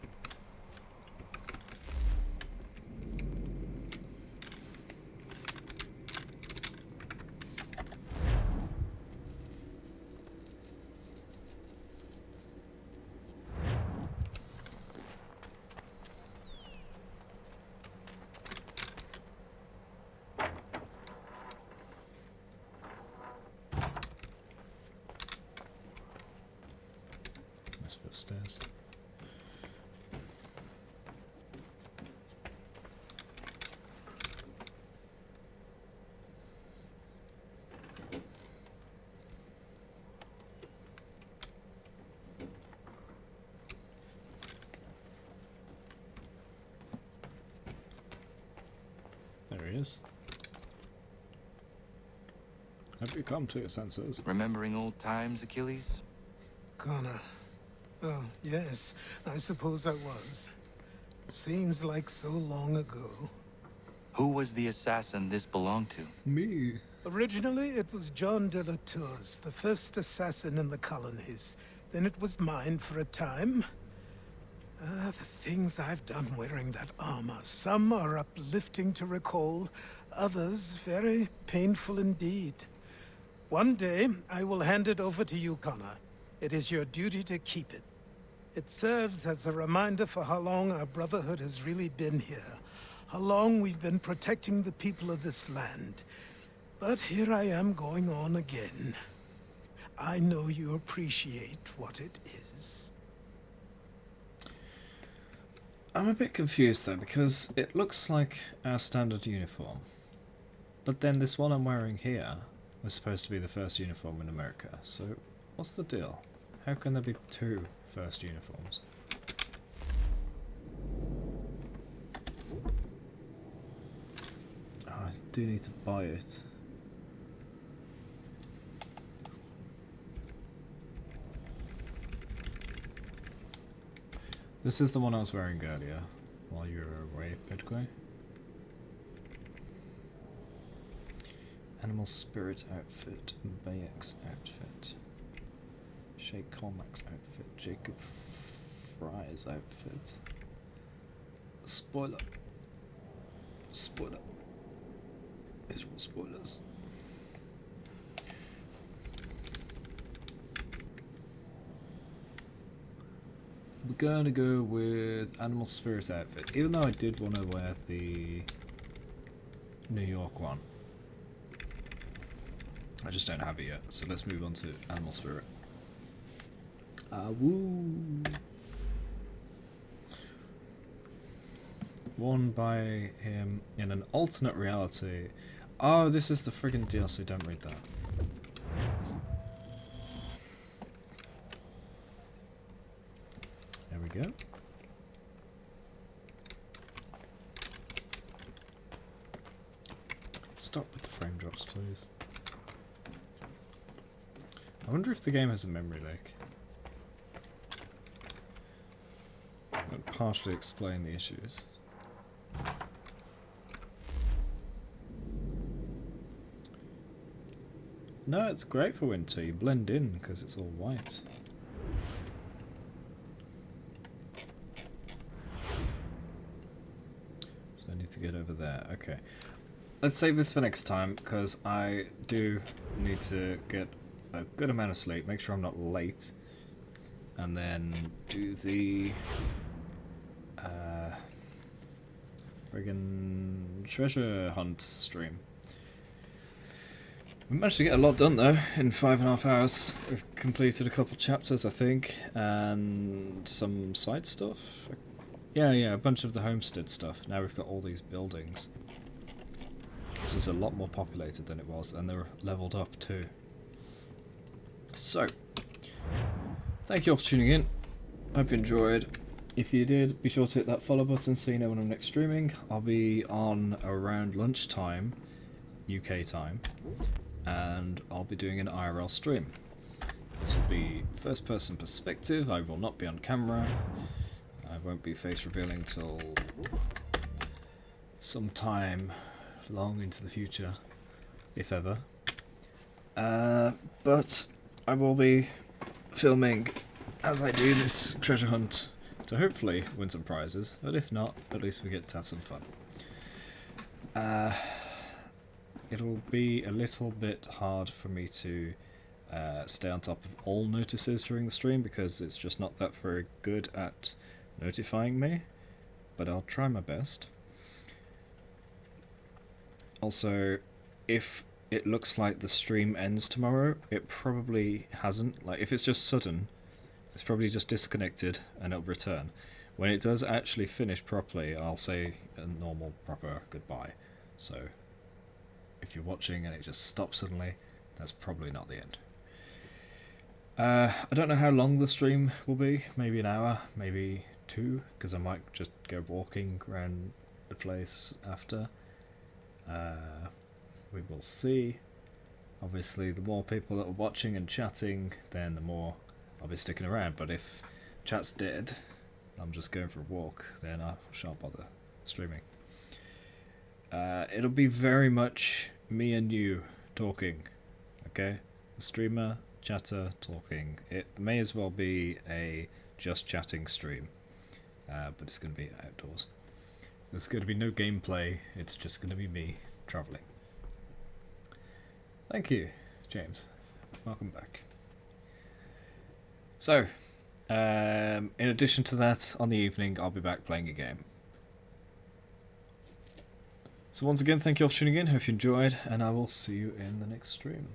Let's go upstairs. There he is. Have you come to your senses? Remembering old times, Achilles? Connor. Oh, yes, I suppose I was. Seems like so long ago. Who was the assassin this belonged to? Me. Originally, it was John de la Tour's, the first assassin in the colonies. Then it was mine for a time. The things I've done wearing that armor. Some are uplifting to recall, others very painful indeed. One day, I will hand it over to you, Connor. It is your duty to keep it. It serves as a reminder for how long our Brotherhood has really been here. How long we've been protecting the people of this land. But here I am going on again. I know you appreciate what it is. I'm a bit confused though, because it looks like our standard uniform. But then this one I'm wearing here was supposed to be the first uniform in America, so what's the deal? How can there be two first uniforms? Oh, I do need to buy it. This is the one I was wearing earlier, while you were away, Pedguay. Animal Spirit outfit, Bayek's outfit, Shay Cormac's outfit, Jacob Fry's outfit. Spoiler. Spoiler. These are all spoilers. We're gonna go with Animal Spirit outfit, even though I did want to wear the New York one. I just don't have it yet, so let's move on to Animal Spirit. Woo! Worn by him in an alternate reality. Oh, this is the friggin' DLC, don't read that. There we go. Stop with the frame drops, please. I wonder if the game has a memory leak. That would partially explain the issues. No, it's great for winter. You blend in because it's all white. So I need to get over there. Okay. Let's save this for next time because I do need to get a good amount of sleep, make sure I'm not late, and then do the friggin' treasure hunt stream. We managed to get a lot done though in 5.5 hours. We've completed a couple chapters, I think, and some side stuff. Yeah, a bunch of the homestead stuff. Now we've got all these buildings. This is a lot more populated than it was, and they're leveled up too. So, thank you all for tuning in. Hope you enjoyed. If you did, be sure to hit that follow button so you know when I'm next streaming. I'll be on around lunchtime, UK time, and I'll be doing an IRL stream. This will be first person perspective. I will not be on camera. I won't be face revealing till some time long into the future, if ever. But I will be filming as I do this treasure hunt to hopefully win some prizes, but if not, at least we get to have some fun. It'll be a little bit hard for me to stay on top of all notices during the stream because it's just not that very good at notifying me, but I'll try my best. Also, if it looks like the stream ends tomorrow, it probably hasn't. Like, if it's just sudden, it's probably just disconnected and it'll return. When it does actually finish properly, I'll say a normal, proper goodbye. So, if you're watching and it just stops suddenly, that's probably not the end. I don't know how long the stream will be. Maybe an hour, maybe 2, because I might just go walking around the place after. We will see. Obviously, the more people that are watching and chatting, then the more I'll be sticking around. But if chat's dead, I'm just going for a walk, then I shan't bother streaming. It'll be very much me and you talking, okay? The streamer, chatter, talking. It may as well be a just chatting stream, but it's going to be outdoors. There's going to be no gameplay, it's just going to be me travelling. Thank you, James. Welcome back. So, in addition to that, on the evening, I'll be back playing a game. So once again, thank you all for tuning in, hope you enjoyed, and I will see you in the next stream.